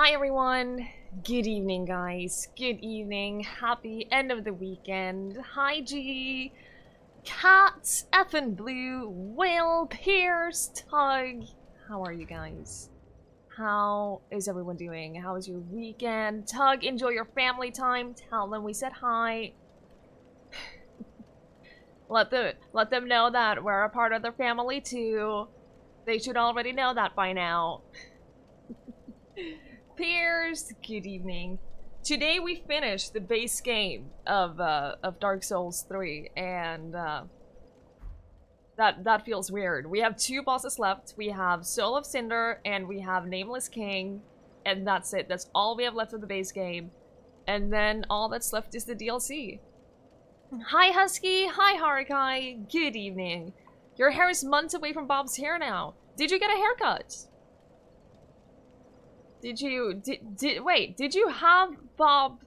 Hi everyone, good evening guys, good evening, happy end of the weekend. Hi G, Cat, Effin Blue, Will, Pierce, Tug. How are you guys? How is everyone doing? How was your weekend? Tug, enjoy your family time, tell them we said hi. Let them know that we're a part of their family too. They should already know that by now. Pierce, good evening. Today we finished the base game of Dark Souls 3, and that feels weird. We have two bosses left. We have Soul of Cinder and we have Nameless King, and that's it. That's all we have left of the base game. And then all that's left is the DLC. Hi Husky, hi Harikai, good evening. Your hair is months away from Bob's hair now. Did you get a haircut? Did you have Bob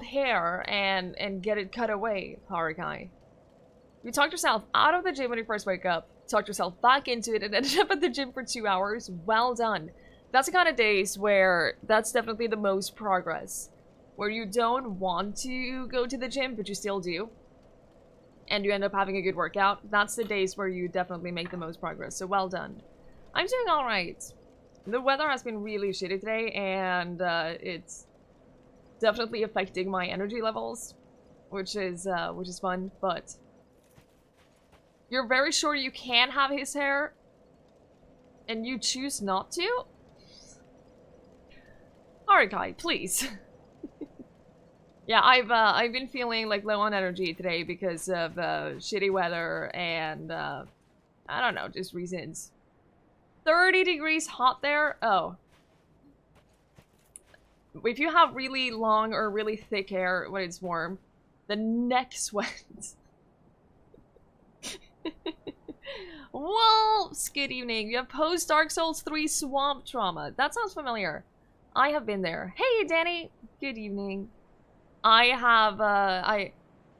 hair and get it cut away, Harikai? You talked yourself out of the gym when you first wake up, talked yourself back into it, and ended up at the gym for 2 hours. Well done. That's the kind of days where that's definitely the most progress. Where you don't want to go to the gym, but you still do. And you end up having a good workout. That's the days where you definitely make the most progress, so well done. I'm doing alright. The weather has been really shitty today, and it's definitely affecting my energy levels, which is fun, but you're very sure you can have his hair, and you choose not to? Alright, Kai, please. Yeah, I've been feeling like low on energy today because of shitty weather and I don't know, just reasons. 30 degrees hot there? Oh. If you have really long or really thick hair when it's warm, the neck sweats. Wolves, good evening. You have post Dark Souls 3 swamp trauma. That sounds familiar. I have been there. Hey, Danny. Good evening. I have,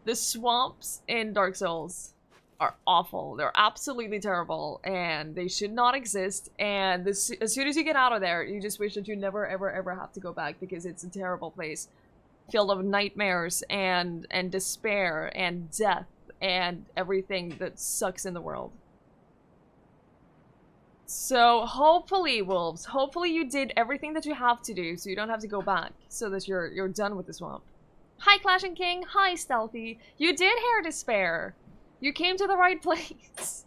the swamps in Dark Souls are awful. They're absolutely terrible, and they should not exist, and as soon as you get out of there, you just wish that you never ever ever have to go back, because it's a terrible place. Filled of nightmares, and despair, and death, and everything that sucks in the world. So, hopefully, Wolves, hopefully you did everything that you have to do, so you don't have to go back, so that you're done with the swamp. Hi, Clashing King. Hi, Stealthy. You did Hair Despair. You came to the right place.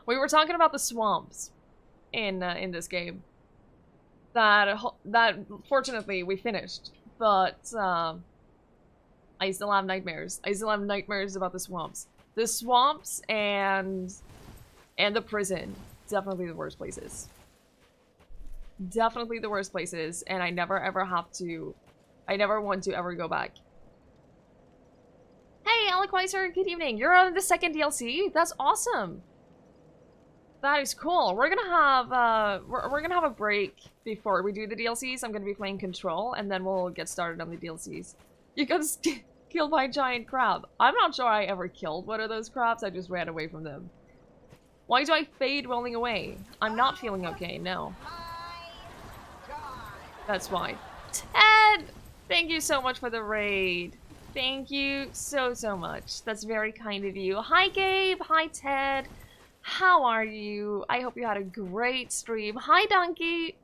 We were talking about the swamps in this game. That fortunately we finished, but I still have nightmares. I still have nightmares about the swamps. The swamps and the prison, definitely the worst places. Definitely the worst places, and I never ever have to. I never want to ever go back. Hey, Alec good evening. You're on the second DLC? That's awesome. That is cool. We're gonna have we're gonna have a break before we do the DLCs. I'm gonna be playing Control, and then we'll get started on the DLCs. You got killed by a giant crab. I'm not sure I ever killed one of those crabs. I just ran away from them. Why do I fade rolling away? I'm not feeling okay. No. That's why. Ted, thank you so much for the raid. Thank you so much. That's very kind of you. Hi, Gabe. Hi, Ted. How are you? I hope you had a great stream. Hi, Donkey.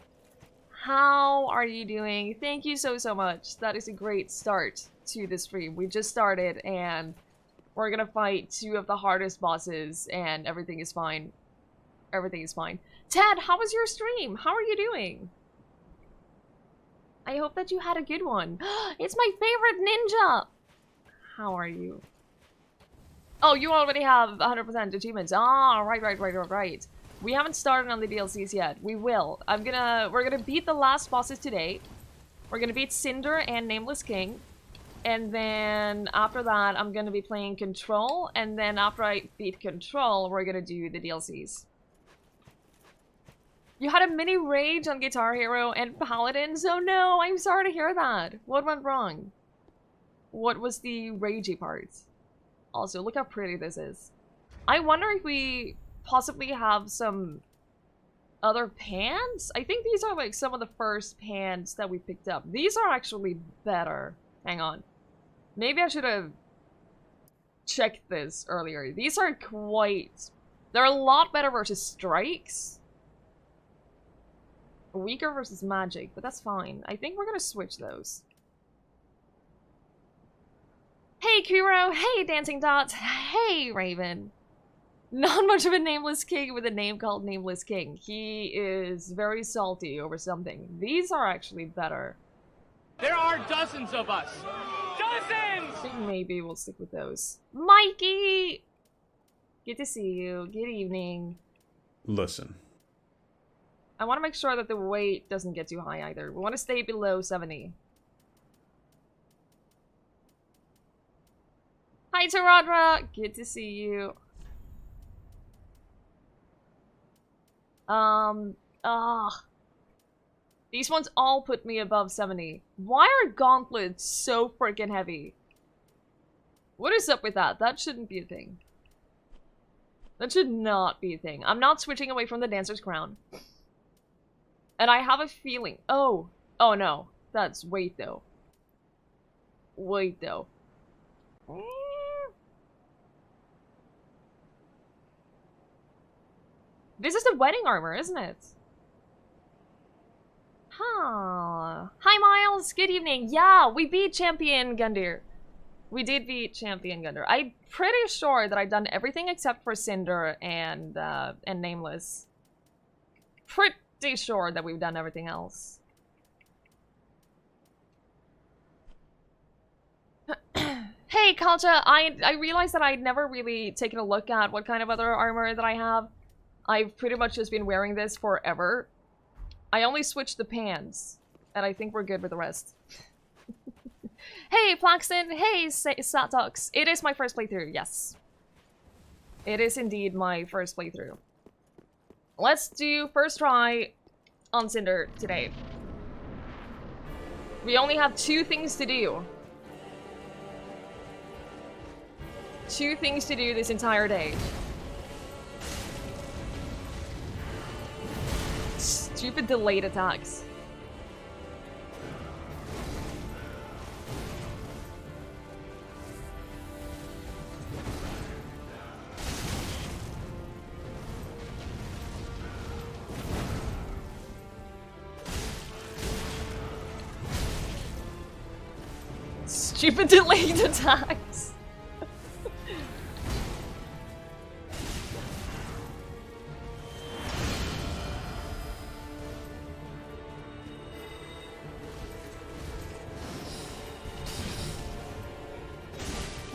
How are you doing? Thank you so much. That is a great start to the stream. We just started, and we're gonna fight two of the hardest bosses, and everything is fine. Everything is fine. Ted, how was your stream? How are you doing? I hope that you had a good one. It's my favorite ninja! How are you? Oh, you already have 100% achievements. Ah, right. We haven't started on the DLCs yet. We will. We're gonna beat the last bosses today. We're gonna beat Cinder and Nameless King. And then after that, I'm gonna be playing Control. And then after I beat Control, we're gonna do the DLCs. You had a mini rage on Guitar Hero and Paladin, so no, I'm sorry to hear that. What went wrong? What was the ragey part? Also, look how pretty this is. I wonder if we possibly have some Other pants? I think these are like some of the first pants that we picked up. These are actually better. Hang on. Maybe I should have checked this earlier. These are quite... They're a lot better versus strikes. Weaker versus magic, but that's fine. I think we're gonna switch those. Hey Kuro! Hey Dancing Dots! Hey Raven! Not much of a nameless king with a name called Nameless King. He is very salty over something. These are actually better. There are dozens of us! Dozens! I think maybe we'll stick with those. Mikey! Good to see you. Good evening. Listen. I want to make sure that the weight doesn't get too high either. We want to stay below 70. Hi Taradra! Good to see you. These ones all put me above 70. Why are gauntlets so freaking heavy? What is up with that? That shouldn't be a thing. That should not be a thing. I'm not switching away from the Dancer's Crown. And I have a feeling... Oh. Oh no. That's weight though. Weight though. This is the wedding armor, isn't it? Huh. Hi, Miles. Good evening. Yeah, we beat Champion Gundyr. We did beat Champion Gundyr. I'm pretty sure that I've done everything except for Cinder and Nameless. Pretty sure that we've done everything else. Hey, Kalcha. I realized that I'd never really taken a look at what kind of other armor that I have. I've pretty much just been wearing this forever. I only switched the pants, and I think we're good with the rest. Hey, Plaxton! Hey, Satox! It is my first playthrough, yes. It is indeed my first playthrough. Let's do first try on Cinder today. We only have 2 things to do. 2 things to do this entire day. Stupid delayed attacks. Stupid delayed attacks.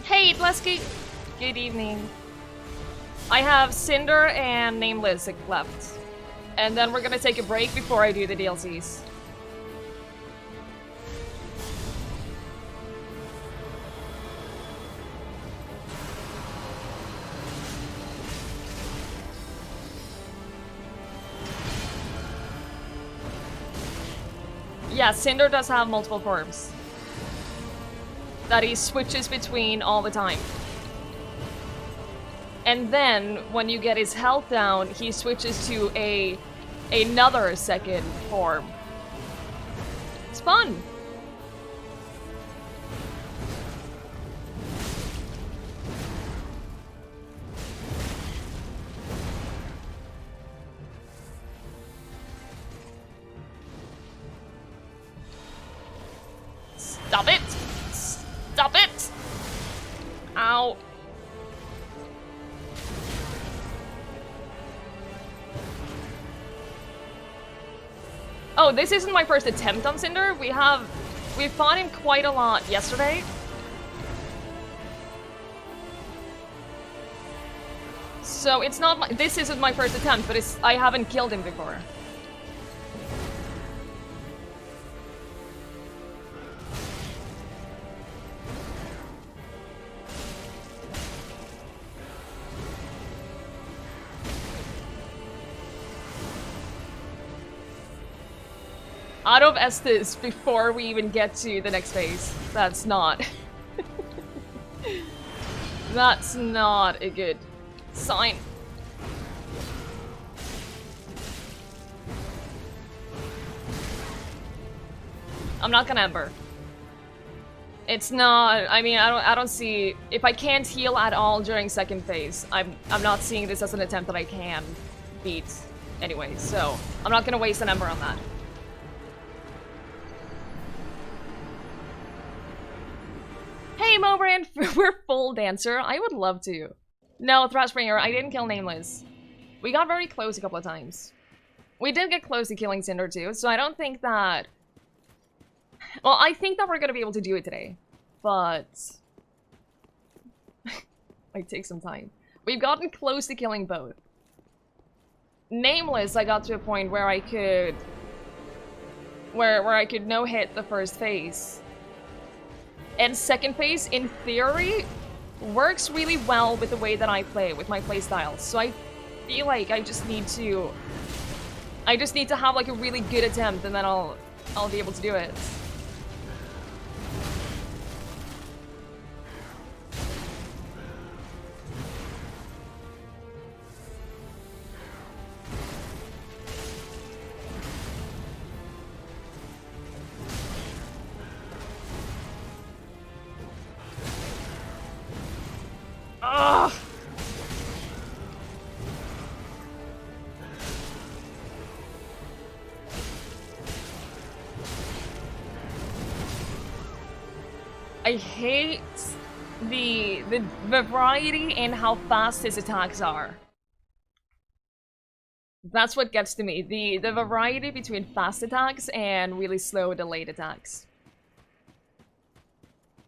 Hey, Blesky! Good evening. I have Cinder and Nameless left. And then we're gonna take a break before I do the DLCs. Yeah, Cinder does have multiple forms that he switches between all the time. And then, when you get his health down, he switches to another second form. It's fun! Stop it! Stop it! Ow. Oh, this isn't my first attempt on Cinder. We fought him quite a lot yesterday. So it's not this isn't my first attempt, but I haven't killed him before. Out of Estes before we even get to the next phase. That's not... That's not a good sign. I'm not gonna Ember. It's not. I mean, I don't see. If I can't heal at all during second phase, I'm not seeing this as an attempt that I can beat anyway. So I'm not gonna waste an Ember on that. Hey, Mobrand, we're full dancer. I would love to. No, Thrashbringer, I didn't kill Nameless. We got very close a couple of times. We did get close to killing Cinder too, so I don't think that... Well, I think that we're gonna be able to do it today, but... Might take some time. We've gotten close to killing both. Nameless, I got to a point where I could... Where I could no-hit the first phase. And second phase, in theory, works really well with the way that I play, with my playstyle. So I feel like I just need to have like a really good attempt, and then I'll be able to do it. Ugh. I hate the variety in how fast his attacks are. That's what gets to me. The variety between fast attacks and really slow delayed attacks.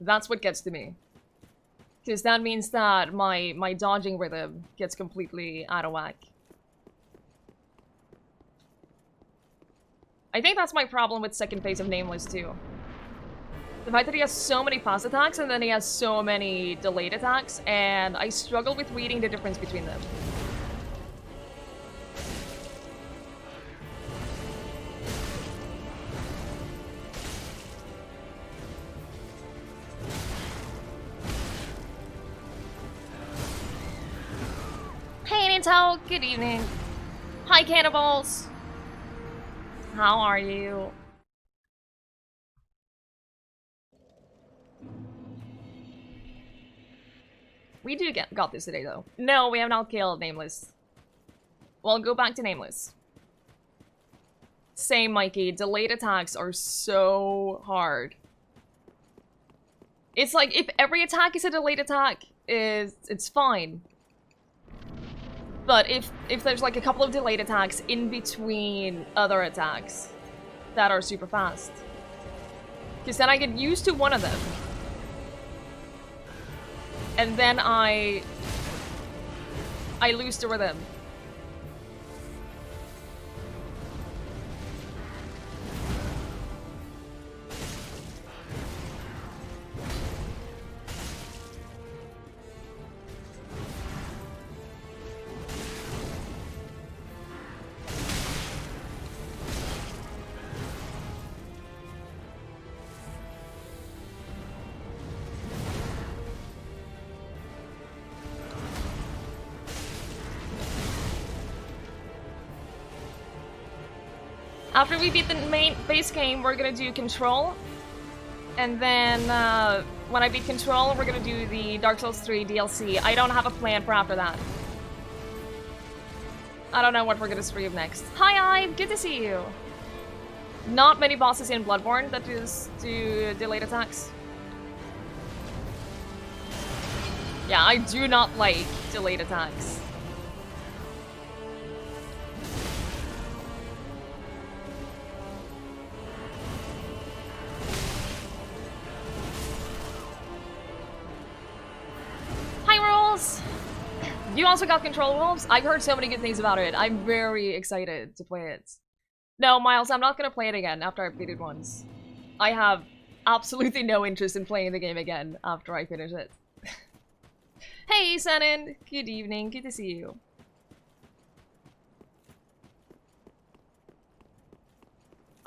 That's what gets to me. Because that means that my dodging rhythm gets completely out of whack. I think that's my problem with second phase of Nameless too. The fact that he has so many fast attacks and then he has so many delayed attacks, and I struggle with reading the difference between them. Hey Nintel, good evening. Hi Cannibals. How are you? We got this today, though. No, we have not killed Nameless. Well, go back to Nameless. Same, Mikey. Delayed attacks are so hard. It's like, if every attack is a delayed attack, it's fine. But if there's like a couple of delayed attacks in between other attacks that are super fast, because then I get used to one of them. And then I lose the rhythm. After we beat the main base game, we're gonna do Control. And then, when I beat Control, we're gonna do the Dark Souls 3 DLC. I don't have a plan for after that. I don't know what we're gonna stream next. Hi, Ive! Good to see you! Not many bosses in Bloodborne that do delayed attacks. Yeah, I do not like delayed attacks. You also got Control Wolves? I've heard so many good things about it. I'm very excited to play it. No, Miles, I'm not gonna play it again after I've beat it once. I have absolutely no interest in playing the game again after I finish it. Hey, Senin! Good evening, good to see you.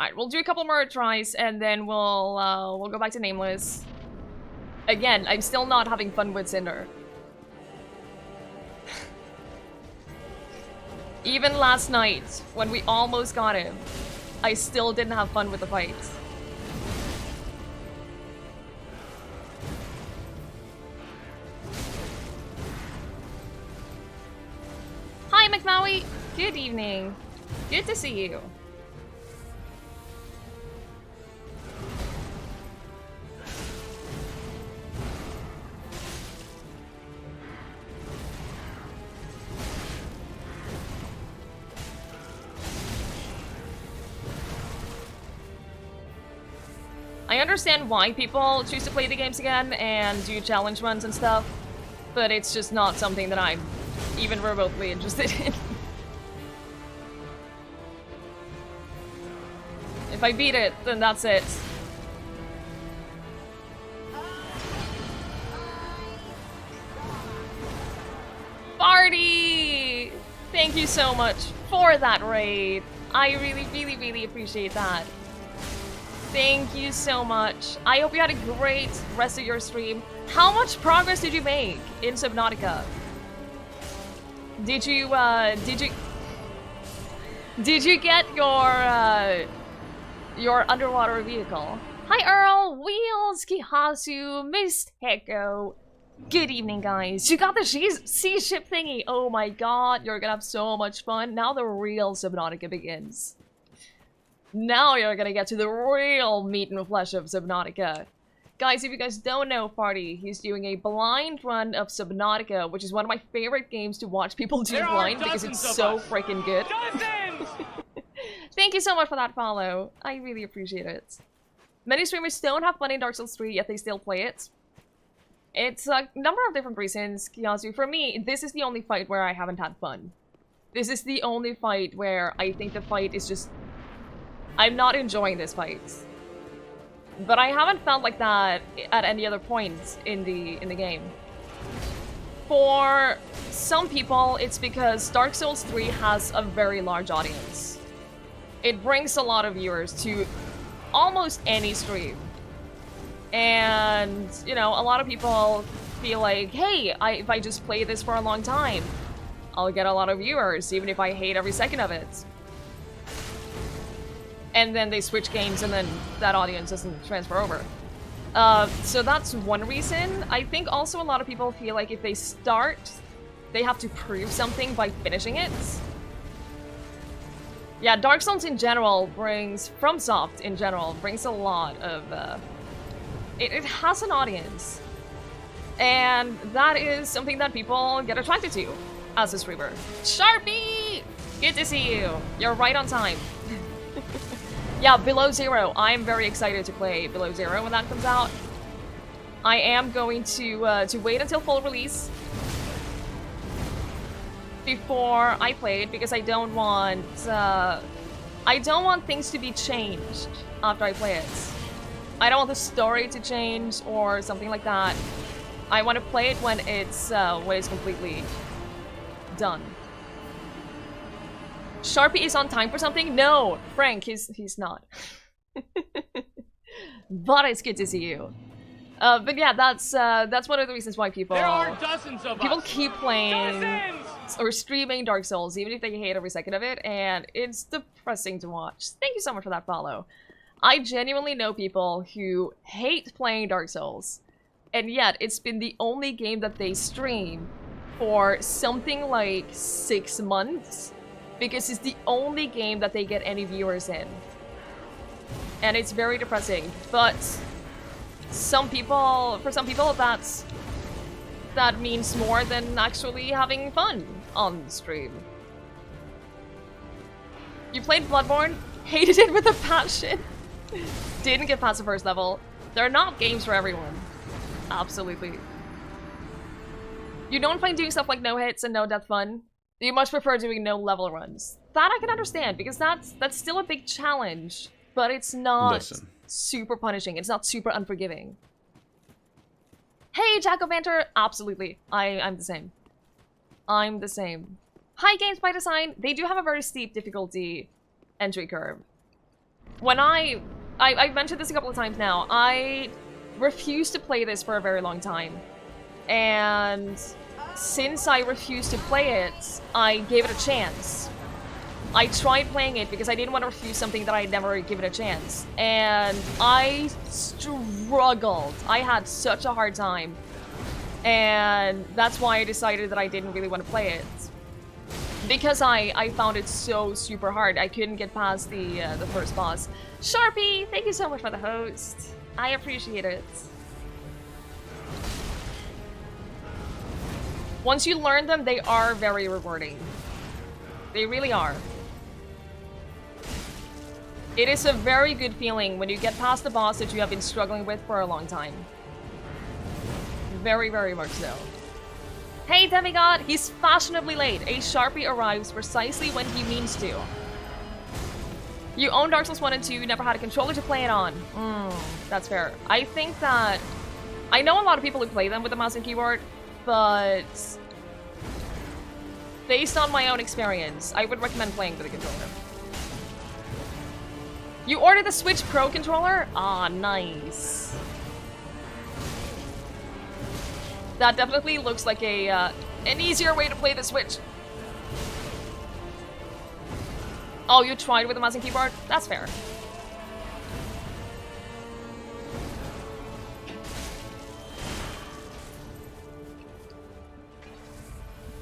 Alright, we'll do a couple more tries and then we'll go back to Nameless. Again, I'm still not having fun with Cinder. Even last night, when we almost got him, I still didn't have fun with the fight. Good evening. Good to see you. I understand why people choose to play the games again and do challenge runs and stuff, but it's just not something that I'm even remotely interested in. If I beat it, then that's it. Barty! Thank you so much for that raid. I really appreciate that. Thank you so much. I hope you had a great rest of your stream. How much progress did you make in Subnautica? Did you get your underwater vehicle? Hi Earl, Wheels, Kihasu, Mist Heko. Good evening, guys. You got the sea ship thingy. Oh my god, you're gonna have so much fun. Now the real Subnautica begins. Now you're gonna get to the real meat and flesh of Subnautica. Guys, if you guys don't know Party, he's doing a blind run of Subnautica, which is one of my favorite games to watch people do blind because it's so freaking good. Thank you so much for that follow. I really appreciate it. Many streamers don't have fun in Dark Souls 3, yet they still play it. It's a number of different reasons, Kiyasu. For me, this is the only fight where I haven't had fun. This is the only fight where I think the fight is just... I'm not enjoying this fight. But I haven't felt like that at any other point in the game. For some people, it's because Dark Souls 3 has a very large audience. It brings a lot of viewers to almost any stream. And, you know, a lot of people feel like, hey, if I just play this for a long time, I'll get a lot of viewers, even if I hate every second of it. And then they switch games and then that audience doesn't transfer over. So that's one reason. I think also a lot of people feel like if they start, they have to prove something by finishing it. Yeah, Dark Souls in general brings, FromSoft in general, brings a lot of, it has an audience. And that is something that people get attracted to as a streamer. Sharpie! Good to see you. You're right on time. Yeah, Below Zero. I'm very excited to play Below Zero when that comes out. I am going to wait until full release before I play it because I don't want things to be changed after I play it. I don't want the story to change or something like that. I want to play it when it's completely done. Sharpie is on time for something? No, Frank, he's not. But it's good to see you. But yeah, that's one of the reasons why people keep playing or streaming Dark Souls, even if they hate every second of it, and it's depressing to watch. Thank you so much for that follow. I genuinely know people who hate playing Dark Souls, and yet it's been the only game that they stream for something like 6 months. Because it's the only game that they get any viewers in. And it's very depressing. But for some people, that means more than actually having fun on stream. You played Bloodborne? Hated it with a passion. Didn't get past the first level. They're not games for everyone. Absolutely. You don't find doing stuff like no hits and no death fun? You much prefer doing no level runs. That I can understand, because that's still a big challenge, but it's not super punishing. It's not super unforgiving. Hey, Jack of Banter! Absolutely. I'm the same. I'm the same. Hi, Games by Design! They do have a very steep difficulty entry curve. When I've mentioned this a couple of times now, I refused to play this for a very long time. And since I refused to play it, I gave it a chance. I tried playing it because I didn't want to refuse something that I'd never given a chance. And I struggled. I had such a hard time. And that's why I decided that I didn't really want to play it. Because I found it so super hard. I couldn't get past the first boss. Sharpie, thank you so much for the host. I appreciate it. Once you learn them, they are very rewarding. They really are. It is a very good feeling when you get past the boss that you have been struggling with for a long time. Very, very much so. Hey, Demigod! He's fashionably late. A Sharpie arrives precisely when he means to. You own Dark Souls 1 and 2, never had a controller to play it on. That's fair. I think that... I know a lot of people who play them with the mouse and keyboard, but... based on my own experience, I would recommend playing with a controller. You ordered the Switch Pro controller? Ah, nice. That definitely looks like a an easier way to play the Switch. Oh, you tried with the mouse and keyboard? That's fair.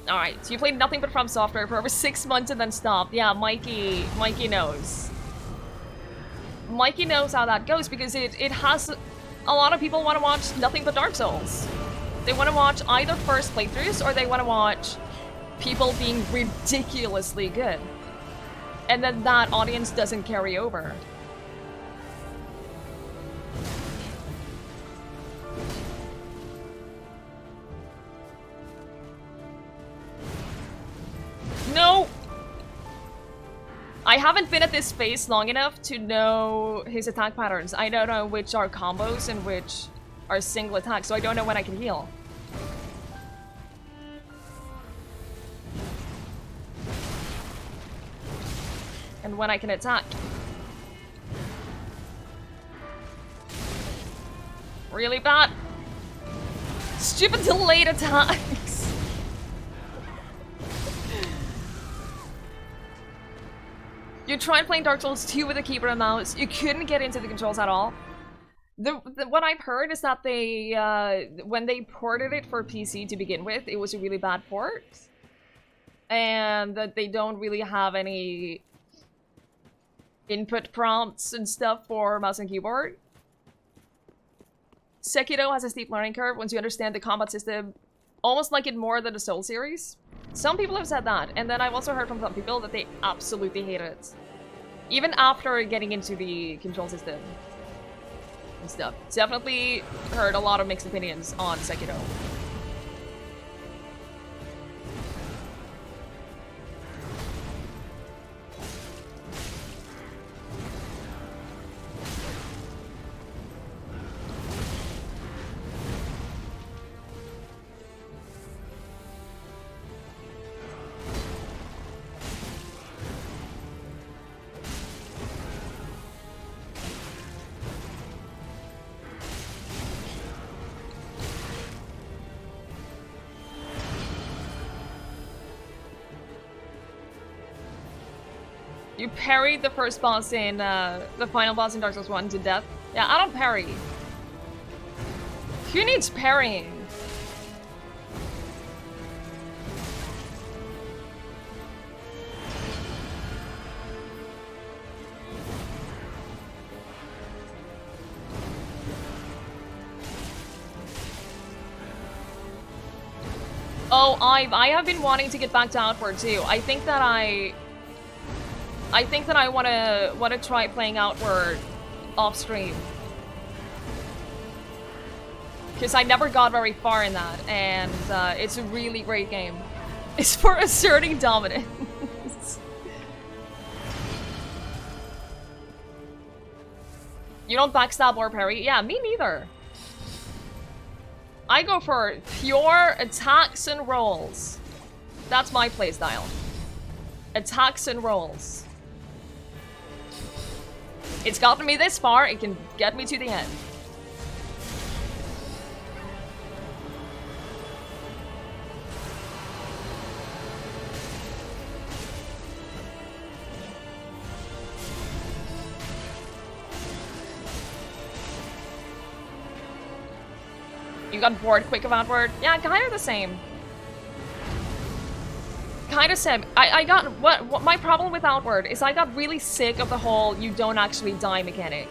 Alright, so you played nothing but From Software for over 6 months and then stopped. Yeah, Mikey knows. Mikey knows how that goes because it has... A lot of people want to watch nothing but Dark Souls. They want to watch either first playthroughs or they want to watch people being ridiculously good. And then that audience doesn't carry over. No! I haven't been at this space long enough to know his attack patterns. I don't know which are combos and which are single attacks, so I don't know when I can heal. And when I can attack. Really bad. Stupid delayed attacks. You tried playing Dark Souls 2 with a keyboard and mouse. You couldn't get into the controls at all. What I've heard is that they, when they ported it for PC to begin with, it was a really bad port. And that they don't really have any input prompts and stuff for mouse and keyboard. Sekiro has a steep learning curve once you understand the combat system, almost like it more than the Soul series. Some people have said that, and then I've also heard from some people that they absolutely hate it. Even after getting into the control system and stuff. Definitely heard a lot of mixed opinions on Sekiro. You parried the first boss in, the final boss in Dark Souls 1 to death. Yeah, I don't parry. Who needs parrying? Oh, I have been wanting to get back to Outward too. I think that I wanna try playing Outward off stream. Because I never got very far in that, and it's a really great game. It's for asserting dominance. You don't backstab or parry? Yeah, me neither. I go for pure attacks and rolls. That's my playstyle. Attacks and rolls. It's gotten me this far, it can get me to the end. You got bored quick of Outward? Yeah, kind of the same. kind of said, I got, what my problem with Outward is I got really sick of the whole you don't actually die mechanic.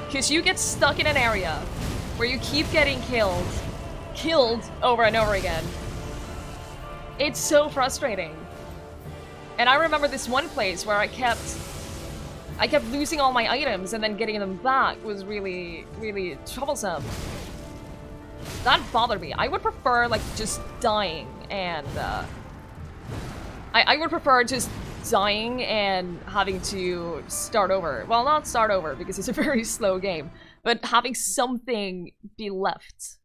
Because you get stuck in an area where you keep getting killed over and over again. It's so frustrating. And I remember this one place where I kept losing all my items and then getting them back was really, really troublesome. That bothered me. I would prefer, like, just dying and, I would prefer just dying and having to start over. Well, not start over, because it's a very slow game, but having something be left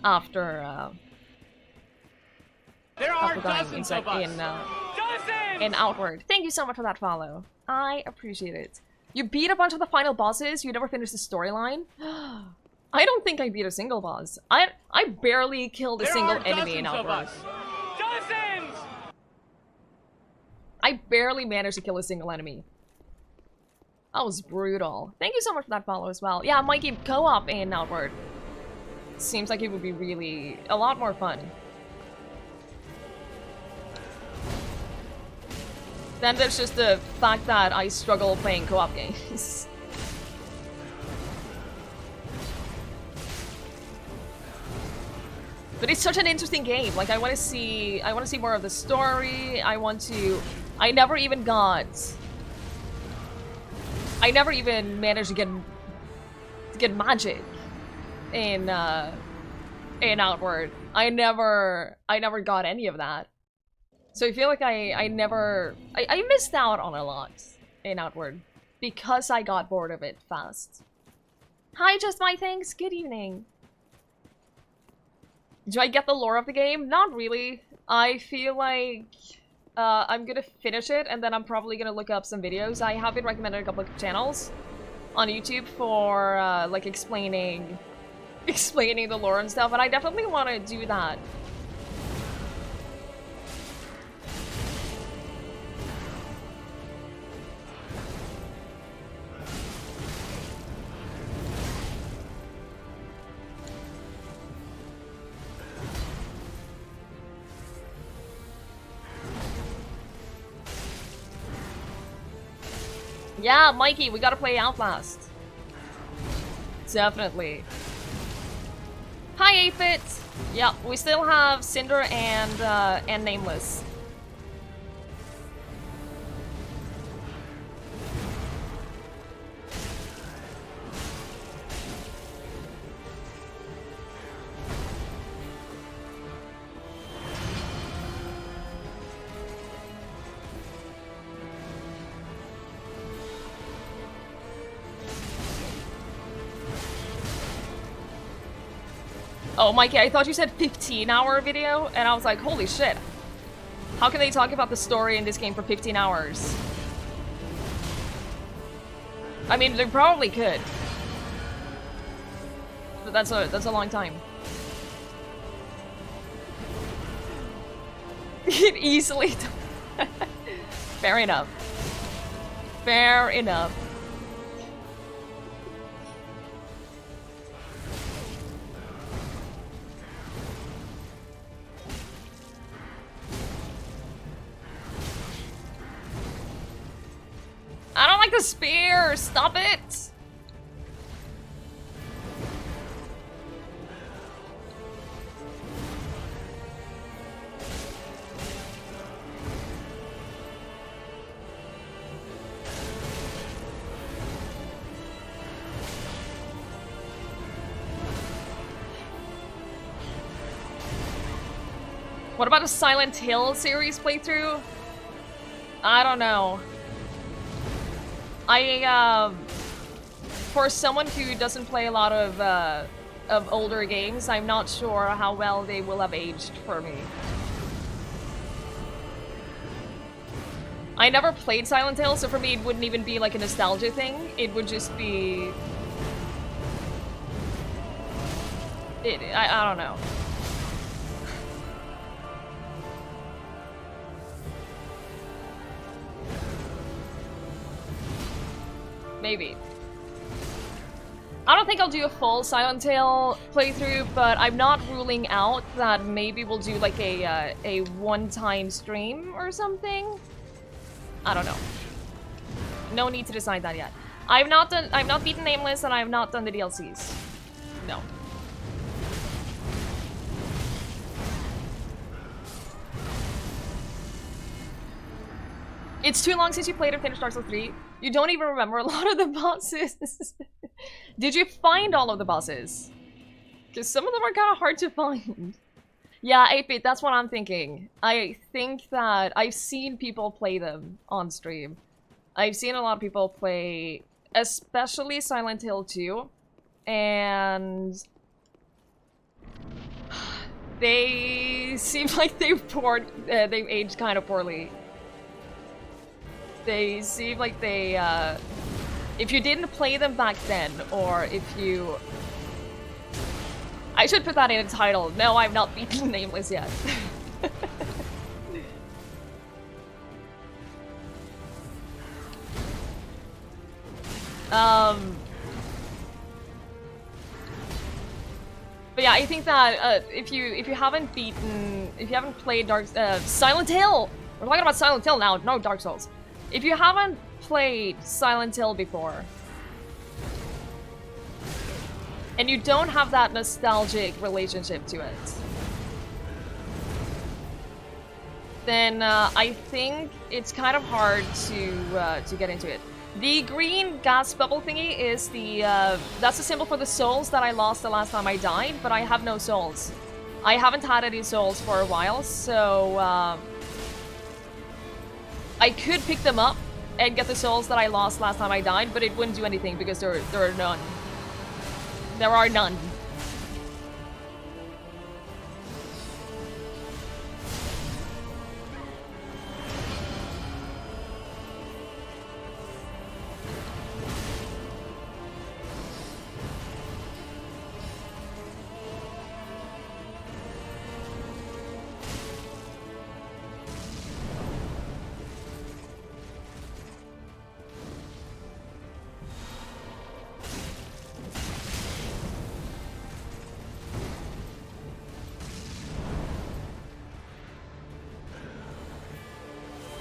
after, There are dozens of us. In Outward. Thank you so much for that follow. I appreciate it. You beat a bunch of the final bosses, you never finished the storyline? I don't think I beat a single boss. I barely killed a single enemy in Outward. Dozens! I barely managed to kill a single enemy. That was brutal. Thank you so much for that follow as well. Yeah, Mikey, co-op in Outward. Seems like it would be really a lot more fun. Then there's just the fact that I struggle playing co-op games. But it's such an interesting game. Like, I want to see more of the story. I never even managed to get magic in Outward. I never got any of that. So I feel like I missed out on a lot in Outward because I got bored of it fast. Hi, Just My Thanks. Good evening. Do I get the lore of the game? Not really. I feel like I'm gonna finish it and then I'm probably gonna look up some videos. I have been recommended a couple of channels on YouTube for like explaining the lore and stuff, and I definitely want to do that. Yeah, Mikey, we gotta play Outlast. Definitely. Hi, 8-Bit! Yeah, we still have Cinder and Nameless. Oh, Mikey, I thought you said 15-hour video, and I was like, holy shit. How can they talk about the story in this game for 15 hours? I mean, they probably could. But that's a long time. Easily. Fair enough. Fair enough. I don't like the spear! Stop it! What about a Silent Hill series playthrough? I don't know. For someone who doesn't play a lot of older games, I'm not sure how well they will have aged for me. I never played Silent Hill, so for me it wouldn't even be like a nostalgia thing. It would just be... I don't know. Maybe. I don't think I'll do a full Silent Hill playthrough, but I'm not ruling out that maybe we'll do like a one-time stream or something. I don't know. No need to decide that yet. I've not beaten Nameless, and I have not done the DLCs. No. It's too long since you played or finished Dark Souls 3. You don't even remember a lot of the bosses. Did you find all of the bosses? Because some of them are kind of hard to find. Yeah, 8-bit, that's what I'm thinking. I think that I've seen people play them on stream. I've seen a lot of people play, especially Silent Hill 2, and they seem like they've aged kind of poorly. They seem like they, if you didn't play them back then, or if you... I should put that in a title. No, I've not beaten Nameless yet. But yeah, I think that if you haven't played Silent Hill, we're talking about Silent Hill now, no Dark Souls. If you haven't played Silent Hill before, and you don't have that nostalgic relationship to it, then I think it's kind of hard to get into it. The green gas bubble thingy is that's the symbol for the souls that I lost the last time I died, but I have no souls. I haven't had any souls for a while, so I could pick them up and get the souls that I lost last time I died, but it wouldn't do anything because there are none. There are none.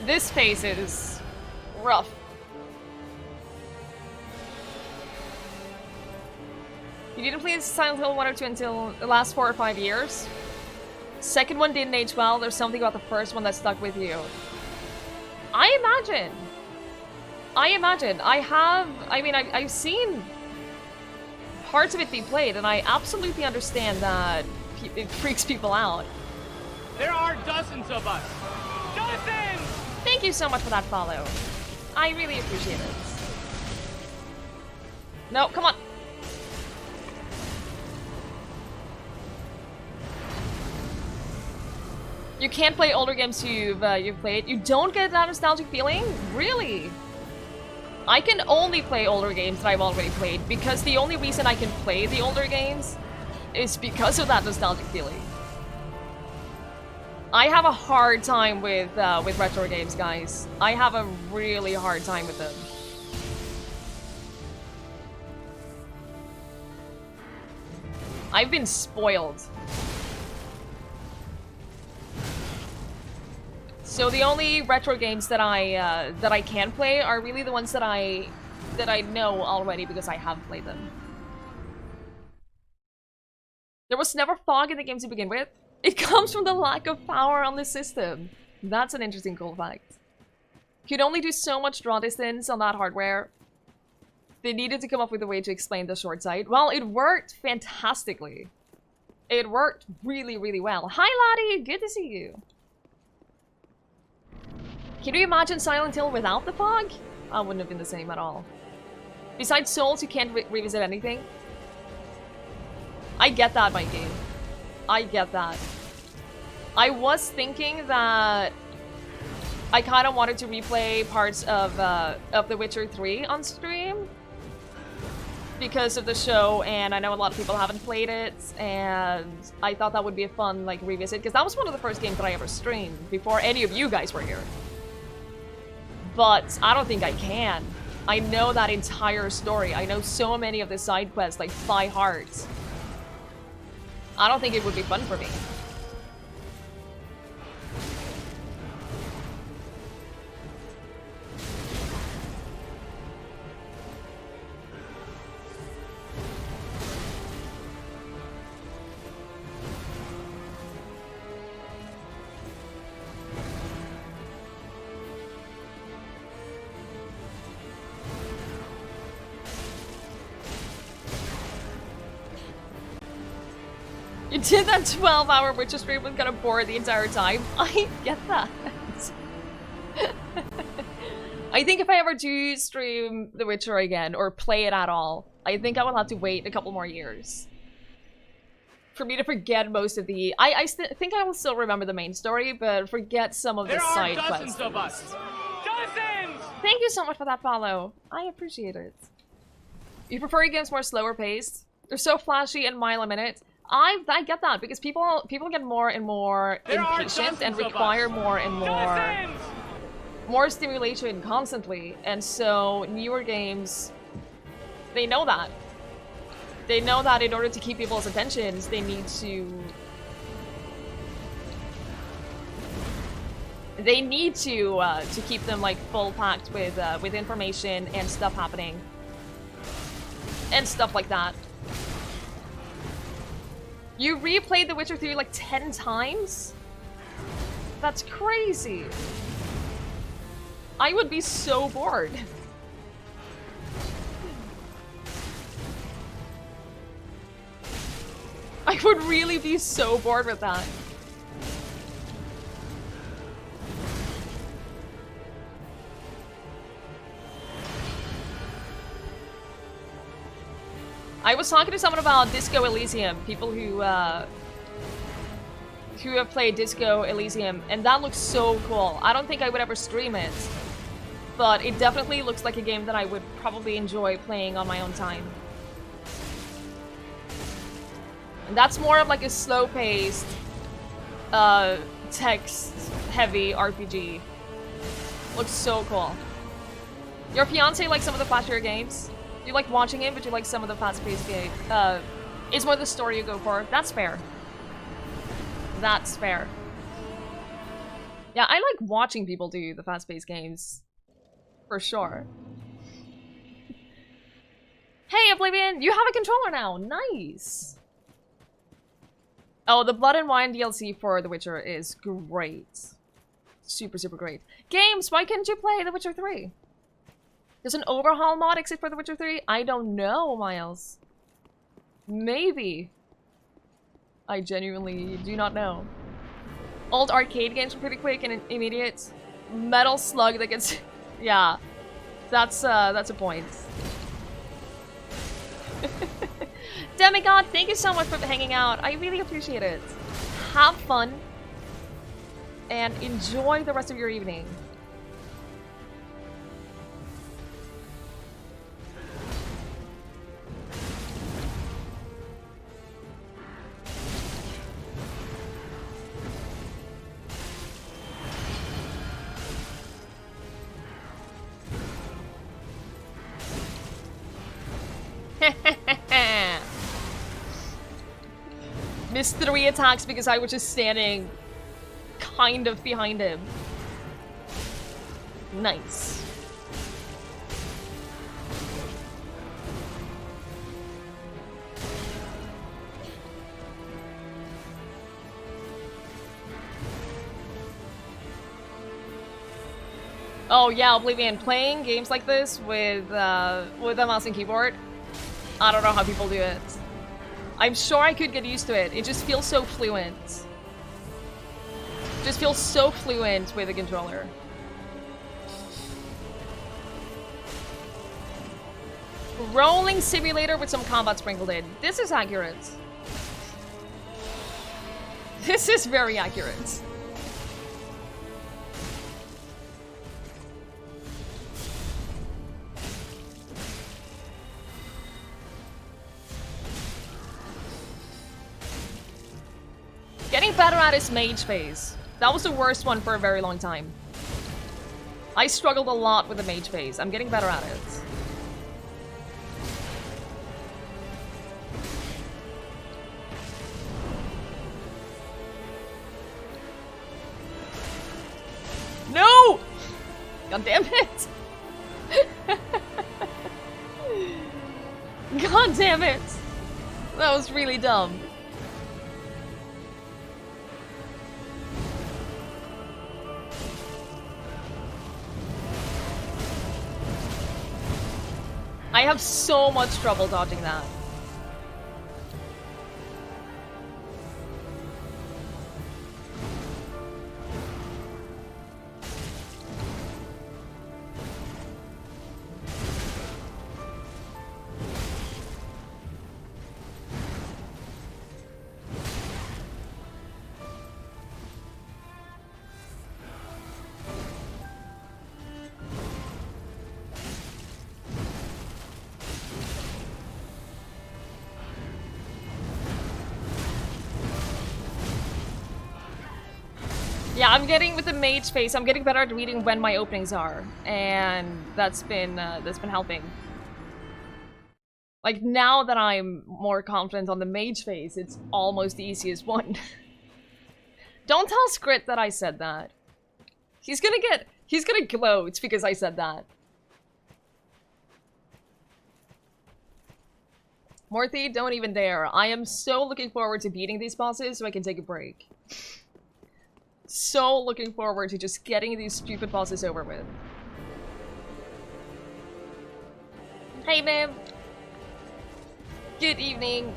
This phase is rough. You didn't play Silent Hill 1 or 2 until the last 4 or 5 years. Second one didn't age well. There's something about the first one that stuck with you. I imagine. I've seen parts of it be played, and I absolutely understand that it freaks people out. There are dozens of us. Dozens! Thank you so much for that follow. I really appreciate it. No, come on. You can't play older games you've played. You don't get that nostalgic feeling? Really? I can only play older games that I've already played because the only reason I can play the older games is because of that nostalgic feeling. I have a hard time with retro games, guys. I have a really hard time with them. I've been spoiled. So the only retro games that I can play are really the ones that I know already because I have played them. There was never fog in the games to begin with. It comes from the lack of power on the system. That's an interesting cool fact. You could only do so much draw distance on that hardware. They needed to come up with a way to explain the short sight. Well, it worked fantastically. It worked really, really well. Hi, Lottie! Good to see you. Can you imagine Silent Hill without the fog? I wouldn't have been the same at all. Besides Souls, you can't revisit anything. I get that, my game. I get that. I was thinking that I kind of wanted to replay parts of The Witcher 3 on stream because of the show, and I know a lot of people haven't played it, and I thought that would be a fun like revisit because that was one of the first games that I ever streamed before any of you guys were here. But I don't think I can. I know that entire story. I know so many of the side quests, like, by heart. I don't think it would be fun for me. You did that 12-hour Witcher stream was kind of bored the entire time. I get that. I think if I ever do stream The Witcher again, or play it at all, I think I will have to wait a couple more years for me to forget most of the... I think I will still remember the main story, but forget some of the side quests. There are dozens of us. Dozens! Thank you so much for that follow. I appreciate it. You prefer games more slower paced? They're so flashy and mile a minute. I get that, because people get more and more impatient and require more and more stimulation constantly, and so newer games, they know that. They know that in order to keep people's attentions, they need to keep them like full packed with information and stuff happening and stuff like that. You replayed The Witcher 3 like 10 times? That's crazy. I would be so bored. I would really be so bored with that. I was talking to someone about Disco Elysium, people who have played Disco Elysium, and that looks so cool. I don't think I would ever stream it, but it definitely looks like a game that I would probably enjoy playing on my own time. And that's more of like a slow-paced, text-heavy RPG. Looks so cool. Your fiance likes some of the flashier games? You like watching it, but you like some of the fast-paced game. It's more the story you go for. That's fair. That's fair. Yeah, I like watching people do the fast-paced games. For sure. Hey, Oblivion! You have a controller now! Nice! Oh, the Blood and Wine DLC for The Witcher is great. Super, super great. Games, why couldn't you play The Witcher 3? Does an overhaul mod exist for The Witcher 3? I don't know, Miles. Maybe. I genuinely do not know. Old arcade games were pretty quick and immediate. Metal Slug that gets... yeah. That's a point. Demigod, thank you so much for hanging out. I really appreciate it. Have fun. And enjoy the rest of your evening. Missed 3 attacks because I was just standing kind of behind him. Nice. Oh yeah, Oblivion, playing games like this with a mouse and keyboard, I don't know how people do it. I'm sure I could get used to it. It just feels so fluent. Just feels so fluent with a controller. Rolling simulator with some combat sprinkled in. This is accurate. This is very accurate. Getting better at his mage phase. That was the worst one for a very long time. I struggled a lot with the mage phase. I'm getting better at it. No! God damn it! God damn it! That was really dumb. I have so much trouble dodging that. Yeah, I'm getting with the mage face. I'm getting better at reading when my openings are, and that's been helping. Like now that I'm more confident on the mage phase, it's almost the easiest one. Don't tell Scrit that I said that. He's gonna gloat because I said that. Morthy, don't even dare. I am so looking forward to beating these bosses so I can take a break. So looking forward to just getting these stupid bosses over with. Hey, babe. Good evening.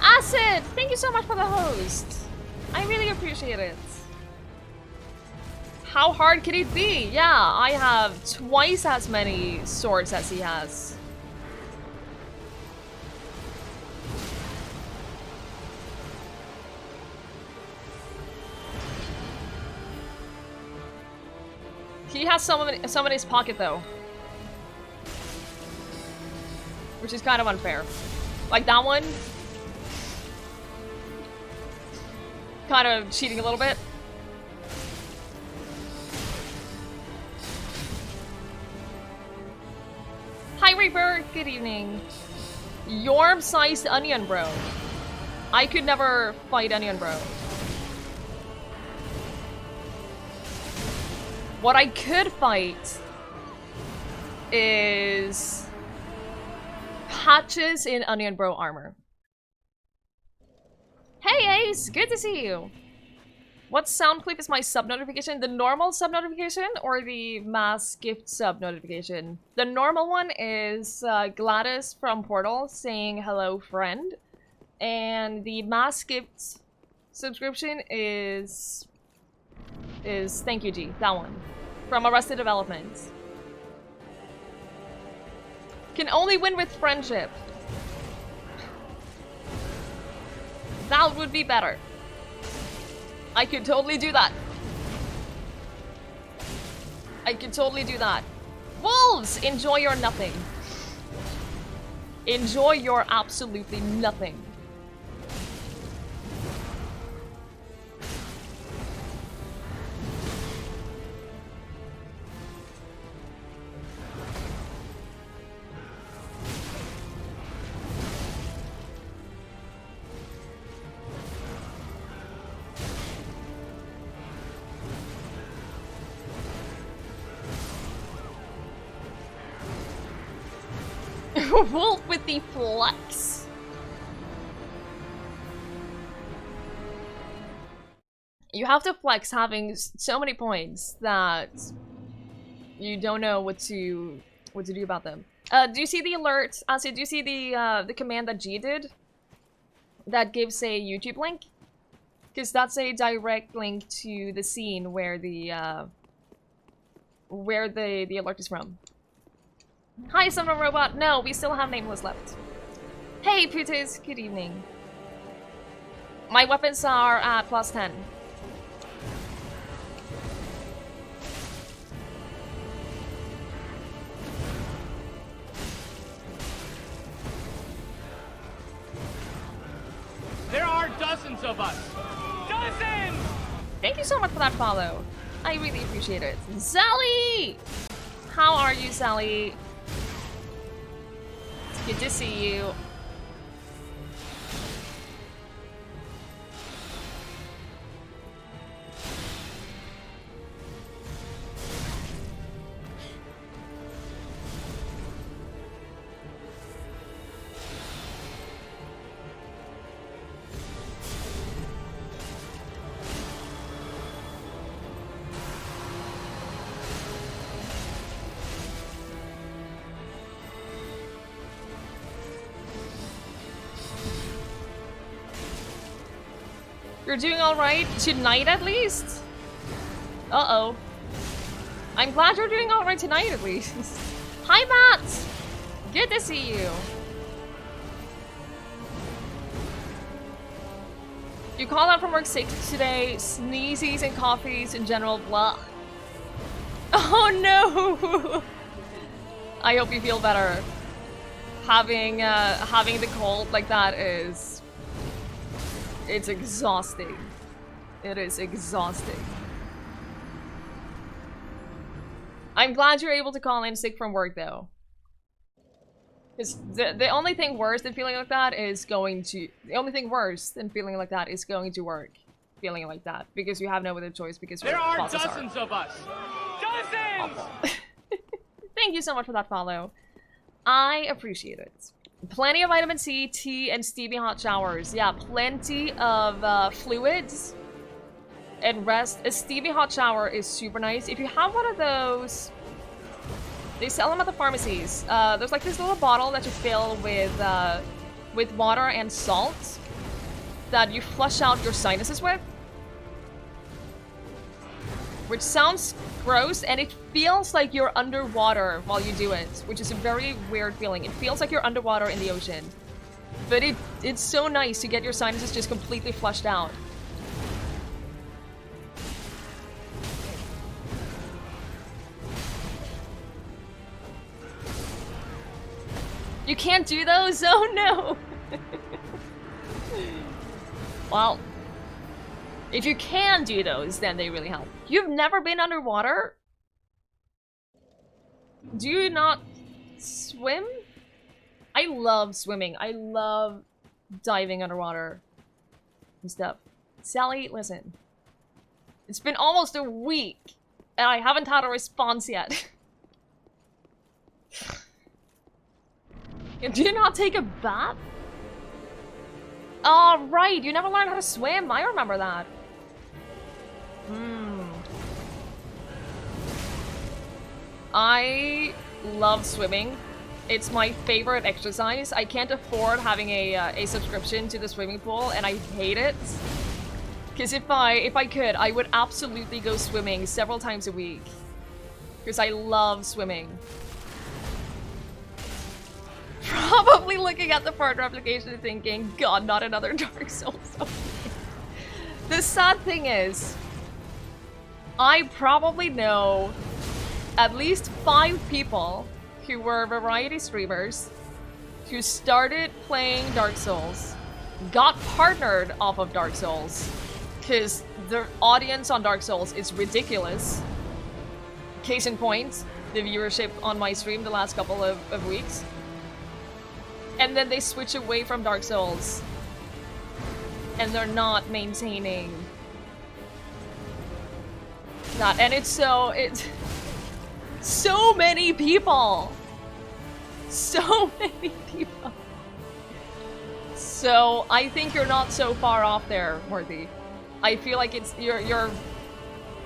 Acid! Thank you so much for the host. I really appreciate it. How hard can it be? Yeah, I have twice as many swords as he has. He has some in his pocket though. Which is kind of unfair. Like that one. Kind of cheating a little bit. Hi Reaper, good evening. Yorm-sized onion bro. I could never fight onion bro. What I could fight is Patches in onion bro armor. Hey Ace, good to see you. What sound clip is my sub notification? The normal sub notification or the mass gift sub notification? The normal one is Gladys from Portal saying hello friend. And the mass gift subscription is thank you G, that one. From Arrested Development. Can only win with friendship. That would be better. I could totally do that. I could totally do that. Wolves! Enjoy your nothing. Enjoy your absolutely nothing. Wolf with the flex. You have to flex having so many points that you don't know what to do about them. Do you see the alert? Do you see the command that G did? That gives a YouTube link? Because that's a direct link to the scene where the alert is from. Hi, Summer Robot. No, we still have Nameless left. Hey, Putes, good evening. My weapons are at +10. There are dozens of us. Dozens! Thank you so much for that follow. I really appreciate it. Sally! How are you, Sally? It's good to see you. You're doing alright? Tonight at least? Uh-oh. I'm glad you're doing alright tonight at least. Hi, Matt! Good to see you. You called out from work sick today, sneezes and coffees in general, blah. Oh no! I hope you feel better. Having the cold like that is... It's exhausting. It is exhausting. I'm glad you're able to call in sick from work though. Because the only thing worse than feeling like that is going to... The only thing worse than feeling like that is going to work. Feeling like that. Because you have no other choice because there are dozens of us. Dozens! Thank you so much for that follow. I appreciate it. Plenty of vitamin C, tea, and steamy hot showers. Yeah, plenty of fluids and rest. A steamy hot shower is super nice. If you have one of those, they sell them at the pharmacies. There's like this little bottle that you fill with water and salt that you flush out your sinuses with. Which sounds gross, and it feels like you're underwater while you do it, which is a very weird feeling. It feels like you're underwater in the ocean. But it's so nice to get your sinuses just completely flushed out. You can't do those? Oh no! Well... If you can do those, then they really help. You've never been underwater? Do you not swim? I love swimming. I love diving underwater and stuff. Sally, listen. It's been almost a week, and I haven't had a response yet. Do you not take a bath? Oh, right. You never learned how to swim. I remember that. I love swimming. It's my favorite exercise. I can't afford having a subscription to the swimming pool, and I hate it. Because if I could, I would absolutely go swimming several times a week. Because I love swimming. Probably looking at the partner application and thinking, God, not another Dark Souls. The sad thing is, I probably know at least 5 people who were variety streamers who started playing Dark Souls, got partnered off of Dark Souls, because the audience on Dark Souls is ridiculous. Case in point, the viewership on my stream the last couple of weeks. And then they switch away from Dark Souls. And they're not maintaining that. And it's so many people. So many people. So I think you're not so far off there, Worthy. I feel like you're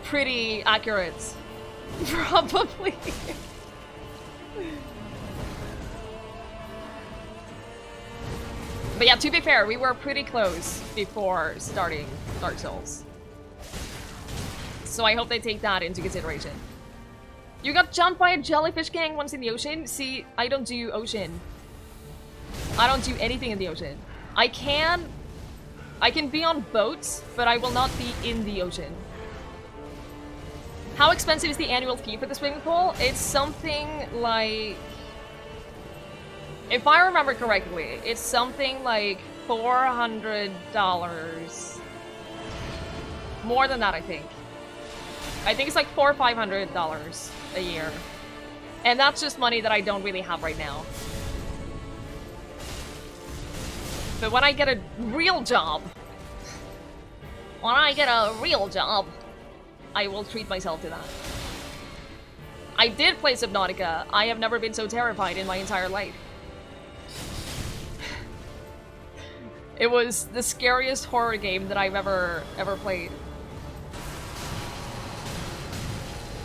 pretty accurate. Probably. But yeah, to be fair, we were pretty close before starting Dark Souls. So I hope they take that into consideration. You got jumped by a jellyfish gang once in the ocean? See, I don't do ocean. I don't do anything in the ocean. I can be on boats, but I will not be in the ocean. How expensive is the annual fee for the swimming pool? It's something like... If I remember correctly, it's something like $400. More than that, I think. I think it's like $400 or $500 a year. And that's just money that I don't really have right now. But when I get a real job, I will treat myself to that. I did play Subnautica. I have never been so terrified in my entire life. It was the scariest horror game that I've ever played.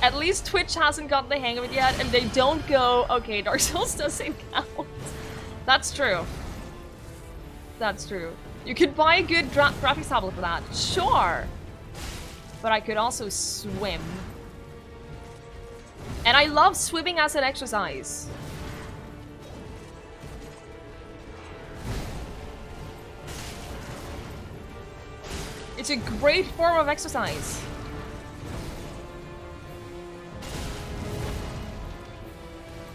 At least Twitch hasn't gotten the hang of it yet, and they don't go, okay, Dark Souls doesn't count. That's true. That's true. You could buy a good graphics tablet for that. Sure. But I could also swim. And I love swimming as an exercise. It's a great form of exercise.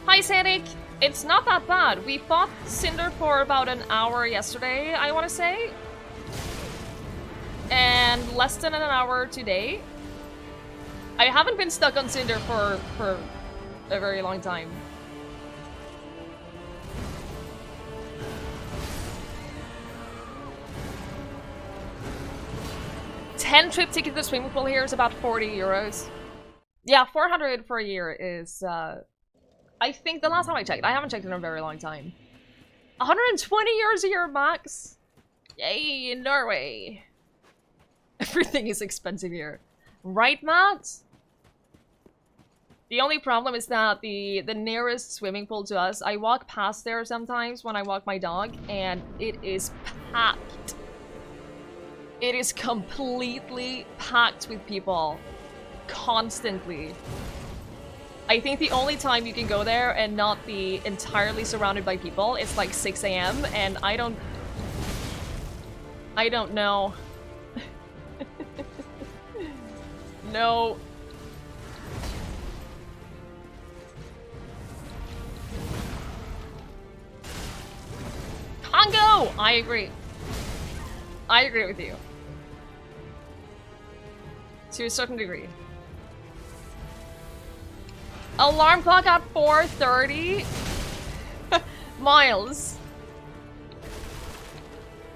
Hi, Sanic. It's not that bad. We fought Cinder for about an hour yesterday, I want to say. And less than an hour today. I haven't been stuck on Cinder for a very long time. $10 ticket to the swimming pool here is about 40 euros. Yeah, 400 for a year is, I think the last time I checked. I haven't checked in a very long time. 120 euros a year max? Yay, in Norway. Everything is expensive here. Right, Matt? The only problem is that the nearest swimming pool to us, I walk past there sometimes when I walk my dog, and it is packed. It is completely packed with people. Constantly. I think the only time you can go there and not be entirely surrounded by people is like 6 AM, and I don't know. No. Congo! I agree. I agree with you. To a certain degree. Alarm clock at 4:30? Miles.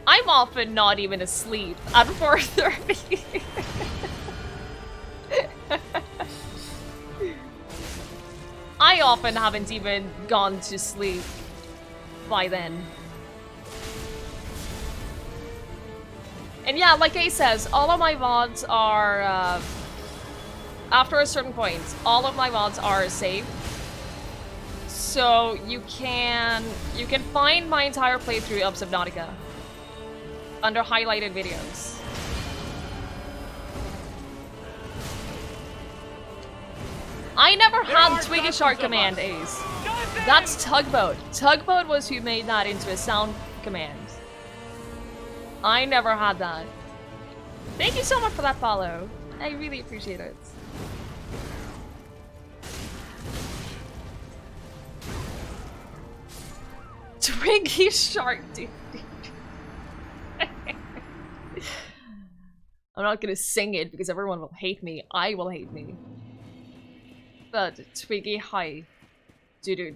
I'm often not even asleep at 4:30. I often haven't even gone to sleep by then. And yeah, like Ace says, all of my VODs are, after a certain point, all of my VODs are saved. So you can find my entire playthrough of Subnautica under highlighted videos. I never had Twiggie Shark command, Ace. That's Tugboat. Tugboat was who made that into a sound command. I never had that. Thank you so much for that follow. I really appreciate it. Twiggie Shark, dude. I'm not gonna sing it because everyone will hate me. I will hate me. But Twiggie, hi. Do.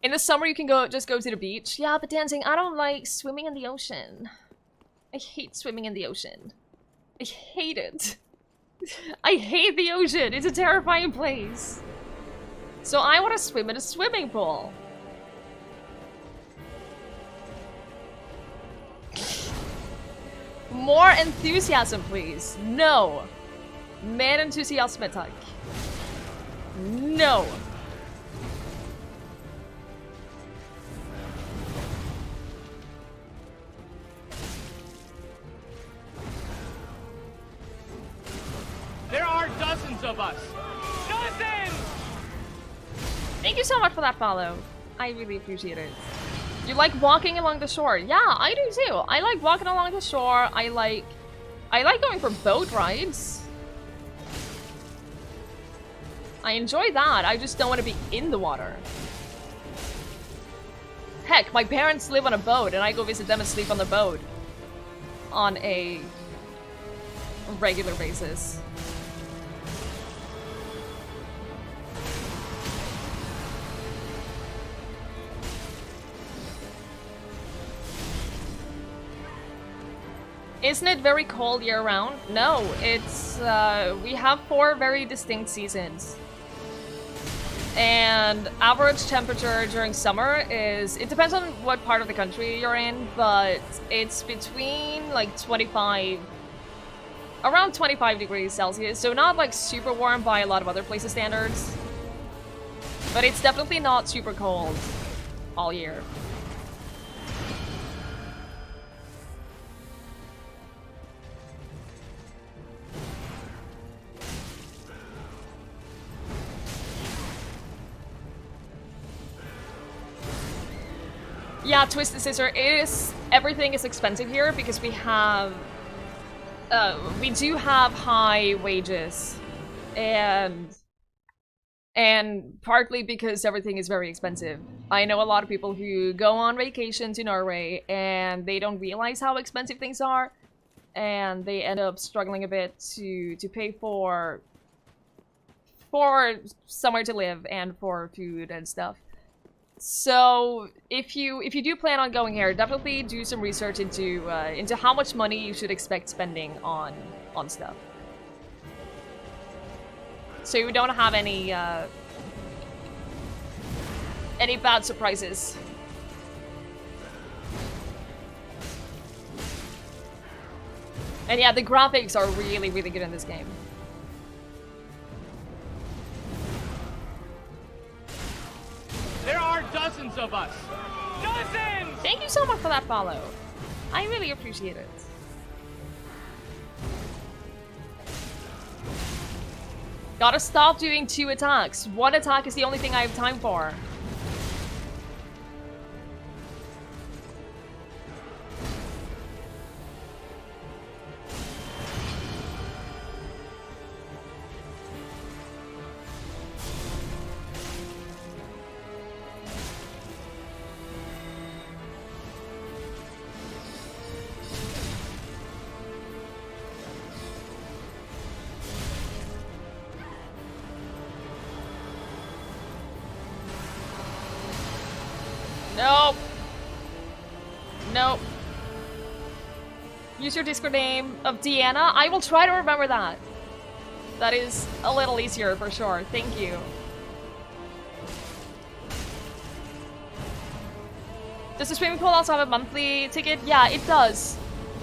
In the summer, you can just go to the beach. Yeah, but dancing, I don't like swimming in the ocean. I hate swimming in the ocean. I hate it. I hate the ocean. It's a terrifying place. So I want to swim in a swimming pool. More enthusiasm, please. No. Mer entusiasm, tack. No. There are dozens of us. Dozens! Thank you so much for that follow. I really appreciate it. You like walking along the shore? Yeah, I do too. I like walking along the shore. I like going for boat rides. I enjoy that. I just don't want to be in the water. Heck, my parents live on a boat and I go visit them and sleep on the boat on a regular basis. Isn't it very cold year-round? No, it's, we have 4 very distinct seasons. And average temperature during summer is, it depends on what part of the country you're in, but it's between like 25, around 25 degrees Celsius, so not like super warm by a lot of other places' standards. But it's definitely not super cold all year. Yeah, Twisted Sister, everything is expensive here because we do have high wages, and partly because everything is very expensive. I know a lot of people who go on vacation to Norway and they don't realize how expensive things are, and they end up struggling a bit to pay for somewhere to live and for food and stuff. So if you do plan on going here, definitely do some research into how much money you should expect spending on stuff, so you don't have any bad surprises. And yeah, the graphics are really, really good in this game. There are dozens of us. Dozens! Thank you so much for that follow. I really appreciate it. Gotta stop doing 2 attacks. 1 attack is the only thing I have time for. Nope. Nope. Use your Discord name of Deanna. I will try to remember that. That is a little easier for sure. Thank you. Does the swimming pool also have a monthly ticket? Yeah, it does.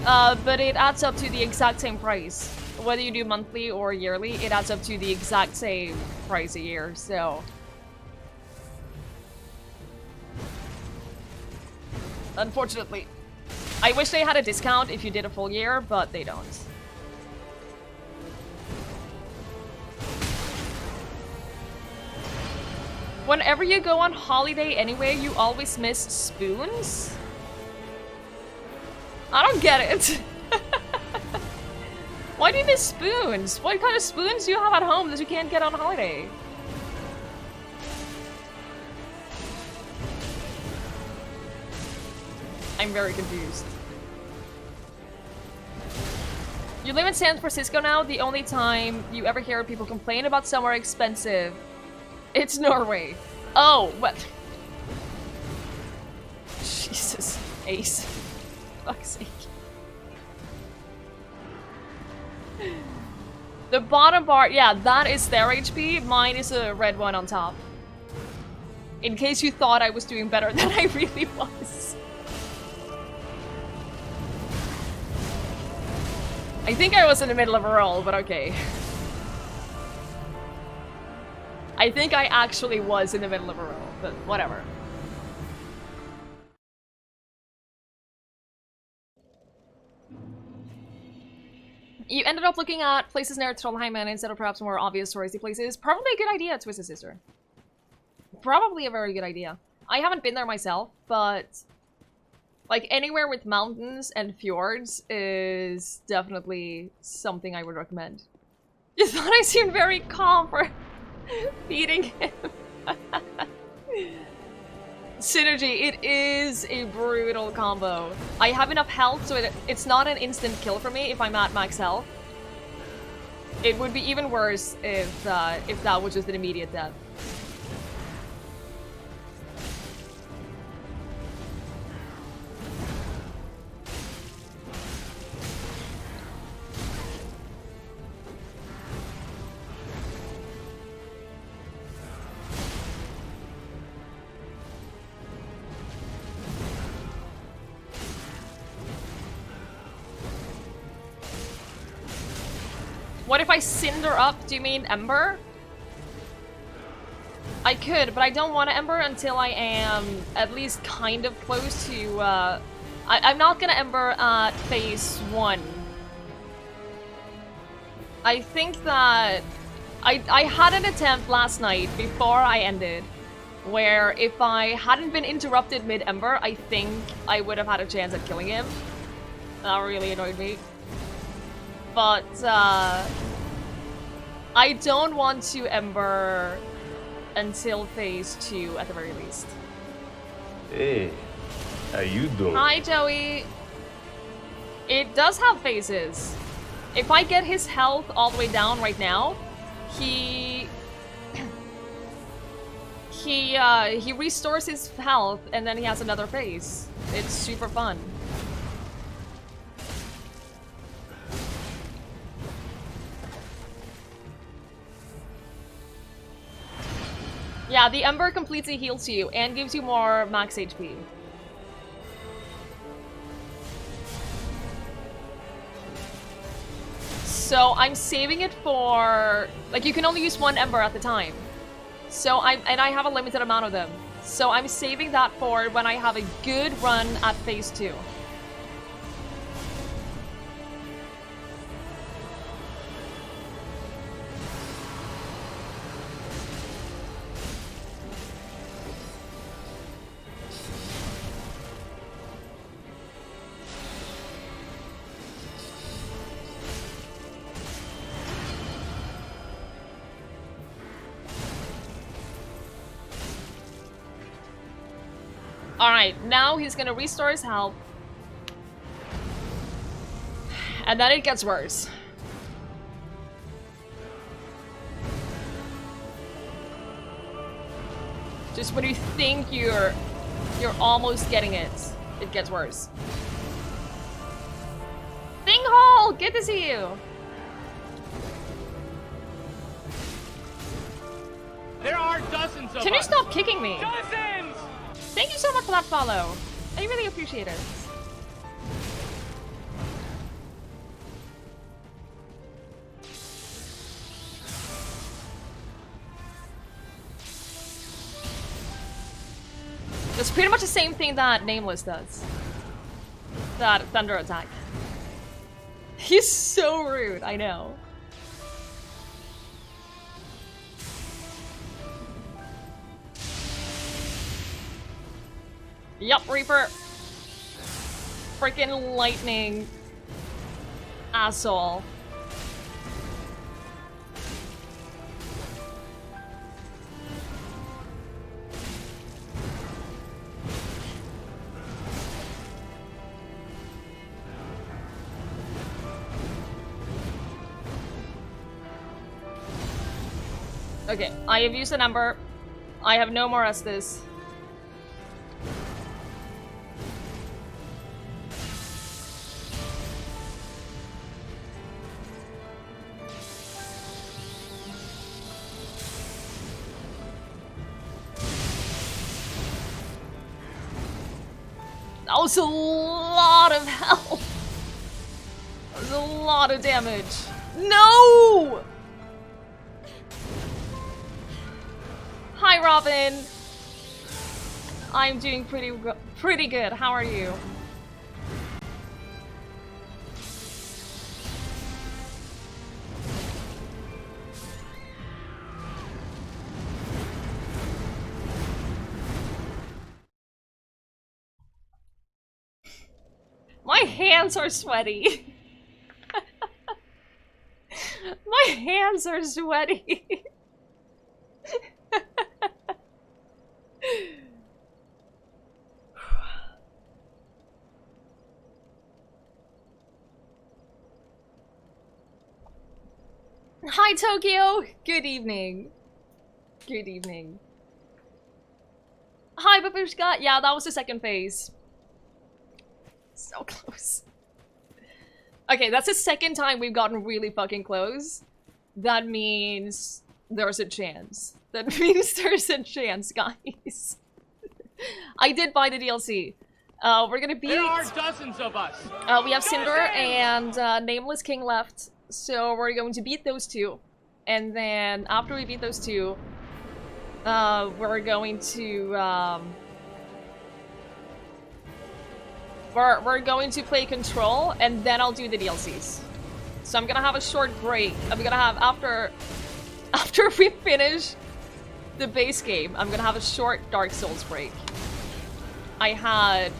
But it adds up to the exact same price. Whether you do monthly or yearly, it adds up to the exact same price a year, so... Unfortunately. I wish they had a discount if you did a full year, but they don't. Whenever you go on holiday anyway, you always miss spoons? I don't get it. Why do you miss spoons? What kind of spoons do you have at home that you can't get on holiday? I'm very confused. You live in San Francisco now? The only time you ever hear people complain about somewhere expensive, it's Norway. Oh, what? Jesus. Ace. Fuck's sake. The bottom bar, yeah, that is their HP. Mine is a red one on top. In case you thought I was doing better than I really was. I think I was in the middle of a roll, but okay. I think I actually was in the middle of a roll, but whatever. You ended up looking at places near Trollheimen instead of perhaps more obvious touristy places. Probably a good idea, Twisted Sister. Probably a very good idea. I haven't been there myself, but like anywhere with mountains and fjords is definitely something I would recommend. You thought I seemed very calm for feeding him. Synergy, it is a brutal combo. I have enough health, so it's not an instant kill for me if I'm at max health. It would be even worse if that was just an immediate death. What if I cinder up? Do you mean Ember? I could, but I don't want to Ember until I am at least kind of close to, I'm not gonna Ember at phase 1. I think that... I had an attempt last night before I ended, where if I hadn't been interrupted mid-Ember, I think I would have had a chance at killing him. That really annoyed me. But, I don't want to Ember until phase 2 at the very least. Hey, how you doing? Hi, Joey. It does have phases. If I get his health all the way down right now, he restores his health and then he has another phase. It's super fun. Yeah, the Ember completely heals you and gives you more max HP. So I'm saving it for... Like, you can only use one Ember at the time. So I have a limited amount of them. So I'm saving that for when I have a good run at phase 2. Alright, now he's gonna restore his health. And then it gets worse. Just when you think you're almost getting it, it gets worse. Thinghole! Good to see you! There are dozens of Can you us. stop kicking me? Dozens! Thank you so much for that follow. I really appreciate it. It's pretty much the same thing that Nameless does. That thunder attack. He's so rude, I know. Yup, Reaper. Freaking lightning. Asshole. Okay, I have used an Ember. I have no more Estus. That was a lot of health. That was a lot of damage. No! Hi, Robin. I'm doing pretty good. How are you? My hands are sweaty. My hands are sweaty. Hi, Tokyo. Good evening. Good evening. Hi, Babushka. Yeah, that was the second phase. So close. Okay, that's the second time we've gotten really fucking close. That means there's a chance. That means there's a chance, guys. I did buy the DLC. We're gonna beat... There are dozens of us. We have Cinder and Nameless King left. So we're going to beat those two. And then after we beat those two, we're going to... We're going to play Control, and then I'll do the DLCs. So I'm gonna have a short break. I'm gonna have, after we finish the base game, I'm gonna have a short Dark Souls break. I had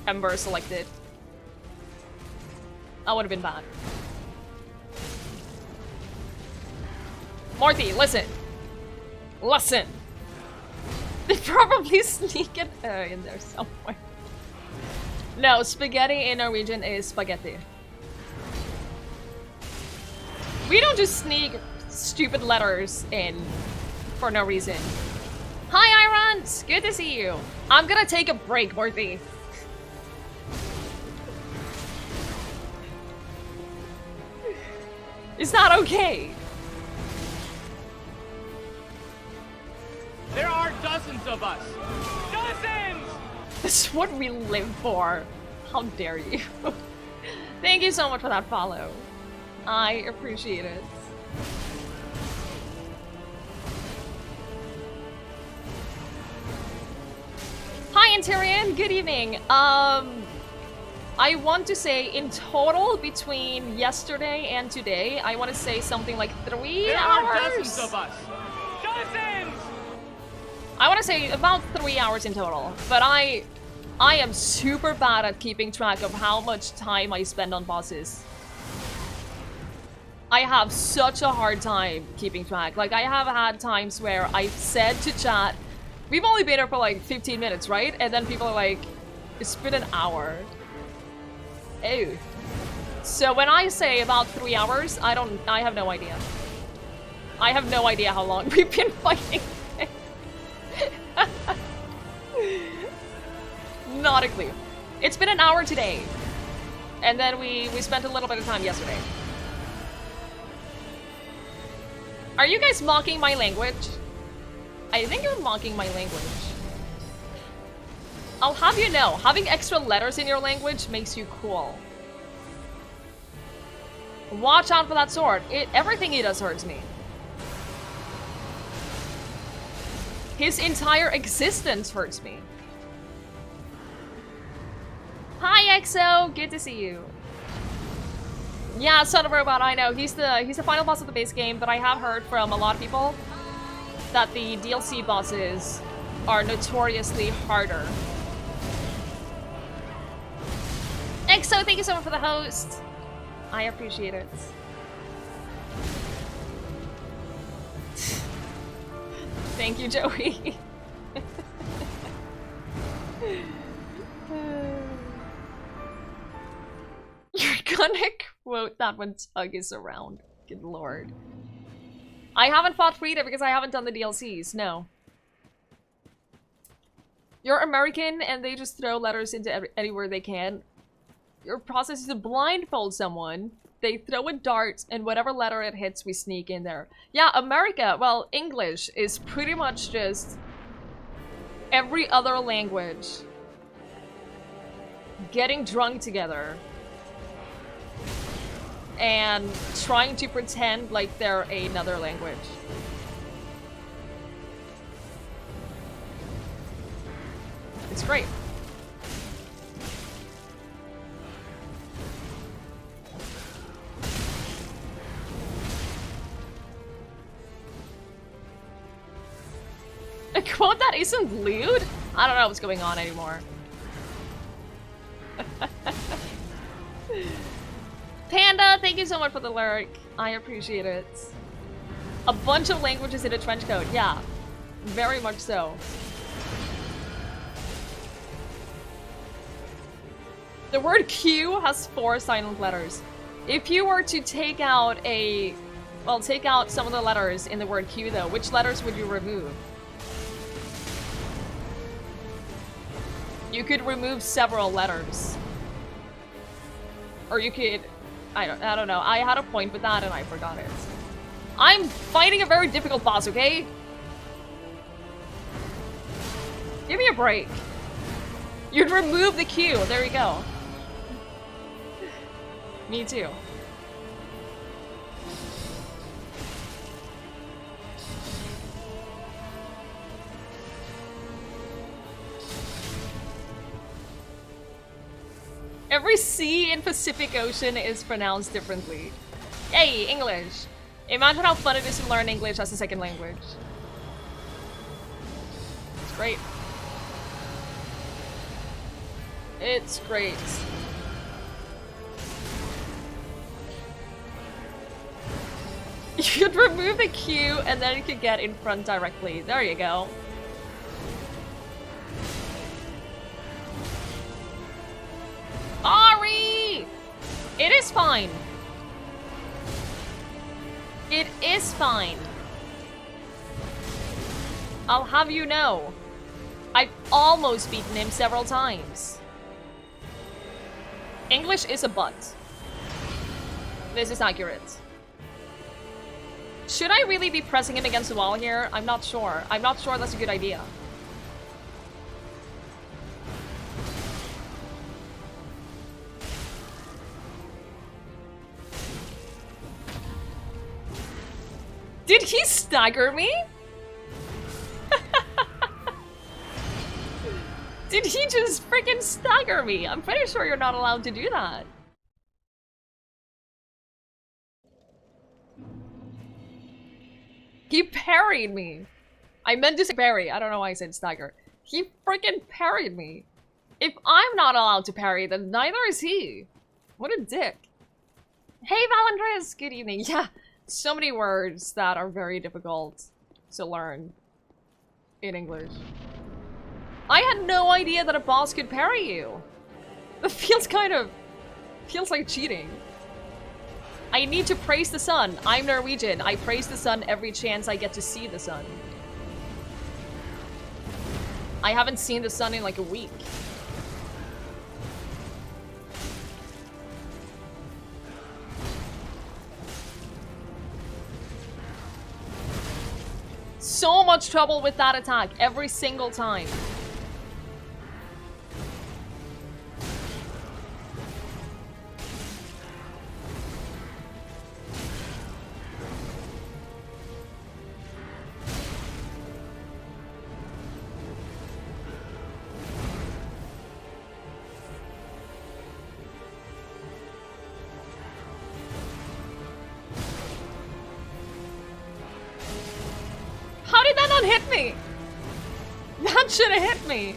Ember selected. That would have been bad. Morty, listen. Listen. They probably sneak it in there somewhere. No, spaghetti in Norwegian is spaghetti. We don't just sneak stupid letters in for no reason. Hi, Irons! Good to see you. I'm gonna take a break, Morty. Is that okay? There are dozens of us. Dozens! This is what we live for. How dare you? Thank you so much for that follow. I appreciate it. Hi, Antarian. Good evening. I want to say in total between yesterday and today, I want to say something like 3 hours. There are dozens of us. Dozens! I want to say about 3 hours in total, but I am super bad at keeping track of how much time I spend on bosses. I have such a hard time keeping track. Like, I have had times where I've said to chat, we've only been here for like 15 minutes, right? And then people are like, it's been an hour. Ew. So when I say about 3 hours, I have no idea. I have no idea how long we've been fighting. Not a clue. It's been an hour today. And then we spent a little bit of time yesterday. Are you guys mocking my language? I think you're mocking my language. I'll have you know, having extra letters in your language makes you cool. Watch out for that sword. Everything he does hurts me. His entire existence hurts me. Hi, EXO! Good to see you. Yeah, Son of a Robot, I know. He's the final boss of the base game, but I have heard from a lot of people that the DLC bosses are notoriously harder. EXO, thank you so much for the host. I appreciate it. Thank you, Joey. You're gonna quote that when Tug is around. Good lord. I haven't fought Frida because I haven't done the DLCs, no. You're American and they just throw letters into anywhere they can. Your process is to blindfold someone, they throw a dart, and whatever letter it hits, we sneak in there. Yeah, America, well, English is pretty much just every other language getting drunk together and trying to pretend like they're another language. It's great. A quote that isn't lewd? I don't know what's going on anymore. Panda, thank you so much for the lyric. I appreciate it. A bunch of languages in a trench coat. Yeah, very much so. The word Q has 4 silent letters. If you were to take out take out some of the letters in the word Q though, which letters would you remove? You could remove several letters. Or you could, I don't know. I had a point with that and I forgot it. I'm fighting a very difficult boss, okay? Give me a break. You'd remove the Q. There you go. Me too. Every C in Pacific Ocean is pronounced differently. Hey, English. Imagine how fun it is to learn English as a second language. It's great. It's great. You could remove the Q and then you could get in front directly. There you go. Ari! It is fine. It is fine. I'll have you know. I've almost beaten him several times. English is a butt. This is accurate. Should I really be pressing him against the wall here? I'm not sure. I'm not sure that's a good idea. Did he stagger me? Did he just freaking stagger me? I'm pretty sure you're not allowed to do that. He parried me. I meant to say parry. I don't know why I said stagger. He freaking parried me. If I'm not allowed to parry, then neither is he. What a dick. Hey, Valandris. Good evening. Yeah, so many words that are very difficult to learn in English. I had no idea that a boss could parry you. That feels like cheating. I need to praise the sun. I'm Norwegian. I praise the sun every chance I get to see the sun. I haven't seen the sun in like a week. So much trouble with that attack every single time. How did that not hit me? That should have hit me.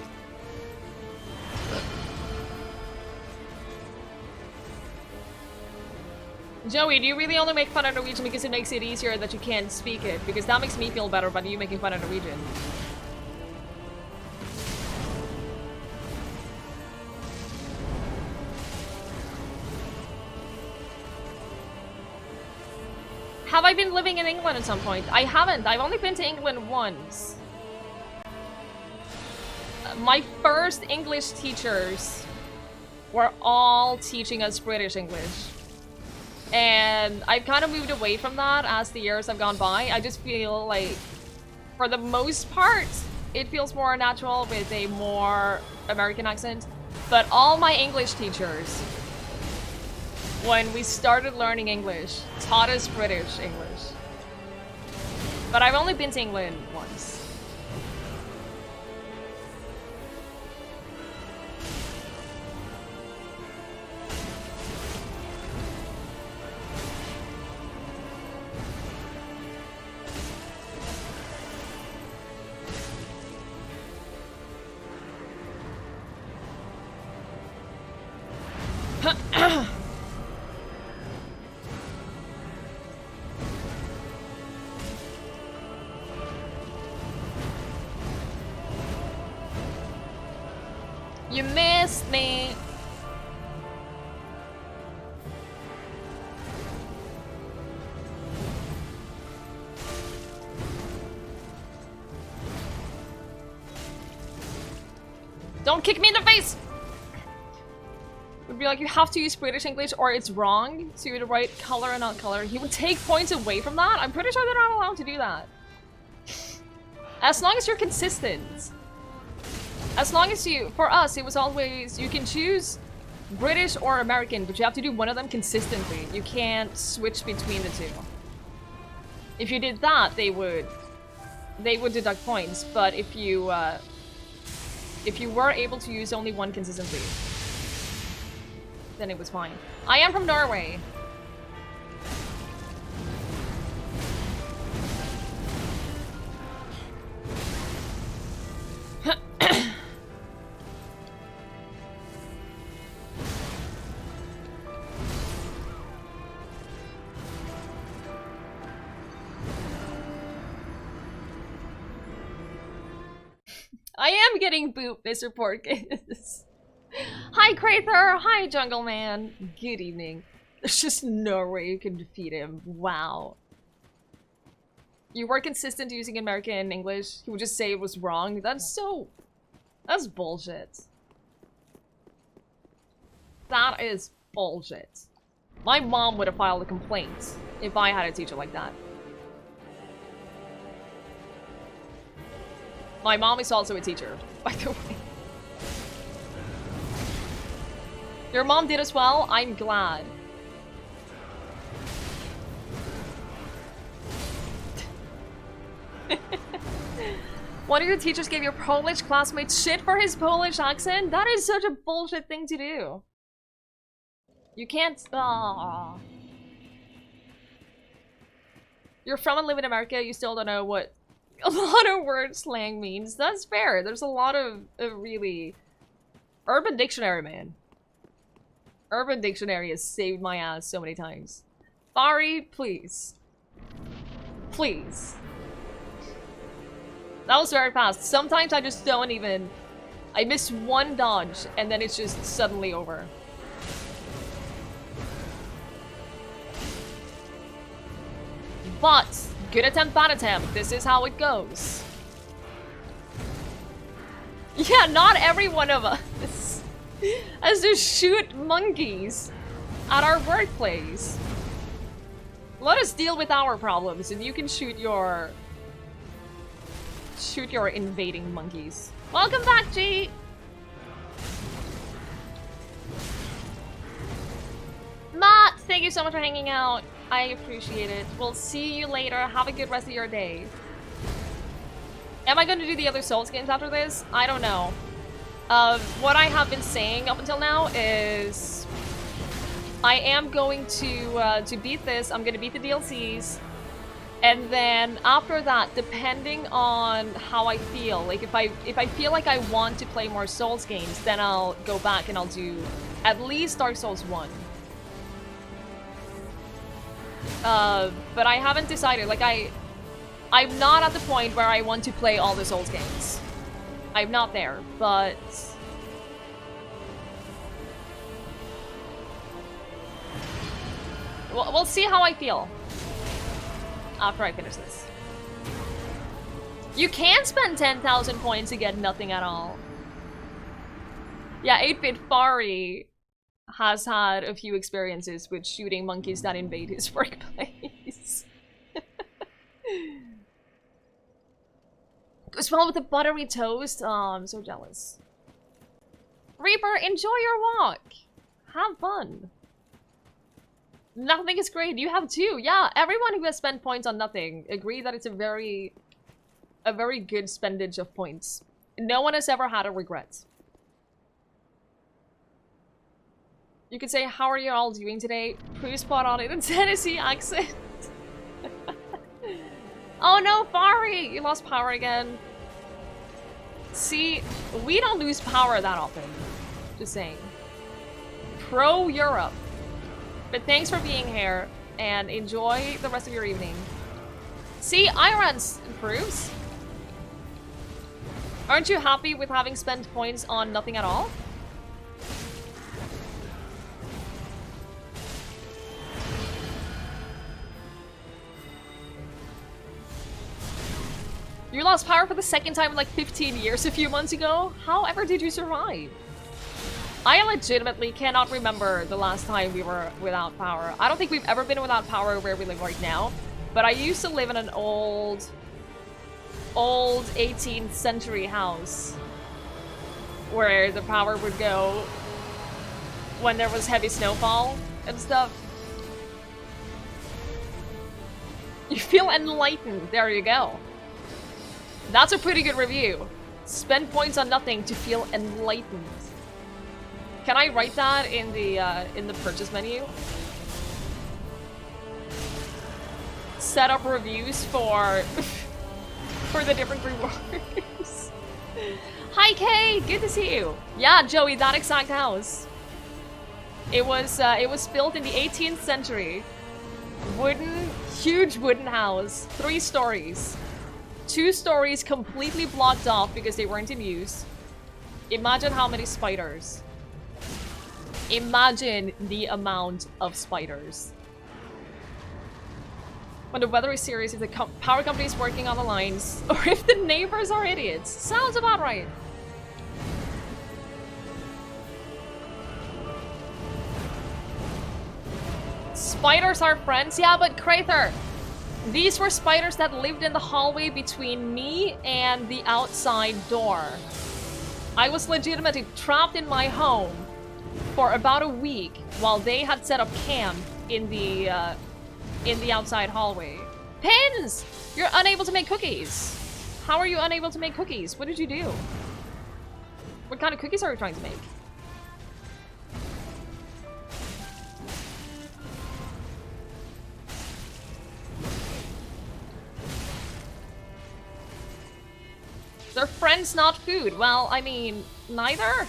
Joey, do you really only make fun of Norwegian because it makes it easier that you can't speak it? Because that makes me feel better about you making fun of Norwegian. Have I been living in England at some point? I haven't. I've only been to England once. My first English teachers were all teaching us British English. And I've kind of moved away from that as the years have gone by. I just feel like, for the most part, it feels more natural with a more American accent. But all my English teachers, when we started learning English, taught us British English. But I've only been to England once. You missed me. Don't kick me in the face! Would be like, you have to use British English or it's wrong to write color and not color. He would take points away from that? I'm pretty sure they're not allowed to do that. As long as you're consistent. As long as you... For us, it was always... You can choose British or American, but you have to do one of them consistently. You can't switch between the two. If you did that, they would deduct points, but if you were able to use only one consistently, then it was fine. I am from Norway. I am getting booped, Mr. Porkins. Hi, Crather. Hi, Jungle Man. Good evening. There's just no way you can defeat him. Wow. You were consistent using American English. He would just say it was wrong. That's bullshit. That is bullshit. My mom would have filed a complaint if I had a teacher like that. My mom is also a teacher, by the way. Your mom did as well? I'm glad. One of your teachers gave your Polish classmate shit for his Polish accent? That is such a bullshit thing to do. You can't... You're from and live in America, you still don't know what a lot of word slang means. That's fair. There's a lot of really... Urban Dictionary, man. Urban Dictionary has saved my ass so many times. Bari, please. Please. That was very fast. Sometimes I just don't even... I miss one dodge, and then it's just suddenly over. But, good attempt, bad attempt. This is how it goes. Yeah, not every one of us has to shoot monkeys at our workplace. Let us deal with our problems, and you can shoot your invading monkeys. Welcome back, G! Matt, thank you so much for hanging out. I appreciate it. We'll see you later. Have a good rest of your day. Am I going to do the other Souls games after this? I don't know. What I have been saying up until now is I am going to beat this. I'm going to beat the DLCs. And then after that, depending on how I feel, like if I feel like I want to play more Souls games, then I'll go back and I'll do at least Dark Souls 1. But I haven't decided. Like I'm not at the point where I want to play all the Souls games. I'm not there, but we'll see how I feel after I finish this. You can spend 10,000 points to get nothing at all. Yeah, 8-bit Fari has had a few experiences with shooting monkeys that invade his workplace. Goes well with the buttery toast. Oh, I'm so jealous. Reaper, enjoy your walk. Have fun. Nothing is great. You have too. Yeah, everyone who has spent points on nothing agree that it's a very good spendage of points. No one has ever had a regret. You could say, how are you all doing today? Pretty spot on in a Tennessee accent. Oh no, Fari! You lost power again. See, we don't lose power that often. Just saying. Pro Europe. But thanks for being here, and enjoy the rest of your evening. See, Iron's improves. Aren't you happy with having spent points on nothing at all? You lost power for the second time in like 15 years a few months ago? However did you survive? I legitimately cannot remember the last time we were without power. I don't think we've ever been without power where we live right now. But I used to live in an old 18th century house where the power would go when there was heavy snowfall and stuff. You feel enlightened. There you go. That's a pretty good review. Spend points on nothing to feel enlightened. Can I write that in the purchase menu? Set up reviews for for the different rewards. Hi Kay, good to see you. Yeah, Joey, that exact house. It was built in the 18th century. Huge wooden house, 3 stories. 2 stories completely blocked off because they weren't in use. Imagine how many spiders. Imagine the amount of spiders. When the weather is serious, if the power company is working on the lines, or if the neighbors are idiots. Sounds about right. Spiders are friends? Yeah, but Crather, these were spiders that lived in the hallway between me and the outside door. I was legitimately trapped in my home for about a week while they had set up camp in the outside hallway. Pins! You're unable to make cookies. How are you unable to make cookies? What did you do? What kind of cookies are you trying to make? They're friends, not food. Well, I mean, neither?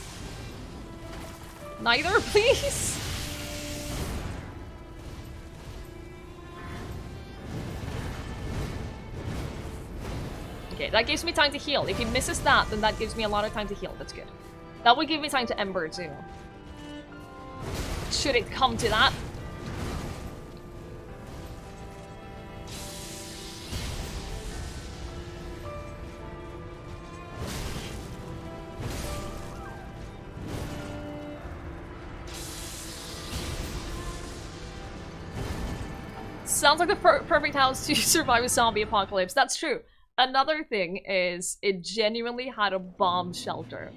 Neither, please? Okay, that gives me time to heal. If he misses that, then that gives me a lot of time to heal. That's good. That will give me time to Ember, too. Should it come to that. Sounds like the perfect house to survive a zombie apocalypse. That's true. Another thing is, it genuinely had a bomb shelter.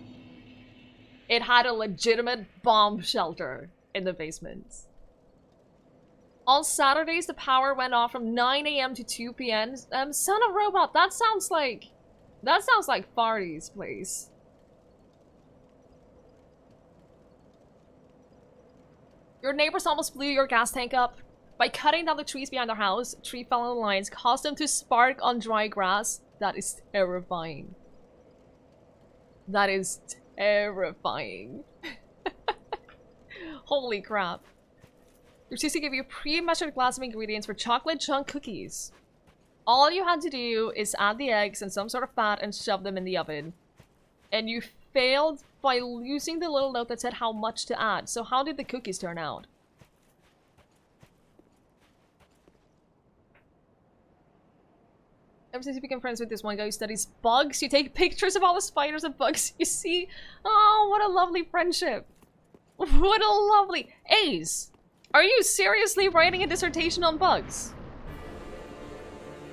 It had a legitimate bomb shelter in the basement. On Saturdays, the power went off from 9 AM to 2 PM. Son of Robot, that sounds like Farty's place. Your neighbors almost blew your gas tank up. By cutting down the trees behind their house, tree fell on the lines, caused them to spark on dry grass. That is terrifying. That is terrifying. Holy crap. Your sister gave you a pre-measured glass of ingredients for chocolate chunk cookies. All you had to do is add the eggs and some sort of fat and shove them in the oven. And you failed by losing the little note that said how much to add. So how did the cookies turn out? Ever since you became friends with this one guy who studies bugs, you take pictures of all the spiders and bugs you see. Oh, what a lovely friendship. What a lovely... Ace, are you seriously writing a dissertation on bugs?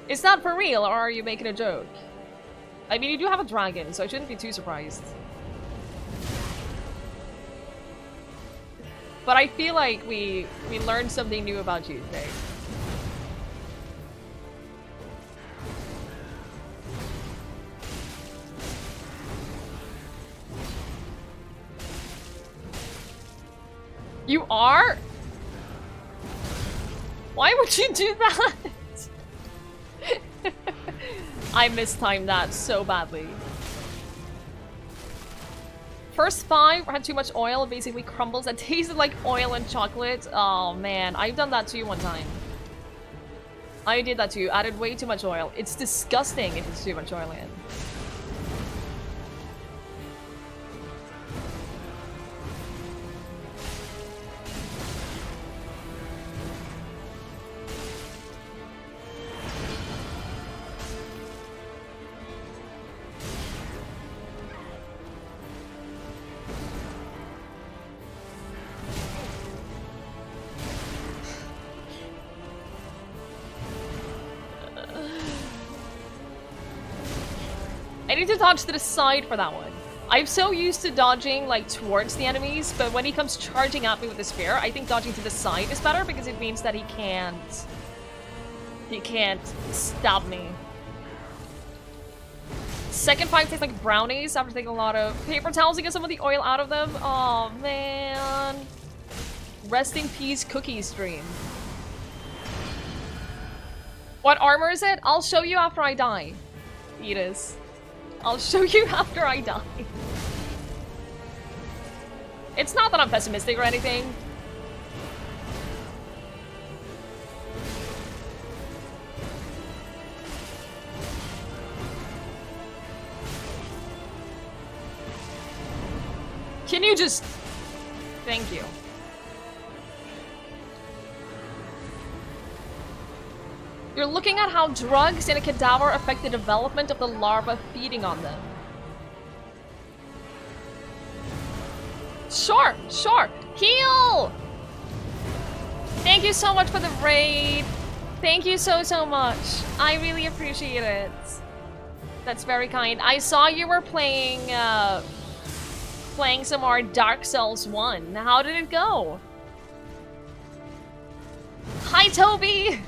Is that for real, or are you making a joke? I mean, you do have a dragon, so I shouldn't be too surprised. But I feel like we learned something new about you today. You are? Why would you do that? I mistimed that so badly. First 5 had too much oil, basically crumbles and tasted like oil and chocolate. Oh man, I've done that too one time. I did that too, added way too much oil. It's disgusting if it's too much oil in. need to dodge to the side for that one. I'm so used to dodging, like, towards the enemies, but when he comes charging at me with the spear, I think dodging to the side is better because it means that he can't... He can't stab me. Second fight tastes like brownies after taking a lot of paper towels to get some of the oil out of them. Oh man. Rest in peace, cookie stream. What armor is it? I'll show you after I die. Edis. I'll show you after I die. It's not that I'm pessimistic or anything. Can you just... Thank you. You're looking at how drugs in a cadaver affect the development of the larva feeding on them. Sure, sure. Heal! Thank you so much for the raid. Thank you so, so much. I really appreciate it. That's very kind. I saw you were playing, playing some more Dark Souls 1. How did it go? Hi, Toby!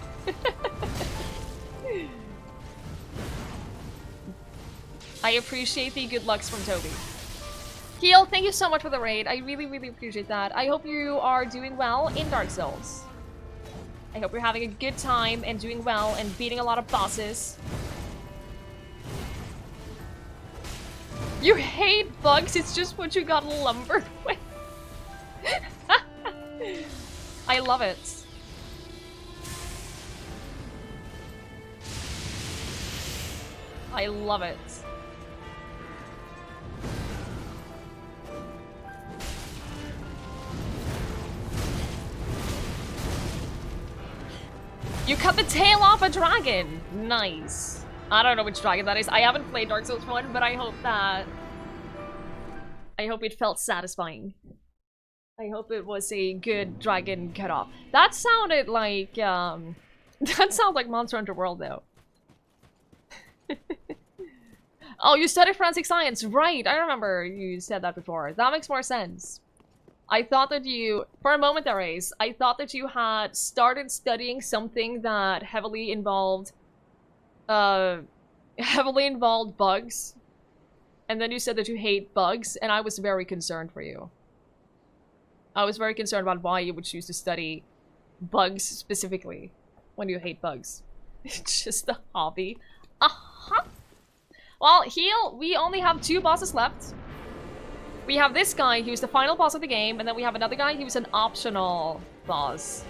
I appreciate the good lucks from Toby. Heal, thank you so much for the raid. I really, really appreciate that. I hope you are doing well in Dark Souls. I hope you're having a good time and doing well and beating a lot of bosses. You hate bugs, it's just what you got lumbered with. I love it. I love it. You cut the tail off a dragon! Nice. I don't know which dragon that is. I haven't played Dark Souls 1, but I hope that... I hope it felt satisfying. I hope it was a good dragon cut off. That sounded like, that sounds like Monster Hunter World, though. Oh, you studied forensic science, right? I remember you said that before. That makes more sense. I thought that you, for a moment there, Ace, I thought that you had started studying something that heavily involved bugs. And then you said that you hate bugs, and I was very concerned for you. I was very concerned about why you would choose to study bugs specifically when you hate bugs. It's just a hobby. Uh-huh. Well, heal, we only have 2 bosses left. We have this guy who's the final boss of the game, and then we have another guy who's an optional boss.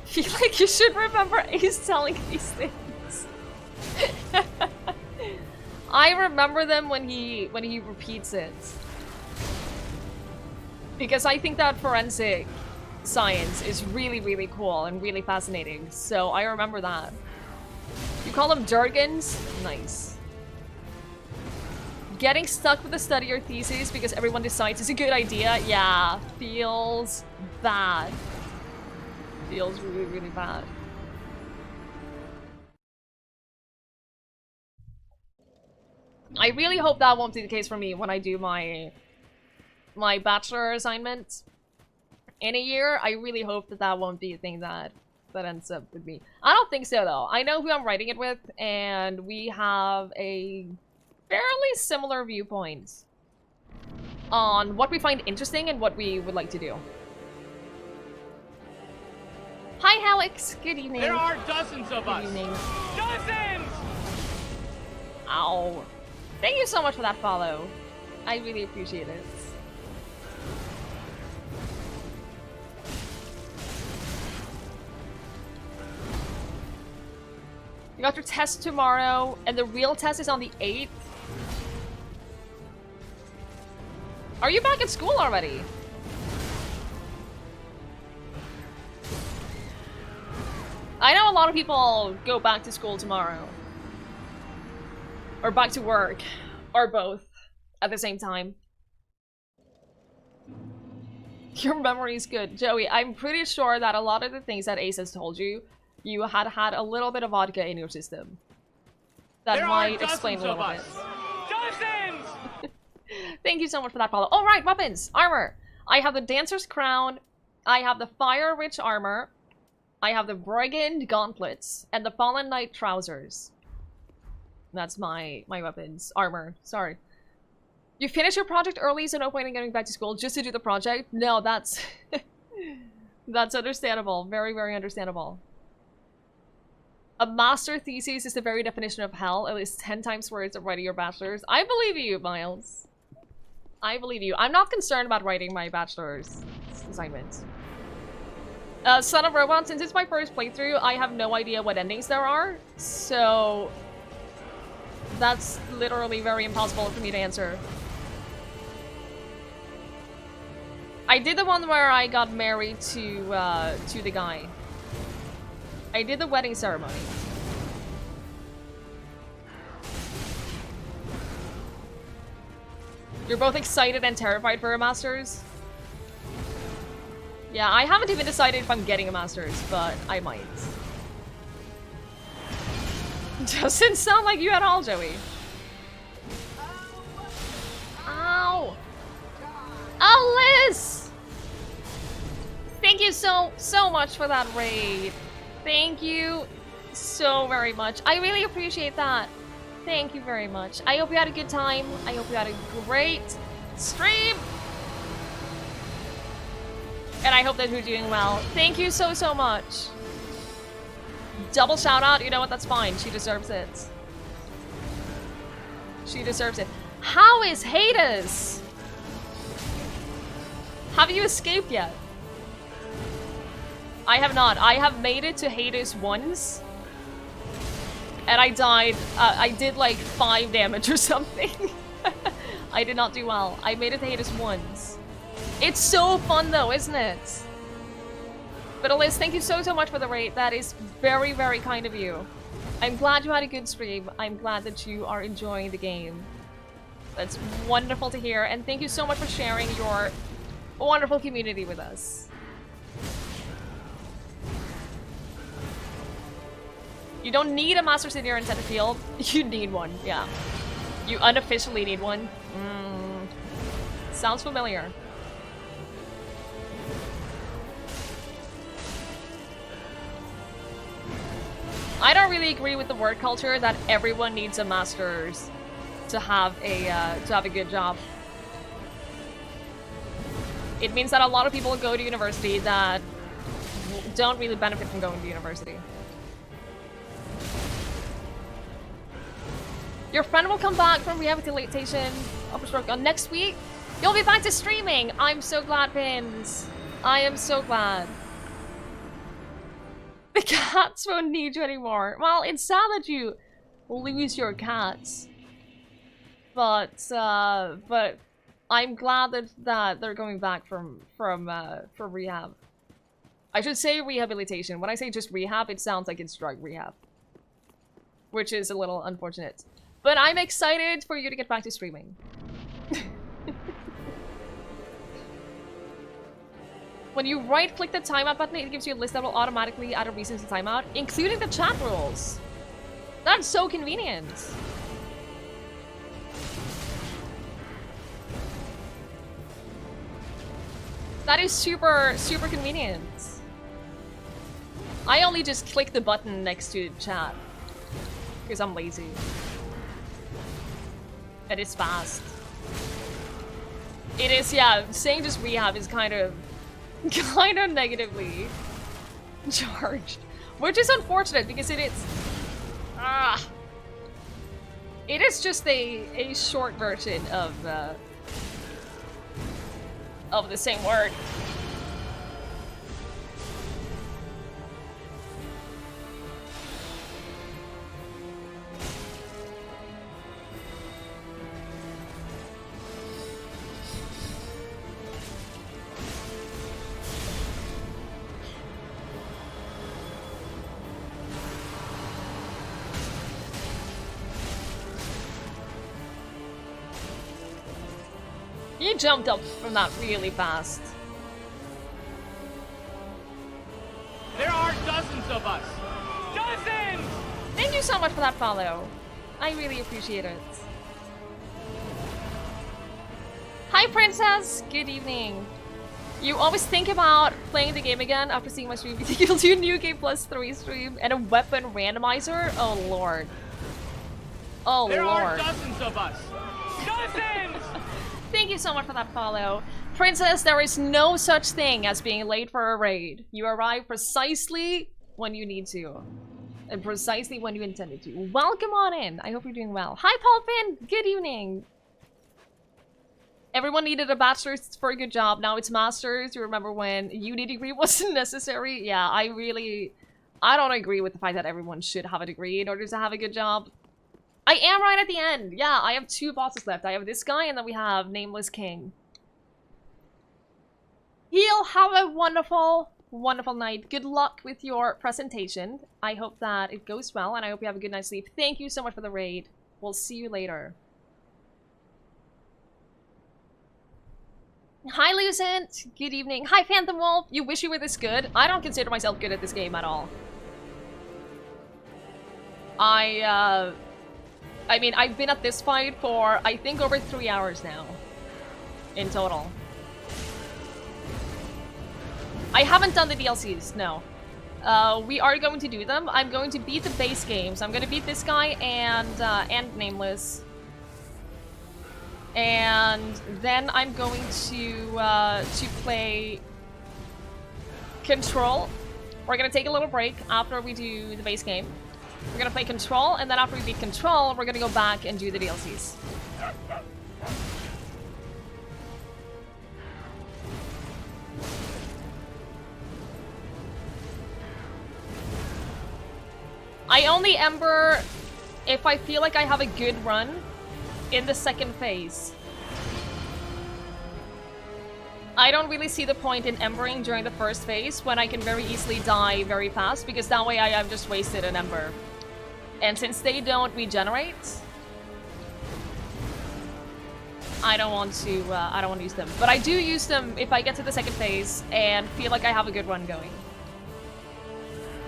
Feel like you should remember Ace telling these things. I remember them when he repeats it. Because I think that forensic science is really, really cool and really fascinating. So I remember that. You call them Durgans? Nice. Getting stuck with the study or thesis because everyone decides it's a good idea, yeah, feels bad. Feels really, really bad. I really hope that won't be the case for me when I do my bachelor assignment in a year. I really hope that that won't be a thing that ends up with me. I don't think so, though. I know who I'm writing it with, and we have a fairly similar viewpoints on what we find interesting and what we would like to do. Hi, Alex. Good evening. There are dozens of us. Good evening. Dozens! Ow. Thank you so much for that follow. I really appreciate it. You got your test tomorrow, and the real test is on the 8th. Are you back at school already? I know a lot of people go back to school tomorrow. Or back to work. Or both. At the same time. Your memory is good. Joey, I'm pretty sure that a lot of the things that Ace has told you You had had a little bit of vodka in your system. That might explain a little bit. Dozens! Thank you so much for that follow. All right, weapons, armor. I have the Dancer's Crown. I have the Fire-Rich Armor. I have the Brigand Gauntlets and the Fallen Knight Trousers. That's my weapons. Armor. Sorry. You finished your project early, so no point in getting back to school just to do the project? No, that's... that's understandable. Very, very understandable. A master thesis is the very definition of hell. At least 10 times words of writing your bachelor's. I believe you, Miles. I believe you. I'm not concerned about writing my bachelor's assignment. Son of Robot, since it's my first playthrough, I have no idea what endings there are. So... that's literally very impossible for me to answer. I did the one where I got married to the guy. I did the wedding ceremony. You're both excited and terrified for a master's? Yeah, I haven't even decided if I'm getting a master's, but I might. Doesn't sound like you at all, Joey. Ow! Oh, Liz! Thank you so much for that raid. Thank you so very much. I really appreciate that. Thank you very much. I hope you had a good time. I hope you had a great stream. And I hope that you're doing well. Thank you so much. Double shout out. You know what? That's fine. She deserves it. She deserves it. How is Hades? Have you escaped yet? I have not. I have made it to Hades once. And I died. I did like 5 damage or something. I did not do well. I made it to Hades once. It's so fun though, isn't it? But Eliz, thank you so much for the raid. That is very, very kind of you. I'm glad you had a good stream. I'm glad that you are enjoying the game. That's wonderful to hear. And thank you so much for sharing your wonderful community with us. You don't need a master's in your intended field. You need one, yeah. You unofficially need one. Sounds familiar. I don't really agree with the word culture that everyone needs a master's to have a good job. It means that a lot of people go to university that don't really benefit from going to university. Your friend will come back from rehabilitation of a stroke on next week. You'll be back to streaming. I'm so glad, Pins. I am so glad. The cats won't need you anymore. Well, it's sad that you lose your cats, but I'm glad that they're going back from rehab. I should say rehabilitation. When I say just rehab, it sounds like it's drug rehab, which is a little unfortunate. But I'm excited for you to get back to streaming. When you right-click the timeout button, it gives you a list that will automatically add a reason to timeout, including the chat rules. That's so convenient. That is super, super convenient. I only just click the button next to chat because I'm lazy. And it's fast. It is, yeah, saying just rehab is kind of negatively charged, which is unfortunate because it is just a short version of the same word. You jumped up from that really fast. There are dozens of us. you so much for that follow. I really appreciate it. Hi, Princess! Good evening. You always think about playing the game again after seeing my stream. You think you'll do New Game Plus 3 stream and a weapon randomizer? Oh, Lord. Oh, There Lord. are dozens of us. Dozens! Thank you so much for that follow. Princess, there is no such thing as being late for a raid. You arrive precisely when you need to. And precisely when you intended to. Welcome on in. I hope you're doing well. Hi, Paul Finn. Good evening. Everyone needed a bachelor's for a good job. Now it's master's. You remember when uni degree wasn't necessary? Yeah, I don't agree with the fact that everyone should have a degree in order to have a good job. I am right at the end. Yeah, I have 2 bosses left. I have this guy and then we have Nameless King. He'll have a wonderful, wonderful night. Good luck with your presentation. I hope that it goes well and I hope you have a good night's sleep. Thank you so much for the raid. We'll see you later. Hi, Lucent. Good evening. Hi, Phantom Wolf. You wish you were this good? I don't consider myself good at this game at all. I mean, I've been at this fight for, I think, over 3 hours now. In total. I haven't done the DLCs, no. We are going to do them. I'm going to beat the base games. I'm going to beat this guy and Nameless. And then I'm going to play Control. We're gonna take a little break after we do the base game. We're gonna play Control, and then after we beat Control, we're gonna go back and do the DLCs. I only Ember if I feel like I have a good run in the second phase. I don't really see the point in embering during the first phase when I can very easily die very fast, because that way I have just wasted an ember. And since they don't regenerate, I don't want to use them. But I do use them if I get to the second phase and feel like I have a good run going.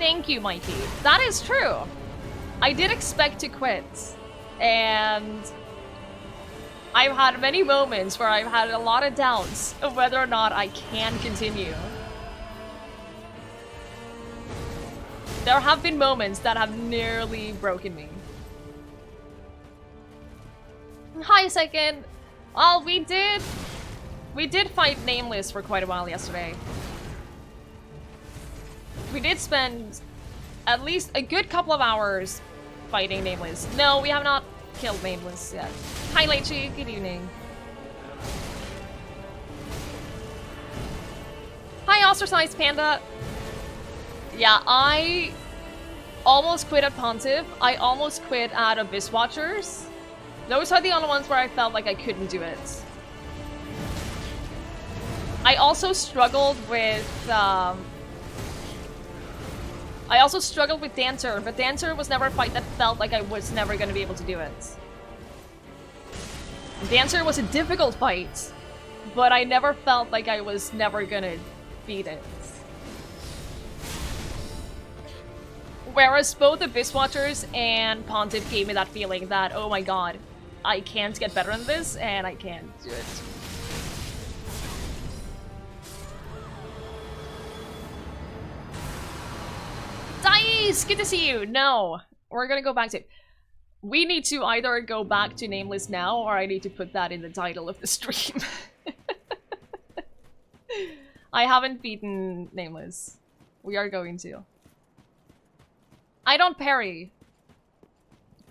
Thank you, Mikey. That is true. I did expect to quit, and I've had many moments where I've had a lot of doubts of whether or not I can continue. There have been moments that have nearly broken me. Hi, second. Well, we did fight Nameless for quite a while yesterday. We did spend at least a good couple of hours fighting Nameless. No, we have not killed Nameless yet. Hi, Lechi. Good evening. Hi, Ostracized Panda. Yeah, I almost quit at Pontiff. I almost quit at Abyss Watchers. Those are the only ones where I felt like I couldn't do it. I also struggled with Dancer, but Dancer was never a fight that felt like I was never going to be able to do it. Dancer was a difficult fight, but I never felt like I was never going to beat it. Whereas both Abyss Watchers and Pontiff gave me that feeling that, oh my god, I can't get better than this, and I can't do it. Dice! Good to see you! No. We're gonna go back to... We need to either go back to Nameless now, or I need to put that in the title of the stream. I haven't beaten Nameless. We are going to. I don't parry.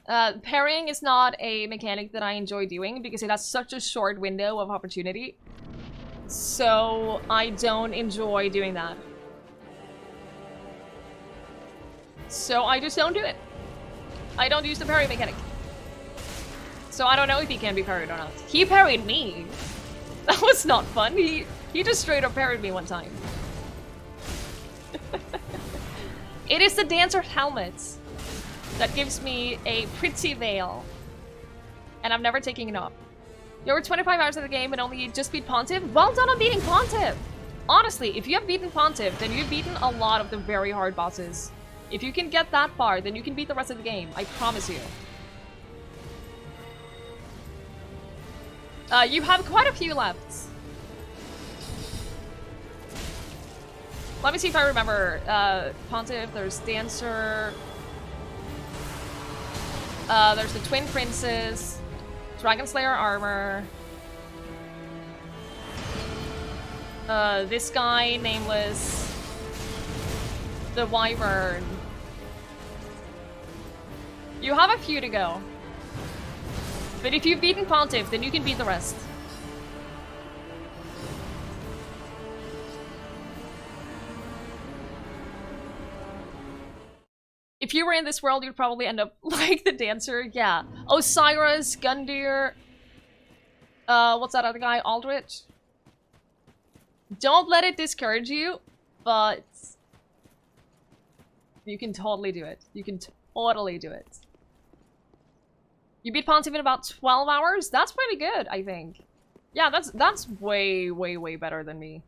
Parrying is not a mechanic that I enjoy doing because it has such a short window of opportunity. So I don't enjoy doing that. So I just don't do it. I don't use the parry mechanic. So I don't know if he can be parried or not. He parried me. That was not fun. He just straight up parried me one time. It is the Dancer's helmet that gives me a pretty veil. And I'm never taking it off. You were 25 hours of the game and only just beat Pontiff? Well done on beating Pontiff! Honestly, if you have beaten Pontiff, then you've beaten a lot of the very hard bosses. If you can get that far, then you can beat the rest of the game. I promise you. You have quite a few left. Let me see if I remember. Pontiff, there's Dancer. There's the Twin Princes. Dragon Slayer armor. This guy, Nameless. The Wyvern. You have a few to go. But if you've beaten Pontiff, then you can beat the rest. If you were in this world, you'd probably end up like the Dancer. Yeah. Osiris, Gundyr. What's that other guy? Aldrich? Don't let it discourage you, but you can totally do it. You can totally do it. You beat Pontiff in about 12 hours? That's pretty good, I think. Yeah, that's way, way, way better than me.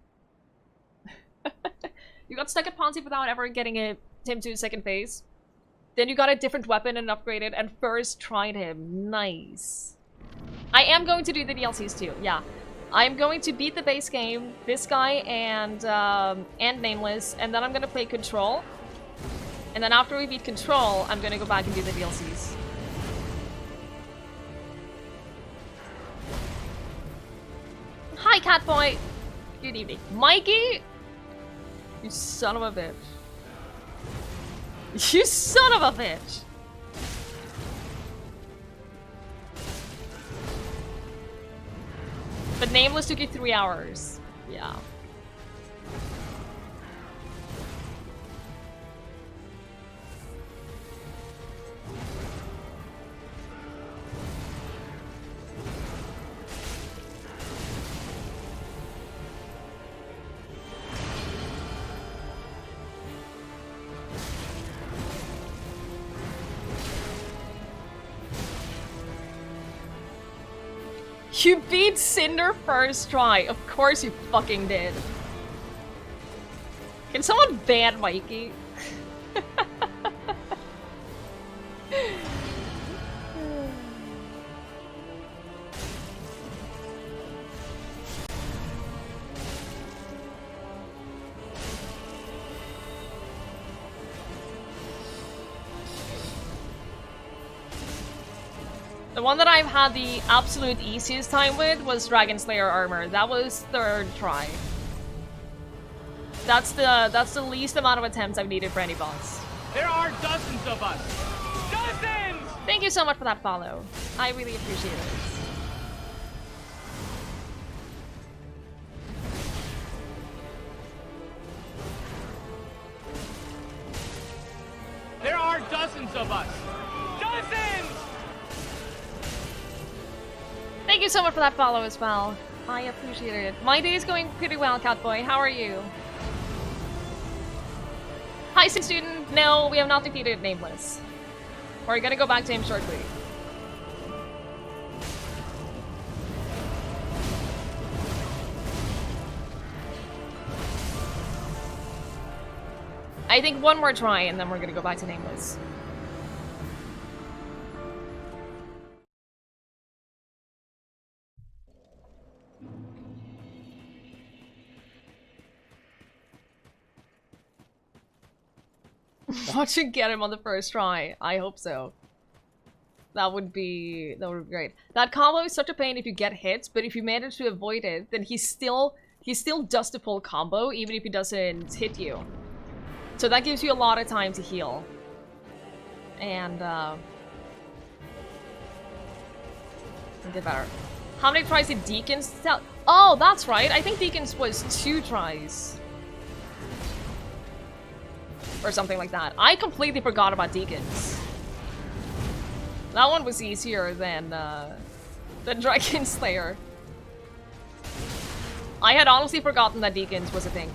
You got stuck at Pontiff without ever getting him to the second phase. Then you got a different weapon and upgraded and first tried him. Nice. I am going to do the DLCs too, yeah. I'm going to beat the base game, this guy and Nameless, and then I'm gonna play Control. And then after we beat Control, I'm gonna go back and do the DLCs. Hi, Catboy! Good evening. Mikey? You son of a bitch. You son of a bitch! But Nameless took you 3 hours. Yeah. You beat Cinder first try. Of course you fucking did. Can someone ban Mikey? The one that I've had the absolute easiest time with was Dragon Slayer armor. That was third try. That's the least amount of attempts I've needed for any boss. There are dozens of us. Dozens! Thank you so much for that follow. I really appreciate it. There are dozens of us. Dozens! Thank you so much for that follow as well. I appreciate it. My day is going pretty well, Catboy. How are you? Hi, student. No, we have not defeated Nameless. We're gonna go back to him shortly. I think one more try and then we're gonna go back to Nameless. Watch and get him on the first try. I hope so. That would be great. That combo is such a pain if you get hit, but if you manage to avoid it, then he still does the full combo even if he doesn't hit you. So that gives you a lot of time to heal. And get better. How many tries did Deacons tell? Oh, that's right. I think Deacons was 2 tries. Or something like that. I completely forgot about Deacons. That one was easier than Dragon Slayer. I had honestly forgotten that Deacons was a thing.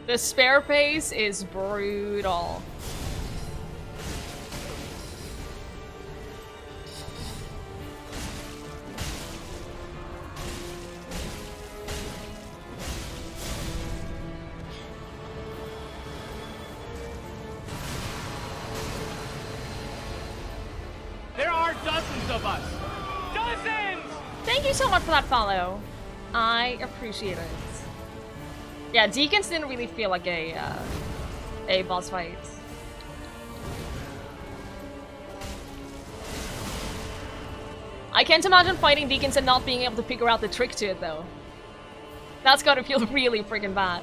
The spare phase is brutal. Thank you so much for that follow. I appreciate it. Yeah, Deacons didn't really feel like a boss fight. I can't imagine fighting Deacons and not being able to figure out the trick to it, though. That's gotta feel really freaking bad.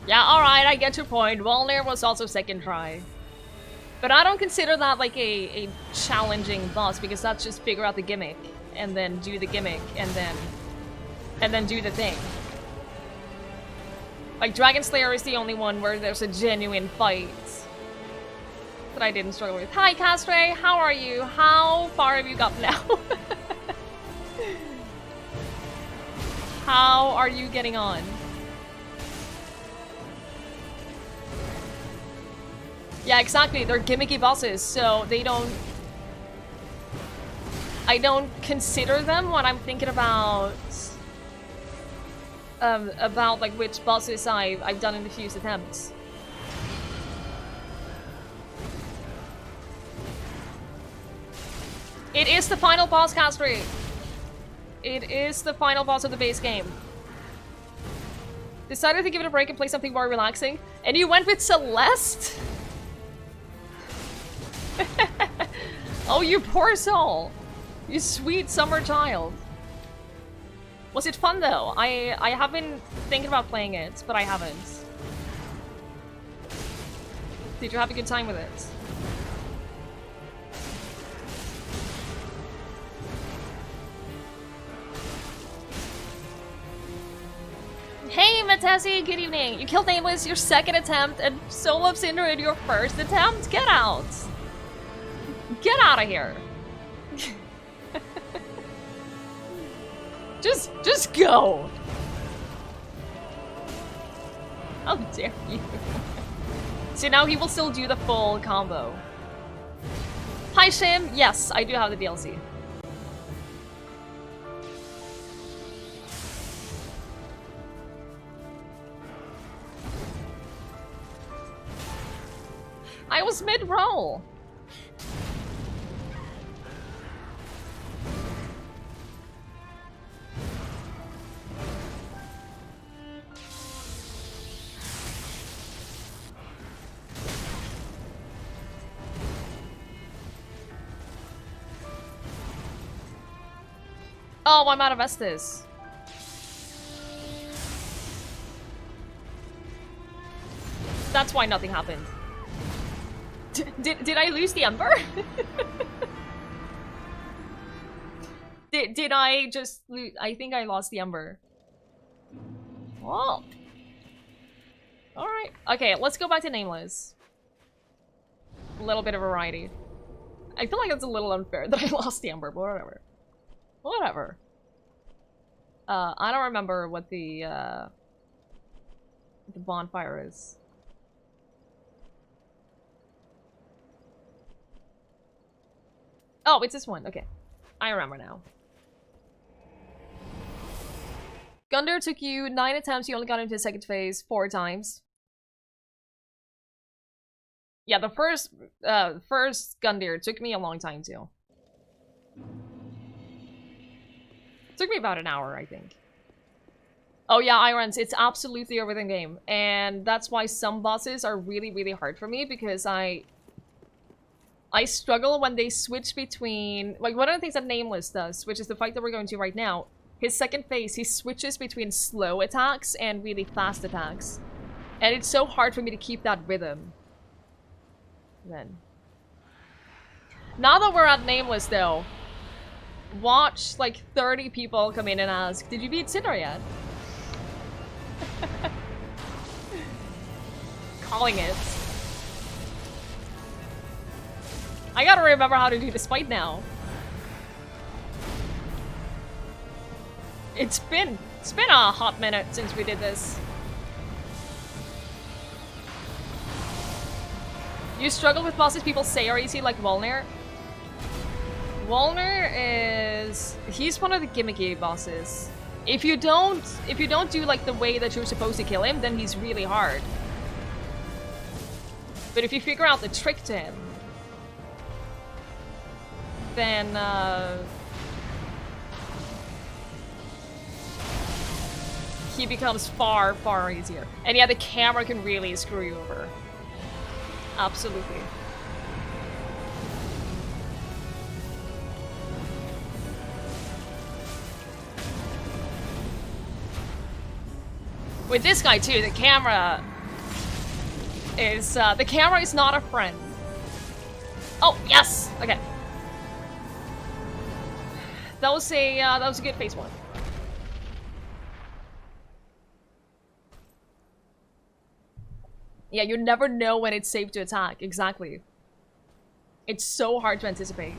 Yeah, alright, I get your point. Walner was also second try. But I don't consider that like a challenging boss, because that's just figure out the gimmick, and then do the gimmick, and then do the thing. Like, Dragon Slayer is the only one where there's a genuine fight that I didn't struggle with. Hi, Castre! How are you? How far have you got now? How are you getting on? Yeah, exactly. They're gimmicky bosses, so they don't... I don't consider them when I'm thinking about like which bosses I've done in the fewest attempts. It is the final boss, Castry. It is the final boss of the base game. Decided to give it a break and play something more relaxing, and you went with Celeste? Oh, you poor soul. You sweet summer child. Was it fun though? I have been thinking about playing it, but I haven't. Did you have a good time with it? Hey Matesi, good evening. You killed Nameless your second attempt and Soul of Cinder in your first attempt? Get out! Get out of here! Just go! How dare you? So now he will still do the full combo. Hi Shim, yes, I do have the DLC. I was mid-roll. Oh, I'm out of Estes. That's why nothing happened. Did I lose the Ember? did I just lose? I think I lost the Ember. Well. Alright. Okay, let's go back to Nameless. A little bit of variety. I feel like it's a little unfair that I lost the Ember, but whatever. Whatever. I don't remember what the bonfire is. Oh, it's this one. Okay. I remember now. Gunder took you 9 attempts. You only got into the second phase 4 times. Yeah, the first Gundyr took me a long time too. Took me about an hour, I think. Oh yeah, Irons, it's absolutely a rhythm game. And that's why some bosses are really, really hard for me, because I struggle when they switch between... Like, one of the things that Nameless does, which is the fight that we're going to right now, his second phase, he switches between slow attacks and really fast attacks. And it's so hard for me to keep that rhythm. Then. Now that we're at Nameless, though, watch like 30 people come in and ask, did you beat Cinder yet? Calling it. I gotta remember how to do this fight now. It's been a hot minute since we did this. You struggle with bosses people say are easy, like Volnir? Volnir is... he's one of the gimmicky bosses. If you don't do like the way that you're supposed to kill him, then he's really hard. But if you figure out the trick to him, then he becomes far, far easier. And yeah, the camera can really screw you over. Absolutely. With this guy too, the camera is not a friend. Oh yes, okay. That was a good phase one. Yeah, you never know when it's safe to attack. Exactly. It's so hard to anticipate.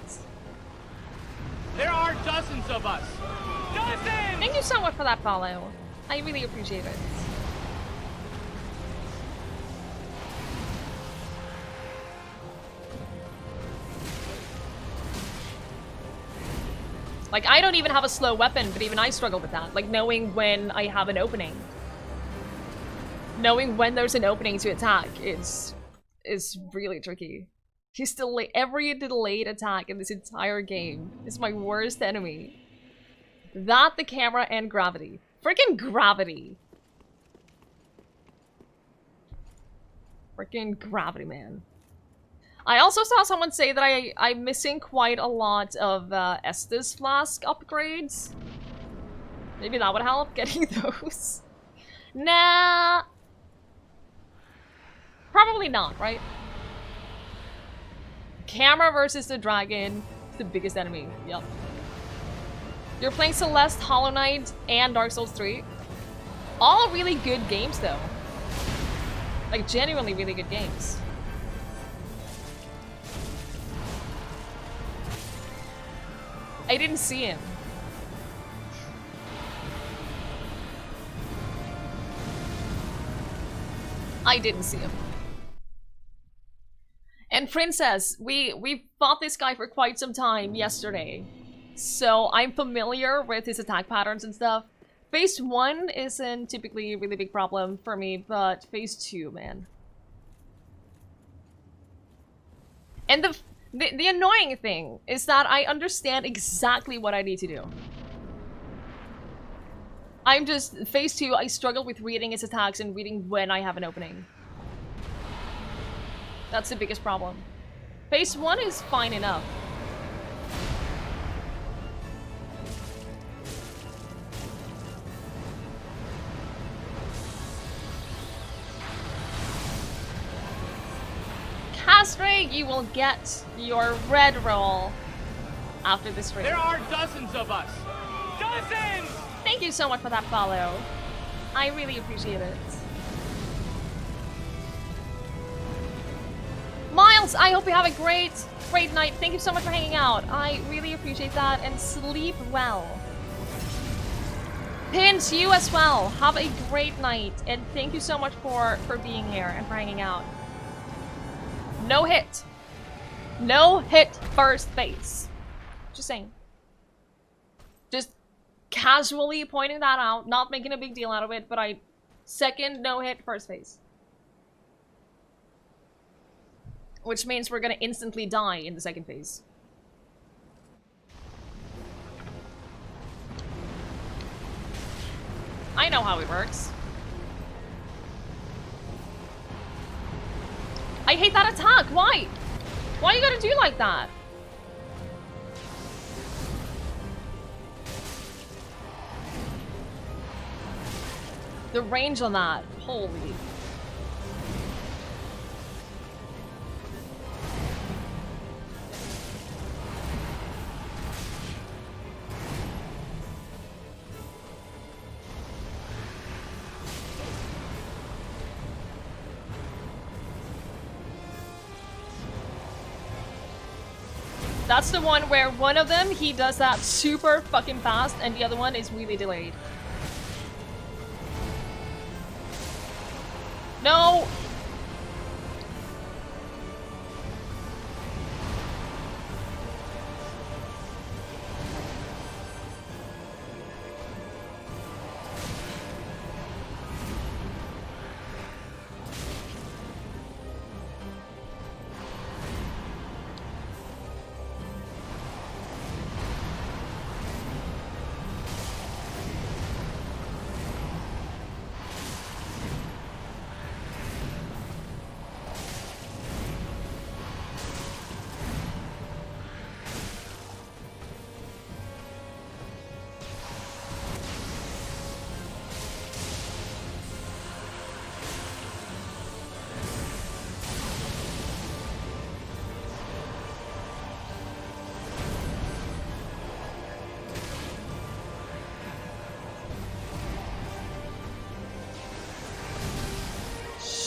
There are dozens of us. Dozens! Thank you so much for that follow. I really appreciate it. Like, I don't even have a slow weapon, but even I struggle with that. Like, knowing when I have an opening. Knowing when there's an opening to attack is really tricky. He's delayed. Every delayed attack in this entire game is my worst enemy. That, the camera, and gravity. Freaking gravity. Freaking gravity, man. I also saw someone say that I'm missing quite a lot of Estus Flask upgrades. Maybe that would help, getting those. Nah. Probably not, right? Camera versus the dragon is the biggest enemy. Yep. You're playing Celeste, Hollow Knight, and Dark Souls 3. All really good games, though. Like, genuinely really good games. I didn't see him. I didn't see him. And Princess, we fought this guy for quite some time yesterday. So I'm familiar with his attack patterns and stuff. Phase 1 isn't typically a really big problem for me, but Phase 2, man. And the annoying thing is that I understand exactly what I need to do. I'm just, Phase 2, I struggle with reading his attacks and reading when I have an opening. That's the biggest problem. Phase 1 is fine enough. Castrate, you will get your red roll after this stream. There are dozens of us. Dozens! Thank you so much for that follow. I really appreciate it. Miles, I hope you have a great night. Thank you so much for hanging out. I really appreciate that, and sleep well. Pins, you as well. Have a great night, and thank you so much for being here and for hanging out. No hit. No hit first base. Just saying. Just casually pointing that out, not making a big deal out of it, but second no hit first base. Which means we're gonna instantly die in the second phase. I know how it works. I hate that attack! Why? Why you gotta do like that? The range on that, holy. That's the one where one of them, he does that super fucking fast, and the other one is really delayed. No!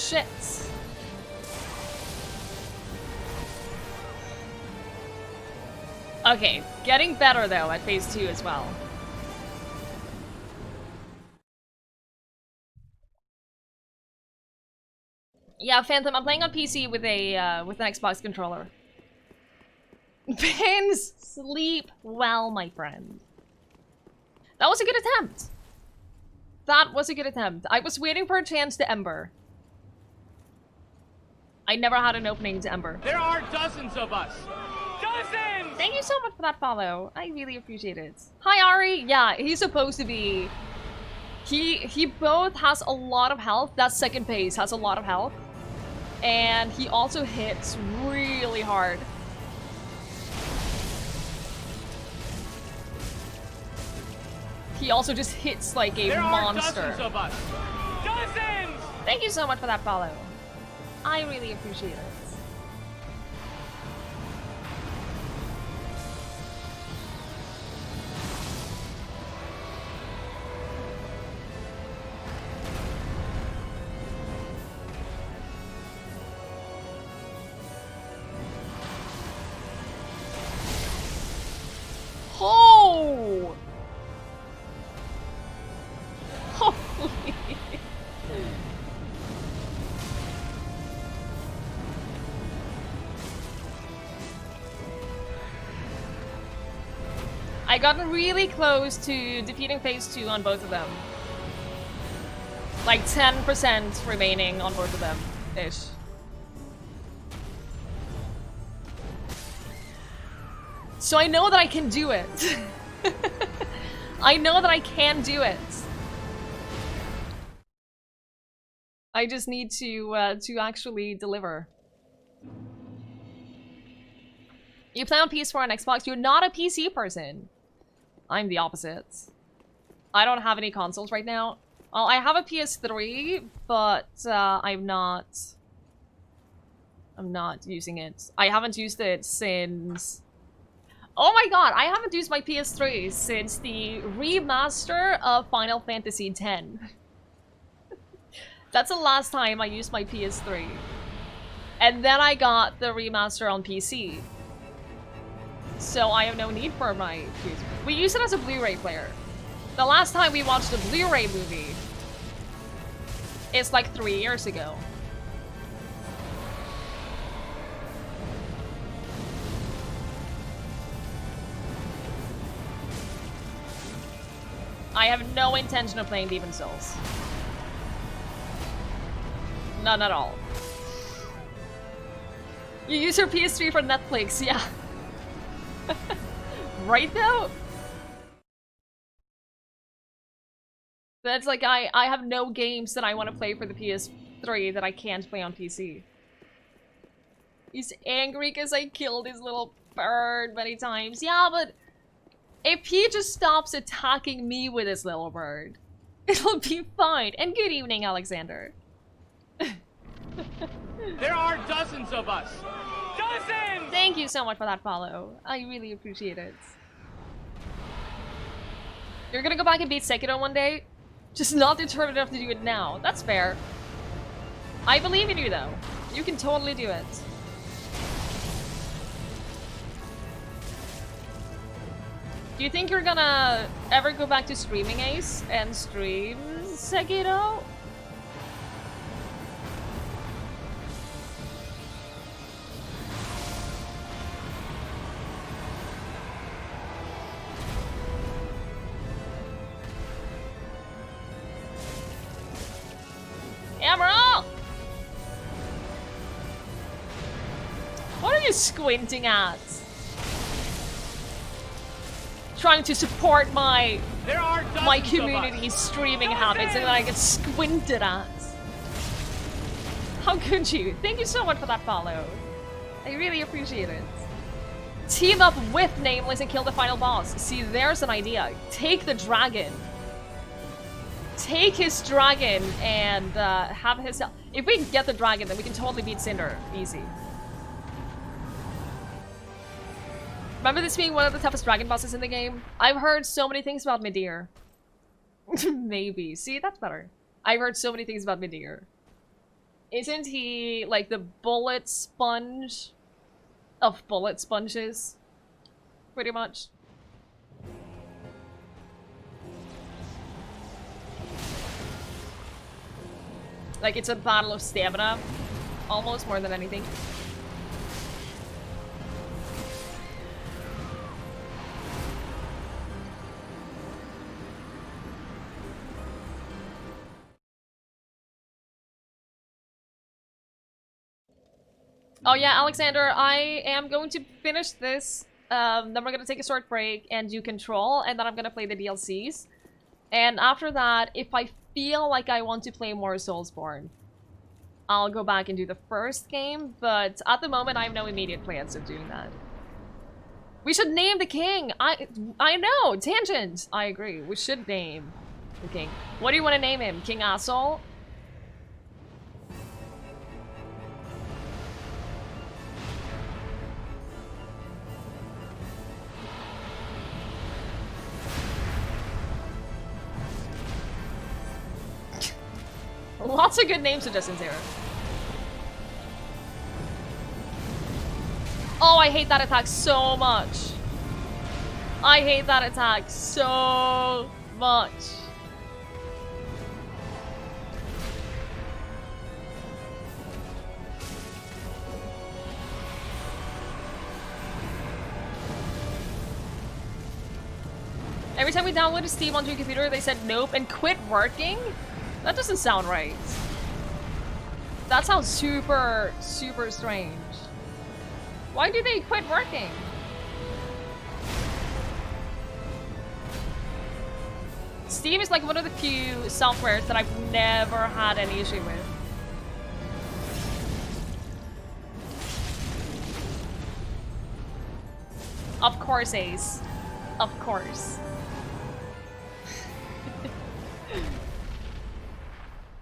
shit. Okay, getting better though at phase 2 as well. Yeah, Phantom, I'm playing on PC with a with an Xbox controller. Pins, sleep well, my friend. That was a good attempt. That was a good attempt. I was waiting for a chance to Ember. I never had an opening to Ember. There are dozens of us. Dozens! Thank you so much for that follow. I really appreciate it. Hi, Ari. Yeah, he's supposed to be... He both has a lot of health. That second phase has a lot of health. And he also hits really hard. He also just hits like a monster. There are dozens of us. Dozens! Thank you so much for that follow. I really appreciate it. Oh! Holy. I got really close to defeating phase 2 on both of them. Like 10% remaining on both of them, ish. So I know that I can do it. I know that I can do it. I just need to actually deliver. You play on PS4 and Xbox. You're not a PC person. I'm the opposite. I don't have any consoles right now. Well, I have a PS3, but I'm not using it. I haven't used it since... Oh my god, I haven't used my PS3 since the remaster of Final Fantasy X. That's the last time I used my PS3. And then I got the remaster on PC. So I have no need for my PS3. We use it as a Blu-ray player. The last time we watched a Blu-ray movie is like 3 years ago. I have no intention of playing Demon's Souls. None at all. You use your PS3 for Netflix, yeah. Right though? That's like, I have no games that I want to play for the PS3 that I can't play on PC. He's angry because I killed his little bird many times. Yeah, but if he just stops attacking me with his little bird, it'll be fine. And good evening, Alexander. There are dozens of us. Dozens! Thank you so much for that follow. I really appreciate it. You're gonna go back and beat Sekiro one day? Just not determined enough to do it now. That's fair. I believe in you, though. You can totally do it. Do you think you're gonna ever go back to streaming, Ace, and stream Sekiro? Emerald! What are you squinting at? Trying to support my community's streaming habits and then I get squinted at. How could you? Thank you so much for that follow. I really appreciate it. Team up with Nameless and kill the final boss. See, there's an idea. Take the dragon. Take his dragon and have his... If we can get the dragon, then we can totally beat Cinder. Easy. Remember this being one of the toughest dragon bosses in the game? I've heard so many things about Midir. Maybe. See, that's better. I've heard so many things about Midir. Isn't he like the bullet sponge of bullet sponges? Pretty much. Like, it's a battle of stamina. Almost more than anything. Oh yeah, Alexander, I am going to finish this. Then we're gonna take a short break and do Control, and then I'm gonna play the DLCs. And after that, if I feel like I want to play more Soulsborne, I'll go back and do the first game, but at the moment I have no immediate plans of doing that. We should name the king! I know! Tangent! I agree. We should name the king. What do you want to name him? King Asshole? Lots of good name suggestions here. Oh, I hate that attack so much. I hate that attack so much. Every time we downloaded Steam onto your computer, they said nope and quit working? That doesn't sound right. That sounds super, super strange. Why do they quit working? Steam is like one of the few softwares that I've never had any issue with. Of course, Ace. Of course.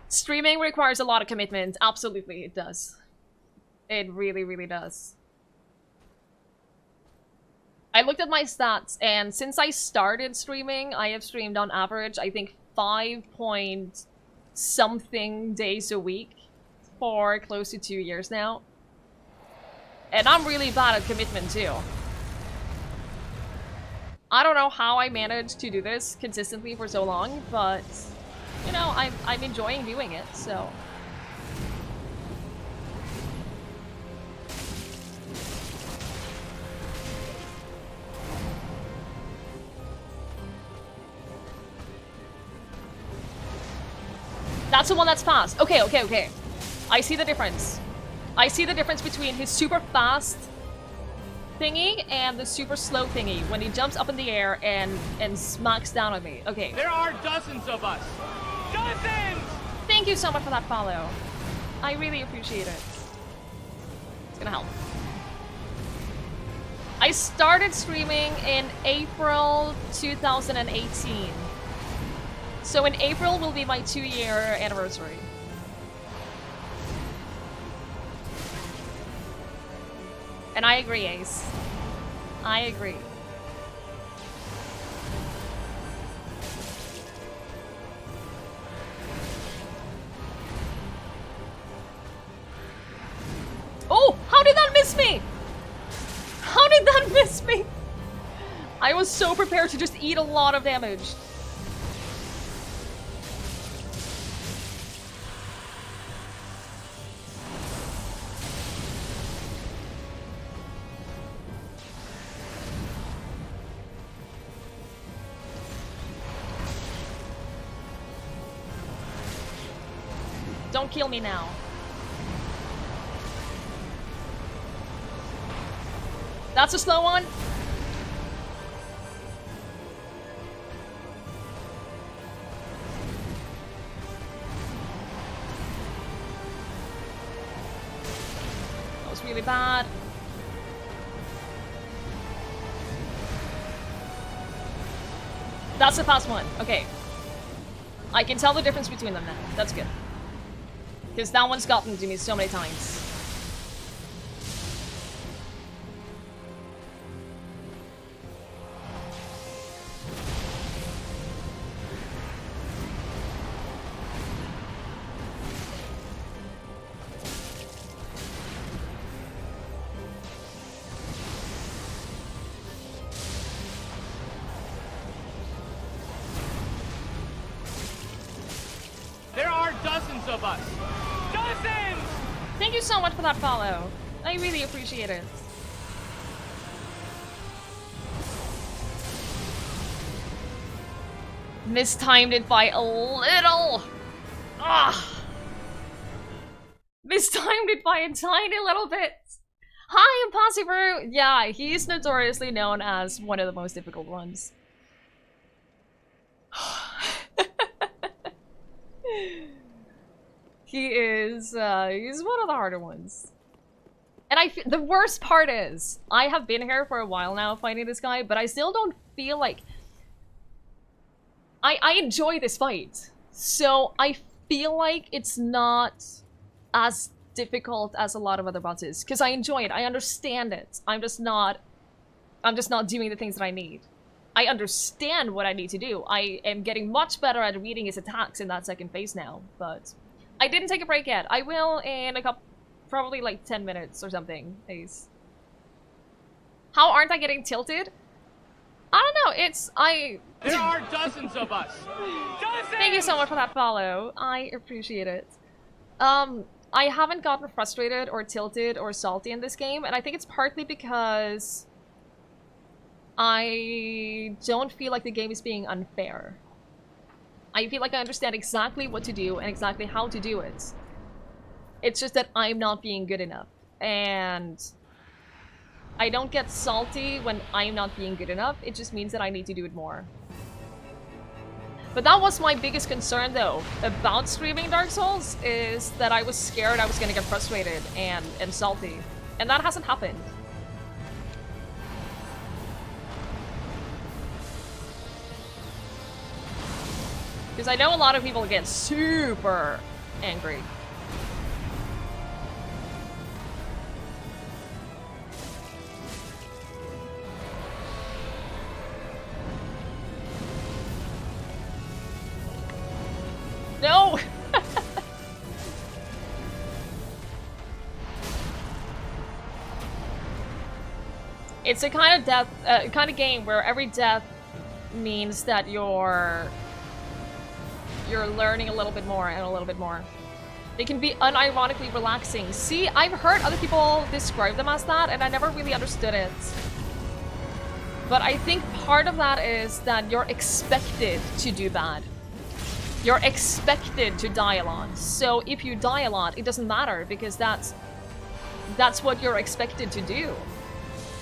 Streaming requires a lot of commitment. Absolutely, it does. It really, really does. I looked at my stats, and since I started streaming, I have streamed on average, I think 5-point-something days a week for close to 2 years now. And I'm really bad at commitment, too. I don't know how I managed to do this consistently for so long, but, you know, I'm enjoying doing it, so... That's the one that's fast. Okay, okay, okay. I see the difference. I see the difference between his super fast thingy and the super slow thingy when he jumps up in the air and smacks down on me. Okay. There are dozens of us. Dozens! Thank you so much for that follow. I really appreciate it. It's gonna help. I started streaming in April 2018. So in April will be my 2-year anniversary. And I agree, Ace. I agree. Oh! How did that miss me? How did that miss me? I was so prepared to just eat a lot of damage. Don't kill me now. That's a slow one. That was really bad. That's the fast one. Okay. I can tell the difference between them now. That's good. Because that one's gotten to me so many times. dozens of us. Dozens! Thank you so much for that follow. I really appreciate it. Mistimed it by a little. Ah. Mistimed it by a tiny little bit. Hi, Impossible! Yeah, he's notoriously known as one of the most difficult ones. He's one of the harder ones. And the worst part is, I have been here for a while now fighting this guy, but I still don't feel like... I enjoy this fight. So I feel like it's not as difficult as a lot of other bosses. Because I enjoy it, I understand it. I'm just not doing the things that I need. I understand what I need to do. I am getting much better at reading his attacks in that second phase now, but... I didn't take a break yet. I will in a couple... Probably like 10 minutes or something. Ace. How aren't I getting tilted? I don't know, There are dozens of us. Dozens! Thank you so much for that follow. I appreciate it. I haven't gotten frustrated or tilted or salty in this game, and I think it's partly because I don't feel like the game is being unfair. I feel like I understand exactly what to do and exactly how to do it. It's just that I'm not being good enough. And I don't get salty when I'm not being good enough. It just means that I need to do it more. But that was my biggest concern, though, about streaming Dark Souls, is that I was scared I was gonna get frustrated and salty. And that hasn't happened. Because I know a lot of people get super angry. No! It's a kind of death, kind of game where every death means that you're learning a little bit more and a little bit more. They can be unironically relaxing. See, I've heard other people describe them as that, and I never really understood it. But I think part of that is that you're expected to do bad. You're expected to die a lot. So if you die a lot, it doesn't matter, because that's what you're expected to do.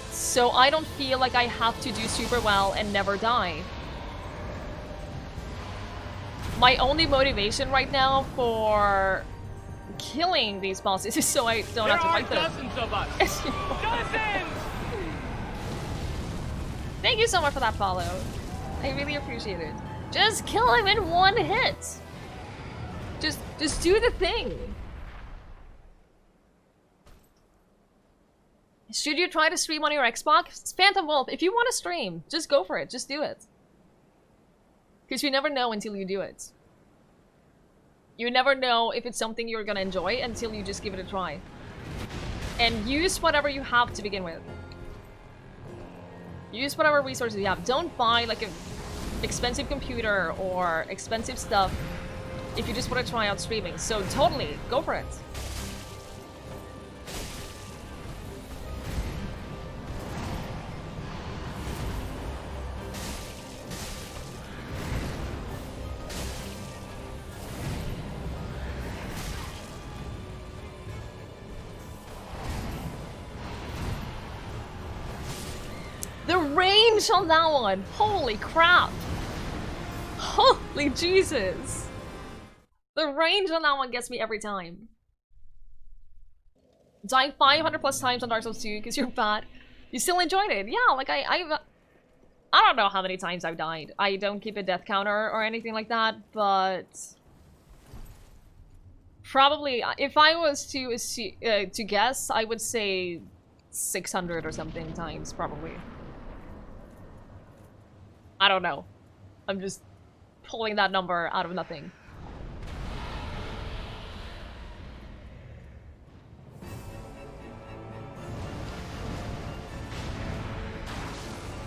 So I don't feel like I have to do super well and never die. My only motivation right now for killing these bosses is so I don't have to fight them. There are dozens of us. Dozens! Thank you so much for that follow. I really appreciate it. Just kill him in one hit. Just do the thing. Should you try to stream on your Xbox? Phantom Wolf, if you want to stream, just go for it. Just do it. Because you never know until you do it. You never know if it's something you're gonna enjoy until you just give it a try. And use whatever you have to begin with. Use whatever resources you have. Don't buy like an expensive computer or expensive stuff if you just want to try out streaming. So totally, go for it. The range on that one! Holy crap! Holy Jesus! The range on that one gets me every time. Dying 500 plus times on Dark Souls 2 because you're bad. You still enjoyed it. Yeah, like I don't know how many times I've died. I don't keep a death counter or anything like that, but... Probably, if I was to guess, I would say 600 or something times, probably. I don't know. I'm just pulling that number out of nothing.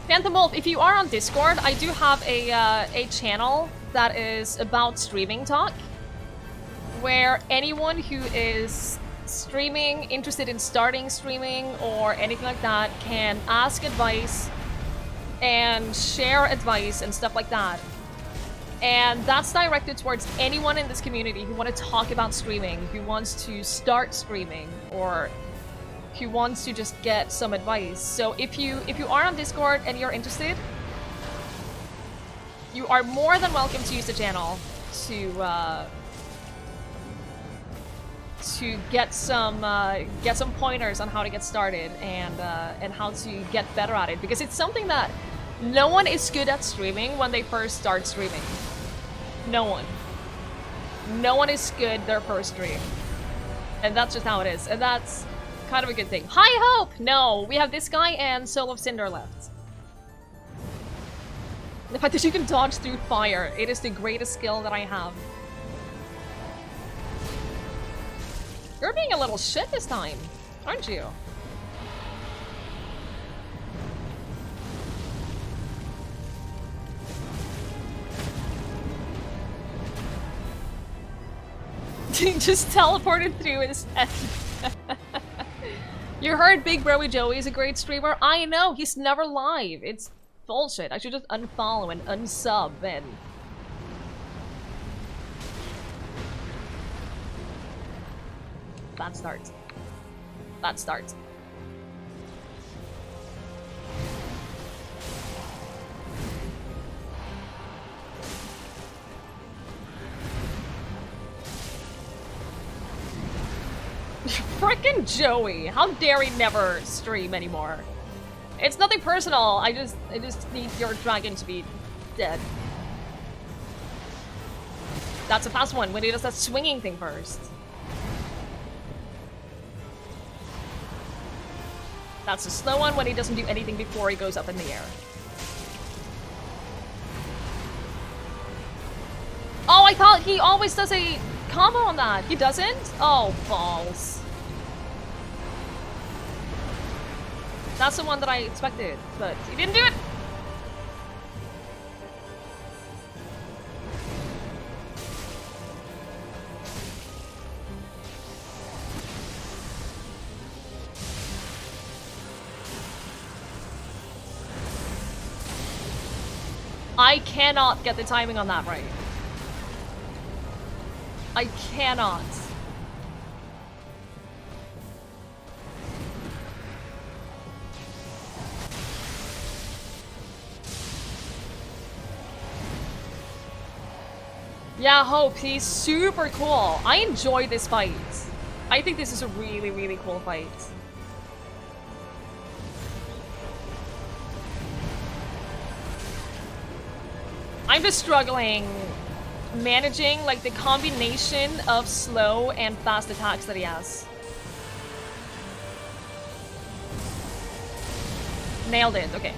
Phantom Wolf, if you are on Discord, I do have a channel that is about streaming talk. where anyone who is streaming, interested in starting streaming or anything like that can ask advice and share advice and stuff like that. And that's directed towards anyone in this community who want to talk about streaming, who wants to start streaming, or who wants to just get some advice. So if you are on Discord and you're interested, you are more than welcome to use the channel to get some pointers on how to get started and how to get better at it, because it's something that no one is good at streaming when they first start streaming. No one. No one is good their first stream. And that's just how it is. And that's kind of a good thing. High Hope! No, we have this guy and Soul of Cinder left. The fact that you can dodge through fire, it is the greatest skill that I have. You're being a little shit this time, aren't you? Just teleported through his head. You heard Big Broy Joey is a great streamer? I know, he's never live. It's bullshit. I should just unfollow and unsub and... Bad start. Bad start. Frickin' Joey! How dare he never stream anymore? It's nothing personal. I just need your dragon to be dead. That's a fast one when he does that swinging thing first. That's a slow one when he doesn't do anything before he goes up in the air. Oh, I thought he always does a combo on that. He doesn't? Oh, balls. That's the one that I expected, but he didn't do it! I cannot get the timing on that right. I cannot. Yeah, Hope, he's super cool. I enjoy this fight. I think this is a really, really cool fight. I'm just struggling managing like the combination of slow and fast attacks that he has. Nailed it, okay.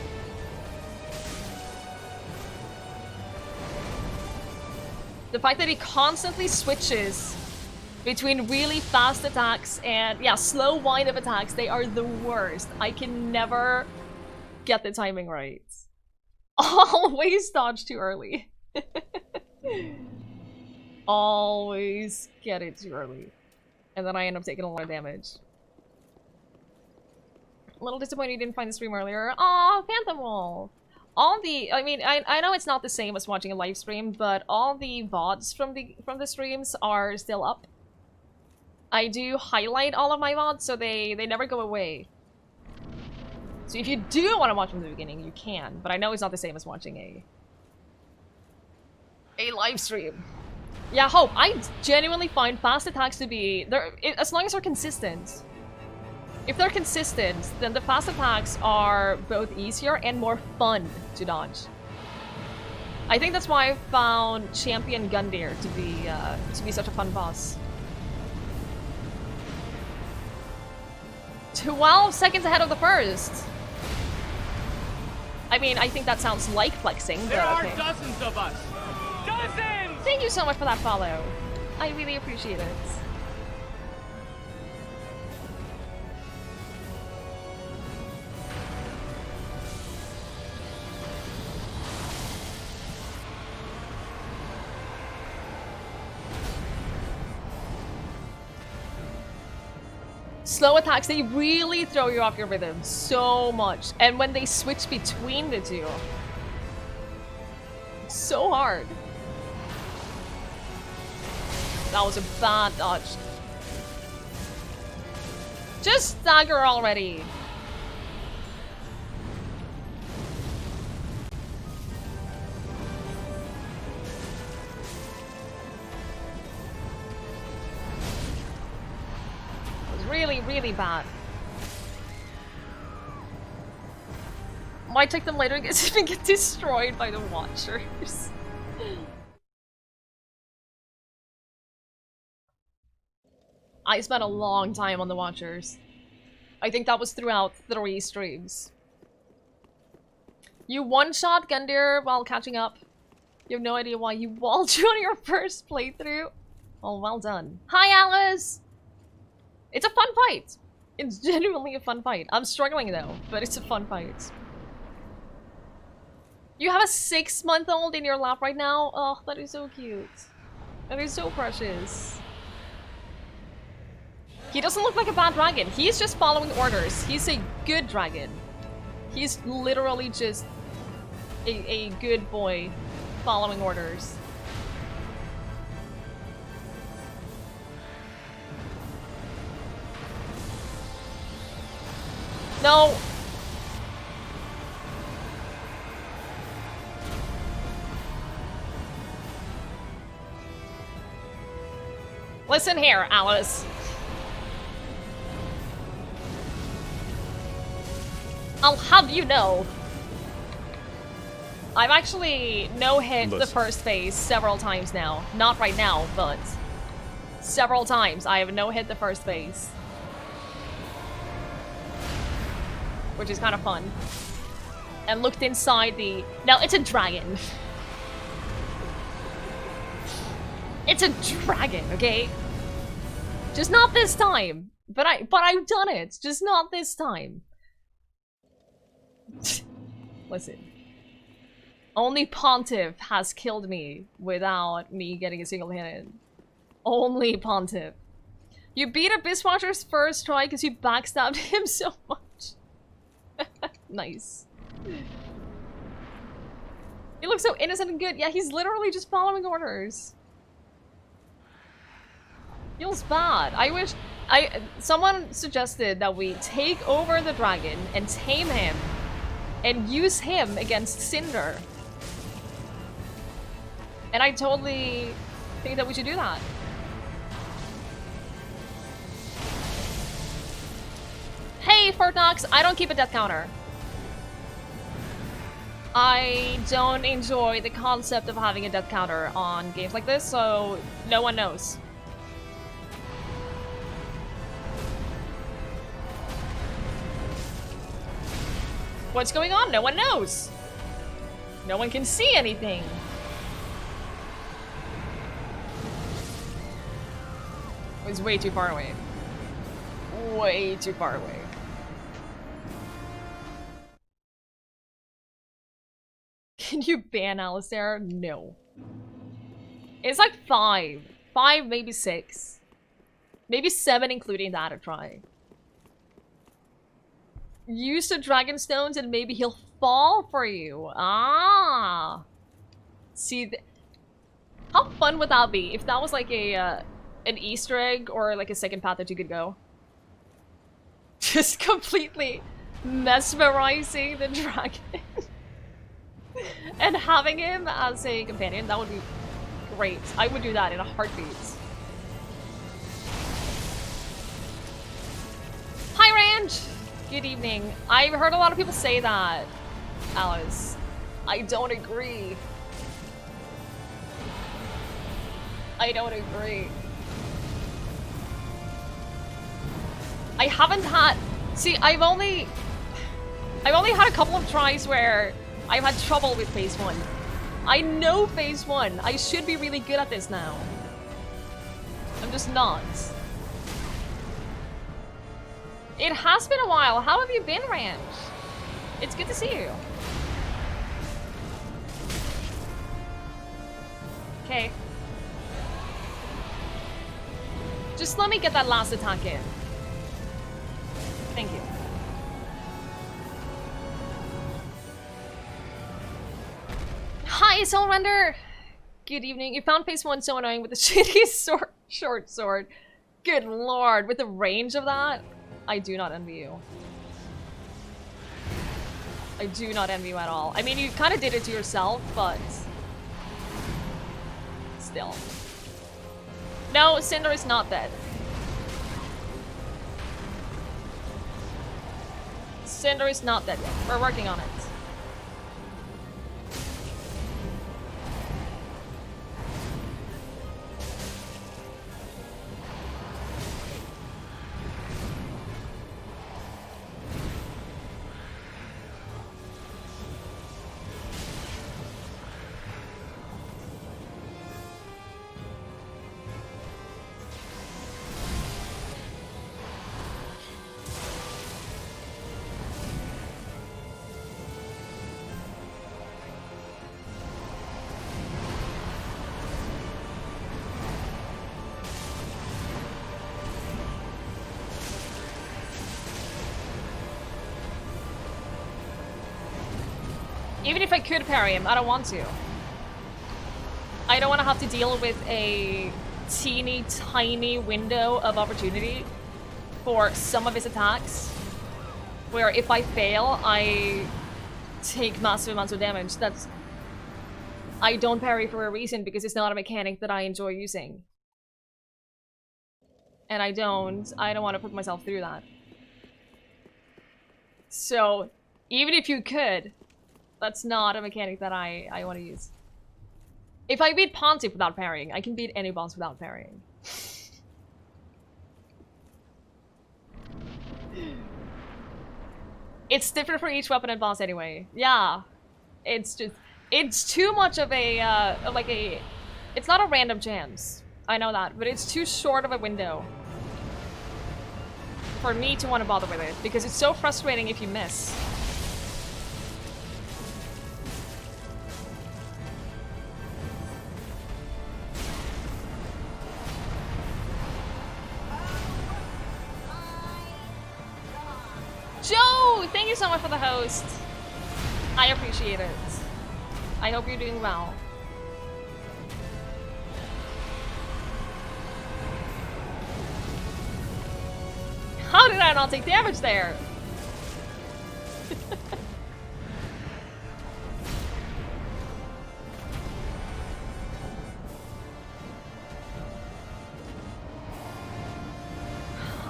The fact that he constantly switches between really fast attacks and, yeah, slow wind-up attacks, they are the worst. I can never get the timing right. Always dodge too early. Always get it too early. And then I end up taking a lot of damage. A little disappointed you didn't find the stream earlier. Aw, Phantom Wolf! All the, I mean, I know it's not the same as watching a live stream, but all the VODs from the streams are still up. I do highlight all of my VODs, so they never go away. So if you do want to watch from the beginning, you can, but I know it's not the same as watching a live stream. Yeah, Hope, I genuinely find fast attacks to be, as long as they're consistent. If they're consistent, then the fast attacks are both easier and more fun to dodge. I think that's why I found Champion Gundyr to be such a fun boss. 12 seconds ahead of the first. I mean, I think that sounds like flexing, but There are okay. dozens of us. Dozens! Thank you so much for that follow. I really appreciate it. Slow attacks, they really throw you off your rhythm so much. And when they switch between the two, so hard. That was a bad dodge. Just stagger already. Really, really bad. Might take them later and get destroyed by the Watchers. I spent a long time on the Watchers. I think that was throughout 3 streams. You one-shot Gundyr while catching up. You have no idea why you walled you on your first playthrough. Oh, well done. Hi, Alice! It's a fun fight. It's genuinely a fun fight. I'm struggling though, but it's a fun fight. You have a 6-month-old in your lap right now? Oh, that is so cute. That is so precious. He doesn't look like a bad dragon. He's just following orders. He's a good dragon. He's literally just a good boy following orders. No! Listen here, Alice. I'll have you know. I've actually no-hit the first phase several times now. Not right now, but several times I have no-hit the first phase. Which is kind of fun. And looked inside the... Now, it's a dragon. It's a dragon, okay? Just not this time. But I've done it. Just not this time. Listen. Only Pontiff has killed me without me getting a single hit in. Only Pontiff. You beat Abyss Watcher's first try because you backstabbed him so much. Nice. He looks so innocent and good. Yeah, he's literally just following orders. Feels bad. I wish... Someone suggested that we take over the dragon and tame him and use him against Cinder. And I totally think that we should do that. Hey, Fortnox! I don't keep a death counter. I don't enjoy the concept of having a death counter on games like this, so no one knows. What's going on? No one knows. No one can see anything. It was way too far away. Way too far away. Can you ban Alistair? No. It's like 5. 5, maybe 6. Maybe 7 including that a try. Use the dragon stones and maybe he'll fall for you. Ah. See, how fun would that be if that was like a an Easter egg or like a second path that you could go? Just completely mesmerizing the dragon. And having him as a companion, that would be great. I would do that in a heartbeat. Hi, Ranch! Good evening. I've heard a lot of people say that, Alice. I don't agree. I don't agree. I haven't had... See, I've only had a couple of tries where I've had trouble with phase 1. I know phase 1. I should be really good at this now. I'm just not. It has been a while. How have you been, Ranch? It's good to see you. Okay. Just let me get that last attack in. Thank you. Hi, Soul Render! Good evening. You found phase 1 so annoying with the shitty short sword. Good lord, with the range of that? I do not envy you. I do not envy you at all. I mean, you kind of did it to yourself, but... still. No, Cinder is not dead. Cinder is not dead yet. We're working on it. Even if I could parry him, I don't want to. I don't want to have to deal with a teeny tiny window of opportunity for some of his attacks, where if I fail, I take massive amounts of damage. That's... I don't parry for a reason, because it's not a mechanic that I enjoy using. And I don't want to put myself through that. So, even if you could, that's not a mechanic that I want to use. If I beat Pontiff without parrying, I can beat any boss without parrying. It's different for each weapon and boss anyway. Yeah. It's just... it's too much of a, like a... it's not a random chance. I know that, but it's too short of a window for me to want to bother with it, because it's so frustrating if you miss. Joe! Thank you so much for the host. I appreciate it. I hope you're doing well. How did I not take damage there?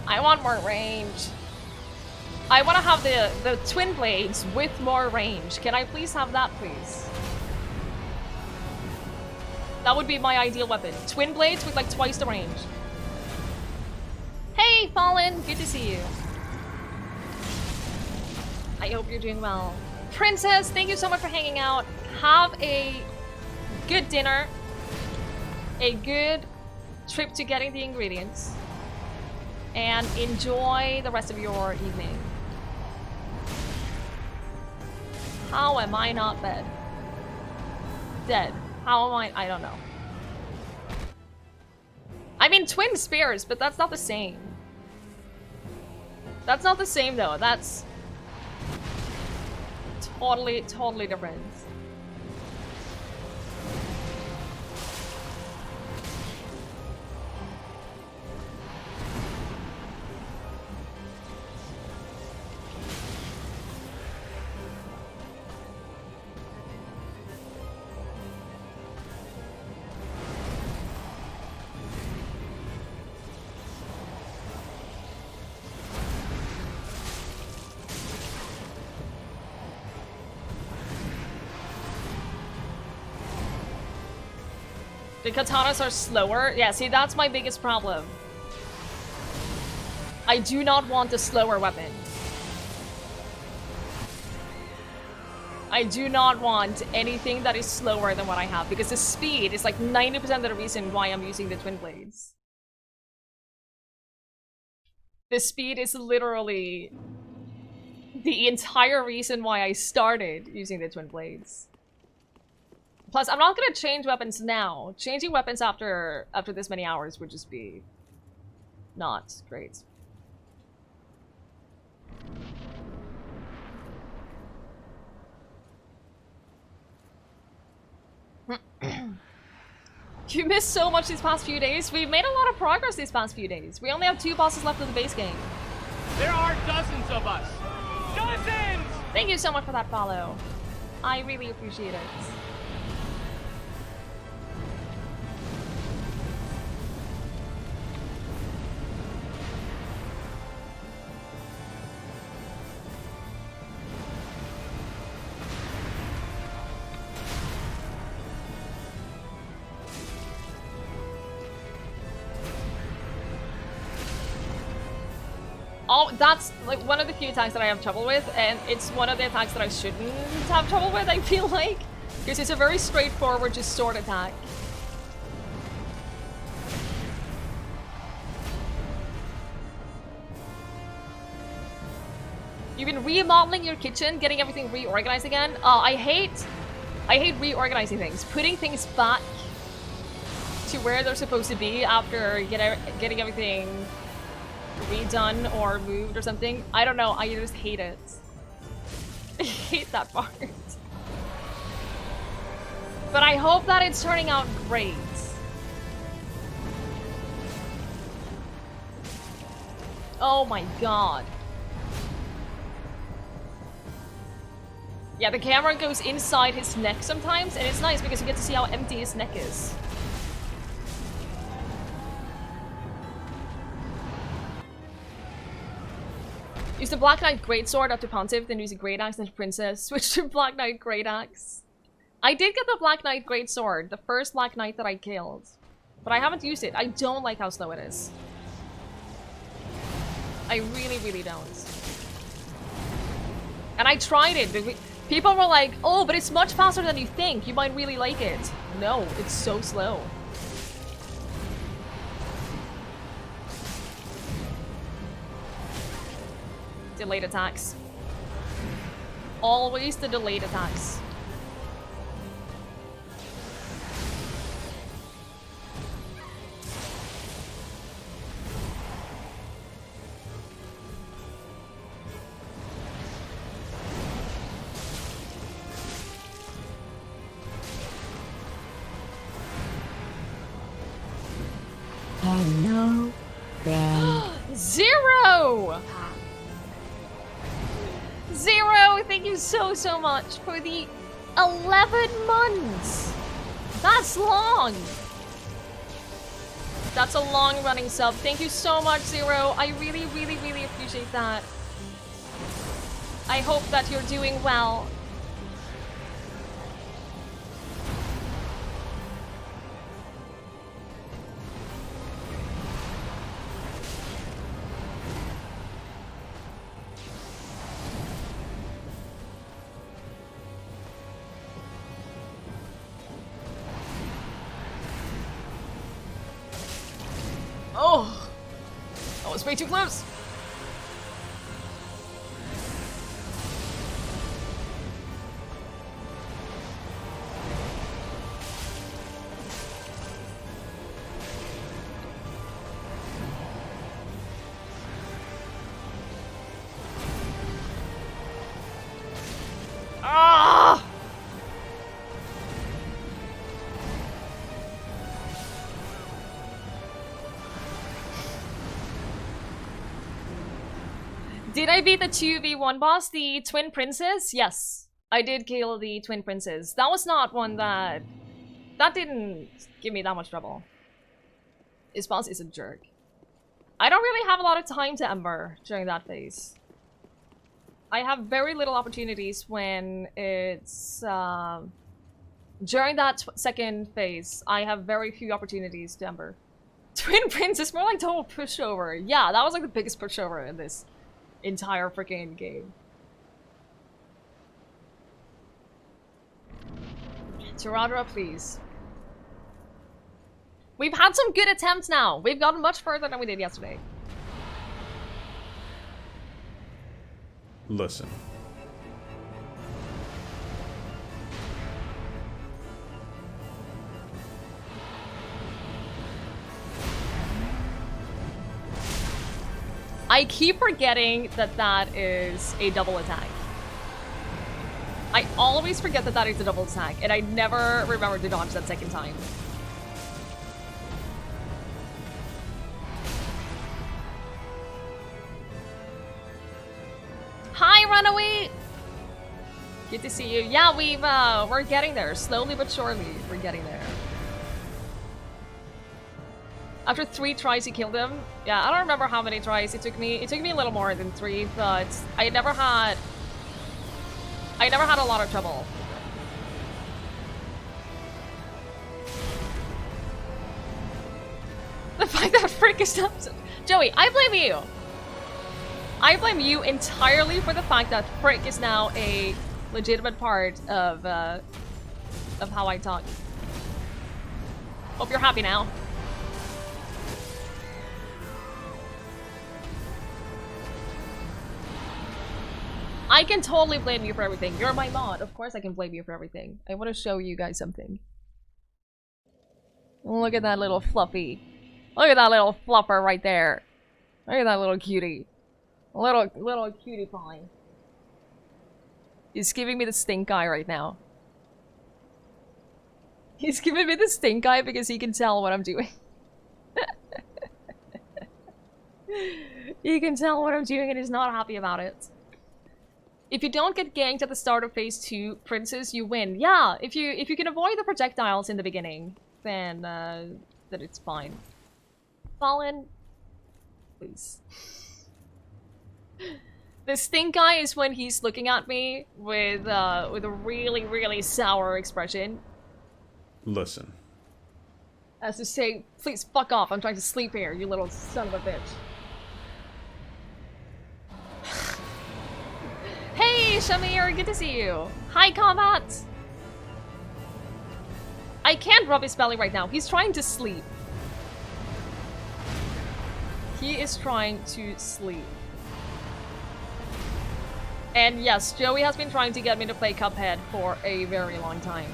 I want more range. I want to have the twin blades with more range. Can I please have that, please? That would be my ideal weapon. Twin blades with like twice the range. Hey, Fallen! Good to see you. I hope you're doing well. Princess, thank you so much for hanging out. Have a good dinner. A good trip to getting the ingredients. And enjoy the rest of your evening. How am I not dead? Dead. How am I don't know. I mean, twin spears, but that's not the same. That's not the same, though. That's totally, totally different. The katanas are slower? Yeah, see, that's my biggest problem. I do not want a slower weapon. I do not want anything that is slower than what I have, because the speed is like 90% of the reason why I'm using the twin blades. The speed is literally the entire reason why I started using the twin blades. Plus, I'm not gonna change weapons now. Changing weapons after this many hours would just be not great. You missed so much these past few days. We've made a lot of progress these past few days. We only have 2 bosses left of the base game. There are dozens of us. Dozens! Thank you so much for that follow. I really appreciate it. Oh, that's like one of the few attacks that I have trouble with, and it's one of the attacks that I shouldn't have trouble with, I feel like. Because it's a very straightforward, just sword attack. You've been remodeling your kitchen, getting everything reorganized again. I hate reorganizing things. Putting things back to where they're supposed to be after getting everything redone or moved or something. I don't know, I just hate it. I hate that part. But I hope that it's turning out great. Oh my god. Yeah, the camera goes inside his neck sometimes, and it's nice because you get to see how empty his neck is. Use the Black Knight Greatsword after Pontiff, then use a Great Axe, then Princess. Switch to Black Knight Great Axe. I did get the Black Knight Greatsword, the first Black Knight that I killed. But I haven't used it. I don't like how slow it is. I really, really don't. And I tried it. People were like, oh, but it's much faster than you think. You might really like it. No, it's so slow. Delayed attacks. Always the delayed attacks. Hello, friend. Zero! Zero, thank you so much for the 11 months. That's long. That's a long running sub. Thank you so much, Zero. I really, really, really appreciate that. I hope that you're doing well. Oh, that was way too close. Ah! Did I beat the 2v1 boss, the Twin Princess? Yes, I did kill the Twin Princess. That was not one that didn't give me that much trouble. His boss is a jerk. I don't really have a lot of time to Ember during that phase. I have very little opportunities when it's during that second phase. I have very few opportunities to Ember. Twin Princess, more like total pushover. Yeah, that was like the biggest pushover in this entire freaking game. Tiradra, please. We've had some good attempts now. We've gotten much further than we did yesterday. Listen. I keep forgetting that that is a double attack. I always forget that that is a double attack, and I never remember to dodge that second time. ran away! Good to see you. Yeah, we're getting there. Slowly but surely, we're getting there. After 3 tries, he killed him. Yeah, I don't remember how many tries it took me. It took me a little more than 3, but I never had a lot of trouble. The fact that Frick is not... Joey, I blame you! I blame you entirely for the fact that Frick is now a legitimate part of how I talk. Hope you're happy now. I can totally blame you for everything. You're my mod. Of course I can blame you for everything. I want to show you guys something. Look at that little fluffy. Look at that little fluffer right there. Look at that little cutie. Little cutie pie. He's giving me the stink eye right now. He's giving me the stink eye because he can tell what I'm doing. He can tell what I'm doing and he's not happy about it. If you don't get ganked at the start of phase 2, Princess, you win. Yeah, if you can avoid the projectiles in the beginning, then it's fine. Fallen, please. The stink eye is when he's looking at me with a really, really sour expression. Listen. As to say, please fuck off, I'm trying to sleep here, you little son of a bitch. Hey, Shamir, good to see you. Hi, Combat. I can't rub his belly right now. He's trying to sleep. He is trying to sleep. And yes, Joey has been trying to get me to play Cuphead for a very long time.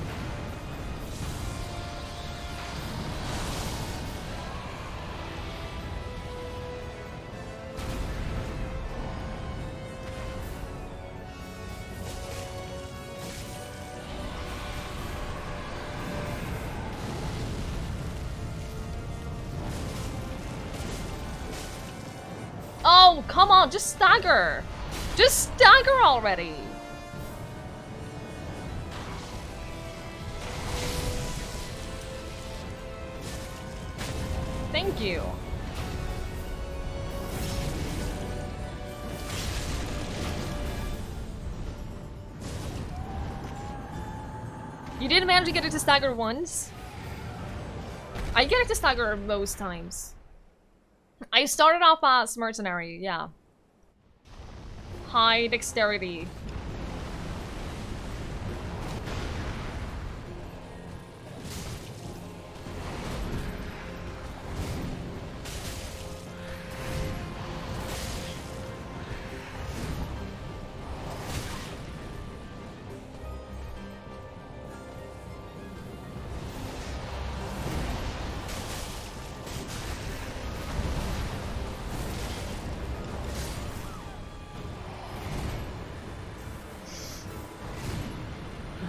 Oh, come on, just stagger! Just stagger already! Thank you. You didn't manage to get it to stagger once? I get it to stagger most times. I started off as mercenary, yeah. High dexterity.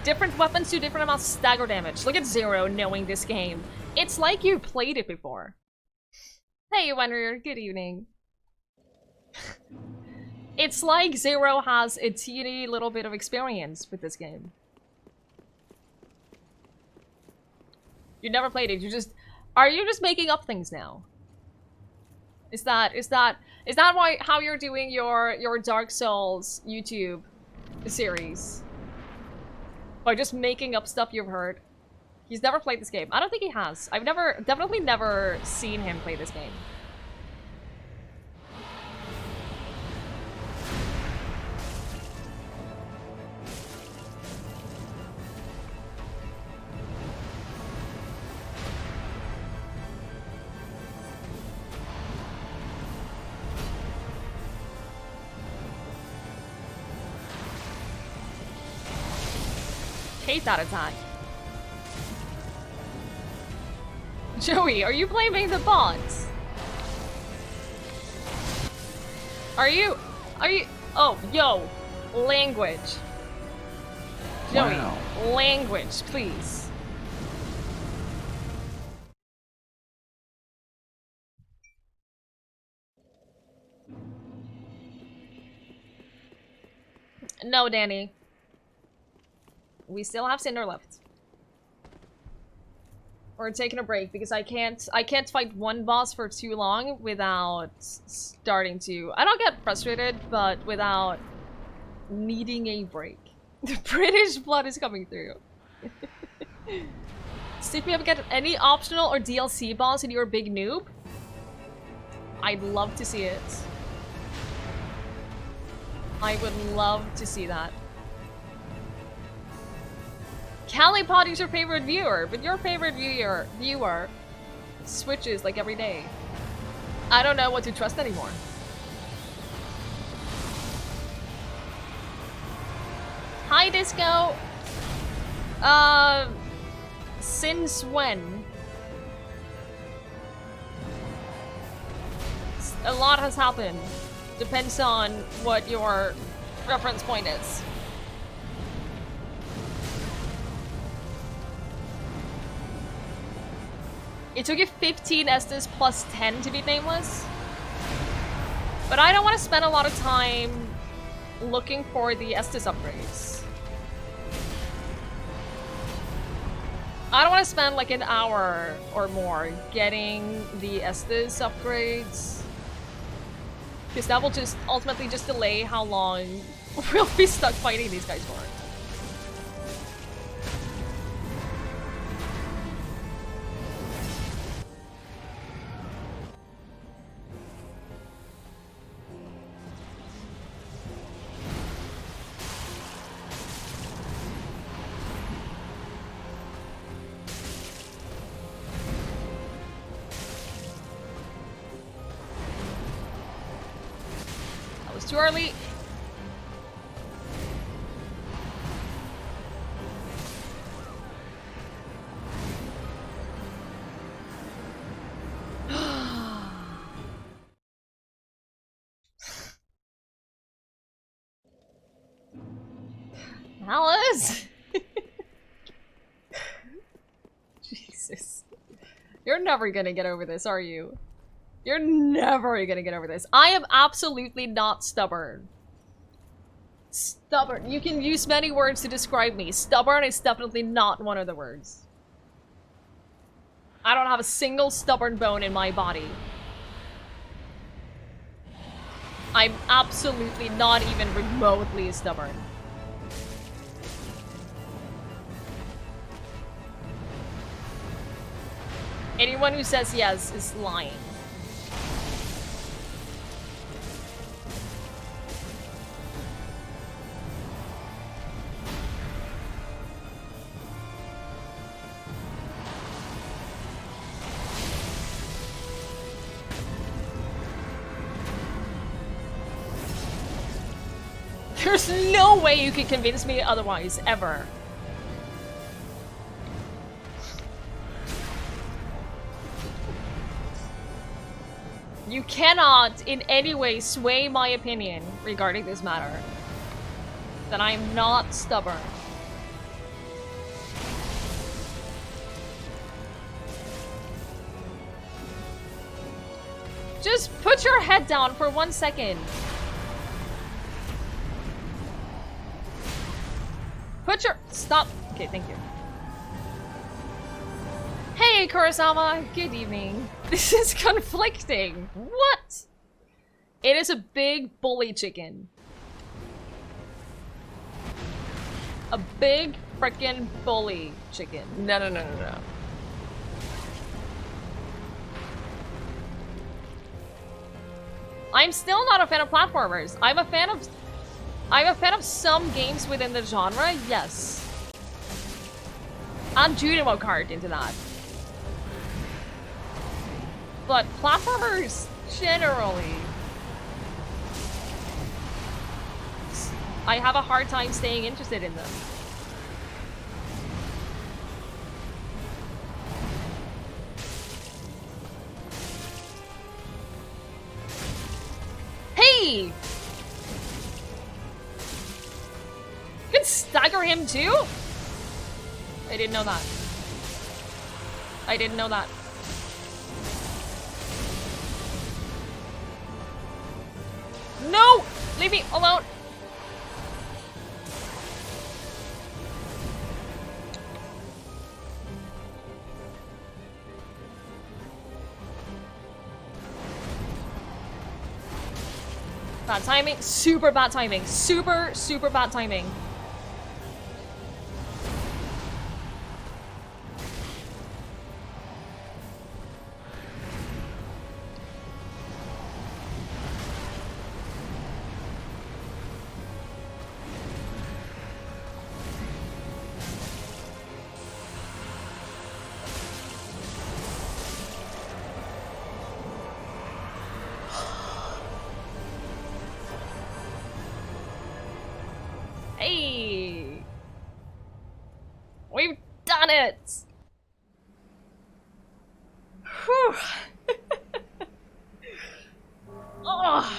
Different weapons do different amounts of stagger damage. Look at Zero knowing this game. It's like you played it before. Hey, Wenrir, good evening. It's like Zero has a teeny little bit of experience with this game. You never played it, are you just making up things now? Is that why how you're doing your Dark Souls YouTube series? By just making up stuff you've heard. He's never played this game. I don't think he has. I've definitely never seen him play this game. Hate that attack. Joey, are you blaming the bots? Are you, oh, yo, language. Joey, wow. Language, please. No, Danny. We still have Cinder left. We're taking a break because I can't fight one boss for too long without starting to... I don't get frustrated, but without needing a break. The British blood is coming through. See if we ever get any optional or DLC boss in your big noob. I'd love to see it. I would love to see that. Calipod is your favorite viewer, but your favorite viewer switches like every day. I don't know what to trust anymore. Hi, Disco. Since when? A lot has happened. Depends on what your reference point is. It took you 15 Estes plus 10 to be nameless. But I don't want to spend a lot of time looking for the Estes upgrades. I don't want to spend like an hour or more getting the Estes upgrades. Because that will just ultimately just delay how long we'll be stuck fighting these guys for. Too early. Alice. Jesus. You're never gonna get over this, are you? You're never gonna get over this. I am absolutely not stubborn. Stubborn. You can use many words to describe me. Stubborn is definitely not one of the words. I don't have a single stubborn bone in my body. I'm absolutely not even remotely stubborn. Anyone who says yes is lying. There's no way you can convince me otherwise, ever. You cannot in any way sway my opinion regarding this matter. That I'm not stubborn. Just put your head down for 1 second. Put your... Stop. Okay, thank you. Hey, Kurosawa. Good evening. This is conflicting. What? It is a big bully chicken. A big frickin' bully chicken. No, no, no, no, no. I'm still not a fan of platformers. I'm a fan of some games within the genre, yes. And Judo Kart into that. But platformers, generally, I have a hard time staying interested in them. Hey! You can stagger him too? I didn't know that. I didn't know that. No! Leave me alone! Bad timing. Super bad timing. Super, super bad timing. Hey! We've done it! Whew! Oh,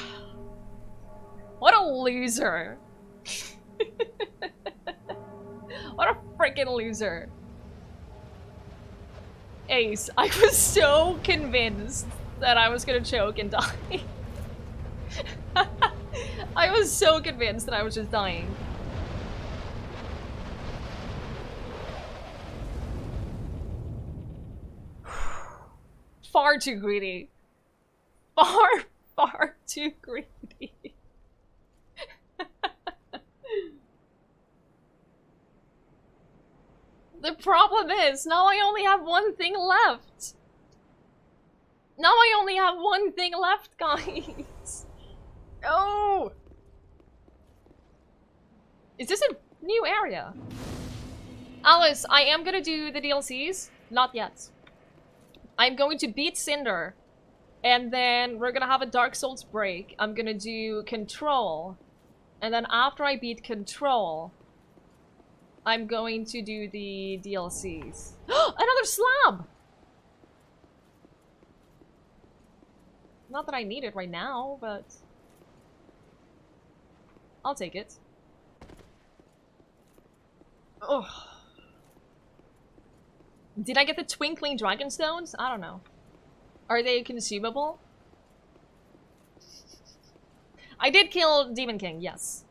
what a loser! What a freaking loser! Ace, I was so convinced that I was gonna choke and die. I was so convinced that I was just dying. Far too greedy. Far too greedy. The problem is, now I only have one thing left. Now I only have one thing left, guys. Oh! Is this a new area? Alice, I am gonna do the DLCs. Not yet. I'm going to beat Cinder. And then we're gonna have a Dark Souls break. I'm gonna do Control. And then after I beat Control, I'm going to do the DLCs. Another slab! Not that I need it right now, but I'll take it. Oh. Did I get the Twinkling Dragon Stones? I don't know. Are they consumable? I did kill Demon King, yes.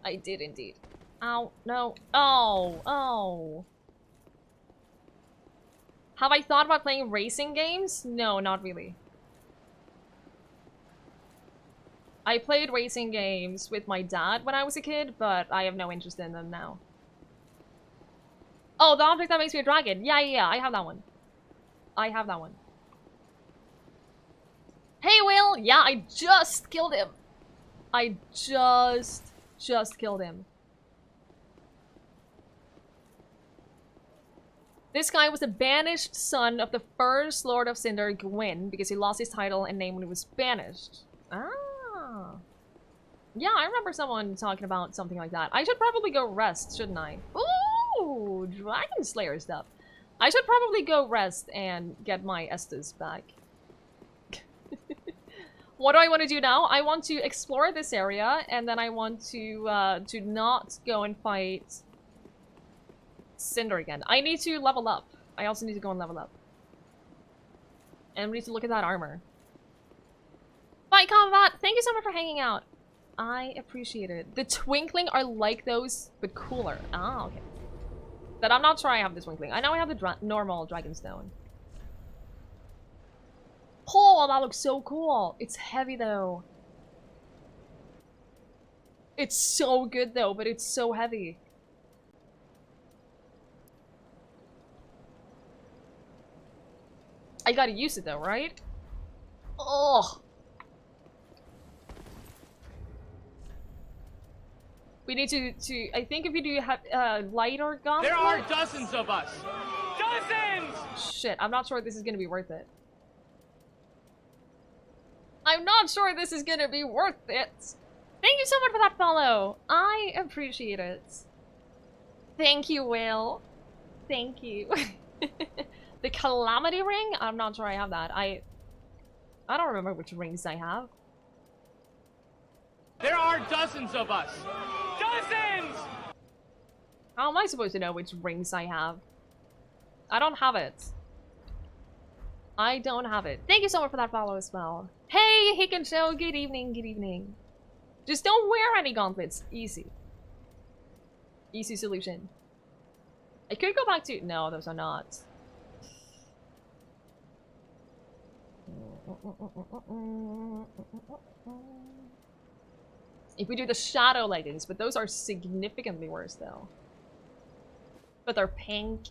I did indeed. Ow, no. Oh, oh. Have I thought about playing racing games? No, not really. I played racing games with my dad when I was a kid, but I have no interest in them now. Oh, the object that makes me a dragon. Yeah, I have that one. I have that one. Hey, Will! Yeah, I just killed him. I just killed him. This guy was the banished son of the first Lord of Cinder, Gwyn, because he lost his title and name when he was banished. Ah. Yeah, I remember someone talking about something like that. I should probably go rest, shouldn't I? Ooh, Dragon Slayer stuff. I should probably go rest and get my Estus back. What do I want to do now? I want to explore this area, and then I want to not go and fight Cinder again. I need to level up. I also need to go and level up. And we need to look at that armor. Bye, Combat! Thank you so much for hanging out. I appreciate it. The Twinkling are like those, but cooler. Ah, okay. But I'm not sure I have the Twinkling. I know I have the normal Dragonstone. Oh, that looks so cool. It's heavy, though. It's so good, though, but it's so heavy. I gotta use it, though, right? Oh. We need to I think if you do have lighter guns. There are dozens of us. Dozens! Shit, I'm not sure this is gonna be worth it. I'm not sure this is gonna be worth it. Thank you so much for that follow. I appreciate it. Thank you, Will. Thank you. The Calamity Ring? I'm not sure I have that. I don't remember which rings I have. There are dozens of us. Dozens! How am I supposed to know which rings I have? I don't have it. I don't have it. Thank you so much for that follow as well. Hey, Hicken Show. Good evening, good evening. Just don't wear any gauntlets. Easy. Easy solution. I could go back to... No, those are not. If we do the shadow leggings, but those are significantly worse though. But they're pink.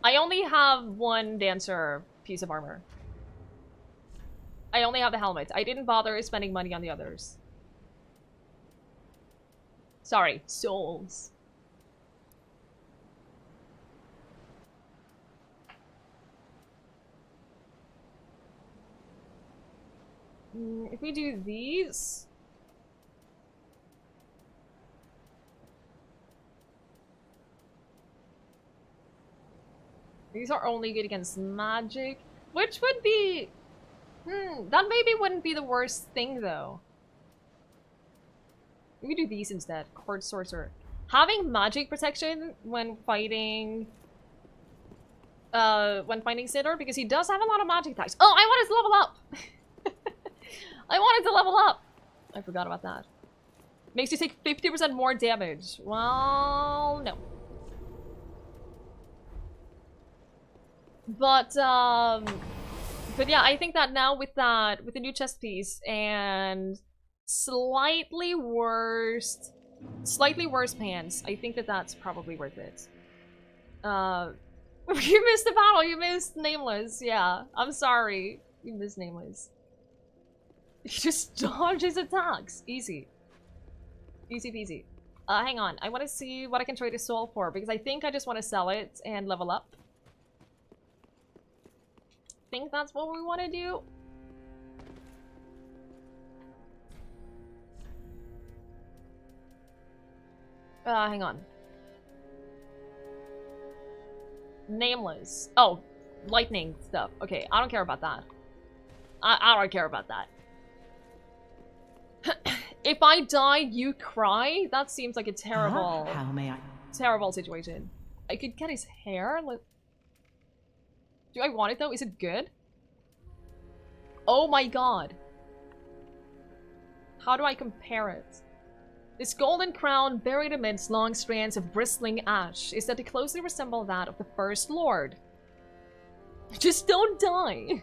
I only have one dancer piece of armor. I only have the helmet. I didn't bother spending money on the others. Sorry, souls. If we do these... These are only good against magic, which would be... that maybe wouldn't be the worst thing, though. We do these instead. Court Sorcerer. Having magic protection when fighting... Cinder, because he does have a lot of magic attacks. Oh, I wanted to level up! I wanted to level up! I forgot about that. Makes you take 50% more damage. Well, no. But yeah, I think that now with the new chest piece and slightly worse pants, I think that that's probably worth it. You missed the battle, you missed Nameless, yeah. I'm sorry, you missed Nameless. You just dodge his attacks, easy. Easy peasy. Hang on, I want to see what I can trade his soul for, because I think I just want to sell it and level up. Think that's what we want to do. Hang on. Nameless. Oh, lightning stuff. Okay, I don't care about that. I don't care about that. If I die, you cry? That seems like a terrible... How may I? Terrible situation. I could get his hair? Do I want it though? Is it good? Oh my god. How do I compare it? This golden crown buried amidst long strands of bristling ash is said to closely resemble that of the First Lord. Just don't die.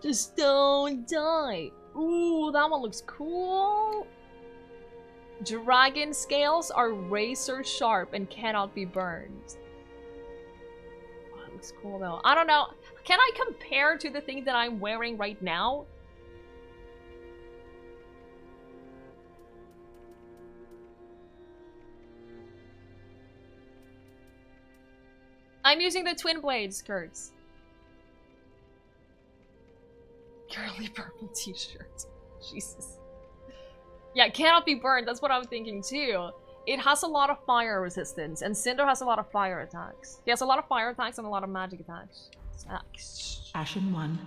Just don't die. Ooh, that one looks cool. Dragon scales are razor sharp and cannot be burned. Looks cool though. I don't know. Can I compare to the thing that I'm wearing right now? I'm using the twin blade skirts. Curly purple t-shirt. Jesus. Yeah, it cannot be burned. That's what I'm thinking too. It has a lot of fire resistance, and Cinder has a lot of fire attacks. He has a lot of fire attacks and a lot of magic attacks. Ashen One,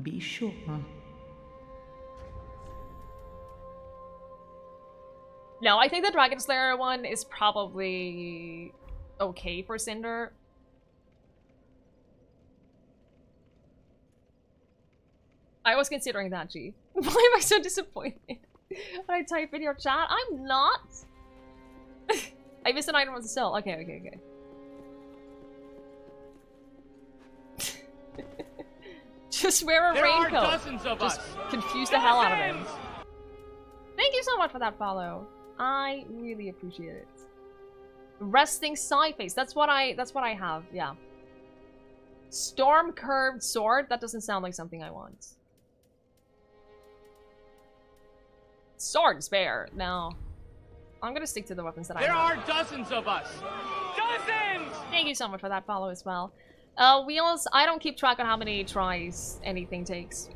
be sure. No, I think the Dragon Slayer one is probably okay for Cinder. I was considering that, G. Why am I so disappointed when I type in your chat? I'm not. I missed an item on the cell. Okay, okay, okay. Just wear a raincoat. There are dozens of us. Confuse the hell out of him. Thank you so much for that follow. I really appreciate it. Resting side face. That's what I have. Yeah. Storm curved sword. That doesn't sound like something I want. Sword spare. No. I'm gonna stick to the weapons that I have. There are dozens of us. Dozens! Thank you so much for that follow as well. Wheels, I don't keep track on how many tries anything takes.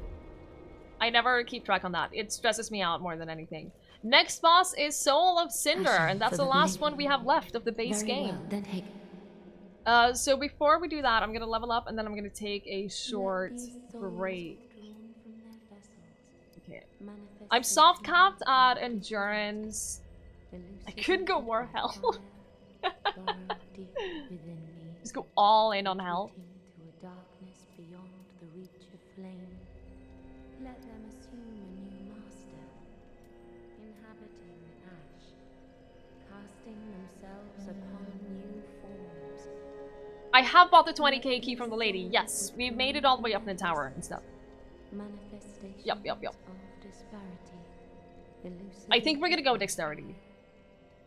I never keep track on that. It stresses me out more than anything. Next boss is Soul of Cinder, and that's the last one we have left of the base game. So before we do that, I'm gonna level up and then I'm gonna take a short break. Okay. I'm soft capped at endurance. I could go more health. Just go all in on health. Let them assume a new master, inhabiting ash, casting themselves I have bought the 20k key from the lady. Yes, we made it all the way up in the tower and stuff. Manifestations Yep. of disparity. I think we're gonna go dexterity.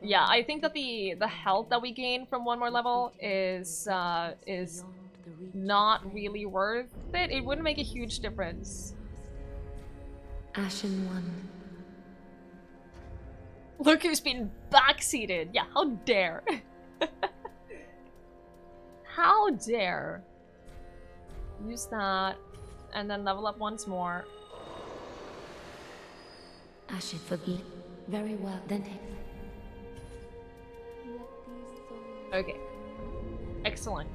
Yeah, I think that the health that we gain from one more level is not really worth it. It wouldn't make a huge difference. Ashen One. Look who's been backseated. Yeah, how dare. How dare. Use that, and then level up once more. Ashen forgive. Very well then. Okay. Excellent.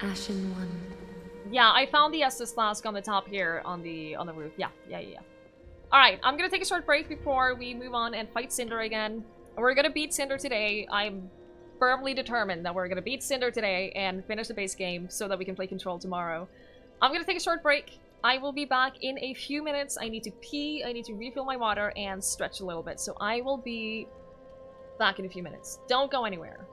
Ashen One. Yeah, I found the Estus flask on the top here on the roof. Yeah. Alright, I'm gonna take a short break before we move on and fight Cinder again. We're gonna beat Cinder today. I'm firmly determined that we're gonna beat Cinder today and finish the base game so that we can play Control tomorrow. I'm gonna take a short break. I will be back in a few minutes. I need to pee, I need to refill my water, and stretch a little bit. So I will be back in a few minutes. Don't go anywhere.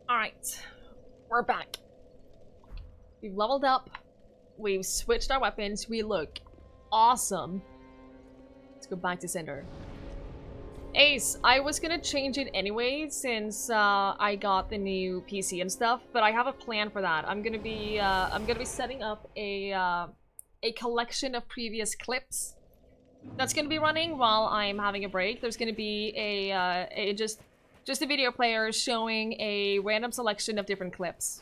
Alright. We're back. We've leveled up. We've switched our weapons. We look awesome. Let's go back to Cinder. Ace, I was gonna change it anyway since I got the new PC and stuff, but I have a plan for that. I'm gonna be setting up a collection of previous clips that's gonna be running while I'm having a break. There's gonna be just a video player showing a random selection of different clips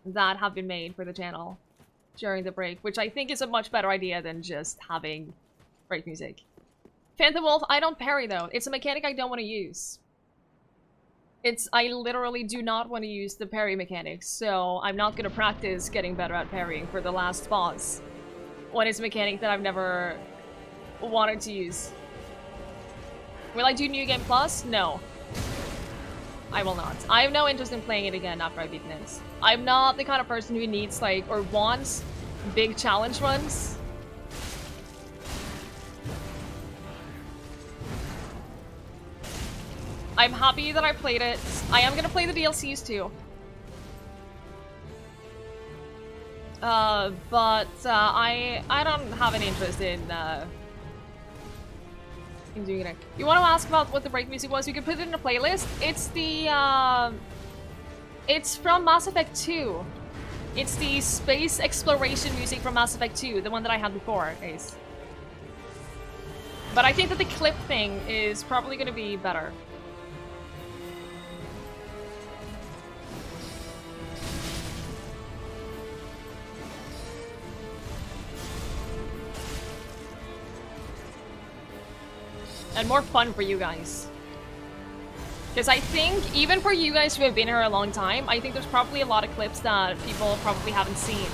that have been made for the channel during the break, which I think is a much better idea than just having break music. Phantom Wolf, I don't parry though. It's a mechanic I don't want to use. I literally do not want to use the parry mechanics, so I'm not going to practice getting better at parrying for the last boss when it's a mechanic that I've never wanted to use. Will I do New Game Plus? No. I will not. I have no interest in playing it again after I've beaten it. I'm not the kind of person who needs, like, or wants big challenge runs. I'm happy that I played it. I am gonna play the DLCs too. But I don't have any interest in doing it. You want to ask about what the break music was? You can put it in a playlist. It's the it's from Mass Effect 2. It's the space exploration music from Mass Effect 2, the one that I had before, Ace. But I think that the clip thing is probably gonna be better. And more fun for you guys. Because I think, even for you guys who have been here a long time, I think there's probably a lot of clips that people probably haven't seen.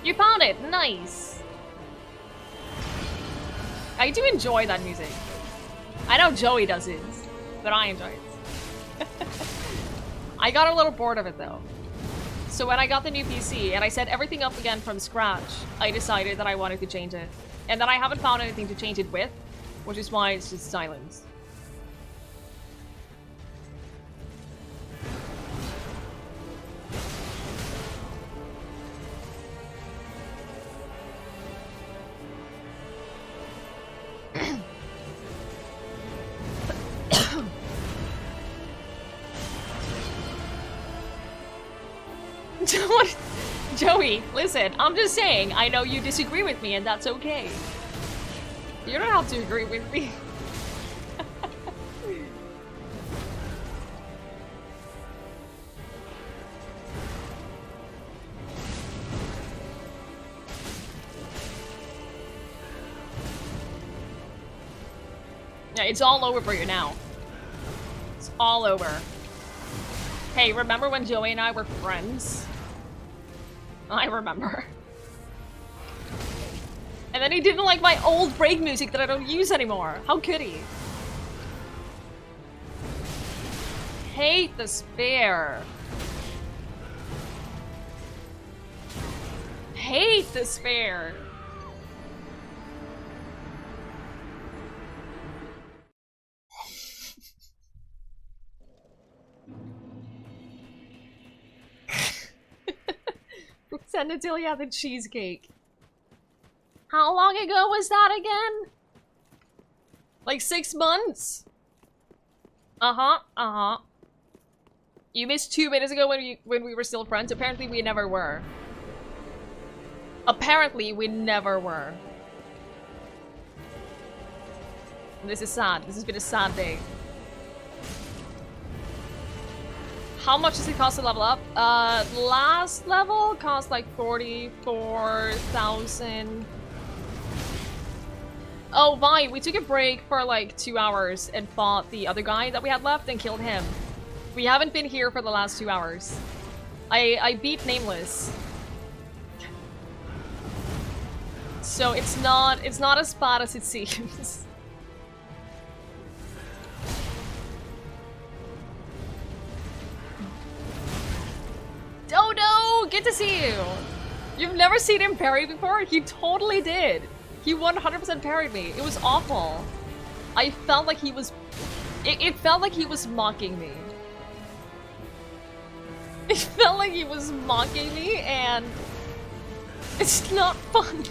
You found it! Nice! I do enjoy that music. I know Joey doesn't, but I enjoy it. I got a little bored of it though. So when I got the new PC and I set everything up again from scratch, I decided that I wanted to change it. And then I haven't found anything to change it with, which is why it's just silence. Joey, listen, I'm just saying, I know you disagree with me and that's okay. You don't have to agree with me. Yeah, it's all over for you now. It's all over. Hey, remember when Joey and I were friends? I remember. And then he didn't like my old break music that I don't use anymore. How could he? Hate the spare. Hate the spare. Senatilia the cheesecake. How long ago was that again? Like 6 months? Uh-huh, uh-huh. You missed 2 minutes ago when we were still friends? Apparently we never were. Apparently we never were. This is sad. This has been a sad day. How much does it cost to level up? Last level cost like 44,000. Oh, Vi, we took a break for like 2 hours and fought the other guy that we had left and killed him. We haven't been here for the last 2 hours. I beat Nameless. So it's not as bad as it seems. Dodo! Good to see you! You've never seen him parry before? He totally did! He 100% parried me. It was awful. I felt like he was... It felt like he was mocking me. It felt like he was mocking me, and... It's not fun.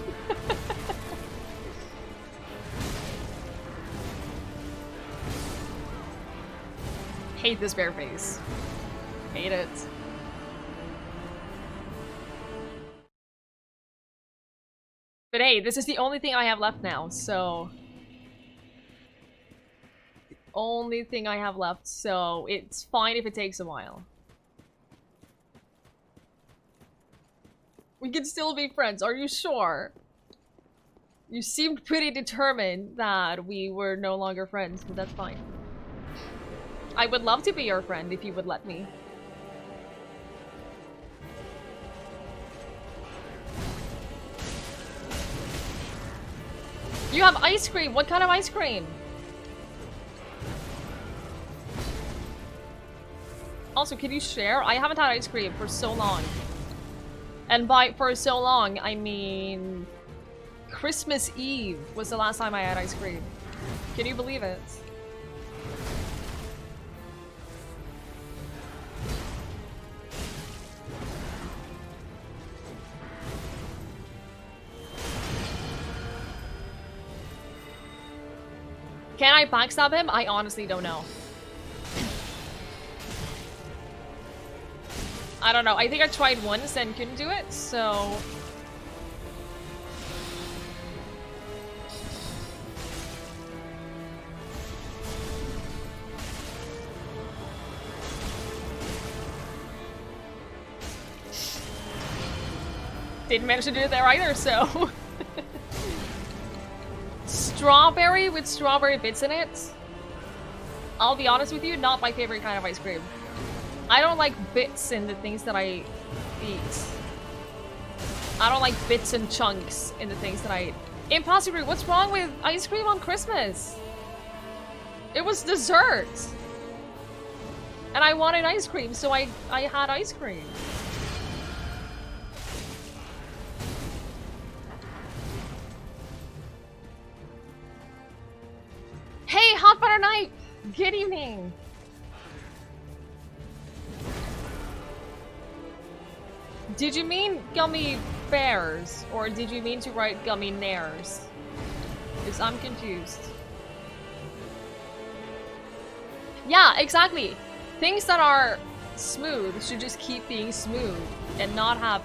Hate this bear face. Hate it. But hey, this is the only thing I have left now, so... The only thing I have left, so it's fine if it takes a while. We can still be friends, are you sure? You seemed pretty determined that we were no longer friends, but that's fine. I would love to be your friend if you would let me. You have ice cream! What kind of ice cream? Also, can you share? I haven't had ice cream for so long. And by for so long, I mean... Christmas Eve was the last time I had ice cream. Can you believe it? Can I backstab him? I honestly don't know. I don't know. I think I tried once and couldn't do it, so... Didn't manage to do it there either, so... Strawberry with strawberry bits in it? I'll be honest with you, not my favorite kind of ice cream. I don't like bits in the things that I eat. I don't like bits and chunks in the things that I eat. Impossible, what's wrong with ice cream on Christmas? It was dessert! And I wanted ice cream, so I had ice cream. Hey, Hot Butter Knight! Good evening! Did you mean gummy bears? Or did you mean to write gummy nares? Because I'm confused. Yeah, exactly! Things that are smooth should just keep being smooth and not have...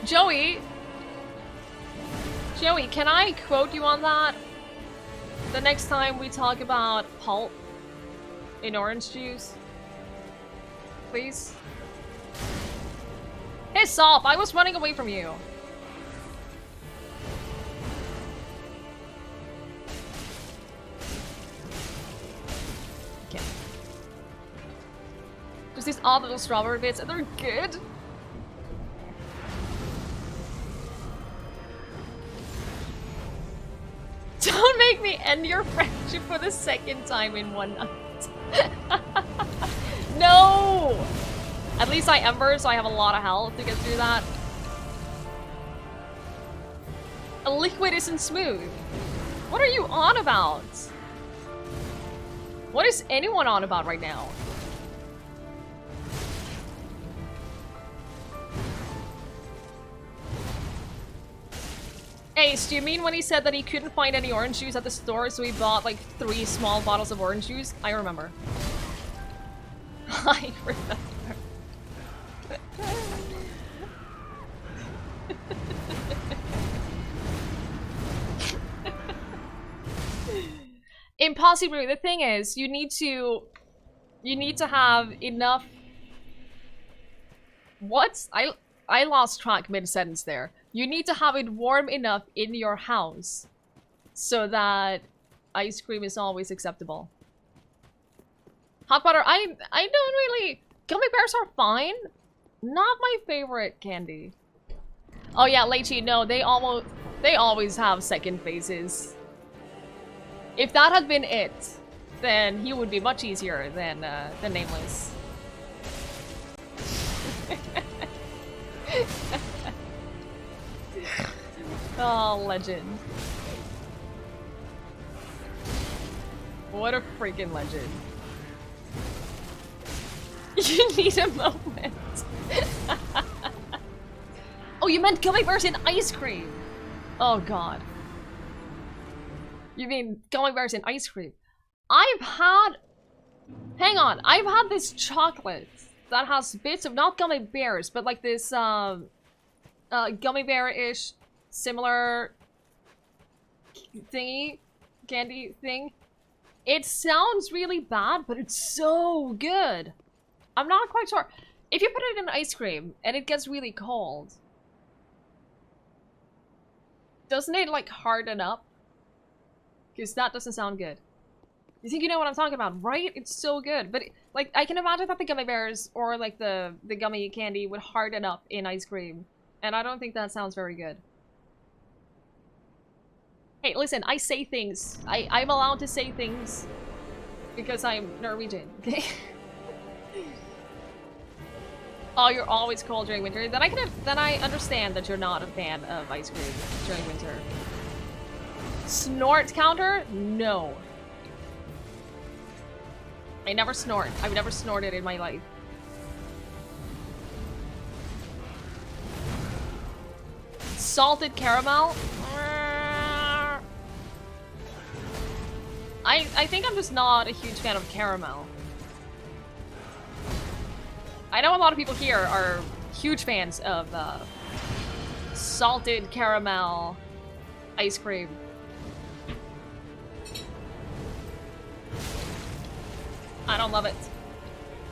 Joey! Joey, can I quote you on that? The next time we talk about pulp in orange juice, please. Hey, Sop, I was running away from you. Okay. Just these odd little strawberry bits, and they're good. Don't make me end your friendship for the second time in one night. No! At least I Ember, so I have a lot of health to get through that. A liquid isn't smooth. What are you on about? What is anyone on about right now? Ace, do you mean when he said that he couldn't find any orange juice at the store, so he bought like 3 small bottles of orange juice? I remember. I remember. Impossible. The thing is, you need to have enough. What? I lost track mid-sentence there. You need to have it warm enough in your house so that ice cream is always acceptable. Hot butter, I don't really... Gummy bears are fine. Not my favorite candy. Oh yeah, Leichy, no, they always have second phases. If that had been it, then he would be much easier than Nameless. Oh, legend. What a freaking legend. You need a moment. Oh, you meant gummy bears in ice cream. Oh god. You mean gummy bears in ice cream? I've had... Hang on, I've had this chocolate that has bits of, not gummy bears, but like this, gummy bear-ish, similar thingy, candy thing. It sounds really bad, but it's so good. I'm not quite sure. If you put it in ice cream and it gets really cold, doesn't it like harden up? Because that doesn't sound good. You think you know what I'm talking about, right? It's so good. But like, I can imagine that the gummy bears or like the gummy candy would harden up in ice cream. And I don't think that sounds very good. Hey, listen, I say things. I'm allowed to say things because I'm Norwegian, okay? Oh, you're always cold during winter. Then I understand that you're not a fan of ice cream during winter. Snort counter? No. I never snort. I've never snorted in my life. Salted caramel? I think I'm just not a huge fan of caramel. I know a lot of people here are huge fans of salted caramel ice cream. I don't love it.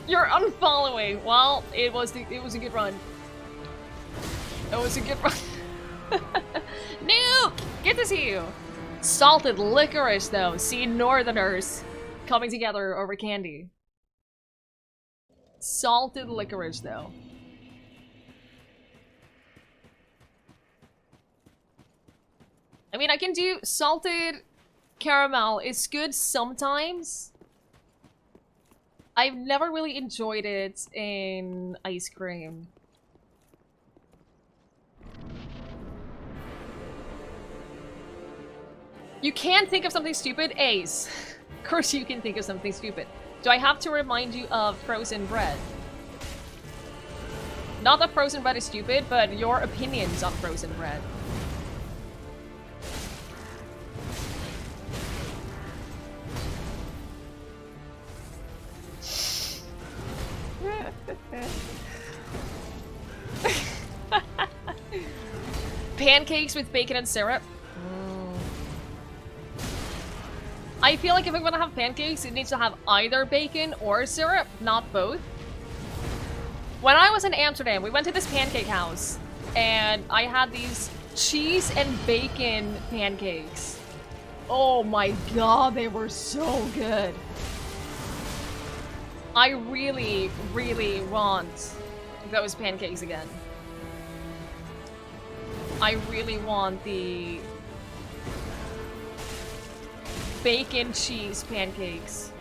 You're unfollowing. Well, it was a good run. It was a good run. Nuke! Good to see you. Salted licorice, though. See, Northerners coming together over candy. Salted licorice, though. I mean, I can do salted caramel. It's good sometimes. I've never really enjoyed it in ice cream. You can think of something stupid? Ace. Of course you can think of something stupid. Do I have to remind you of frozen bread? Not that frozen bread is stupid, but your opinions on frozen bread. Pancakes with bacon and syrup? I feel like if I'm gonna have pancakes, it needs to have either bacon or syrup, not both. When I was in Amsterdam, we went to this pancake house, and I had these cheese and bacon pancakes. Oh my god, they were so good. I really, really want those pancakes again. I really want the bacon cheese pancakes.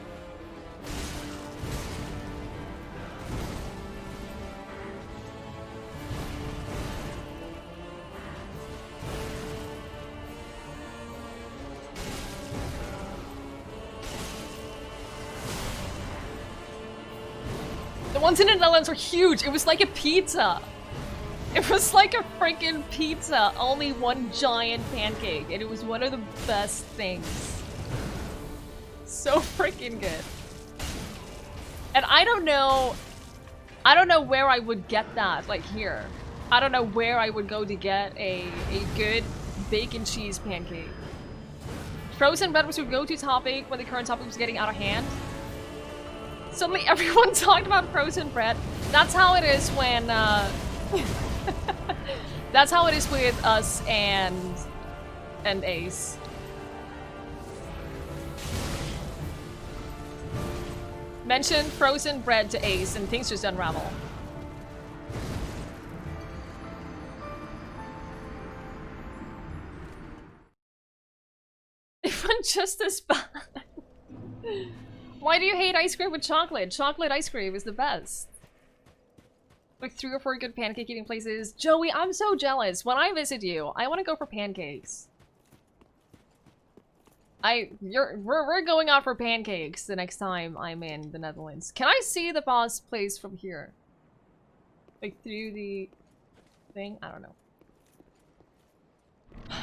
The ones in the Netherlands were huge. It was like a pizza. It was like a freaking pizza, only one giant pancake, and it was one of the best things. So freaking good. And I don't know where I would get that, like here. I don't know where I would go to get a good bacon cheese pancake. Frozen bread was your go-to topic when the current topic was getting out of hand. Suddenly everyone talked about frozen bread. That's how it is when, that's how it is with us and Ace. Mention frozen bread to Ace and things just unravel. It went just as bad. Why do you hate ice cream with chocolate? Chocolate ice cream is the best. Like 3 or 4 good pancake eating places. Joey, I'm so jealous. When I visit you, I want to go for pancakes. We're going out for pancakes the next time I'm in the Netherlands. Can I see the boss place from here? Like through the thing? I don't know.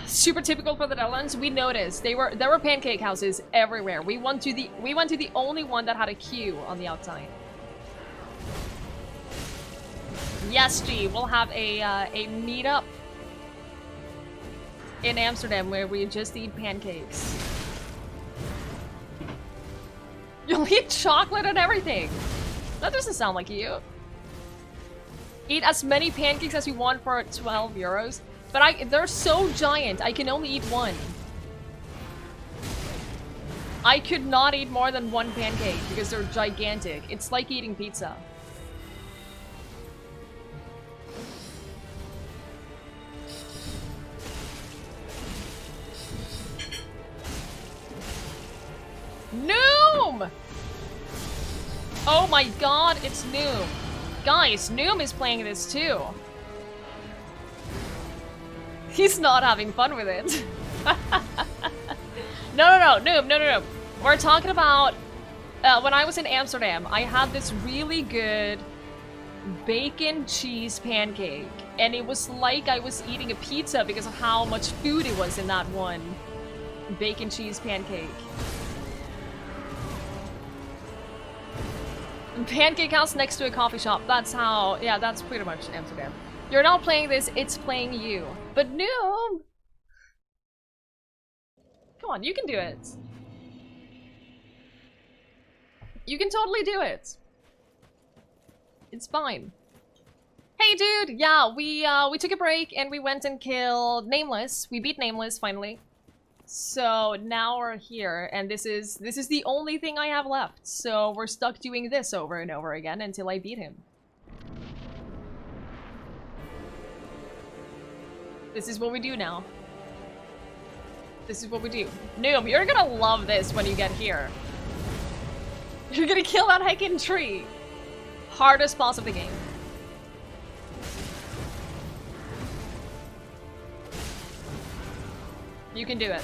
Super typical for the Netherlands. We noticed there were pancake houses everywhere. We went to the only one that had a queue on the outside. Yes, G, we'll have a meetup in Amsterdam where we just eat pancakes. You'll eat chocolate and everything. That doesn't sound like you. Eat as many pancakes as you want for 12 euros. But they're so giant, I can only eat one. I could not eat more than one pancake because they're gigantic. It's like eating pizza. Noom! Oh my god, it's Noom. Guys, Noom is playing this too. He's not having fun with it. No, Noom. We're talking about when I was in Amsterdam, I had this really good bacon cheese pancake. And it was like I was eating a pizza because of how much food it was in that one bacon cheese pancake. Pancake house next to a coffee shop. That's how, yeah, that's pretty much Amsterdam. You're not playing this, it's playing you. But Noom! Come on, you can do it. You can totally do it. It's fine. Hey dude, yeah, we took a break and we went and killed Nameless. We beat Nameless finally. So now we're here, and this is the only thing I have left. So we're stuck doing this over and over again until I beat him. This is what we do now. This is what we do. Noom, you're gonna love this when you get here. You're gonna kill that heckin' tree. Hardest boss of the game. You can do it.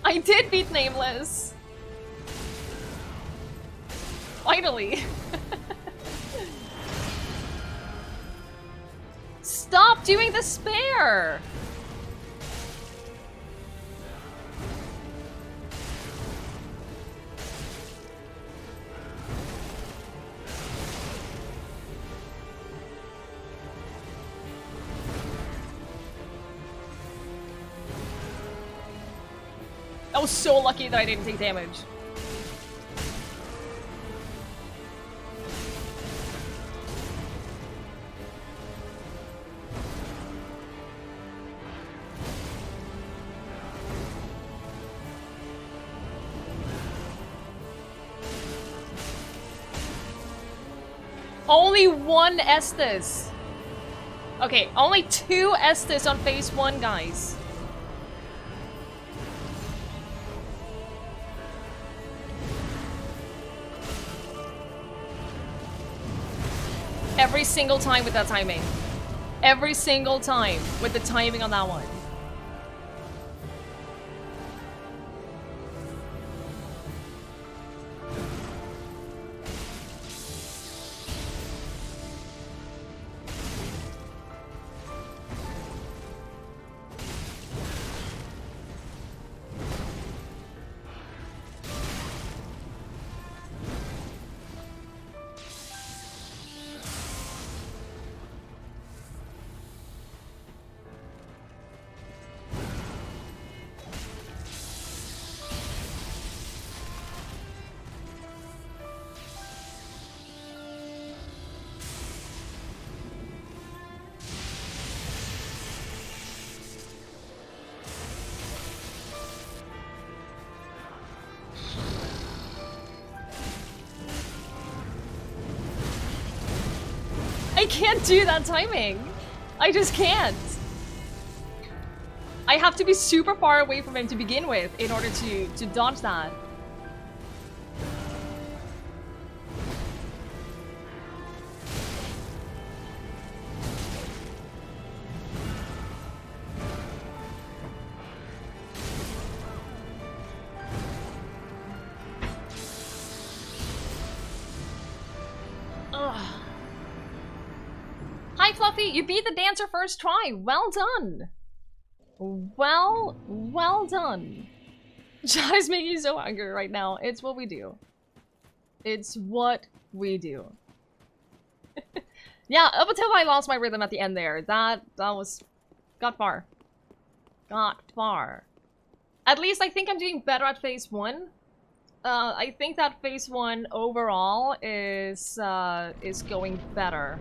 I did beat Nameless. Finally. Stop doing the spare. I was so lucky that I didn't take damage. Only one Estes. Okay, only 2 Estes on phase 1, guys. Every single time with that timing. Every single time with the timing on that one. I can't do that timing. I just can't. I have to be super far away from him to begin with in order to dodge that. Buffy, you beat the dancer first try. Well done. Well done. Chat is making me so angry right now. It's what we do. It's what we do. Yeah, up until I lost my rhythm at the end there. That was... got far. Got far. At least I think I'm doing better at phase 1. I think that phase 1 overall is going better.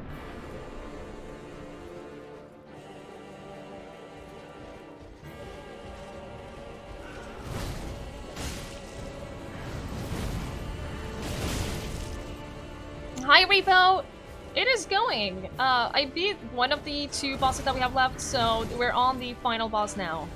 Hi, Repo! It is going. I beat one of the 2 bosses that we have left, so we're on the final boss now.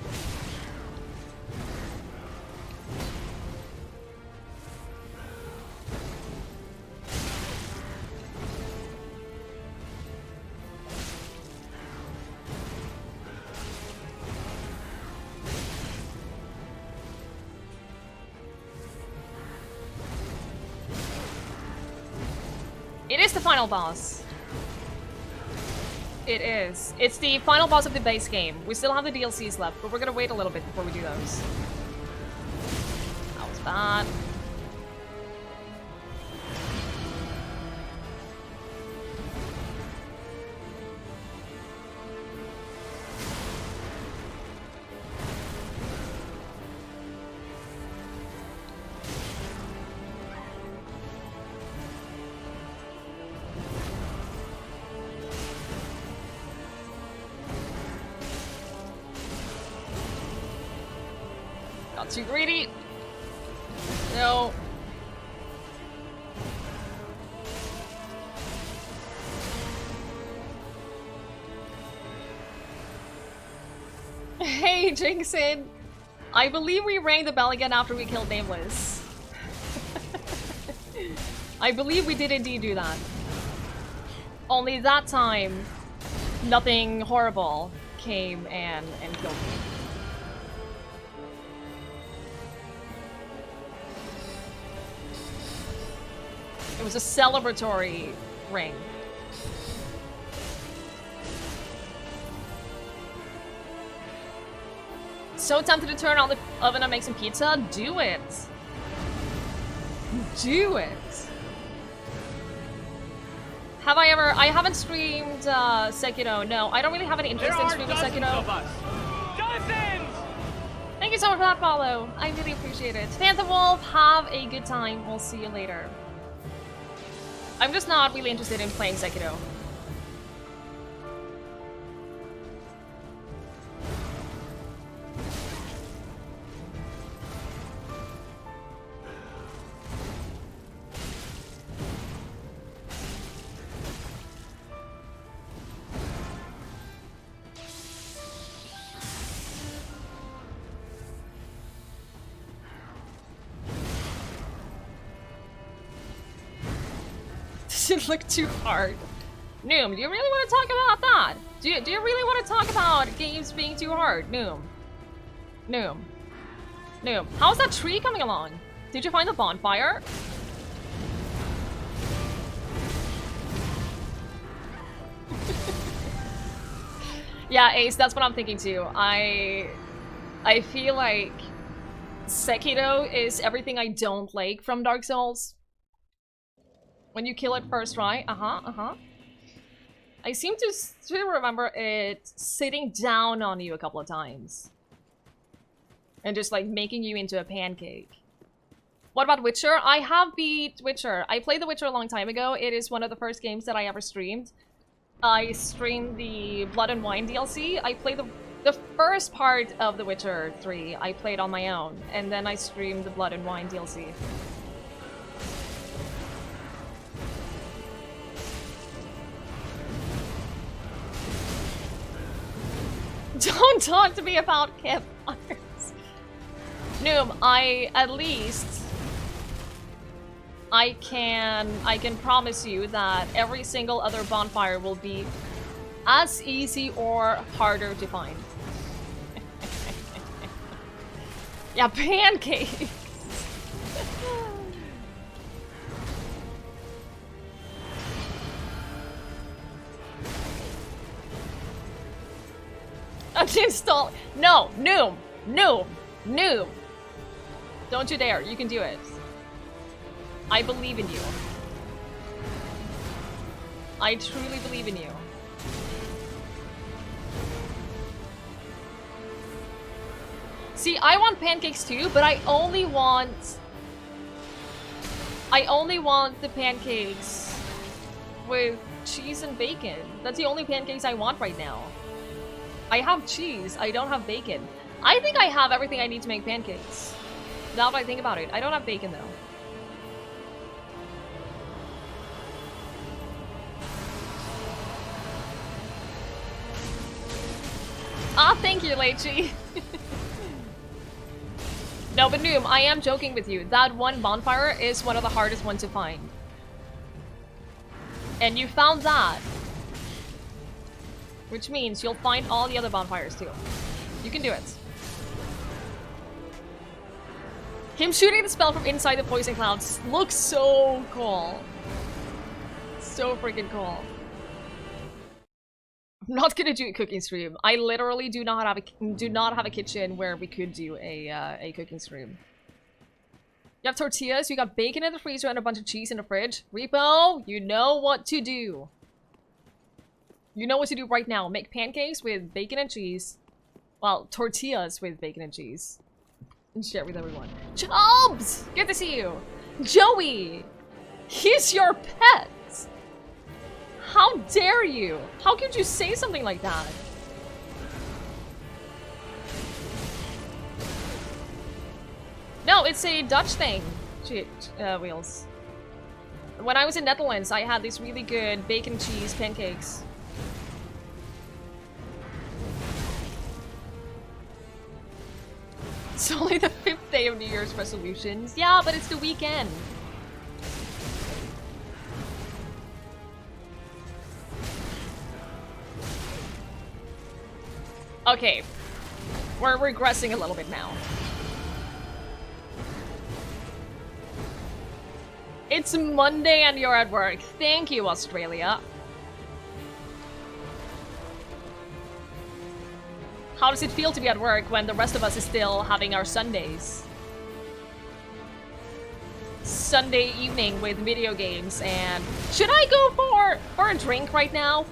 It is the final boss. It is. It's the final boss of the base game. We still have the DLCs left, but we're gonna wait a little bit before we do those. That was bad. Too greedy. No. Hey, Jinxin. I believe we rang the bell again after we killed Nameless. I believe we did indeed do that. Only that time, nothing horrible came and killed me. It was a celebratory ring. So tempted to turn on the oven and make some pizza? Do it! Do it! Have I ever... I haven't streamed Sekiro. No, I don't really have any interest in streaming Sekiro. Dozens! Thank you so much for that follow. I really appreciate it. Phantom Wolf, have a good time. We'll see you later. I'm just not really interested in playing Sekiro. Does it look too hard? Noom, do you really want to talk about that? Do you really want to talk about games being too hard? Noom. Noom. Noom. How's that tree coming along? Did you find the bonfire? Yeah, Ace, that's what I'm thinking too. I feel like Sekiro is everything I don't like from Dark Souls. When you kill it first, right? I seem to still remember it sitting down on you a couple of times. And just like making you into a pancake. What about Witcher? I have beat Witcher. I played The Witcher a long time ago. It is one of the first games that I ever streamed. I streamed the Blood and Wine DLC. I played the first part of The Witcher 3. I played on my own. And then I streamed the Blood and Wine DLC. Don't talk to me about campfires. Noom, at least I can promise you that every single other bonfire will be as easy or harder to find. Yeah, pancakes. Install. No, Noom, Noom, Noom. Don't you dare. You can do it. I believe in you. I truly believe in you. See, I want pancakes too, but I only want the pancakes with cheese and bacon. That's the only pancakes I want right now. I have cheese, I don't have bacon. I think I have everything I need to make pancakes. Now that I think about it, I don't have bacon though. Ah, thank you, Lechi. No, but Noom, I am joking with you. That one bonfire is one of the hardest ones to find. And you found that. Which means you'll find all the other bonfires too. You can do it. Him shooting the spell from inside the poison clouds looks so cool. So freaking cool. I'm not gonna do a cooking stream. I literally do not have a kitchen where we could do a cooking stream. You have tortillas, you got bacon in the freezer and a bunch of cheese in the fridge. Repo, you know what to do. You know what to do right now. Make pancakes with bacon and cheese. Well, tortillas with bacon and cheese. And share with everyone. Chubbs! Good to see you. Joey! He's your pet! How dare you? How could you say something like that? No, it's a Dutch thing. Wheels. When I was in Netherlands, I had these really good bacon cheese pancakes. It's only the 5th day of New Year's resolutions. Yeah, but it's the weekend. Okay, we're regressing a little bit now. It's Monday and you're at work. Thank you, Australia. How does it feel to be at work when the rest of us is still having our Sundays? Sunday evening with video games and... Should I go for a drink right now?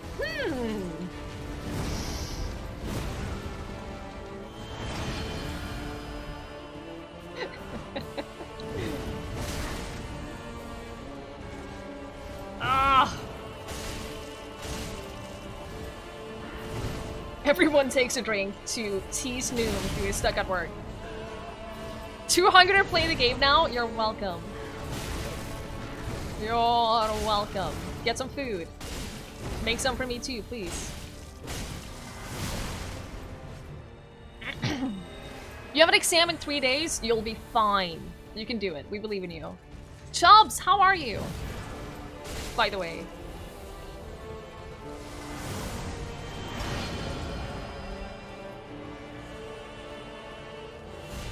Ah. Everyone takes a drink to tease Noom who is stuck at work. 200 to play the game now? You're welcome. You're welcome. Get some food. Make some for me too, please. You have an exam in 3 days? You'll be fine. You can do it. We believe in you. Chubbs, how are you? By the way.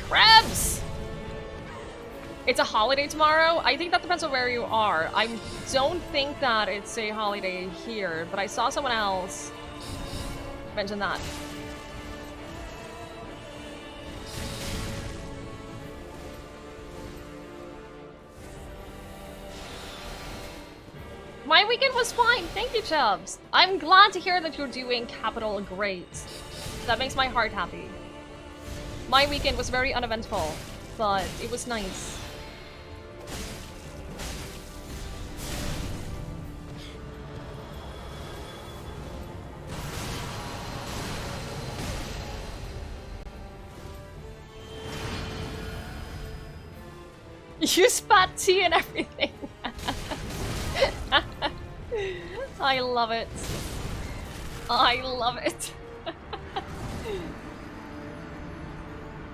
Krebs! It's a holiday tomorrow? I think that depends on where you are. I don't think that it's a holiday here, but I saw someone else mention that. My weekend was fine, thank you, Chubbs. I'm glad to hear that you're doing capital great. That makes my heart happy. My weekend was very uneventful, but it was nice. You spat tea and everything. I love it. I love it.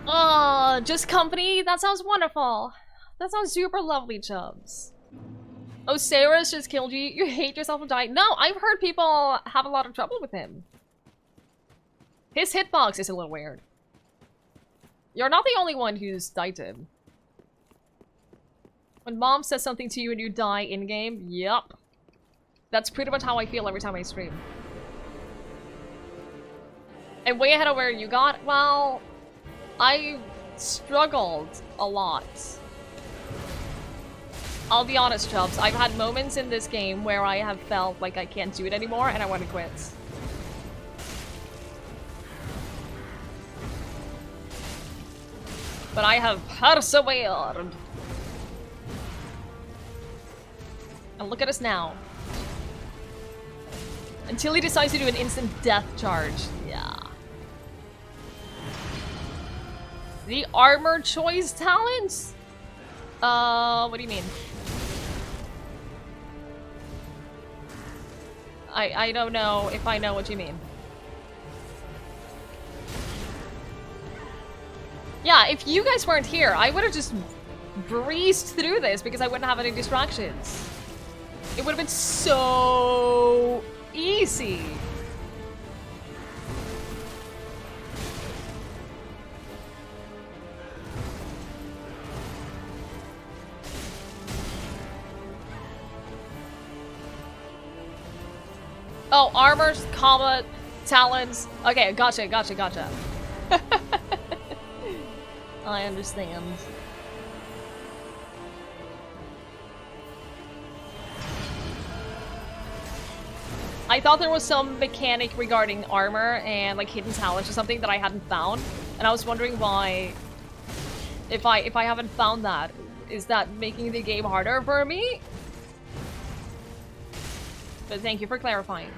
Oh, just company? That sounds wonderful. That sounds super lovely, Chubbs. Oh, Sarah's just killed you. You hate yourself and died. No, I've heard people have a lot of trouble with him. His hitbox is a little weird. You're not the only one who's died to him. When mom says something to you and you die in-game, yup. That's pretty much how I feel every time I stream. I'm way ahead of where you got. Well, I struggled a lot. I'll be honest, Chubbs. I've had moments in this game where I have felt like I can't do it anymore and I want to quit. But I have persevered. And look at us now. Until he decides to do an instant death charge. Yeah. The armor choice talents? What do you mean? I don't know if I know what you mean. Yeah, if you guys weren't here, I would have just breezed through this because I wouldn't have any distractions. It would have been so easy. Oh, armors, combat, talents. Okay, gotcha. I understand. I thought there was some mechanic regarding armor and like hidden talents or something that I hadn't found, and I was wondering why. If I haven't found that, is that making the game harder for me? But thank you for clarifying.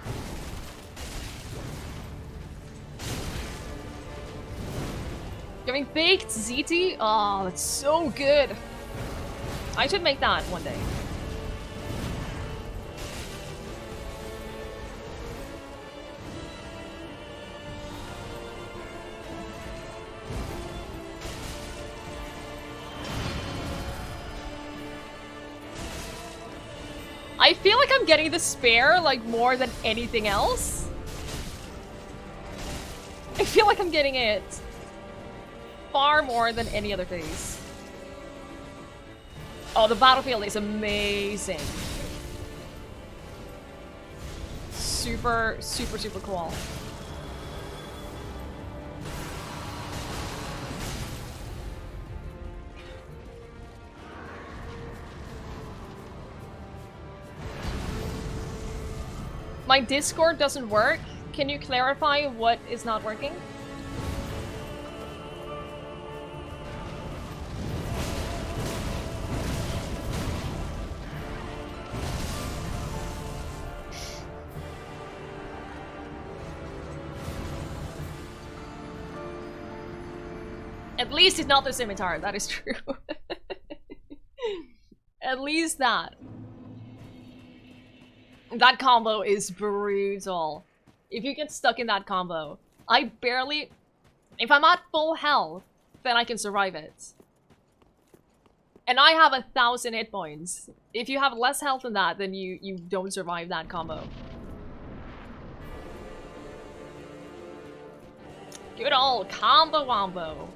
Giving baked ZT? Oh, that's so good. I should make that one day. I feel like I'm getting the spare, like, more than anything else. I feel like I'm getting it far more than any other phase. Oh, the battlefield is amazing. Super cool. My Discord doesn't work. Can you clarify what is not working? At least it's not the scimitar, that is true. At least that. That combo is brutal. If you get stuck in that combo, I barely... If I'm at full health, then I can survive it. And I have 1,000 hit points. If you have less health than that, then you don't survive that combo. Good old combo wombo.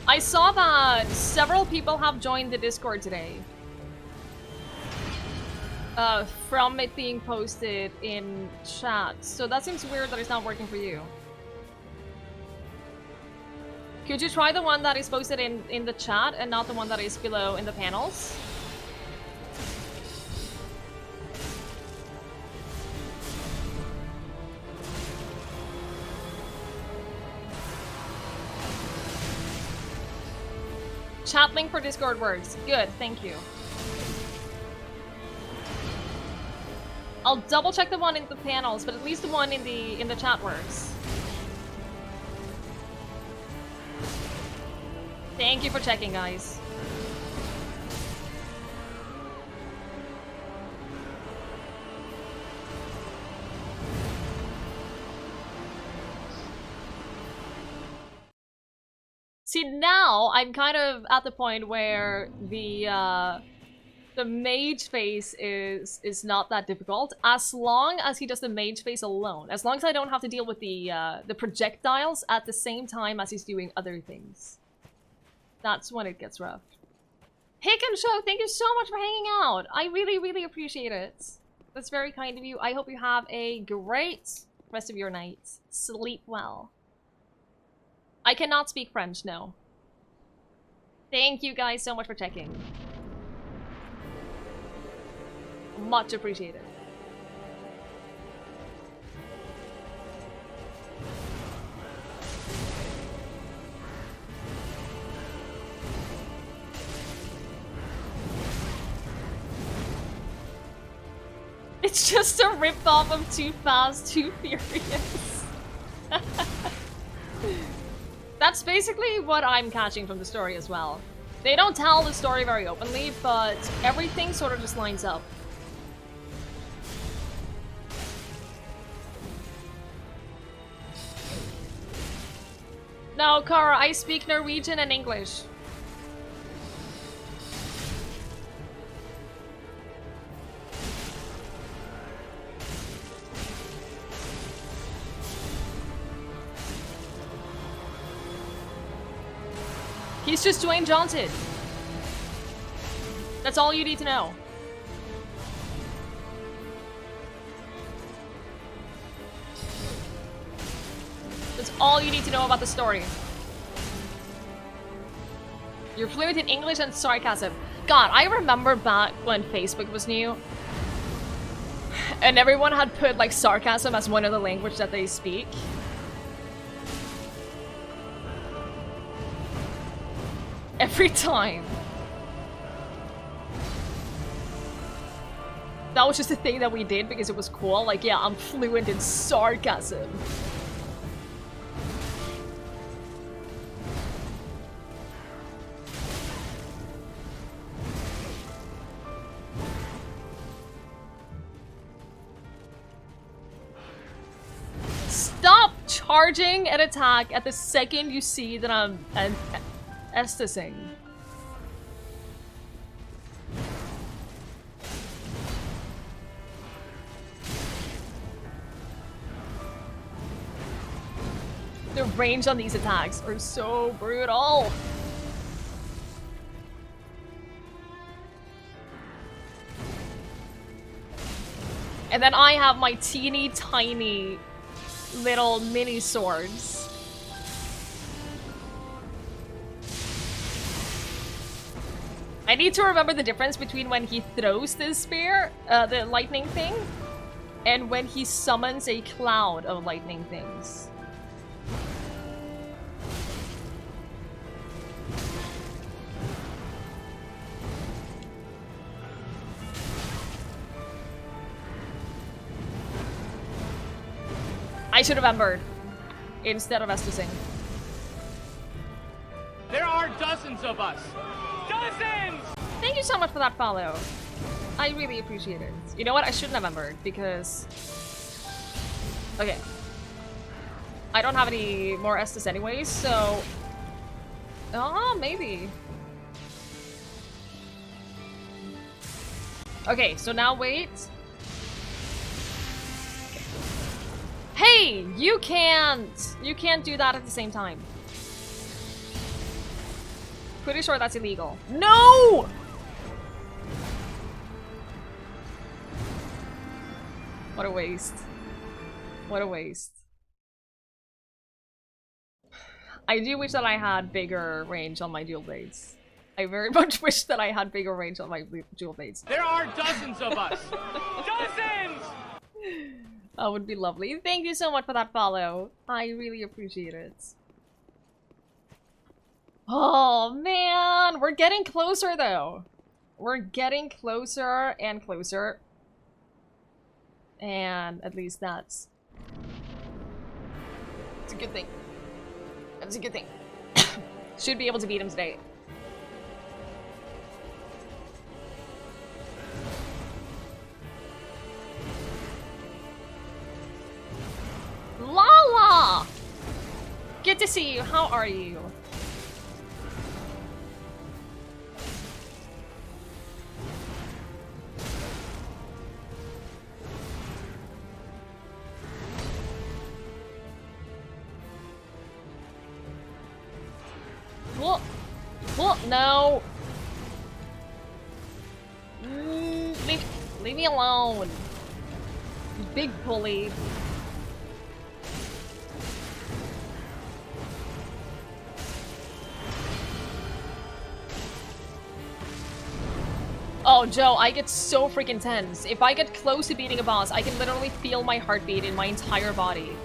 I saw that several people have joined the Discord today. From it being posted in chat. So that seems weird that it's not working for you. Could you try the one that is posted in the chat and not the one that is below in the panels? Chat link for Discord works. Good, thank you. I'll double check the one in the panels, but at least the one in the chat works. Thank you for checking, guys. See, now I'm kind of at the point where the The mage face is not that difficult as long as he does the mage face alone. As long as I don't have to deal with the projectiles at the same time as he's doing other things. That's when it gets rough. Hicken Show, thank you so much for hanging out. I really, really appreciate it. That's very kind of you. I hope you have a great rest of your night. Sleep well. I cannot speak French, no. Thank you guys so much for checking. Much appreciated. It's just a rip-off of Too Fast, Too Furious. That's basically what I'm catching from the story as well. They don't tell the story very openly, but everything sort of just lines up. No, Kara, I speak Norwegian and English. He's just Dwayne Johnson. That's all you need to know. That's all you need to know about the story. You're fluent in English and sarcasm. God, I remember back when Facebook was new. And everyone had put like sarcasm as one of the language that they speak. Every time. That was just a thing that we did because it was cool. Like, yeah, I'm fluent in sarcasm. Stop charging an attack at the second you see that I'm Estasing. The range on these attacks are so brutal. And then I have my teeny tiny little mini swords. I need to remember the difference between when he throws this spear, the lightning thing, and when he summons a cloud of lightning things. I should have remembered instead of Estusing. There are dozens of us. Dozens! Thank you so much for that follow. I really appreciate it. You know what? I shouldn't have remembered because... Okay. I don't have any more Estus anyways, so... Oh, maybe. Okay, so now wait. Hey! You can't! You can't do that at the same time. Pretty sure that's illegal. No! What a waste. What a waste. I do wish that I had bigger range on my dual blades. I very much wish that I had bigger range on my dual blades. There are dozens of us. Dozens! That would be lovely. Thank you so much for that follow. I really appreciate it. Oh, man. We're getting closer, though. We're getting closer and closer. And at least that's... It's a good thing. That's a good thing. Should be able to beat him today. Lala! Good to see you. How are you? Oh, no! Leave me alone. You big bully. Oh, Joe, I get so freaking tense. If I get close to beating a boss, I can literally feel my heartbeat in my entire body.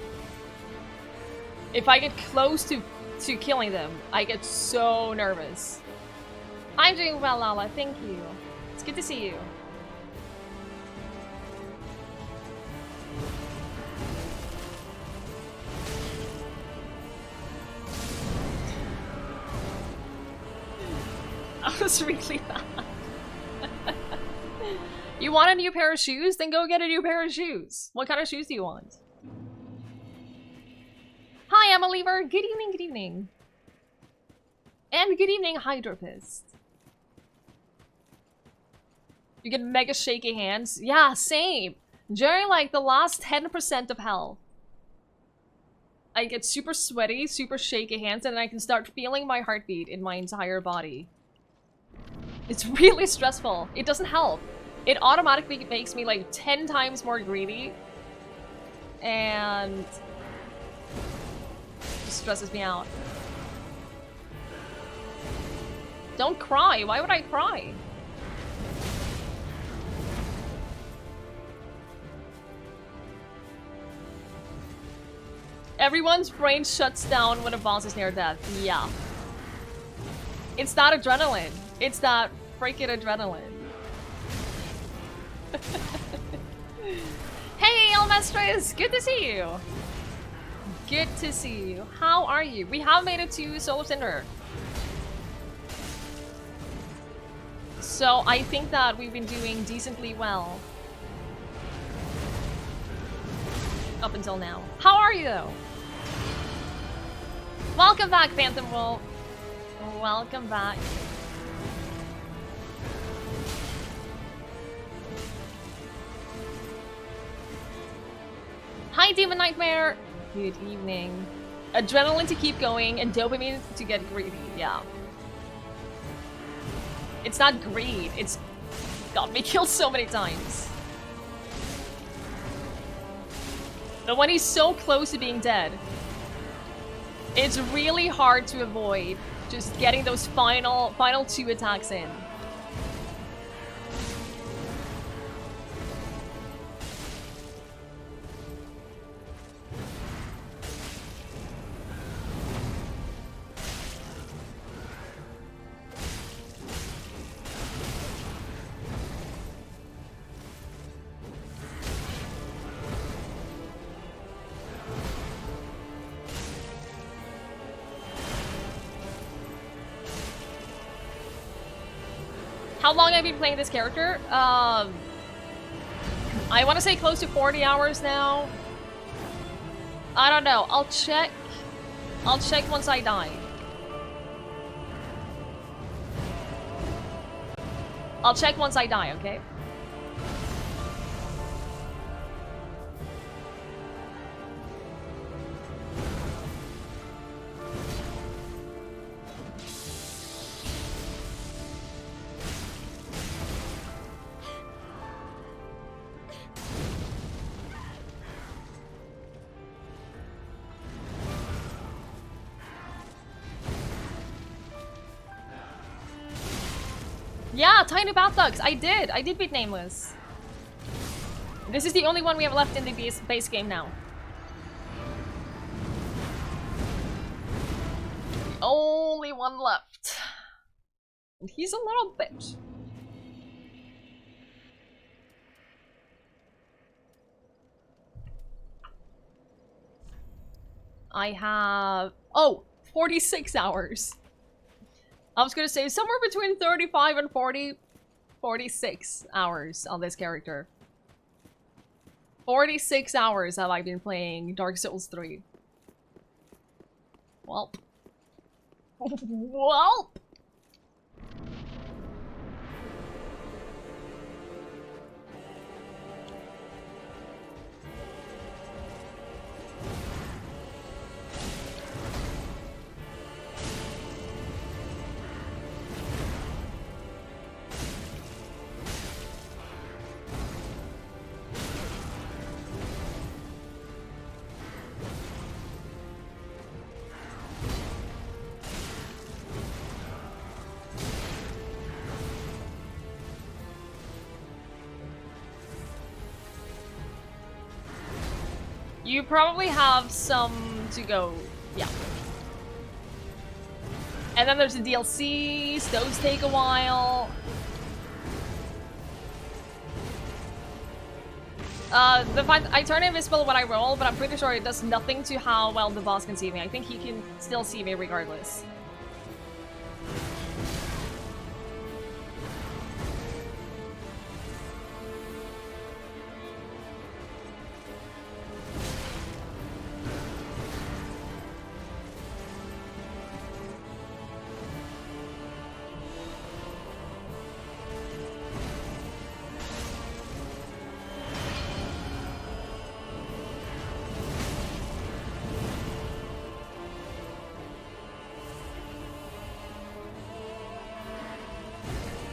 If I get close to killing them, I get so nervous. I'm doing well, Lala. Thank you. It's good to see you. I was really bad. You want a new pair of shoes? Then go get a new pair of shoes. What kind of shoes do you want? Hi, I'm a Lever. Good evening, good evening. And good evening, Hydropist. You get mega shaky hands? Yeah, same. During like the last 10% of hell. I get super sweaty, super shaky hands, and I can start feeling my heartbeat in my entire body. It's really stressful. It doesn't help. It automatically makes me like 10 times more greedy. And just stresses me out. Don't cry. Why would I cry? Everyone's brain shuts down when a boss is near death. Yeah. It's that adrenaline. It's that freaking adrenaline. Hey, Elmestris! Good to see you! Good to see you. How are you? We have made it to Soul of Cinder. So I think that we've been doing decently well. Up until now. How are you though? Welcome back, Phantom Wolf. Welcome back. Hi, Demon Nightmare! Good evening. Adrenaline to keep going and dopamine to get greedy, yeah. It's not greed, it's got me killed so many times. But when he's so close to being dead, it's really hard to avoid just getting those final 2 attacks in. How long have you been playing this character? I want to say close to 40 hours now. I don't know. I'll check. I'll check once I die. I'll check once I die, okay? Yeah, Tiny Baththugs. I did beat Nameless. This is the only one we have left in the base game now. Only one left. And he's a little bitch. I have... Oh! 46 hours. I was gonna say somewhere between 35 and 46 hours on this character. 46 hours have I been playing Dark Souls 3. Welp. Welp! You probably have some to go. Yeah. And then there's the DLCs. Those take a while. The fact I turn invisible when I roll, but I'm pretty sure it does nothing to how well the boss can see me. I think he can still see me regardless.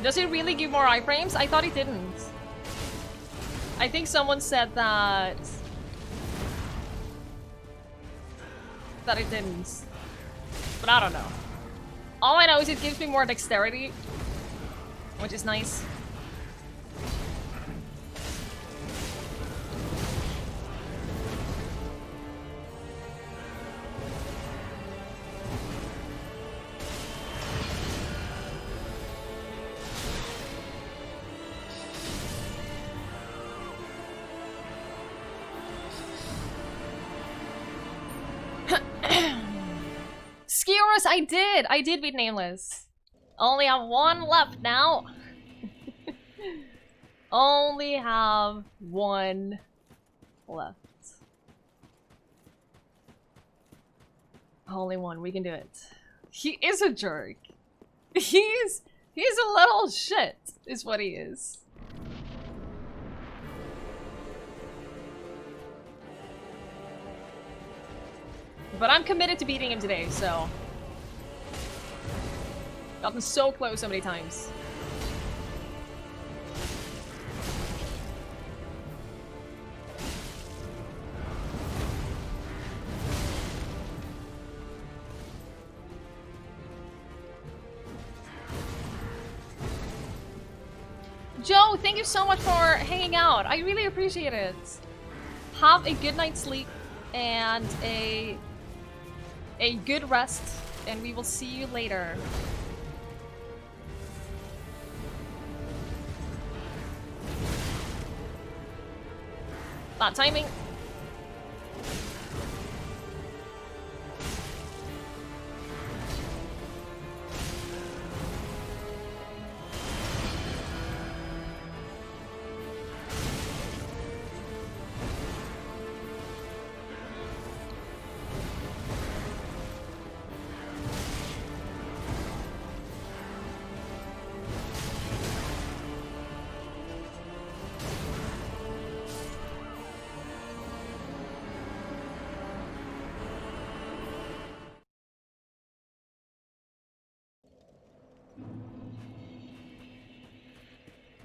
Does it really give more iframes? I thought it didn't. I think someone said that it didn't. But I don't know. All I know is it gives me more dexterity, which is nice. Skiorus, I did beat Nameless. Only have one left now. Only have one left. Only one, we can do it. He is a jerk. He's a little shit, is what he is. But I'm committed to beating him today, so... Gotten so close so many times. Joe, thank you so much for hanging out. I really appreciate it. Have a good night's sleep and a good rest, and we will see you later. Bad timing.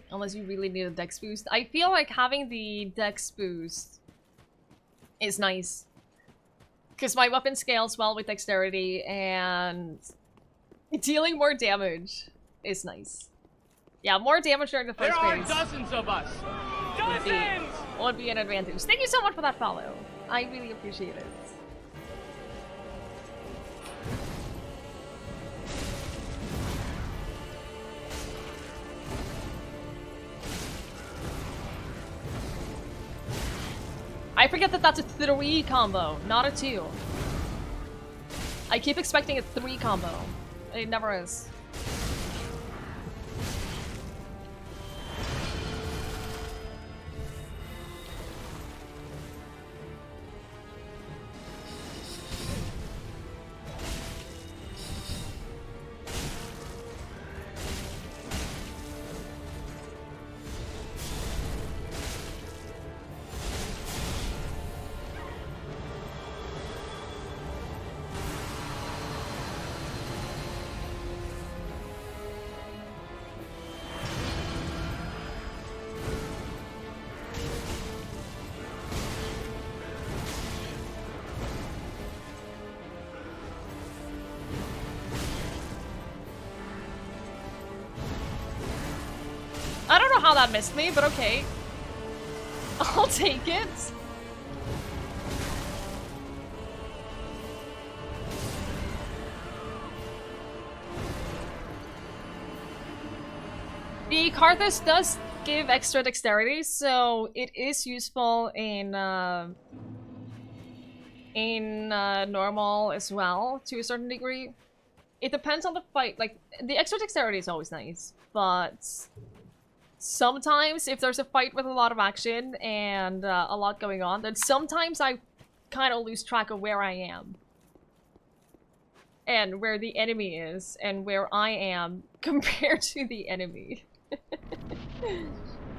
Unless you really need a dex boost. I feel like having the dex boost is nice. Because my weapon scales well with dexterity, and dealing more damage is nice. Yeah, more damage during the first phase. There are dozens of us! Would be an advantage. Thank you so much for that follow. I really appreciate it. I forget that that's a 3 combo, not a 2. I keep expecting a 3 combo. It never is. I don't know how that missed me, but okay. I'll take it. The Karthus does give extra dexterity, so it is useful in normal as well, to a certain degree. It depends on the fight. Like, the extra dexterity is always nice, but sometimes if there's a fight with a lot of action and a lot going on, then sometimes I kind of lose track of where I am. And where the enemy is, and where I am compared to the enemy.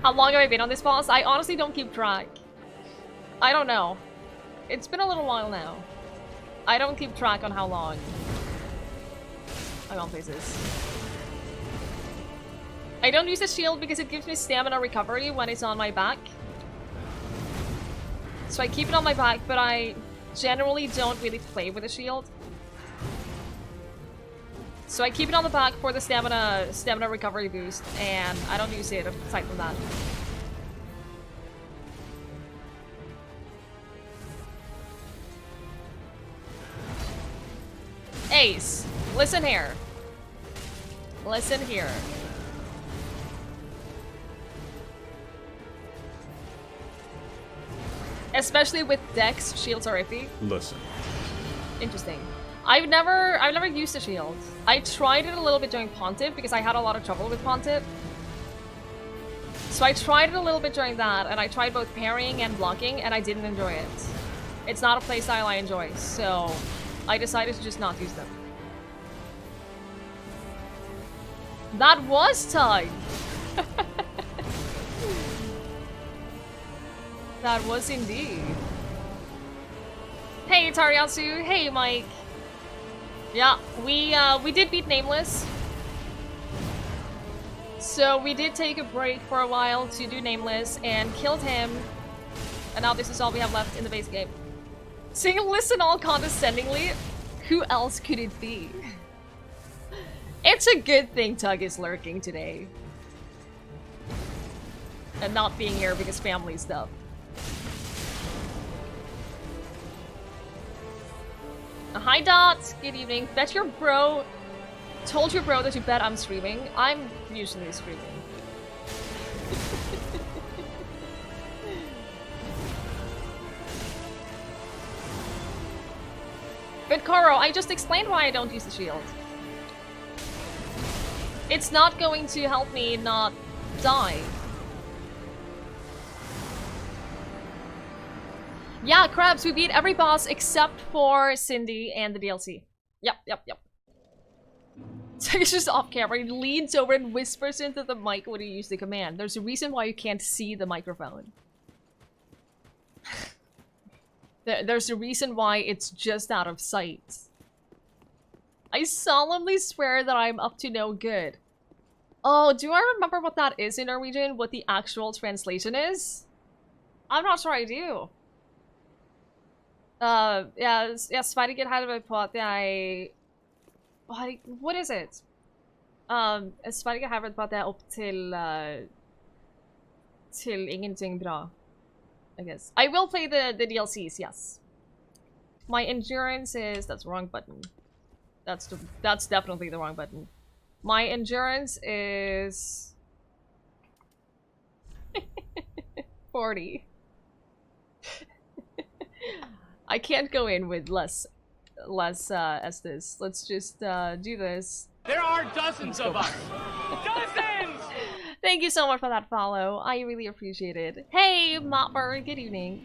How long have I been on this boss? I honestly don't keep track. I don't know. It's been a little while now. I don't keep track on how long I'm on places. I don't use the shield because it gives me stamina recovery when it's on my back. So I keep it on my back, but I generally don't really play with the shield. So I keep it on the back for the stamina recovery boost, and I don't use it aside from that. Ace, listen here. Listen here. Especially with Dex, shields are iffy. Listen. Interesting. I've never used a shield. I tried it a little bit during Pontiff because I had a lot of trouble with Pontiff. So I tried it a little bit during that, and I tried both parrying and blocking, and I didn't enjoy it. It's not a playstyle I enjoy, so I decided to just not use them. That was Tug! That was indeed. Hey Tariatsu, hey Mike. Yeah, we did beat Nameless. So we did take a break for a while to do Nameless and killed him. And now this is all we have left in the base game. Saying listen all condescendingly? Who else could it be? It's a good thing Tug is lurking today. And not being here because family stuff. Hi Dot, good evening. Bet your bro told your bro that you bet I'm streaming. I'm usually streaming. But Koro, I just explained why I don't use the shield. It's not going to help me not die. Yeah, Krabs, we beat every boss except for Cindy and the DLC. Yep. So he's just off camera. He leans over and whispers into the mic when you use the command. There's a reason why you can't see the microphone. There's a reason why it's just out of sight. I solemnly swear that I'm up to no good. Oh, do I remember what that is in Norwegian? What the actual translation is? I'm not sure I do. Jeg Sverige hadde på at jeg... What is it? Sverige har vært på at jeg er opp til ingenting bra, I guess. I will play the DLCs, yes. My endurance is... That's the wrong button. That's definitely the wrong button. My endurance is... 40. I can't go in with less Estes. Let's just do this. There are dozens of us. Dozens! Thank you so much for that follow. I really appreciate it. Hey, Mopper, good evening.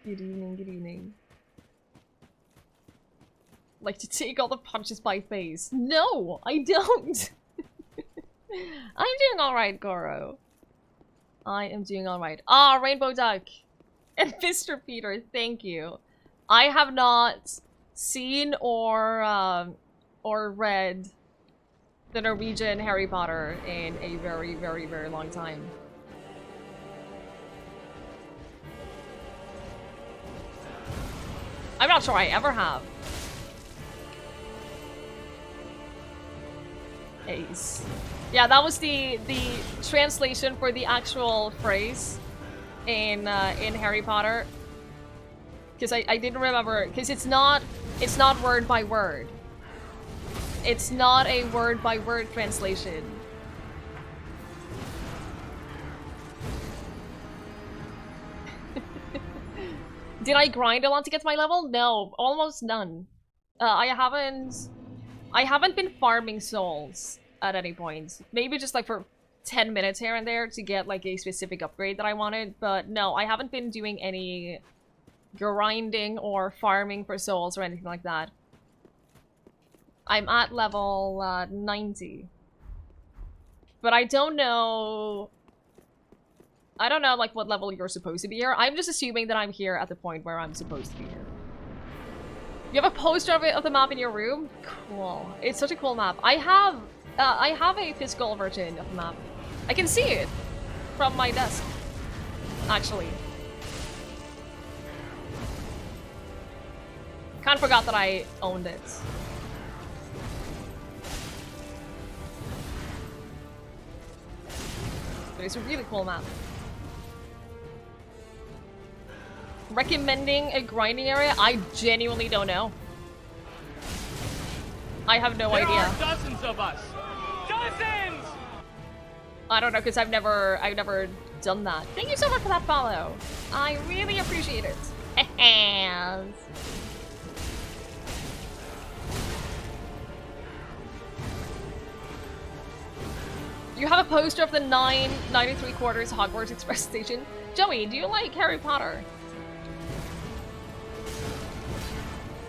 Good evening. Like to take all the punches by face. No, I don't. I'm doing alright, Goro. I am doing alright. Ah, Rainbow Duck. And Mr. Peter, thank you. I have not seen or read the Norwegian Harry Potter in a very, very, very long time. I'm not sure I ever have. Ace. Yeah, that was the translation for the actual phrase in Harry Potter. Because I didn't remember, because it's not word by word. It's not a word by word translation. Did I grind a lot to get to my level? No, almost none. I haven't been farming souls at any point. Maybe just like for 10 minutes here and there to get like a specific upgrade that I wanted, but no, I haven't been doing any grinding or farming for souls or anything like that. I'm at level 90. But I don't know like what level you're supposed to be here. I'm just assuming that I'm here at the point where I'm supposed to be here. You have a poster of the map in your room? Cool. It's such a cool map. I have a physical version of the map. I can see it from my desk, actually. Kind of forgot that I owned it. But it's a really cool map. Recommending a grinding area? I genuinely don't know. I have no idea. There are dozens of us. Dozens! I don't know, because I've never done that. Thank you so much for that follow. I really appreciate it. You have a poster of the 9.93 Hogwarts Express station. Joey, do you like Harry Potter?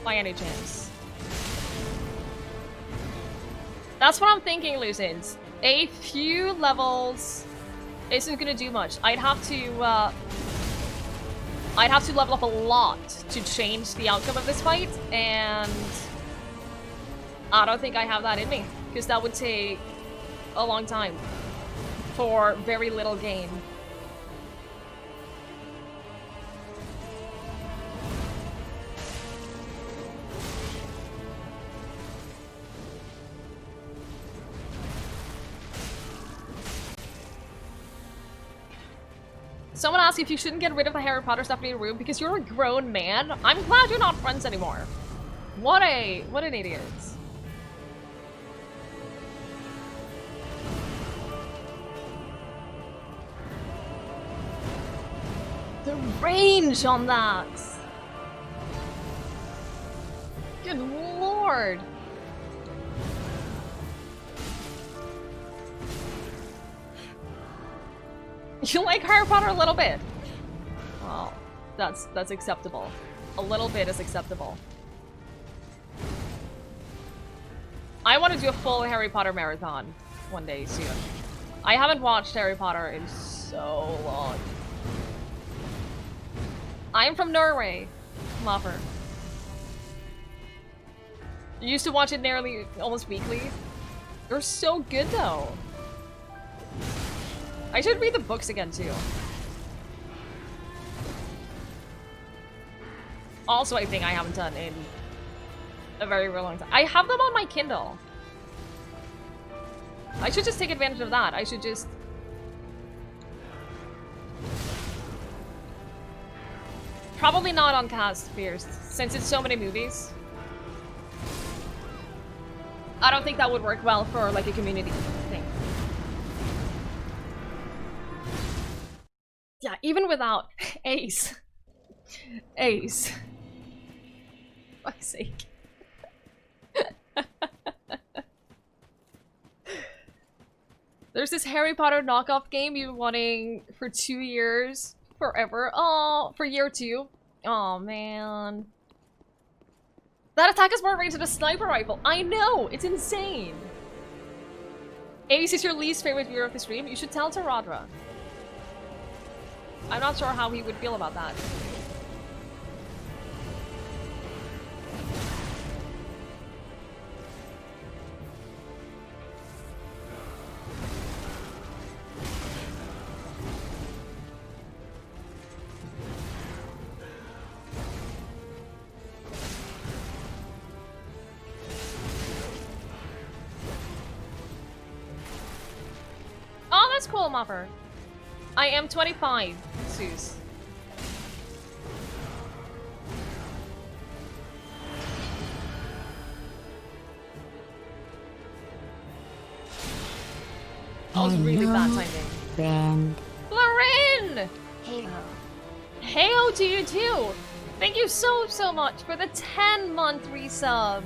By any chance? That's what I'm thinking, Lucid. A few levels isn't gonna do much. I'd have to level up a lot to change the outcome of this fight, and I don't think I have that in me, because that would take a long time for very little gain. Someone asked if you shouldn't get rid of the Harry Potter stuff in your room because you're a grown man. I'm glad you're not friends anymore. What an idiot. The range on that! Good lord! You like Harry Potter a little bit? Well, that's acceptable. A little bit is acceptable. I want to do a full Harry Potter marathon one day soon. I haven't watched Harry Potter in so long. I'm from Norway, Mopper. You used to watch it nearly almost weekly. They're so good though. I should read the books again too. Also, a thing I haven't done in a very, very long time. I have them on my Kindle. I should just take advantage of that. I should just... Probably not on Cast Fears, since it's so many movies. I don't think that would work well for like a community thing. Yeah, even without Ace. Ace. For fuck's sake. There's this Harry Potter knockoff game you've been wanting for 2 years. Forever. Oh, for year 2. Oh man. That attack is more range than a sniper rifle. I know! It's insane! Ace is your least favorite viewer of the stream? You should tell Taradra. I'm not sure how he would feel about that. Oh, that's cool, Mopper. I am 25, Zeus. That was really bad timing. Florin! Hey. Heyo to you too! Thank you so much for the 10-month resub.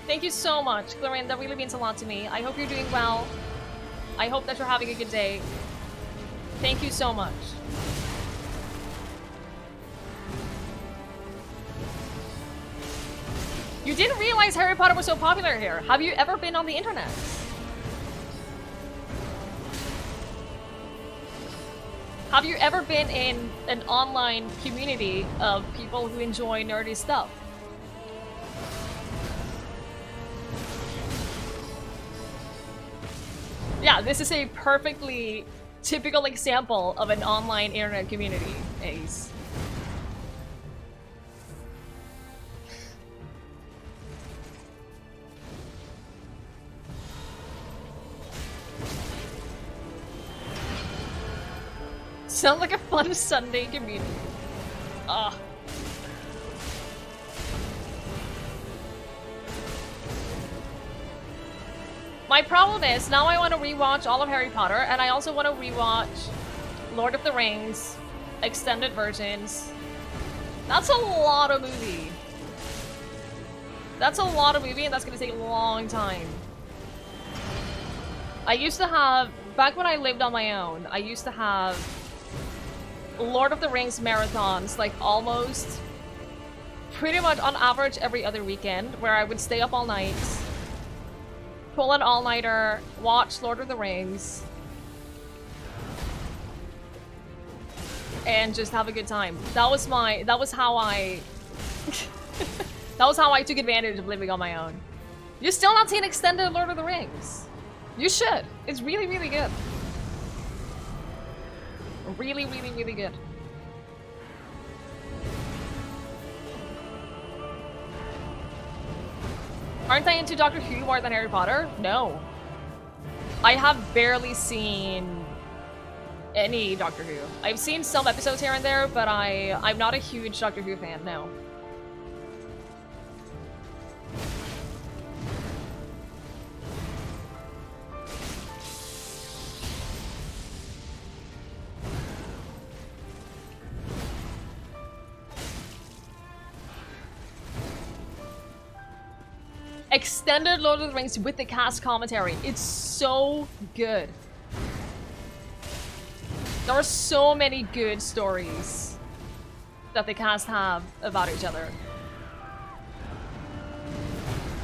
Thank you so much, Clarin. That really means a lot to me. I hope you're doing well. I hope that you're having a good day. Thank you so much. You didn't realize Harry Potter was so popular here. Have you ever been on the internet? Have you ever been in an online community of people who enjoy nerdy stuff? Yeah, this is a perfectly typical example of an online internet community, Ace. Sounds like a fun Sunday community. Ugh. My problem is, now I want to rewatch all of Harry Potter, and I also want to rewatch Lord of the Rings, extended versions. That's a lot of movie. That's a lot of movie, and that's gonna take a long time. I used to have, back when I lived on my own, I used to have Lord of the Rings marathons, like almost pretty much on average every other weekend, where I would stay up all night, pull an all-nighter, watch Lord of the Rings, and just have a good time. That was how I that was how I took advantage of living on my own. You've still not seen extended Lord of the Rings? You should. It's really, really good. Really, really, really good. Aren't I into Doctor Who more than Harry Potter? No. I have barely seen any Doctor Who. I've seen some episodes here and there, but I'm not a huge Doctor Who fan, no. Extended Lord of the Rings with the cast commentary. It's so good. There are so many good stories that the cast have about each other.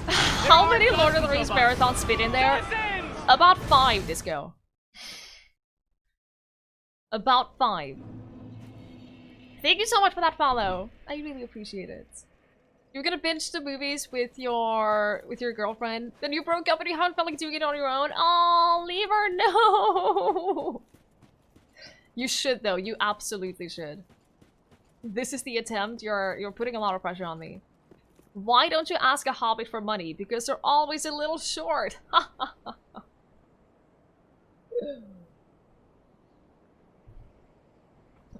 How many Lord of the Rings marathons fit in there? About 5 this go. About 5. Thank you so much for that follow. I really appreciate it. You're gonna binge the movies with your girlfriend, then you broke up and you haven't felt like doing it on your own. Oh, leave her, no. You should though. You absolutely should. This is the attempt. You're putting a lot of pressure on me. Why don't you ask a hobbit for money? Because they're always a little short.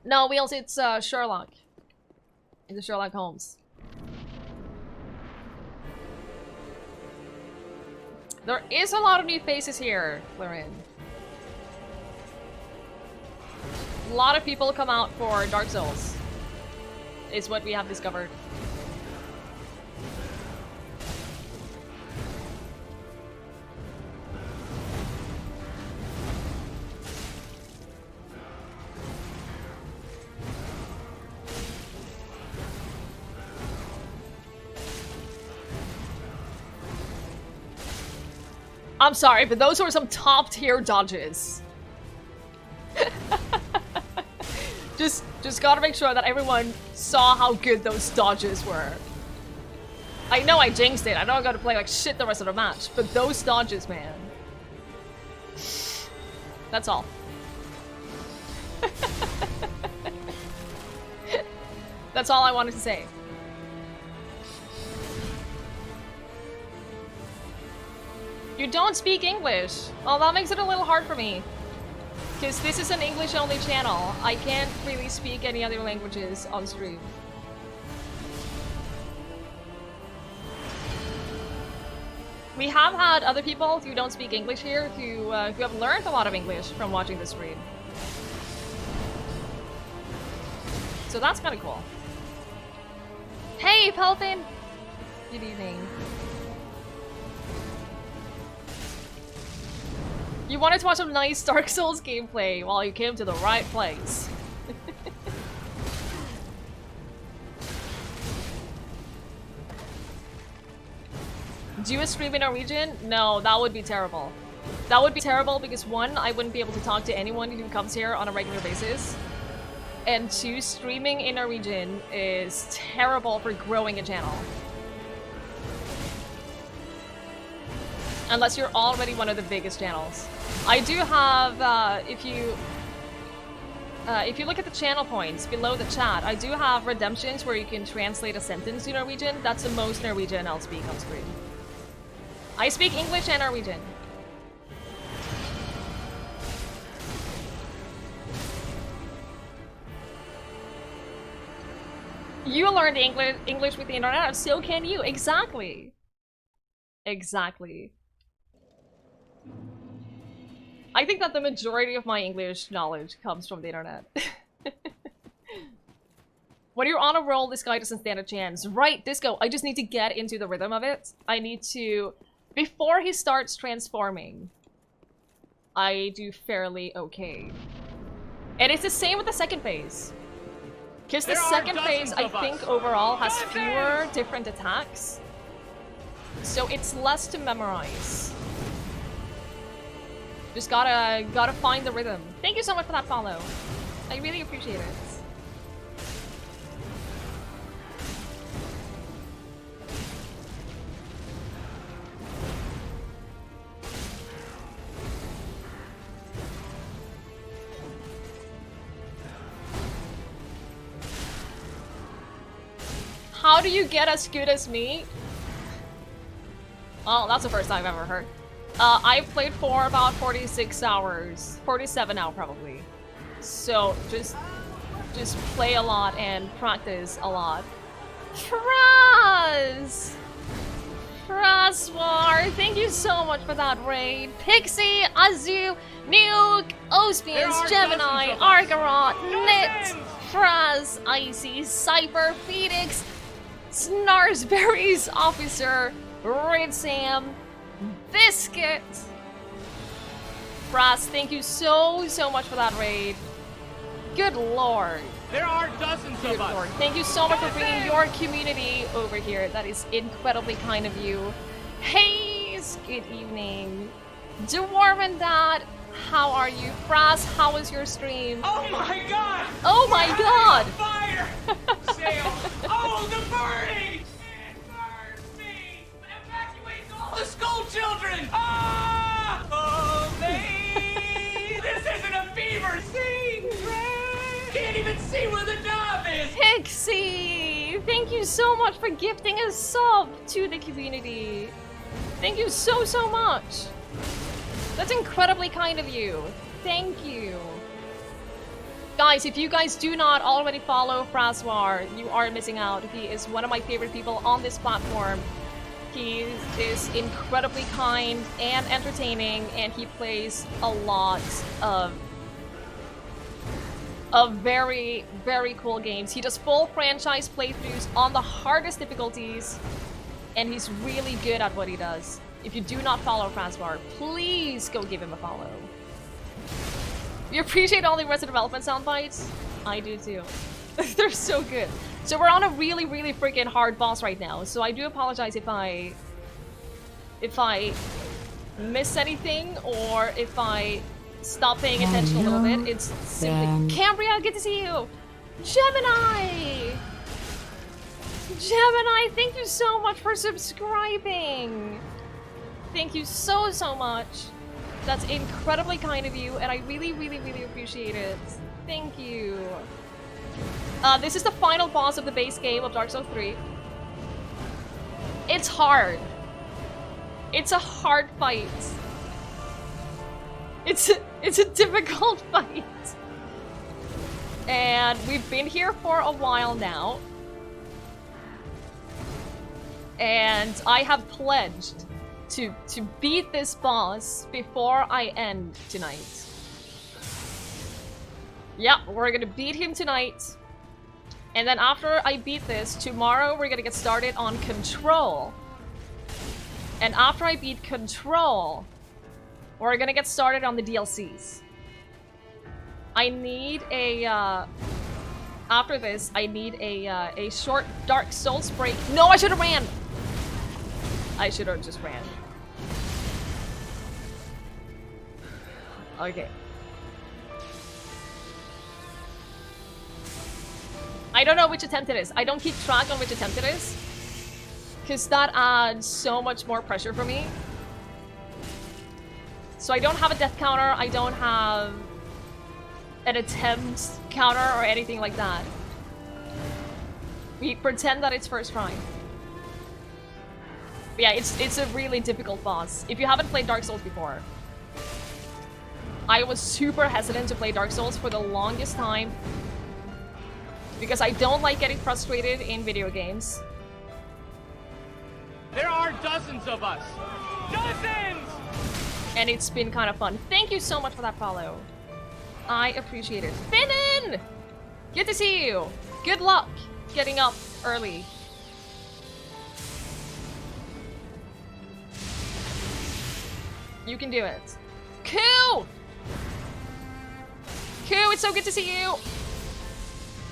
No, Wheels. It's Sherlock. It's Sherlock Holmes. There is a lot of new faces here, Clarin. A lot of people come out for Dark Souls, is what we have discovered. I'm sorry, but those were some top-tier dodges. Just gotta make sure that everyone saw how good those dodges were. I know I jinxed it. I know I gotta play like shit the rest of the match, but those dodges, man. That's all. That's all I wanted to say. You don't speak English. Well, that makes it a little hard for me. Because this is an English-only channel. I can't really speak any other languages on stream. We have had other people who don't speak English here who have learned a lot of English from watching the stream. So that's kind of cool. Hey, Pelvin! Good evening. You wanted to watch some nice Dark Souls gameplay while you came to the right place. Do you stream in Norwegian? No, that would be terrible. That would be terrible because one, I wouldn't be able to talk to anyone who comes here on a regular basis. And two, streaming in Norwegian is terrible for growing a channel. Unless you're already one of the biggest channels. I do have, if you look at the channel points below the chat, I do have redemptions where you can translate a sentence to Norwegian. That's the most Norwegian I'll speak on screen. I speak English and Norwegian. You learned English with the internet, so can you. Exactly. Exactly. I think that the majority of my English knowledge comes from the internet. When you're on a roll, this guy doesn't stand a chance. Right, Disco, I just need to get into the rhythm of it. I need to... Before he starts transforming, I do fairly okay. And it's the same with the second phase. Because the second phase, I think, overall has fewer different attacks. So it's less to memorize. Just gotta find the rhythm. Thank you so much for that follow. I really appreciate it. How do you get as good as me? Oh, that's the first time I've ever heard. I've played for about 46 hours. 47 now, probably. So, just play a lot and practice a lot. Fraz! Fraswar, thank you so much for that raid. Pixie, Azu, Nuke, Ospians, Gemini, Argarot, Nit, Fraz, Icy, Cypher, Phoenix, Snarsberries, Officer, Red Sam, Biscuit. Fraz, thank you so much for that raid. Good lord. There are dozens of us. Lord. Thank you so much for bringing your community over here. That is incredibly kind of you. Hey, good evening. Dwarven Dad, how are you? Fraz, how was your stream? Oh my god! Oh my god! Fire! Sail! Oh, the burning! It burns me! Evacuate all the school children! Ah! Oh, they... This isn't a fever scene! Can't even see where the knob is! Pixie! Thank you so much for gifting a sub to the community. Thank you so much. That's incredibly kind of you. Thank you. Guys, if you guys do not already follow Fraswar, you are missing out. He is one of my favorite people on this platform. He is incredibly kind and entertaining, and he plays a lot of very, very cool games. He does full franchise playthroughs on the hardest difficulties, and he's really good at what he does. If you do not follow Fraswar, please go give him a follow. You appreciate all the Resident Development sound bites? I do too. They're so good. So we're on a really, really freaking hard boss right now, so I do apologize if I miss anything or if I stop paying attention a little bit. It's simply... Cambria, good to see you! Gemini! Gemini, thank you so much for subscribing! Thank you so much. That's incredibly kind of you, and I really, really, really appreciate it. Thank you. This is the final boss of the base game of Dark Souls 3. It's hard. It's a hard fight. It's a difficult fight. And we've been here for a while now. And I have pledged to beat this boss before I end tonight. Yep, we're gonna beat him tonight. And then after I beat this, tomorrow we're gonna get started on Control. And after I beat Control, we're gonna get started on the DLCs. I need a, after this, I need a short Dark Souls break. No, I should have ran! I should have just ran. Okay. I don't know which attempt it is. I don't keep track on which attempt it is. Because that adds so much more pressure for me. So I don't have a death counter. I don't have an attempt counter or anything like that. We pretend that it's first try. But yeah, it's a really difficult boss. If you haven't played Dark Souls before, I was super hesitant to play Dark Souls for the longest time because I don't like getting frustrated in video games. There are dozens of us. Dozens! And it's been kind of fun. Thank you so much for that follow. I appreciate it. Finnan! Good to see you. Good luck getting up early. You can do it. Cool! Cool, it's so good to see you.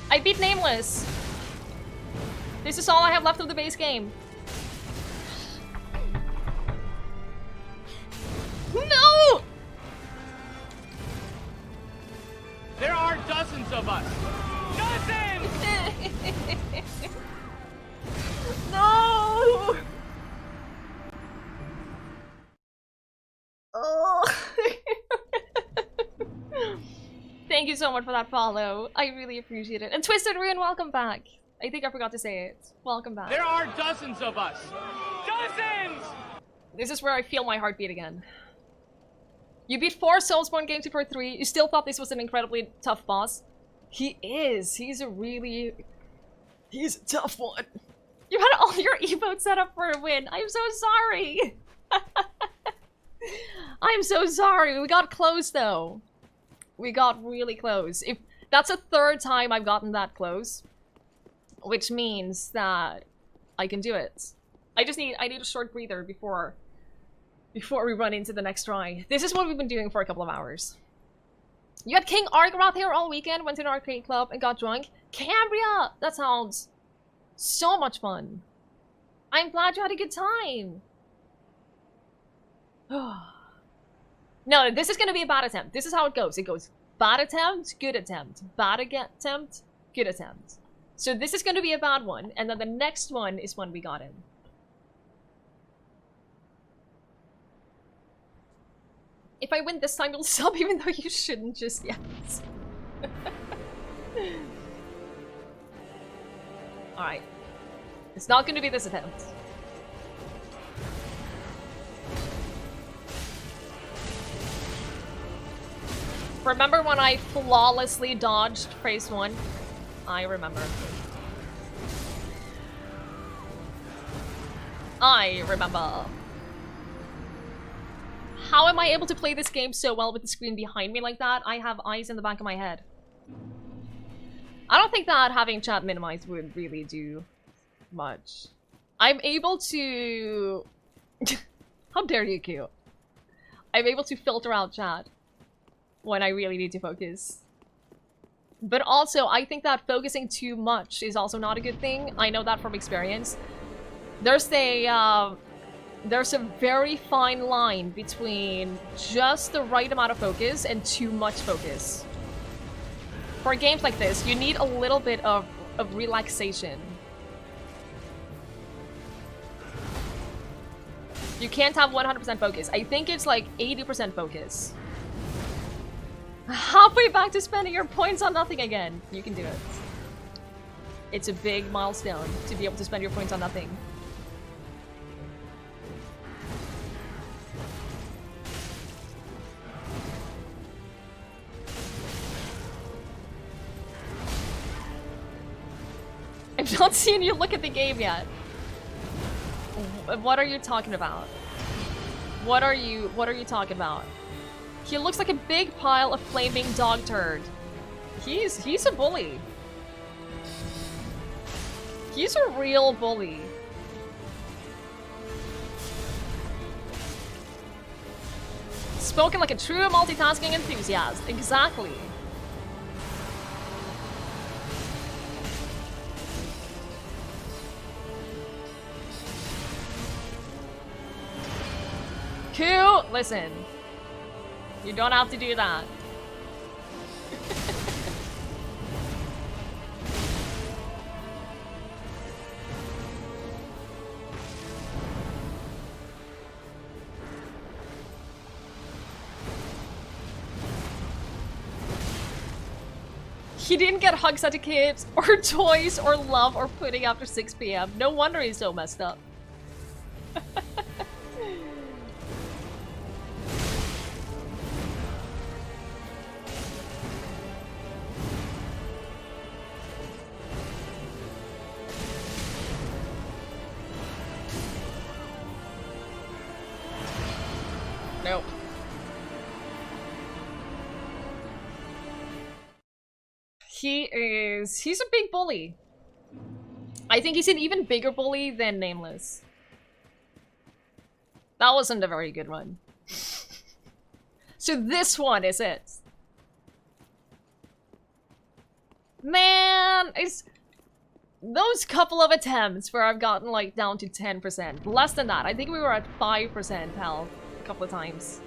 I beat Nameless. This is all I have left of the base game. No! There are dozens of us. Dozens! No! Oh. Thank you so much for that follow. I really appreciate it. And Twisted Ruin, welcome back. I think I forgot to say it. Welcome back. There are dozens of us. Dozens! This is where I feel my heartbeat again. You beat 4 Soulsborne games before 3. You still thought this was an incredibly tough boss. He is. He's a tough one. You had all your emotes set up for a win. I'm so sorry. I'm so sorry. We got close though. We got really close. If that's a 3rd time I've gotten that close, which means that I can do it. I need a short breather before we run into the next try. This is what we've been doing for a couple of hours. You had King Argorath here all weekend, went to an arcade club and got drunk. Cambria! That sounds so much fun. I'm glad you had a good time. No, this is gonna be a bad attempt. This is how it goes. It goes bad attempt, good attempt, bad attempt, good attempt. So this is gonna be a bad one, and then the next one is one we got in. If I win this time, you'll sub even though you shouldn't just yet. Alright. It's not gonna be this attempt. Remember when I flawlessly dodged phase 1? I remember. I remember. How am I able to play this game so well with the screen behind me like that? I have eyes in the back of my head. I don't think that having chat minimized would really do much. I'm able to... How dare you, Q? I'm able to filter out chat when I really need to focus. But also, I think that focusing too much is also not a good thing. I know that from experience. There's a very fine line between just the right amount of focus and too much focus. For games like this, you need a little bit of relaxation. You can't have 100% focus. I think it's like 80% focus. Halfway back to spending your points on nothing again. You can do it. It's a big milestone to be able to spend your points on nothing. I've not seen you look at the game yet. What are you talking about? What are you talking about? He looks like a big pile of flaming dog turd. He's a bully. He's a real bully. Spoken like a true multitasking enthusiast. Exactly. Q, listen. You don't have to do that. He didn't get hugs at a kid, or toys, or love, or pudding after 6 p.m. No wonder he's so messed up. Nope. He's a big bully. I think he's an even bigger bully than Nameless. That wasn't a very good one. So this one is it. Man, it's those couple of attempts where I've gotten like down to 10%. Less than that. I think we were at 5% health a couple of times.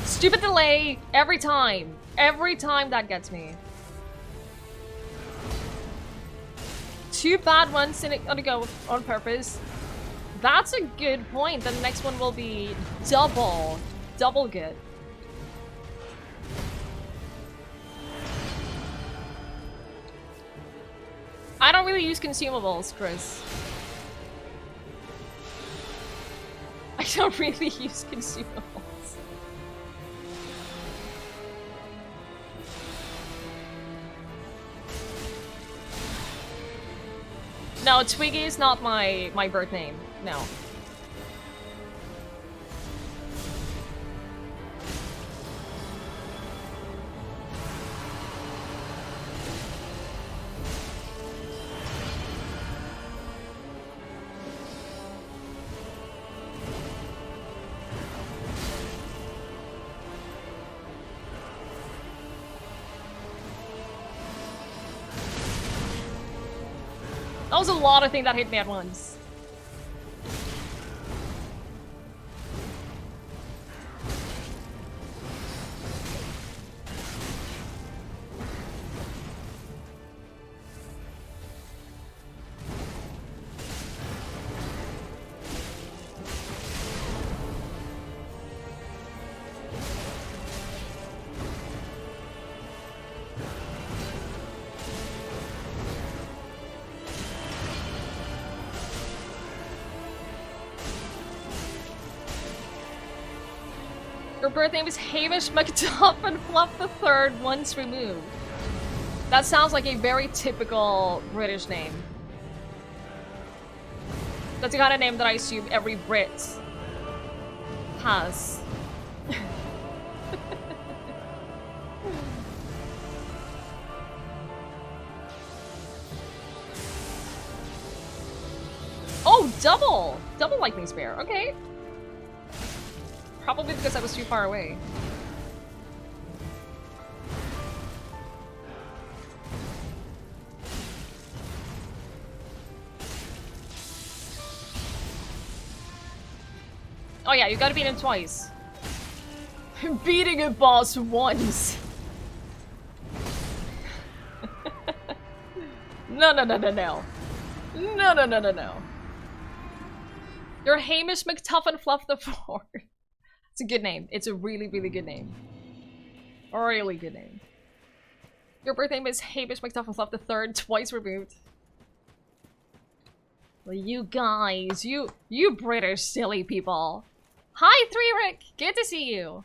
Stupid delay every time. Every time that gets me. 2 bad ones on a go on purpose. That's a good point. The next one will be double good. I don't really use consumables, Chris. I don't really use consumables. No, Twiggie is not my birth name. No. That was a lot of things that hit me at once. Her birth name is Hamish McDuff and Fluff the Third once removed. That sounds like a very typical British name. That's the kind of name that I assume every Brit has. Oh, double! Double lightning spear, okay. Probably because I was too far away. Oh yeah, you gotta beat him twice. Beating a boss once. No. No. You're Hamish McTuff and Fluff the Fourth. It's a good name. It's a really, really good name. A really good name. Your birth name is Hamish McTuff and Fluff the Third, twice removed. Well, you guys, you British silly people. Hi, 3Rick! Good to see you.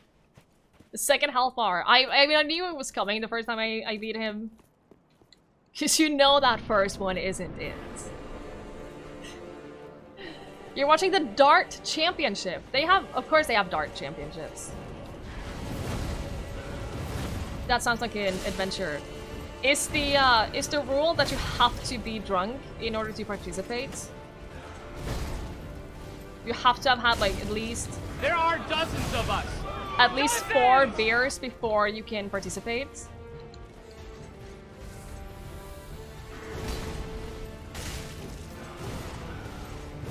The second health bar. I mean, I knew it was coming the first time I beat him. Because you know that first one isn't it. You're watching the Dart Championship. They have, of course they have Dart Championships. That sounds like an adventure. Is the rule that you have to be drunk in order to participate? You have to have had like at least... There are dozens of us! At least 4 beers before you can participate.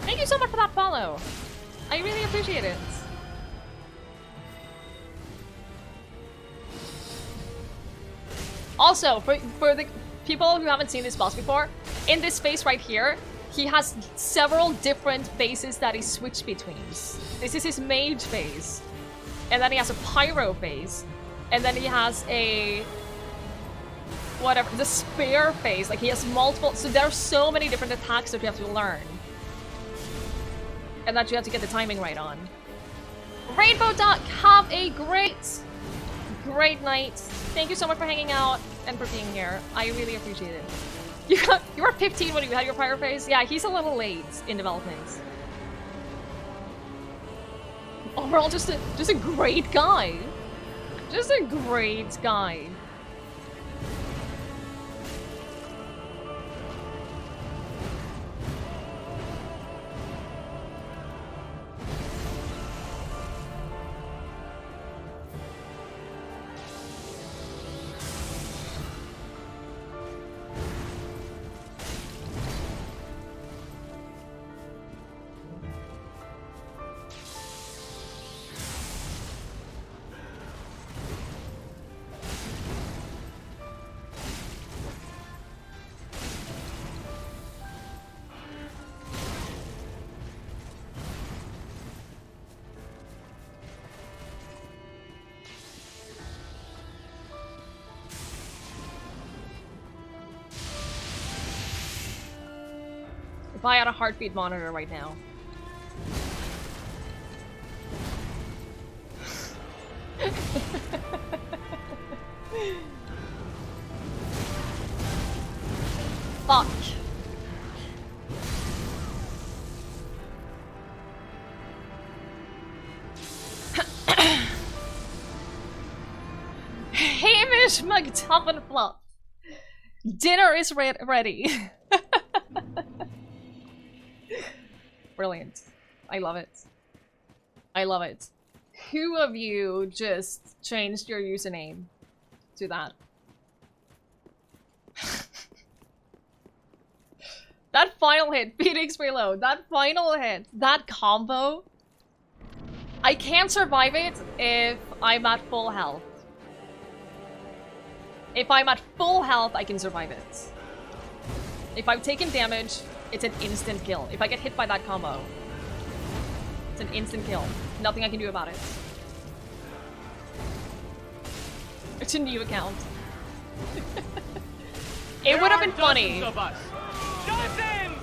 Thank you so much for that follow. I really appreciate it. Also, for the people who haven't seen this boss before, in this phase right here, he has several different phases that he switches between. This is his mage phase. And then he has a pyro phase. And then he has a... whatever, the spear phase. Like, he has multiple... So there are so many different attacks that you have to learn. And that you have to get the timing right on. Rainbow Duck, have a great night. Thank you so much for hanging out and for being here. I really appreciate it. You were 15 when you had your pyro phase? Yeah, he's a little late in development. Overall, just a great guy. Just a great guy. If I had a heartbeat monitor right now. Fuck. Hamish McTuffin Fluff. Dinner is ready. Brilliant. I love it. I love it. Who of you just changed your username to that? That final hit, Phoenix Reload, that final hit, that combo. I can't survive it if I'm at full health. If I'm at full health, I can survive it. If I've taken damage, it's an instant kill. If I get hit by that combo, it's an instant kill. Nothing I can do about it. It's a new account. It would have been funny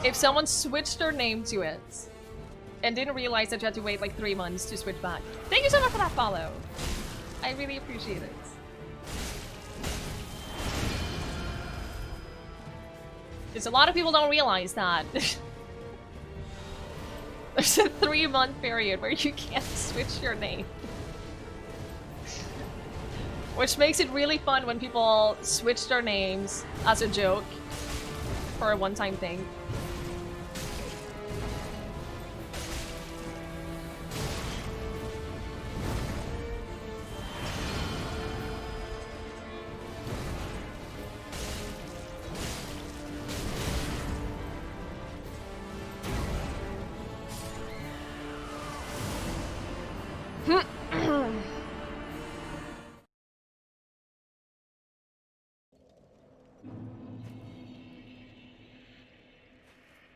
if someone switched their name to it and didn't realize that you had to wait like 3 months to switch back. Thank you so much for that follow. I really appreciate it. Because a lot of people don't realize that. There's a 3-month period where you can't switch your name. Which makes it really fun when people switch their names as a joke for a one-time thing.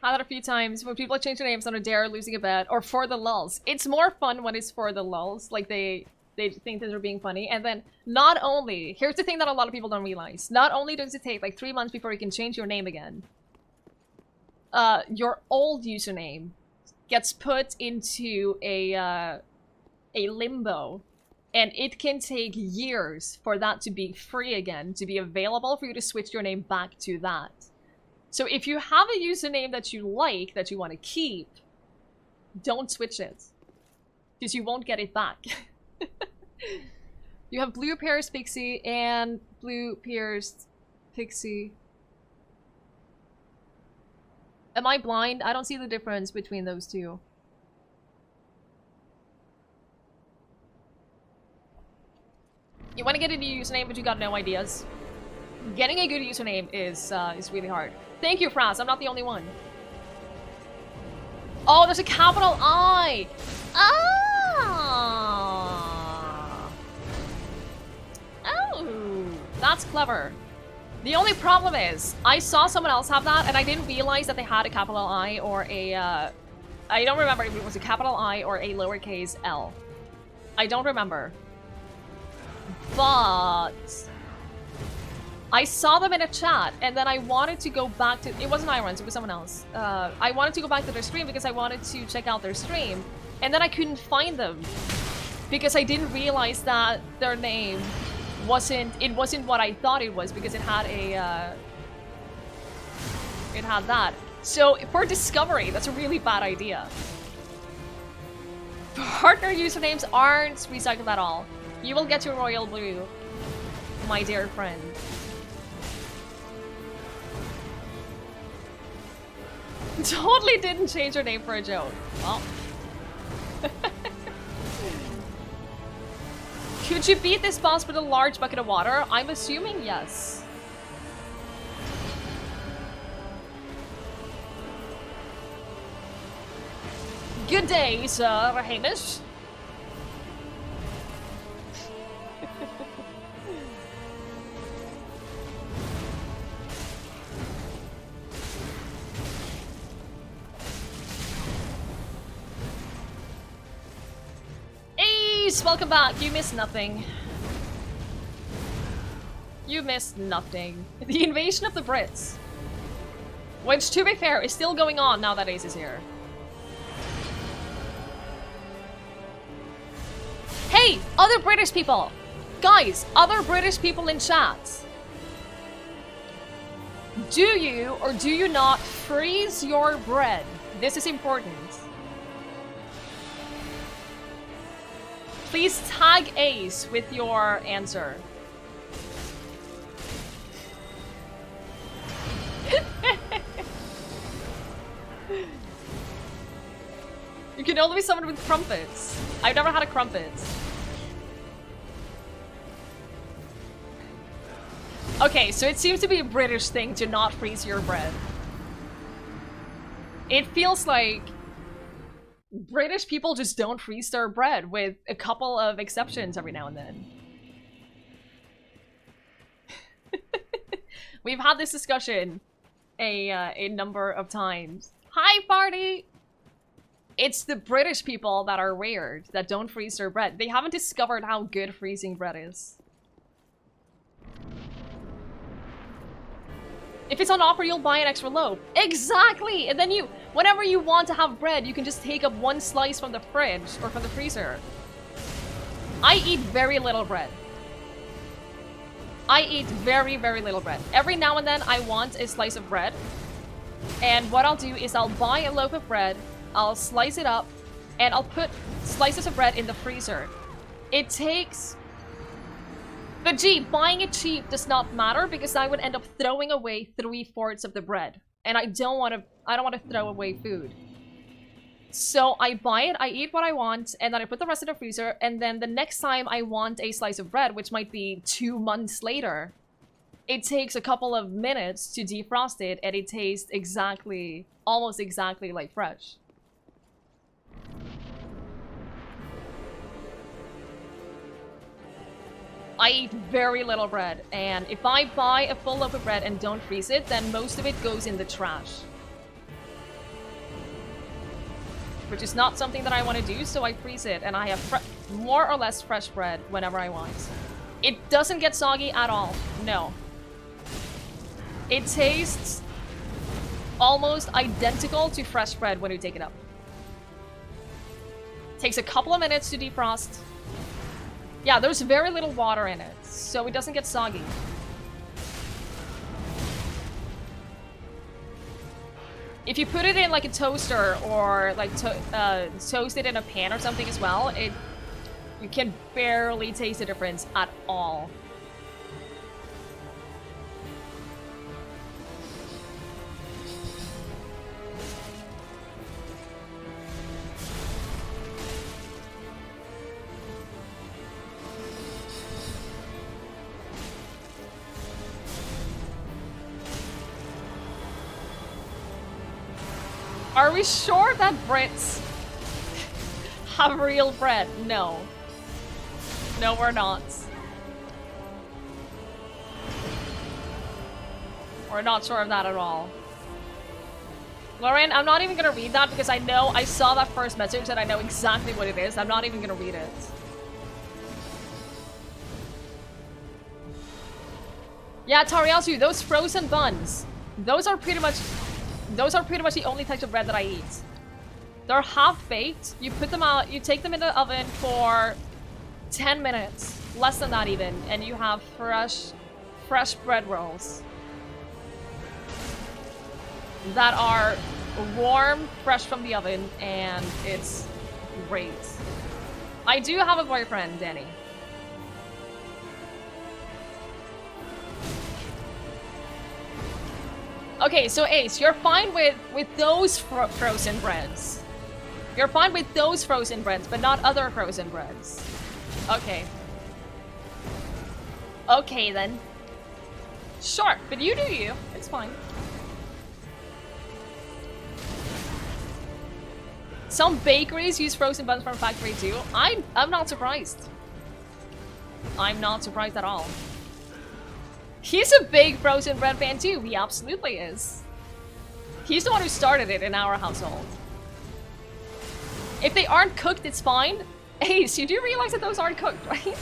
Had that a few times when people change their names on a dare, losing a bet, or for the lulz. It's more fun when it's for the lulz, like they think that they're being funny. And then not only, here's the thing that a lot of people don't realize, not only does it take like 3 months before you can change your name again, your old username gets put into a limbo And it can take years for that to be free again, to be available for you to switch your name back to that. So if you have a username that you like, that you want to keep, don't switch it. Because you won't get it back. You have blue pierced pixie and blue pierced pixie. Am I blind? I don't see the difference between those two. You want to get a new username, but you got no ideas. Getting a good username is really hard. Thank you, Franz. I'm not the only one. Oh, there's a capital I. Ah. Oh, that's clever. The only problem is, I saw someone else have that, and I didn't realize that they had a capital I or a, I don't remember if it was a capital I or a lowercase l. I don't remember. But I saw them in a chat, and then I wanted to go back to... It wasn't Irons, it was someone else. I wanted to go back to their stream because I wanted to check out their stream, and then I couldn't find them because I didn't realize that their name wasn't what I thought it was, because it had a it had that. So for discovery, that's a really bad idea. Partner usernames aren't recycled at all. You will get your royal blue, my dear friend. Totally didn't change your name for a joke. Well. Could you beat this boss with a large bucket of water? I'm assuming yes. Good day, Sir Hamish. Ace, welcome back. You missed nothing. You missed nothing. The invasion of the Brits. Which, to be fair, is still going on now that Ace is here. Hey, other British people! Guys, other British people in chat. Do you or do you not freeze your bread? This is important. Please tag Ace with your answer. You can only be summoned with crumpets. I've never had a crumpet. Okay, so it seems to be a British thing to not freeze your bread. It feels like British people just don't freeze their bread, with a couple of exceptions every now and then. We've had this discussion a number of times. Hi, party! It's the British people that are weird, that don't freeze their bread. They haven't discovered how good freezing bread is. If it's on offer, you'll buy an extra loaf. Exactly! And then you, whenever you want to have bread, you can just take up one slice from the fridge or from the freezer. I eat very little bread. I eat very, very little bread. Every now and then, I want a slice of bread. And what I'll do is I'll buy a loaf of bread, I'll slice it up, and I'll put slices of bread in the freezer. It takes... But gee, buying it cheap does not matter, because I would end up throwing away 3/4 of the bread. And I don't want to throw away food. So I buy it, I eat what I want, and then I put the rest in the freezer, and then the next time I want a slice of bread, which might be 2 months later, it takes a couple of minutes to defrost it, and it tastes exactly, almost exactly like fresh. I eat very little bread, and if I buy a full loaf of bread and don't freeze it, then most of it goes in the trash. Which is not something that I want to do, so I freeze it, and I have more or less fresh bread whenever I want. It doesn't get soggy at all. No. It tastes almost identical to fresh bread when you take it up. Takes a couple of minutes to defrost. Yeah, there's very little water in it, so it doesn't get soggy. If you put it in like a toaster or like toast it in a pan or something as well, you can barely taste the difference at all. Are we sure that Brits have real bread? No. No, we're not. We're not sure of that at all. Lauren, I'm not even gonna read that because I know I saw that first message and I know exactly what it is. I'm not even gonna read it. Yeah, Tariasu, those frozen buns. Those are pretty much the only types of bread that I eat. They're half-baked. You put them out, you take them in the oven for 10 minutes. Less than that even. And you have fresh bread rolls. That are warm, fresh from the oven, and it's great. I do have a boyfriend, Danny. Okay, so Ace, you're fine with those frozen breads. You're fine with those frozen breads, but not other frozen breads. Okay. Okay, then. Sure, but you do you. It's fine. Some bakeries use frozen buns from factory too. I'm not surprised. I'm not surprised at all. He's a big frozen bread fan too. He absolutely is. He's the one who started it in our household. If they aren't cooked, it's fine. Ace, you do realize that those aren't cooked, right?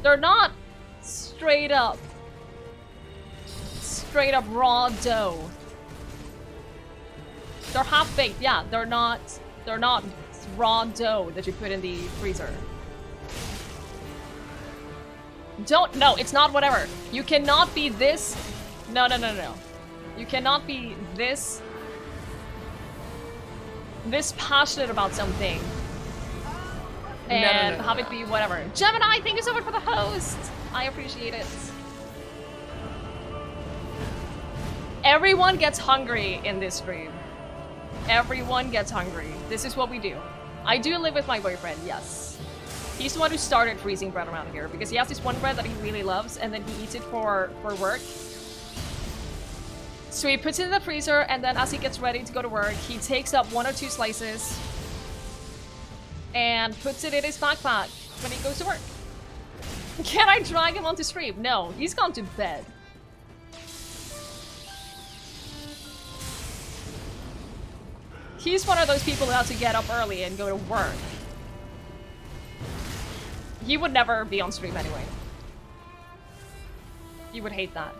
They're not straight up raw dough. They're half baked. Yeah, they're not raw dough that you put in the freezer. No, it's not whatever. You cannot be this. No. You cannot be this passionate about something and have it be whatever. Gemini, thank you so much for the host. I appreciate it. Everyone gets hungry in this stream. Everyone gets hungry. This is what we do. I do live with my boyfriend, yes. He's the one who started freezing bread around here because he has this one bread that he really loves and then he eats it for work. So he puts it in the freezer and then as he gets ready to go to work, he takes up 1 or 2 slices and puts it in his backpack when he goes to work. Can I drag him onto stream? No, he's gone to bed. He's one of those people who has to get up early and go to work. He would never be on stream anyway. He would hate that.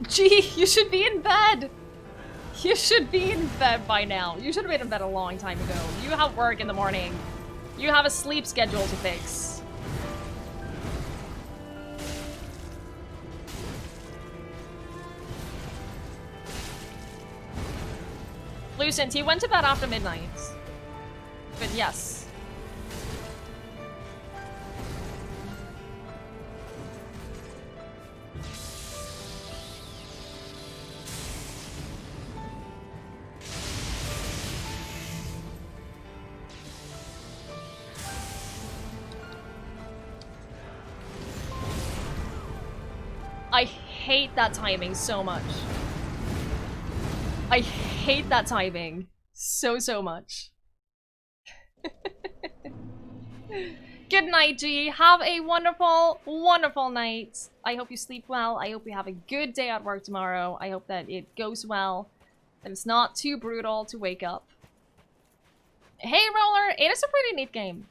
Gee, you should be in bed! You should be in bed by now. You should have been in bed a long time ago. You have work in the morning. You have a sleep schedule to fix. Lucent, he went to bed after midnight. But yes. I hate that timing so much. I hate that timing so much. Good night, G. Have a wonderful, wonderful night. I hope you sleep well. I hope you have a good day at work tomorrow. I hope that it goes well. That it's not too brutal to wake up. Hey, Roller! It is a pretty neat game.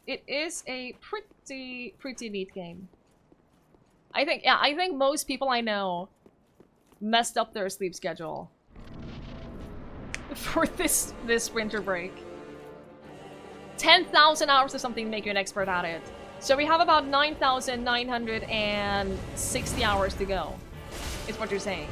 It is a pretty neat game. I think most people I know messed up their sleep schedule for this winter break. 10,000 hours or something to make you an expert at it. So we have about 9,960 hours to go, is what you're saying.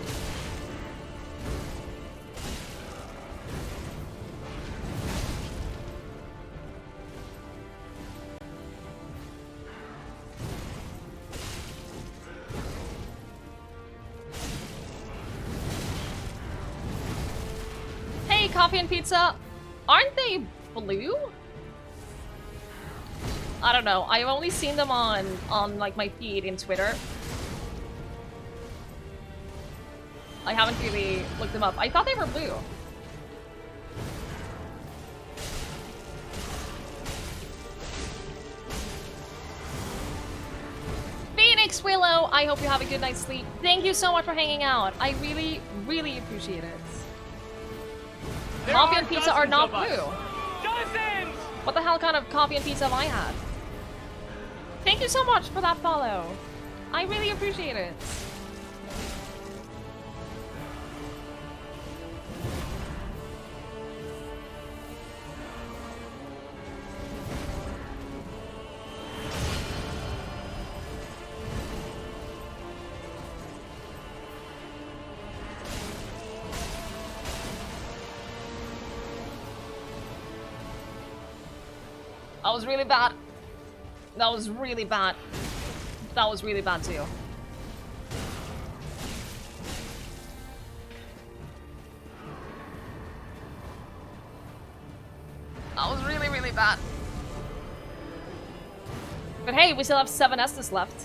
Hey, coffee and pizza! Aren't they blue? I don't know. I've only seen them on like my feed in Twitter. I haven't really looked them up. I thought they were blue. Phoenix Willow, I hope you have a good night's sleep. Thank you so much for hanging out. I really, really appreciate it. Coffee and pizza are not blue. Dozens! What the hell kind of coffee and pizza have I had? Thank you so much for that follow. I really appreciate it. That was really bad. That was really bad. That was really bad too. That was really, really bad. But hey, we still have 7 Estes left.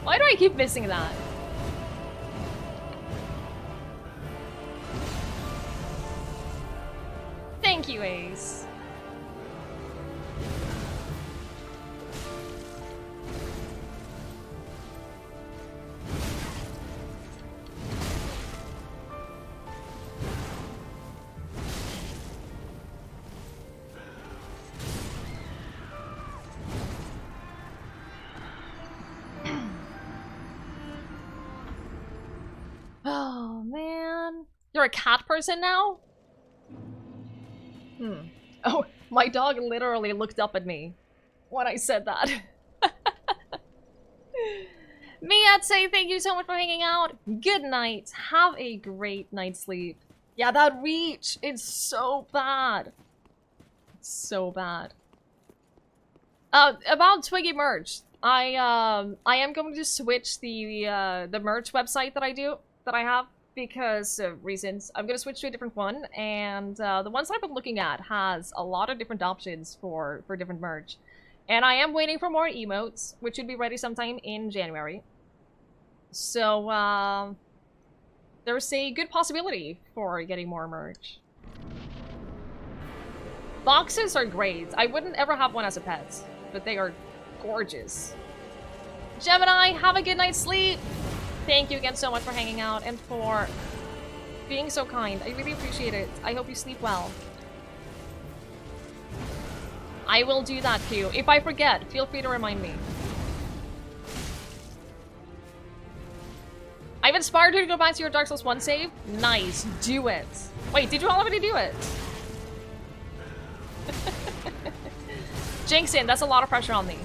Why do I keep missing that? Thank you, Ace. Oh, man. You're a cat person now? Oh, my dog literally looked up at me when I said that. Miyatse, thank you so much for hanging out. Good night. Have a great night's sleep. Yeah, that reach is so bad. It's so bad. About Twiggie merch. I am going to switch the merch website that I have because of reasons. I'm gonna switch to a different one, and the ones I've been looking at has a lot of different options for different merch. And I am waiting for more emotes, which should be ready sometime in January. So, there's a good possibility for getting more merch. Boxes are great. I wouldn't ever have one as a pet, but they are gorgeous. Gemini, have a good night's sleep! Thank you again so much for hanging out and for being so kind. I really appreciate it. I hope you sleep well. I will do that too. If I forget, feel free to remind me. I've inspired you to go back to your Dark Souls 1 save. Nice, do it. Wait, did you already do it? Jinxin, that's a lot of pressure on me.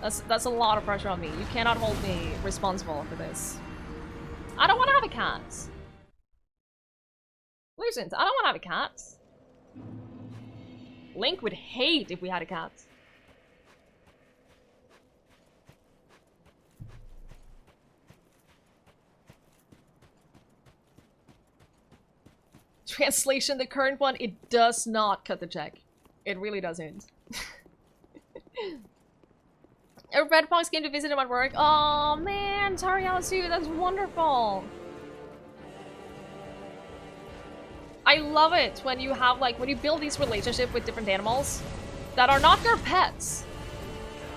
That's a lot of pressure on me. You cannot hold me responsible for this. I don't want to have a cat. Listen, I don't want to have a cat. Link would hate if we had a cat. Translation, the current one, it does not cut the check. It really doesn't. A Red Fox came to visit him at work. Oh man, Tariasu, that's wonderful. I love it when you have when you build these relationships with different animals that are not your pets,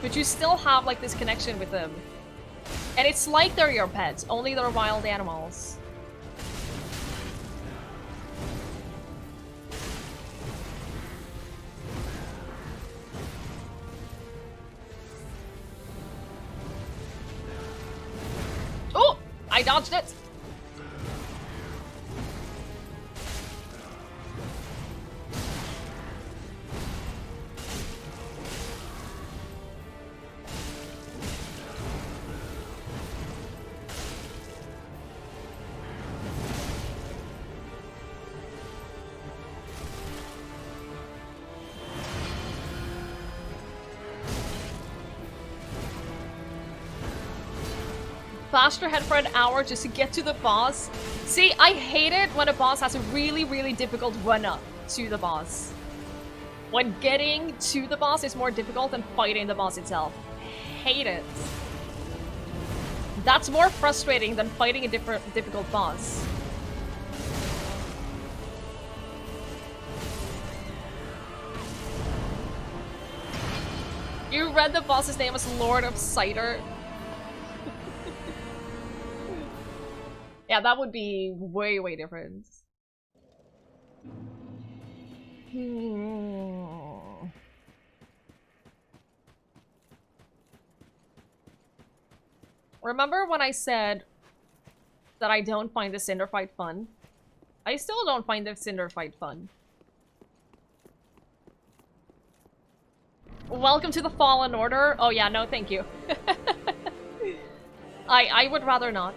but you still have this connection with them. And it's like they're your pets, only they're wild animals. I dodged it! Bashed your head for an hour just to get to the boss. See, I hate it when a boss has a really, really difficult run-up to the boss. When getting to the boss is more difficult than fighting the boss itself. Hate it. That's more frustrating than fighting a difficult boss. You read the boss's name as Lord of Cider. Yeah, that would be way, way different. Remember when I said that I don't find the Cinder fight fun? I still don't find the Cinder fight fun. Welcome to the Fallen Order. Oh yeah, no thank you. I would rather not.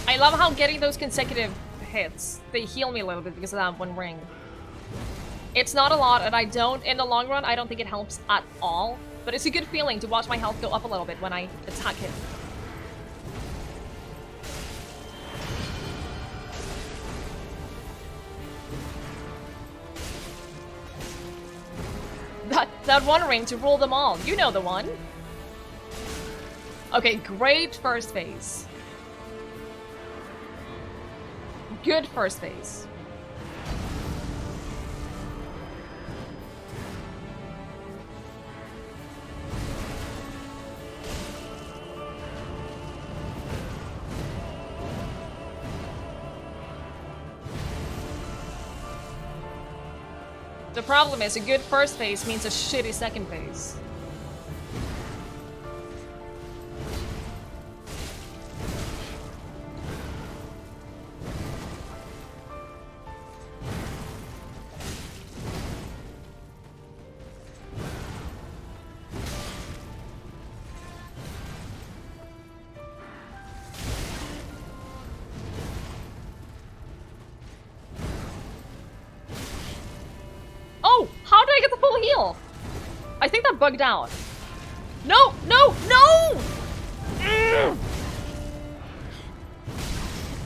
I love how getting those consecutive hits, they heal me a little bit because of that one ring. It's not a lot, and I don't, in the long run, I don't think it helps at all. But it's a good feeling to watch my health go up a little bit when I attack him. That one ring to rule them all. You know the one. Okay, great first phase. Good first phase. The problem is, a good first phase means a shitty second phase. I think that bugged out. No, no, no!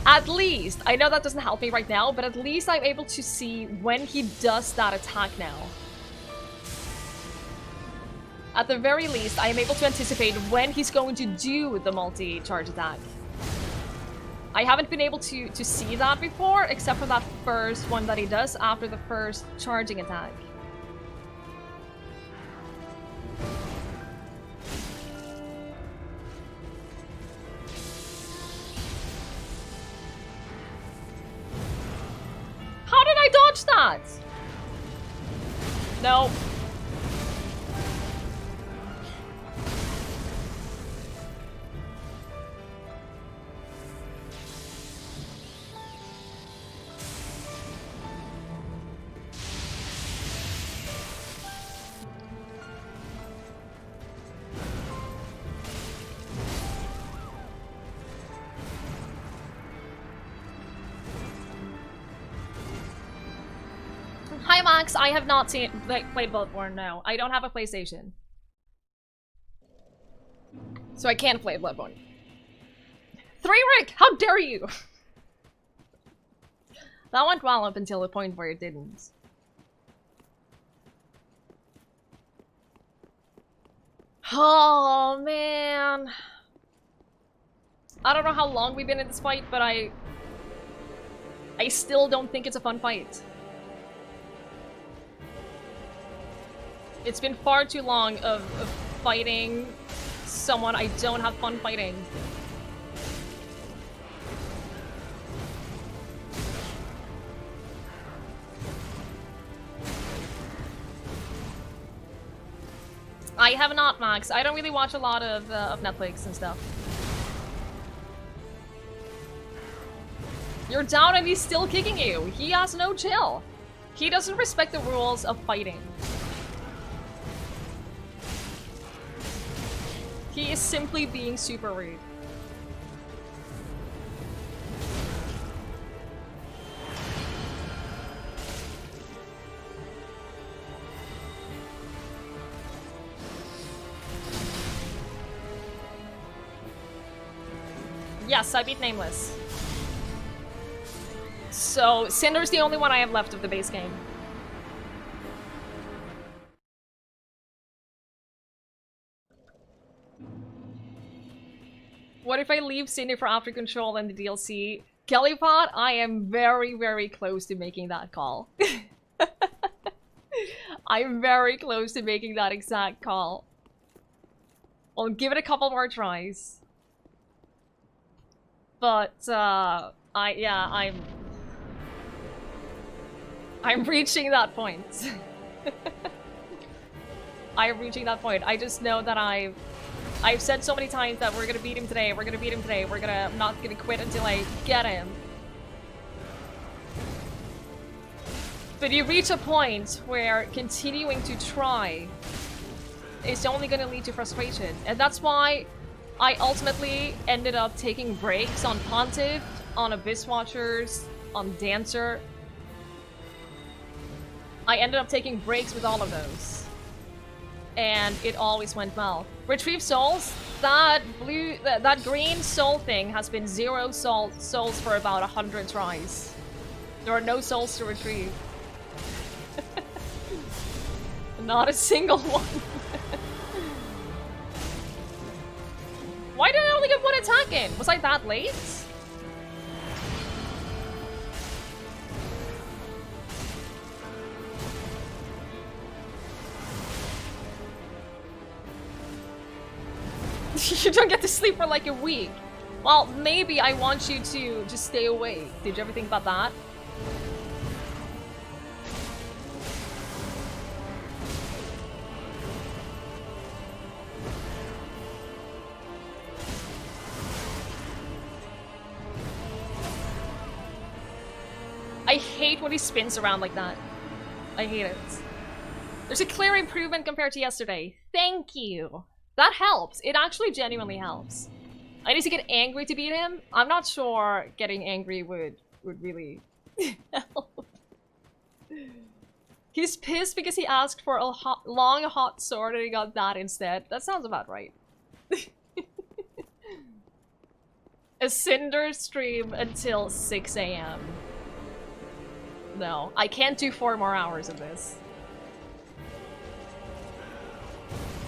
At least, I know that doesn't help me right now, but at least I'm able to see when he does that attack now. At the very least, I am able to anticipate when he's going to do the multi-charge attack. I haven't been able to see that before, except for that first one that he does after the first charging attack. How did I dodge that? No. Hi Max, I have not played Bloodborne, no. I don't have a PlayStation. So I can't play Bloodborne. 3 Rick, how dare you! That went well up until the point where it didn't. Oh man. I don't know how long we've been in this fight, but I still don't think it's a fun fight. It's been far too long of fighting someone I don't have fun fighting. I have not, Max. I don't really watch a lot of Netflix and stuff. You're down and he's still kicking you. He has no chill. He doesn't respect the rules of fighting. He is simply being super rude. Yes, I beat Nameless. So, Cinder's the only one I have left of the base game. What if I leave Cinder for After Control and the DLC? Kellypot, I am very, very close to making that call. I'm very close to making that exact call. I'll give it a couple more tries. But, I'm reaching that point. I'm reaching that point. I just know that I've said so many times that we're gonna beat him today, we're gonna beat him today, I'm not gonna quit until I get him. But you reach a point where continuing to try is only gonna lead to frustration. And that's why I ultimately ended up taking breaks on Pontiff, on Abyss Watchers, on Dancer. I ended up taking breaks with all of those. And it always went well. Retrieve souls? That green soul thing has been 0 souls for about 100 tries. There are no souls to retrieve. Not a single one. Why did I only get one attack in? Was I that late? You don't get to sleep for like a week. Well, maybe I want you to just stay awake. Did you ever think about that? I hate when he spins around like that. I hate it. There's a clear improvement compared to yesterday. Thank you. That helps. It actually genuinely helps. I need to get angry to beat him. I'm not sure getting angry would really help. He's pissed because he asked for a long hot sword and he got that instead. That sounds about right. A Cinder stream until 6 AM. No, I can't do 4 more hours of this.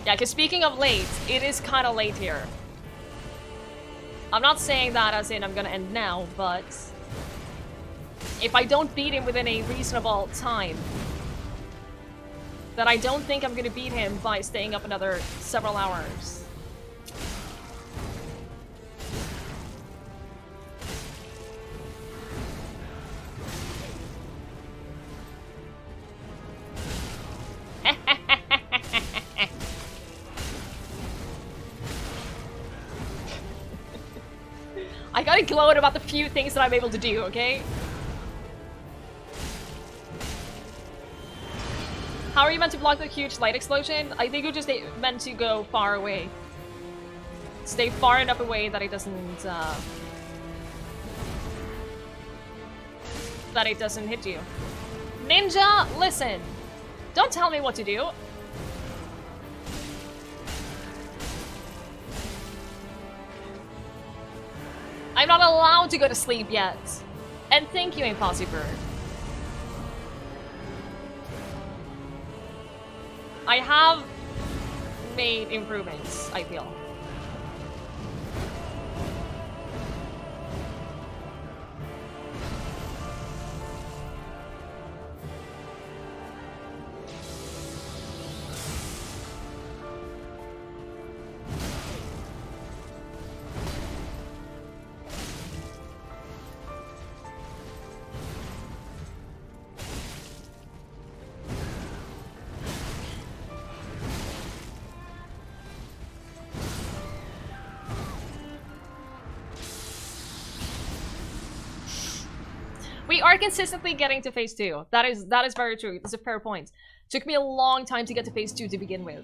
Yeah, because speaking of late, it is kind of late here. I'm not saying that as in I'm gonna end now, but if I don't beat him within a reasonable time, then I don't think I'm gonna beat him by staying up another several hours. I gotta gloat about the few things that I'm able to do, okay? How are you meant to block the huge light explosion? I think you're just meant to go far away. Stay far enough away that it doesn't, hit you. Ninja, listen! Don't tell me what to do! I'm not allowed to go to sleep yet. And thank you, Impossible. I have made improvements, I feel. We are consistently getting to phase 2. That is very true. That's a fair point. Took me a long time to get to phase 2 to begin with.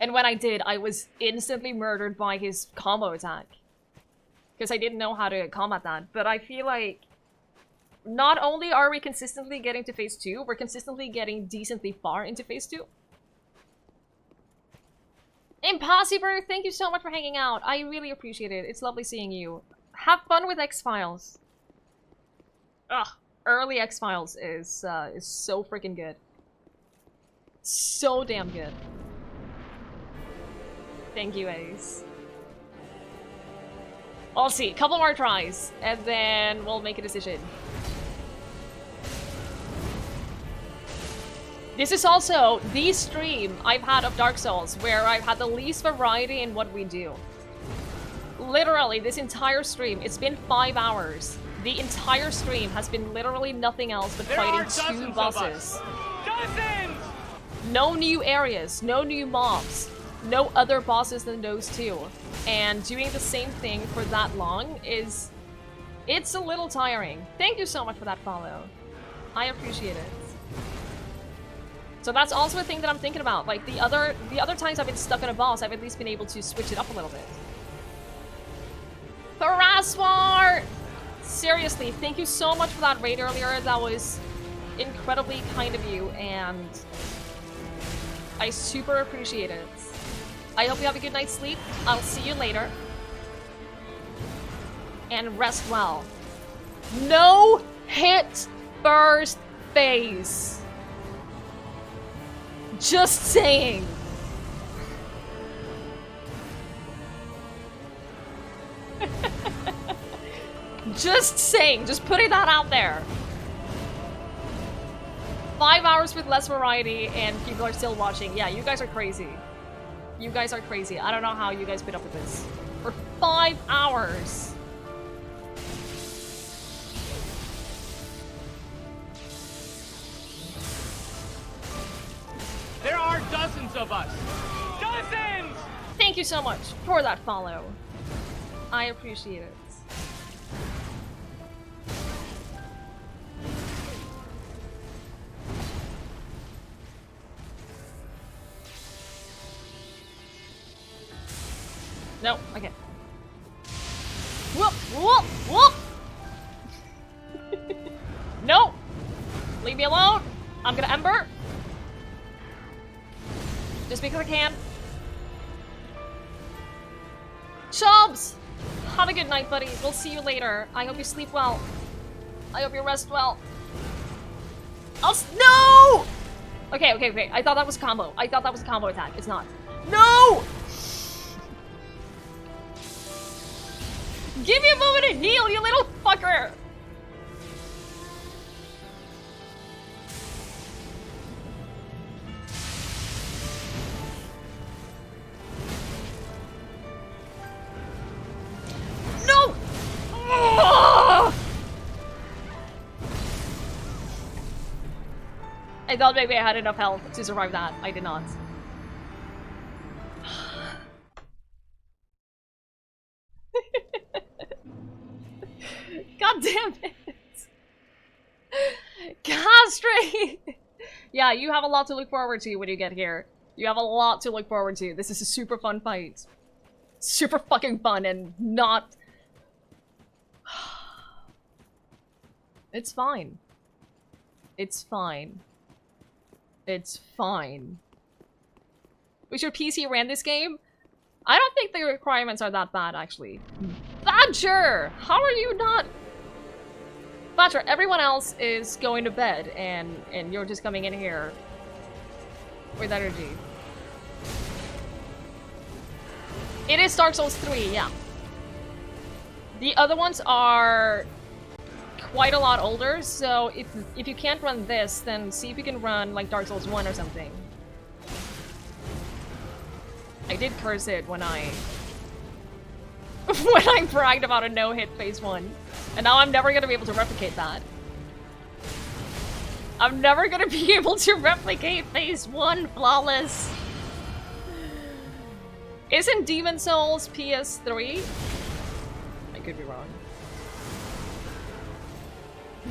And when I did, I was instantly murdered by his combo attack. Because I didn't know how to combat that. But I feel like not only are we consistently getting to phase 2, we're consistently getting decently far into phase 2. Impossible, thank you so much for hanging out. I really appreciate it. It's lovely seeing you. Have fun with X-Files. Ugh, early X-Files is so freaking good. So damn good. Thank you, Ace. I'll see. A couple more tries, and then we'll make a decision. This is also the stream I've had of Dark Souls where I've had the least variety in what we do. Literally, this entire stream, it's been 5 hours. The entire stream has been literally nothing else but fighting 2 bosses. Dozens! No new areas, no new mobs, no other bosses than those 2. And doing the same thing for that long is... it's a little tiring. Thank you so much for that follow. I appreciate it. So that's also a thing that I'm thinking about. Like, the other times I've been stuck on a boss, I've at least been able to switch it up a little bit. Tharaswar! Seriously, thank you so much for that raid earlier. That was incredibly kind of you, and I super appreciate it. I hope you have a good night's sleep. I'll see you later. And rest well. No hit first phase. Just saying. Just saying. Just putting that out there. 5 hours with less variety and people are still watching. Yeah, you guys are crazy. You guys are crazy. I don't know how you guys put up with this. For 5 hours. There are dozens of us. Dozens! Thank you so much for that follow. I appreciate it. No, okay. Whoop, whoop, whoop! No! Leave me alone! I'm gonna Ember. Just because I can. Chubbs! Have a good night, buddy. We'll see you later. I hope you sleep well. I hope you rest well. No! Okay, okay, okay. I thought that was a combo. I thought that was a combo attack. It's not. No! Give me a moment to heal, you little fucker! No! Oh! I thought maybe I had enough health to survive that. I did not. God damn it! Castrate! Yeah, you have a lot to look forward to when you get here. You have a lot to look forward to. This is a super fun fight. Super fucking fun and not... It's fine. It's fine. It's fine. Wish your PC ran this game? I don't think the requirements are that bad, actually. Badger! How are you not... Badger, everyone else is going to bed, and you're just coming in here with energy. It is Dark Souls 3, yeah. The other ones are quite a lot older, so if you can't run this, then see if you can run like Dark Souls 1 or something. I did curse it when I bragged about a no-hit phase 1. And now I'm never gonna be able to replicate that. I'm never gonna be able to replicate phase 1 flawless. Isn't Demon Souls PS3? I could be wrong.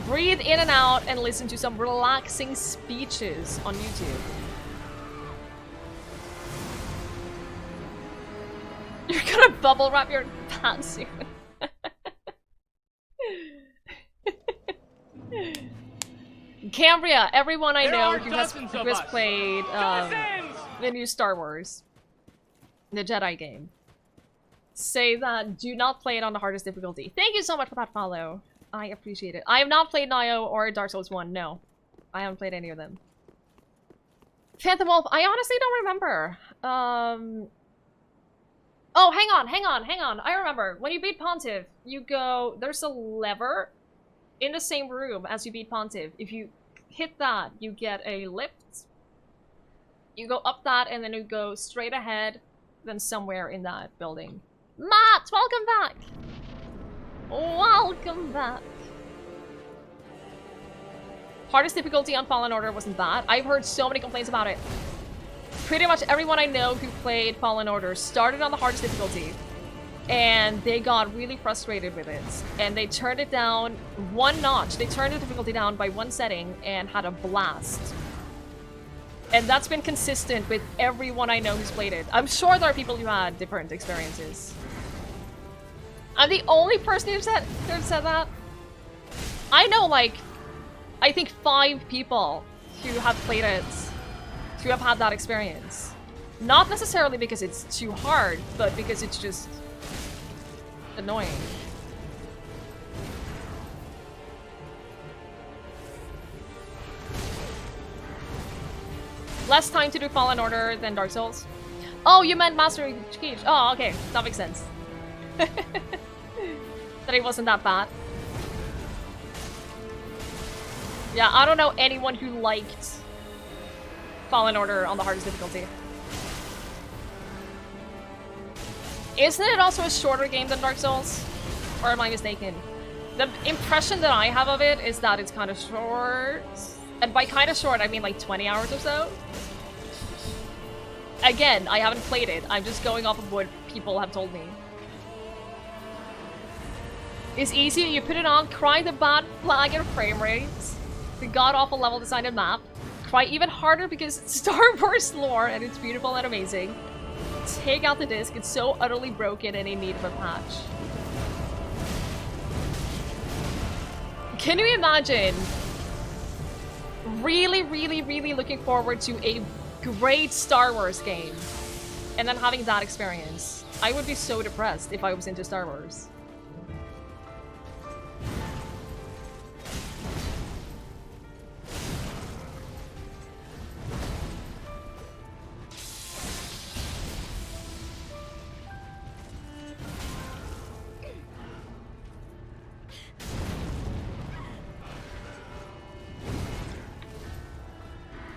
Breathe in and out and listen to some relaxing speeches on YouTube. You're gonna bubble wrap your pants soon. Cambria, everyone I know who has played the new Star Wars, the Jedi game, say that do not play it on the hardest difficulty. Thank you so much for that follow. I appreciate it. I have not played Nioh or Dark Souls 1, no. I haven't played any of them. Phantom Wolf, I honestly don't remember. Oh, hang on. I remember. When you beat Pontiff, you go... There's a lever in the same room as you beat Pontiff. If you hit that, you get a lift. You go up that, and then you go straight ahead, then somewhere in that building. Matt, welcome back! Welcome back. Hardest difficulty on Fallen Order wasn't that. I've heard so many complaints about it. Pretty much everyone I know who played Fallen Order started on the hardest difficulty, and they got really frustrated with it, and they turned it down one notch. They turned the difficulty down by one setting and had a blast. And that's been consistent with everyone I know who's played it. I'm sure there are people who had different experiences. I'm the only person who said that. I know, like, I think 5 people who have played it who have had that experience. Not necessarily because it's too hard, but because it's just annoying. Less time to do Fallen Order than Dark Souls. Oh, you meant Mastering Keech. Oh, okay. That makes sense. That it wasn't that bad. Yeah, I don't know anyone who liked Fallen Order on the hardest difficulty. Isn't it also a shorter game than Dark Souls? Or am I mistaken? The impression that I have of it is that it's kind of short. And by kind of short, I mean like 20 hours or so. Again, I haven't played it. I'm just going off of what people have told me. It's easy, you put it on, cry the bad flag and frame rates, the god-awful level design and map, cry even harder because it's Star Wars lore and it's beautiful and amazing. Take out the disc, it's so utterly broken and in need of a patch. Can you imagine really looking forward to a great Star Wars game and then having that experience? I would be so depressed if I was into Star Wars.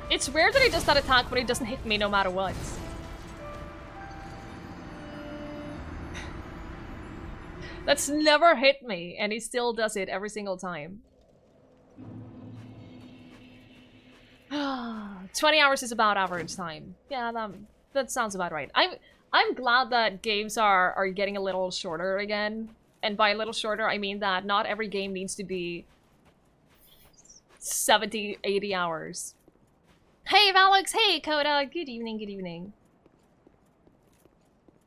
It's rare that he does that attack, but he doesn't hit me no matter what. That's never hit me, and he still does it every single time. 20 hours is about average time. Yeah, that sounds about right. I'm glad that games are getting a little shorter again. And by a little shorter, I mean that not every game needs to be 70, 80 hours. Hey, Alex! Hey, Coda! Good evening, good evening.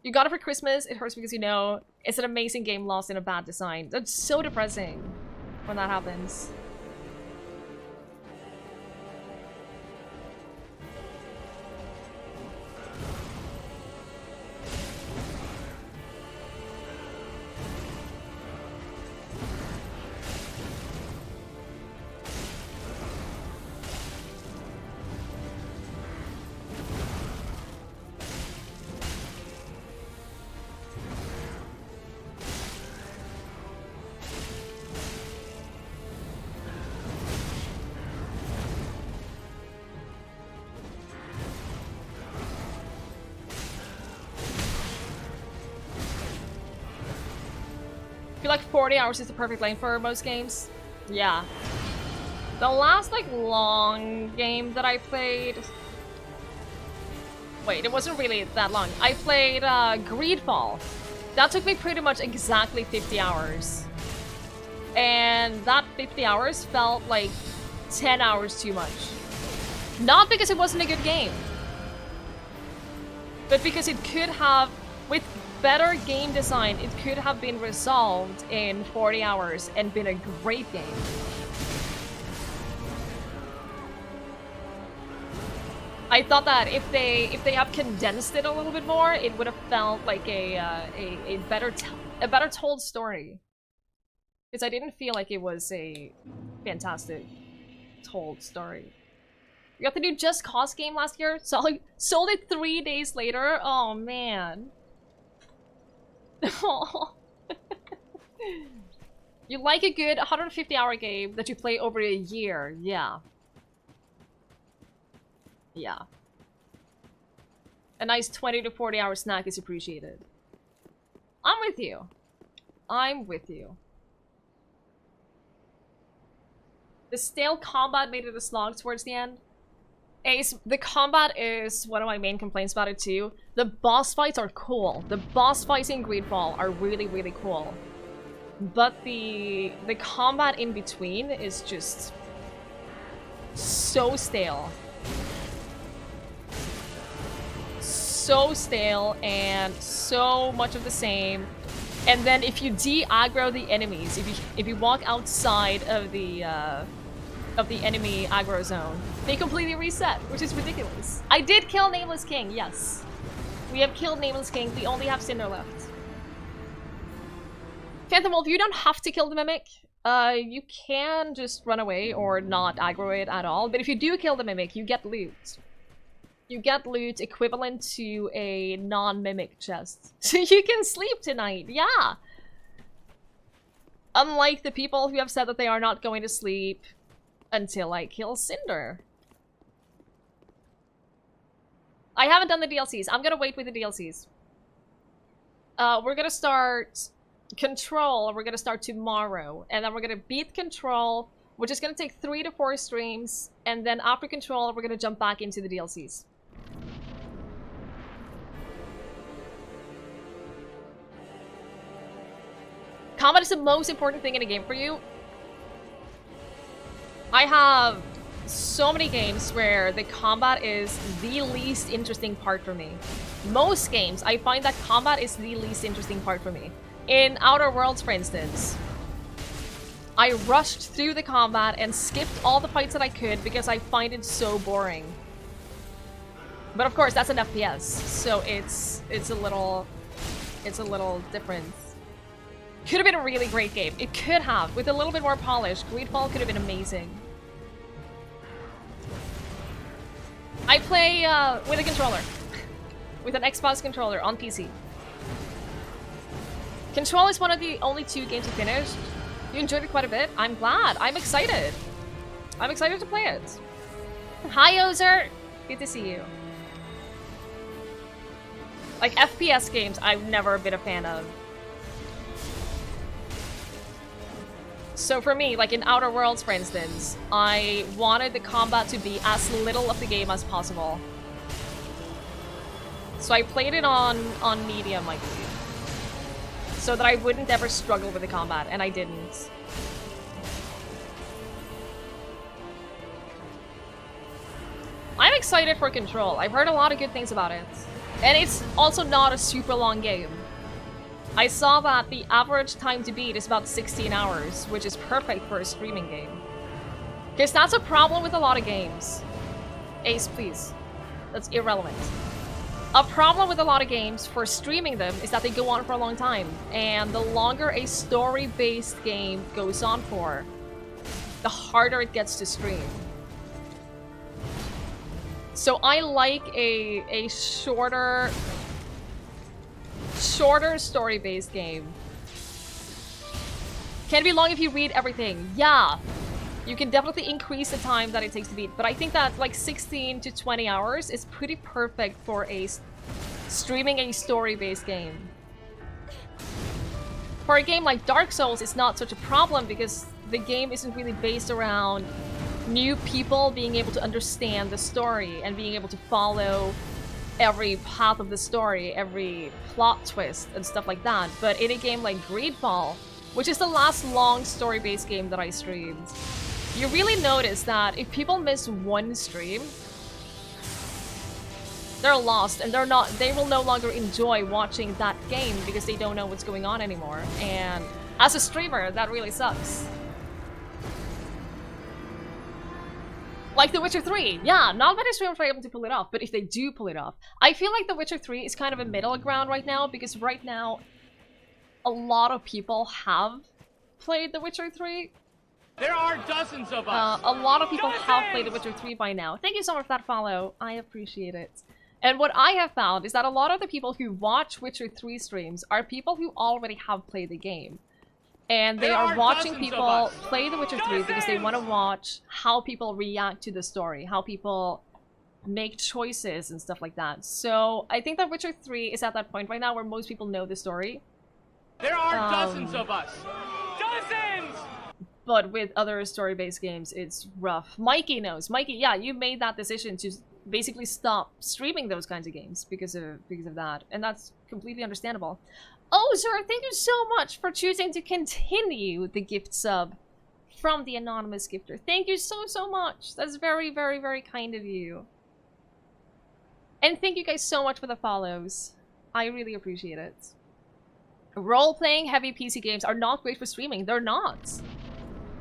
You got it for Christmas, it hurts because you know it's an amazing game lost in a bad design. That's so depressing when that happens. I feel like 40 hours is the perfect length for most games. Yeah. The last, like, long game that I played... Wait, it wasn't really that long. I played, Greedfall. That took me pretty much exactly 50 hours. And that 50 hours felt like 10 hours too much. Not because it wasn't a good game, but because it could have, with better game design, it could have been resolved in 40 hours and been a great game. I thought that if they have condensed it a little bit more, it would have felt like a better told story. Because I didn't feel like it was a fantastic told story. We got the new Just Cause game last year. Sold it 3 days later. Oh man. You like a good 150-hour game that you play over a year. Yeah. Yeah. A nice 20 to 40-hour snack is appreciated. I'm with you. I'm with you. The stale combat made it a slog towards the end. Ace, the combat is one of my main complaints about it too. The boss fights are cool. The boss fights in Greedfall are really, really cool. But the combat in between is just so stale. So stale and so much of the same. And then if you de-aggro the enemies, if you walk outside of the enemy aggro zone, they completely reset, which is ridiculous. I did kill Nameless King, yes. We have killed Nameless King, we only have Cinder left. Phantom Wolf, you don't have to kill the Mimic. You can just run away or not aggro it at all, but if you do kill the Mimic, you get loot. You get loot equivalent to a non-Mimic chest. So you can sleep tonight, yeah! Unlike the people who have said that they are not going to sleep until I kill Cinder. I haven't done the DLCs. I'm gonna wait with the DLCs. We're gonna start Control. We're gonna start tomorrow. And then we're gonna beat Control, which is gonna take 3 to 4 streams. And then after Control, we're gonna jump back into the DLCs. Combat is the most important thing in a game for you. I have so many games where the combat is the least interesting part for me. Most games, I find that combat is the least interesting part for me. In Outer Worlds, for instance, I rushed through the combat and skipped all the fights that I could because I find it so boring. But of course, that's an FPS, so it's a little different. Could have been a really great game. It could have. With a little bit more polish, Greedfall could have been amazing. I play with a controller. With an Xbox controller on PC. Control is one of the only 2 games I finished. You enjoyed it quite a bit. I'm glad. I'm excited. I'm excited to play it. Hi, Ozer. Good to see you. Like, FPS games, I've never been a fan of. So for me, like in Outer Worlds, for instance, I wanted the combat to be as little of the game as possible. So I played it on medium, I believe. So that I wouldn't ever struggle with the combat, and I didn't. I'm excited for Control. I've heard a lot of good things about it. And it's also not a super long game. I saw that the average time to beat is about 16 hours, which is perfect for a streaming game. Because that's a problem with a lot of games. Ace, please. That's irrelevant. A problem with a lot of games for streaming them is that they go on for a long time. And the longer a story-based game goes on for, the harder it gets to stream. So I like a shorter story-based game. Can be long if you read everything. Yeah, you can definitely increase the time that it takes to beat, but I think that like 16 to 20 hours is pretty perfect for streaming a story-based game. For a game like Dark Souls, it's not such a problem because the game isn't really based around new people being able to understand the story and being able to follow every path of the story, every plot twist and stuff like that. But in a game like Greedfall, which is the last long story-based game that I streamed, you really notice that if people miss one stream, they're lost and they will no longer enjoy watching that game because they don't know what's going on anymore. And as a streamer, that really sucks. Like The Witcher 3. Yeah, not many streamers are able to pull it off, but if they do pull it off, I feel like The Witcher 3 is kind of a middle ground right now, because right now, a lot of people have played The Witcher 3. There are dozens of us. A lot of people have played The Witcher 3 by now. Thank you so much for that follow. I appreciate it. And what I have found is that a lot of the people who watch Witcher 3 streams are people who already have played the game. And they are watching people play The Witcher 3 because they want to watch how people react to the story, how people make choices and stuff like that. So I think that Witcher 3 is at that point right now where most people know the story. There are dozens of us. Dozens! But with other story-based games, it's rough. Mikey knows. Mikey, yeah, you made that decision to basically stop streaming those kinds of games because of that. And that's completely understandable. Oh, sir, thank you so much for choosing to continue the gift sub from the anonymous gifter. Thank you so, so much. That's very, very, very kind of you. And thank you guys so much for the follows. I really appreciate it. Role-playing heavy PC games are not great for streaming. They're not.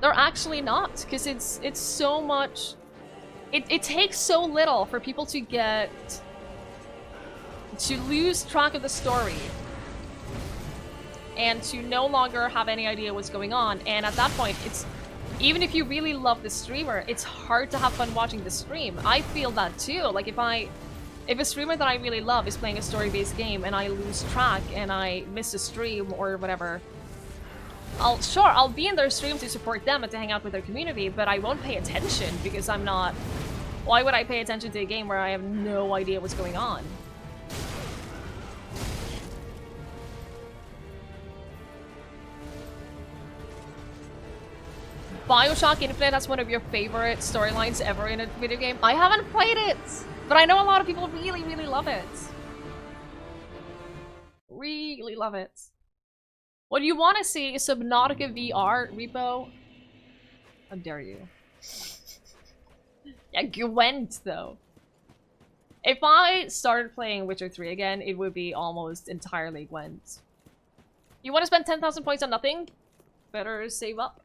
They're actually not, because it's so much... It takes so little for people to lose track of the story. And to no longer have any idea what's going on. And at that point, even if you really love the streamer, it's hard to have fun watching the stream. I feel that too. Like if a streamer that I really love is playing a story-based game and I lose track and I miss a stream or whatever, I'll be in their stream to support them and to hang out with their community, but I won't pay attention because I'm not... Why would I pay attention to a game where I have no idea what's going on? BioShock Infinite, that's one of your favorite storylines ever in a video game. I haven't played it, but I know a lot of people really, really love it. Really love it. What you want to see is Subnautica VR, Repo. How dare you? Yeah, Gwent, though. If I started playing Witcher 3 again, it would be almost entirely Gwent. You want to spend 10,000 points on nothing? Better save up.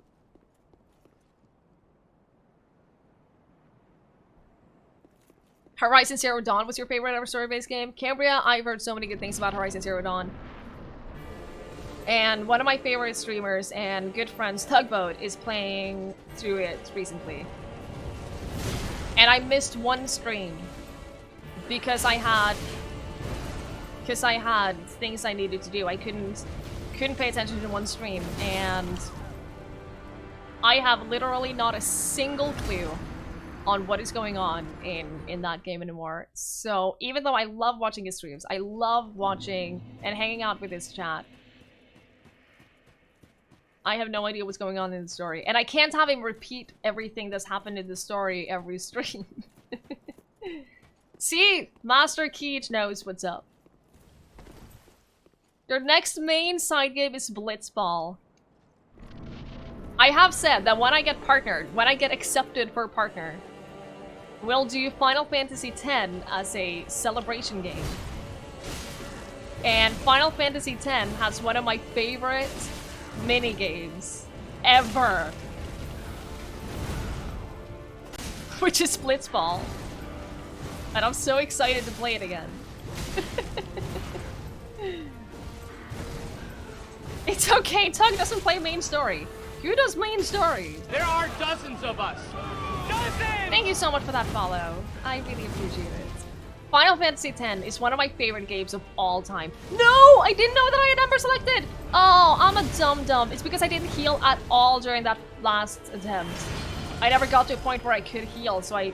Horizon Zero Dawn was your favorite ever story-based game? Cambria, I've heard so many good things about Horizon Zero Dawn. And one of my favorite streamers and good friends, Tugboat, is playing through it recently. And I missed one stream because I had things I needed to do. I couldn't pay attention to one stream, and I have literally not a single clue on what is going on in that game anymore. So even though I love watching his streams, I love watching and hanging out with his chat, I have no idea what's going on in the story. And I can't have him repeat everything that's happened in the story every stream. See? Master Keech knows what's up. Your next main side game is Blitzball. I have said that when I get partnered, when I get accepted for a partner, we'll do Final Fantasy X as a celebration game. And Final Fantasy X has one of my favorite mini-games ever, which is Blitzball. And I'm so excited to play it again. It's okay, Tug doesn't play main story. Who does main story? There are dozens of us. Dozens! Thank you so much for that follow. I really appreciate it. Final Fantasy X is one of my favorite games of all time. No! I didn't know that I had Ember selected! Oh, I'm a dum-dum. It's because I didn't heal at all during that last attempt. I never got to a point where I could heal, so I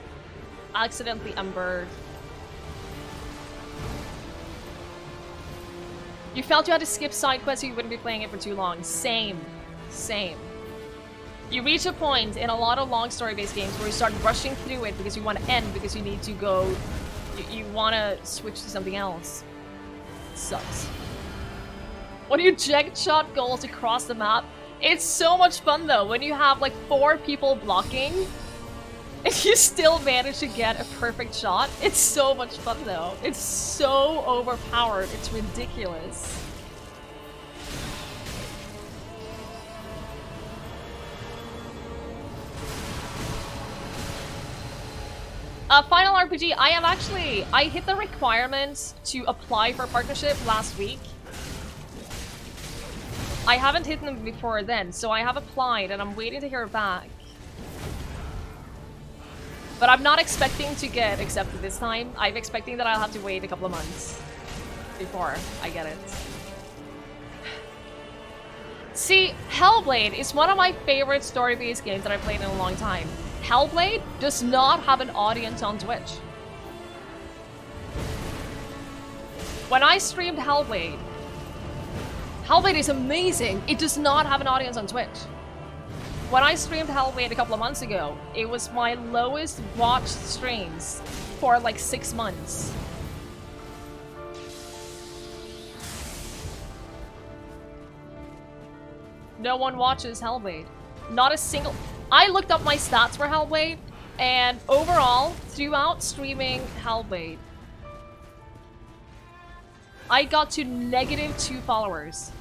accidentally Embered. You felt you had to skip side quests so you wouldn't be playing it for too long. Same. Same. You reach a point in a lot of long story-based games where you start rushing through it because you want to end, because you need to go... You want to switch to something else. It sucks. What do you jet shot goals across the map? It's so much fun though when you have like 4 people blocking and you still manage to get a perfect shot. It's so much fun though. It's so overpowered. It's ridiculous. Final RPG, I hit the requirements to apply for partnership last week. I haven't hit them before then, so I have applied and I'm waiting to hear back. But I'm not expecting to get accepted this time. I'm expecting that I'll have to wait a couple of months before I get it. See, Hellblade is one of my favorite story-based games that I've played in a long time. Hellblade does not have an audience on Twitch. When I streamed Hellblade is amazing. It does not have an audience on Twitch. When I streamed Hellblade a couple of months ago, it was my lowest watched streams for like 6 months. No one watches Hellblade. Not a single... I looked up my stats for Hellblade, and overall, throughout streaming Hellblade, I got to -2 followers.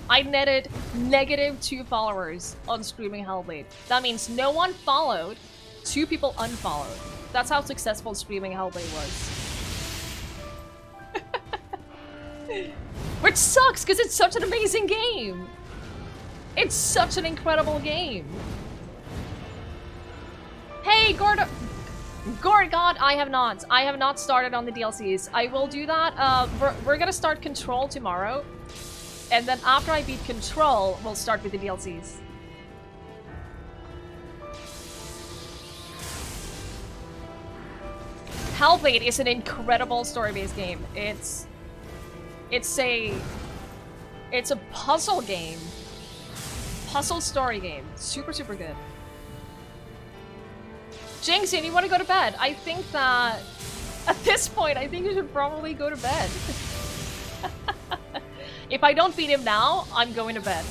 I netted -2 followers on streaming Hellblade. That means no one followed, 2 people unfollowed. That's how successful streaming Hellblade was. Which sucks, because it's such an amazing game! It's such an incredible game! Hey, Gord, God, I have not started on the DLCs. I will do that. We're gonna start Control tomorrow. And then after I beat Control, we'll start with the DLCs. Hellblade is an incredible story-based game. It's a puzzle game. Puzzle story game. Super, super good. Jinxian, you want to go to bed? I think that at this point, I think you should probably go to bed. If I don't beat him now, I'm going to bed.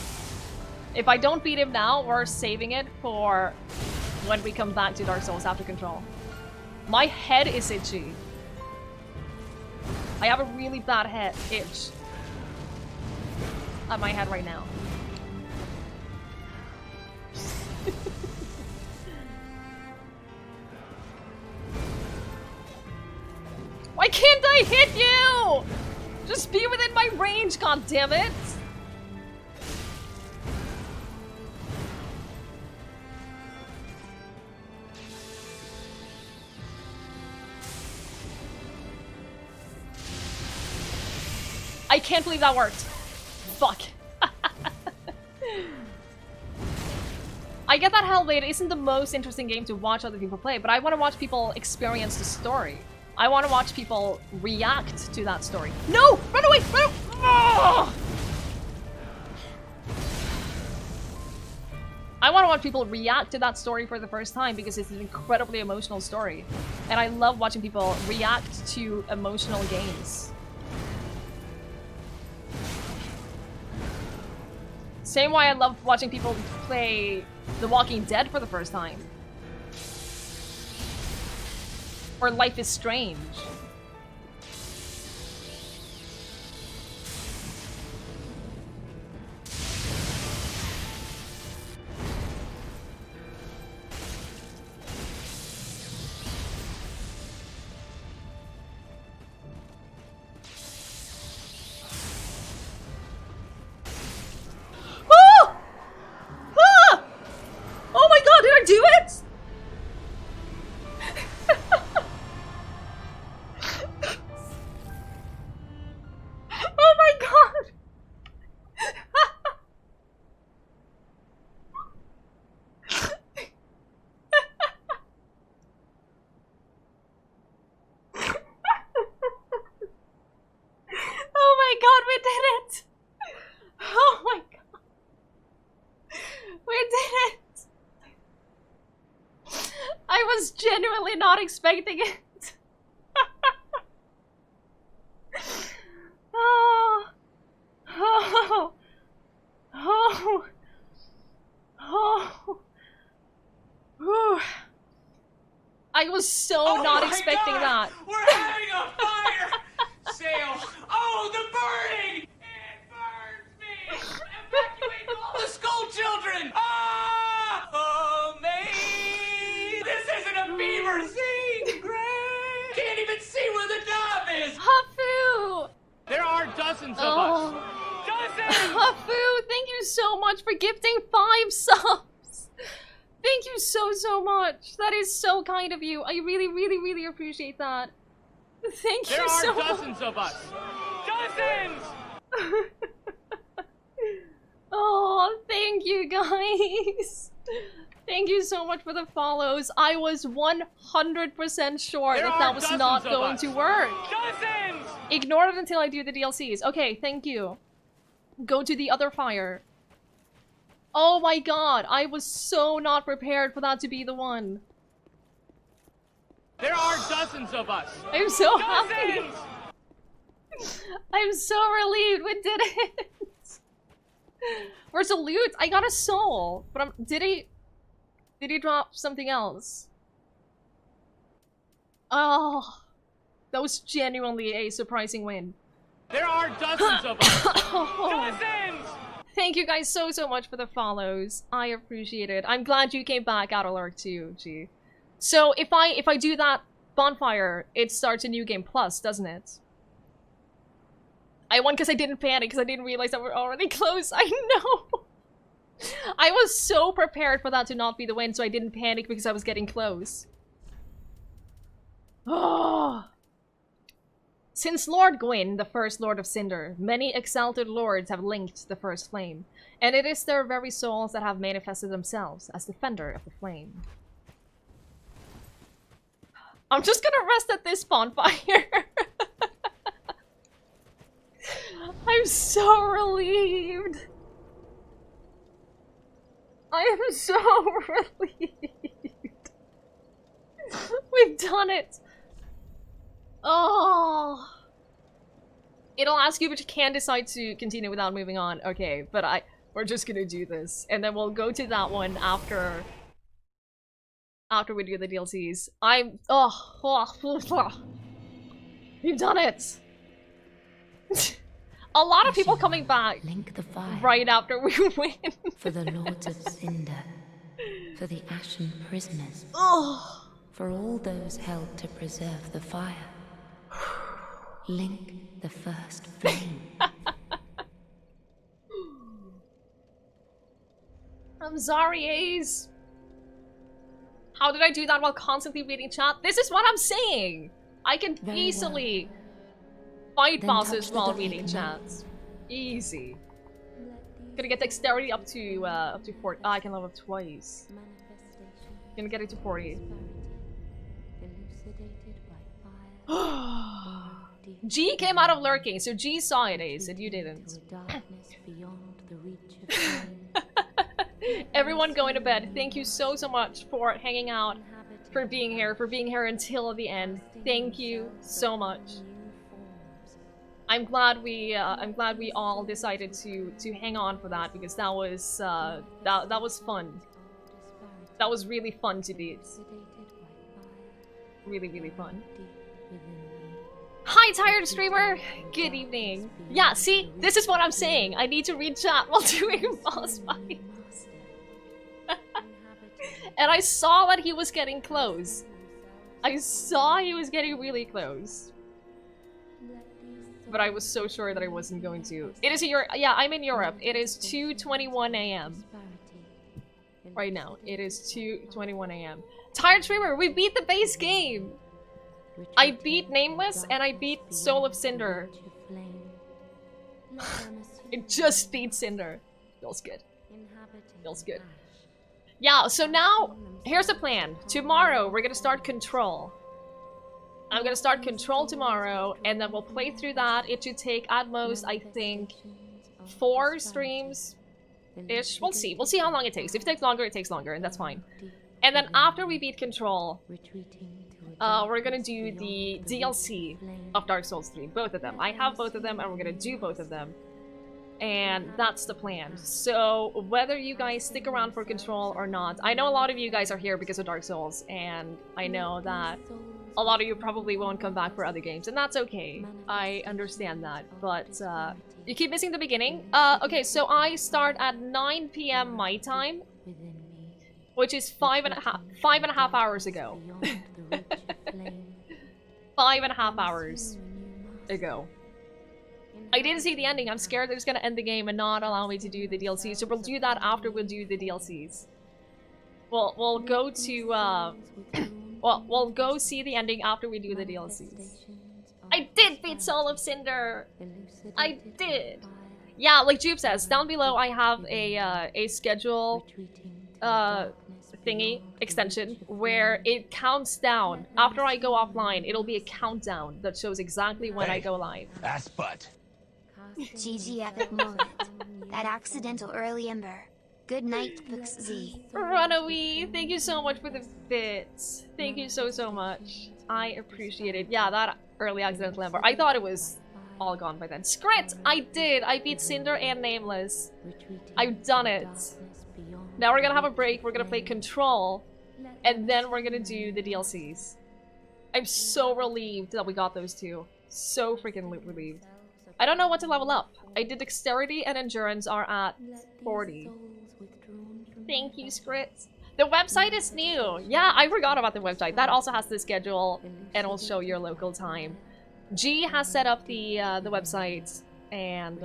If I don't beat him now, we're saving it for when we come back to Dark Souls after Control. My head is itchy. I have a really bad head itch at my head right now. Why can't I hit you? Just be within my range, goddammit! I can't believe that worked. Fuck. I get that Hellblade isn't the most interesting game to watch other people play, but I want to watch people experience the story. I want to watch people react to that story. No! Run away! Run away! Oh! I want to watch people react to that story for the first time because it's an incredibly emotional story. And I love watching people react to emotional games. Same way I love watching people play The Walking Dead for the first time. Or Life is Strange. Ah! Ah! Oh my god, did I do it? Oh my god! Oh my god, we did it! Oh my god. We did it! I was genuinely not expecting it. Oh. Oh. I was so Oh not my expecting God! that. We're having a fire! Sail! Oh, the burning! It burns me! Evacuate all the school children! Ah! Oh, May! This isn't a beaver scene! Great! Can't even see where the knob is! Hafu! There are dozens of Oh. us! Dozens! Hafu, thank you so much for gifting 5 subs! Thank you so much! That is so kind of you. I really appreciate that. Thank you so much. There are dozens of us! Dozens! Oh, thank you guys. Thank you so much for the follows. I was 100% sure There that are that was not dozens of going us. to work. Dozens! Ignore it until I do the DLCs. Okay, thank you. Go to the other fire. Oh my god, I was so not prepared for that to be the one. There are dozens of us! I'm so happy. Dozens! I'm so relieved we did it. Where's the loot? I got a soul. But did he drop something else? Oh, that was genuinely a surprising win. There are dozens of us! Oh, Dozens! thank you guys so much for the follows. I appreciate it. I'm glad you came back out of lurk too, G. So if I do that bonfire, it starts a new game plus, doesn't it? I won because I didn't panic because I didn't realize that we're already close. I know. I was so prepared for that to not be the win, so I didn't panic because I was getting close. Oh. Since Lord Gwyn, the first Lord of Cinder, many exalted lords have linked the first flame, and it is their very souls that have manifested themselves as defender of the flame. I'm just gonna rest at this bonfire. I'm so relieved. I am so relieved. We've done it. Oh. It'll ask you, but you can decide to continue without moving on. Okay, but we're just gonna do this. And then we'll go to that one after we do the DLCs. We've done it. A lot of people coming back Link the fire right after we win. for the lords of Cinder, for the ashen prisoners, Oh. for all those held to preserve the fire. Link the first flame. I'm sorry, Ace. How did I do that while constantly reading chat? This is what I'm saying. I can Very easily fight Then bosses touch the while dog reading again. chats. Easy. Gonna get dexterity up to 40. I can level up twice. Gonna get it to 40. G came out of lurking, so G saw it, Ace, and you didn't. Everyone going to bed. Thank you so much for hanging out, for being here until the end. Thank you so much. I'm glad we all decided to hang on for that because that was that was fun. That was really fun to beat. Really fun. Hi, tired streamer. Good evening. Yeah, see, this is what I'm saying. I need to read chat while doing boss fights. And I saw that he was getting close. I saw he was getting really close. But I was so sure that I wasn't going to. It is yeah, I'm in Europe. It is 2:21 a.m. right now. It is 2:21 a.m. Tired streamer, we beat the base game. I beat Nameless and I beat Soul of Cinder. It just beat Cinder. Feels good. Feels good. Yeah, so now, here's the plan. Tomorrow, we're gonna start Control. I'm gonna start Control tomorrow, and then we'll play through that. It should take, at most, I think, 4 streams-ish. We'll see. We'll see how long it takes. If it takes longer, and that's fine. And then after we beat Control, we're gonna do the DLC of Dark Souls 3. Both of them. I have both of them, and we're gonna do both of them. and that's the plan. So whether you guys stick around for Control or not, I know a lot of you guys are here because of Dark Souls, and I know that a lot of you probably won't come back for other games, and that's okay. I understand that, but you keep missing the beginning. Okay, so I start at 9 p.m. my time, which is 5.5 hours ago. 5.5 hours ago. I didn't see the ending. I'm scared they're just gonna end the game and not allow me to do the DLC, so we'll do that after we do the DLCs. We'll go to, well, we'll go see the ending after we do the DLCs. I did beat Soul of Cinder! I did! Yeah, like Jupe says, down below I have a schedule, thingy, extension, where it counts down. After I go offline, it'll be a countdown that shows exactly when I go live. Ass butt. GG epic moment. That accidental early ember. Good night, Books Z. Runaway, thank you so much for the bits. Thank you so much. I appreciate it. Yeah, that early accidental ember. I thought it was all gone by then. Scrit! I did! I beat Cinder and Nameless. I've done it. Now we're gonna have a break, we're gonna play Control, and then we're gonna do the DLCs. I'm so relieved that we got those two. So freaking relieved. I don't know what to level up. I did Dexterity and Endurance are at 40. Thank you, Scrit. The website is new! Yeah, I forgot about the website. That also has the schedule, and will show your local time. G has set up the website, and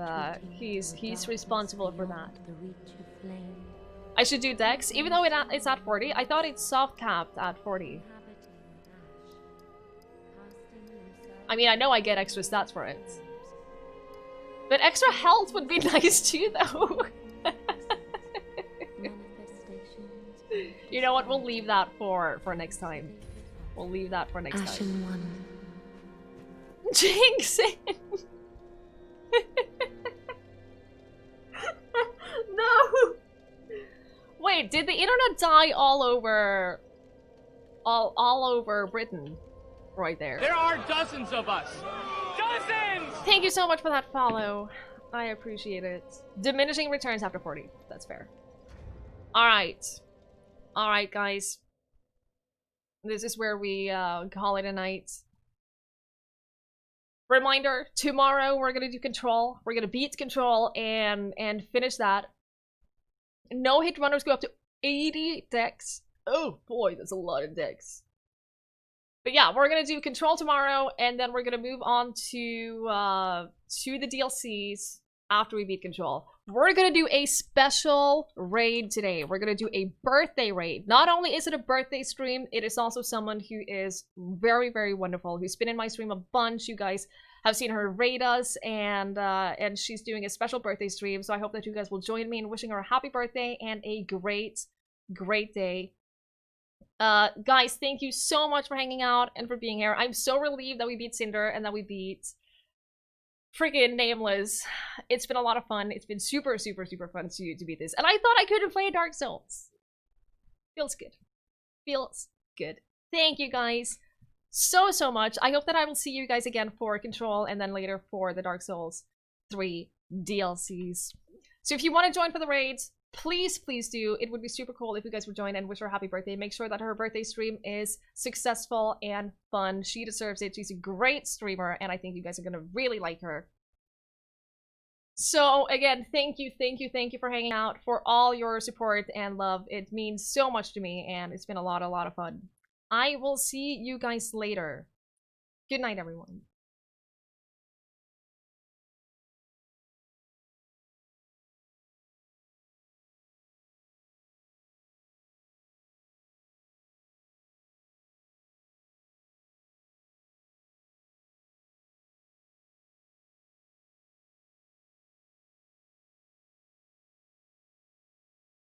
he's responsible for that. I should do Dex, even though it's at 40. I thought it's soft capped at 40. I mean, I know I get extra stats for it. But extra health would be nice too, though. You know what? We'll leave that for next time. We'll leave that for next time. Ashen One. Jinx it! No! Wait, did the internet die all over Britain? Right there. There are dozens of us. Dozens! Thank you so much for that follow. I appreciate it. Diminishing returns after 40. That's fair. Alright. Alright, guys. This is where we call it a night. Reminder, tomorrow we're gonna do Control. We're gonna beat Control and finish that. No hit runners go up to 80 dex. Oh boy, that's a lot of dex. But yeah, we're gonna do Control tomorrow, and then we're gonna move on to the DLCs after we beat Control. We're gonna do a special raid today. We're gonna do a birthday raid. Not only is it a birthday stream, it is also someone who is very, very wonderful, who's been in my stream a bunch. You guys have seen her raid us, and she's doing a special birthday stream. So I hope that you guys will join me in wishing her a happy birthday and a great, great day. Guys, thank you so much for hanging out and for being here. I'm so relieved that we beat Cinder and that we beat freaking Nameless. It's been a lot of fun. It's been super, super, super fun to beat this. And I thought I couldn't play Dark Souls. Feels good. Feels good. Thank you guys so, so much. I hope that I will see you guys again for Control and then later for the Dark Souls 3 DLCs. So if you want to join for the raids, please, please do. It would be super cool if you guys would join and wish her a happy birthday. Make sure that her birthday stream is successful and fun. She deserves it. She's a great streamer, and I think you guys are going to really like her. So, again, thank you for hanging out, for all your support and love. It means so much to me, and it's been a lot of fun. I will see you guys later. Good night, everyone.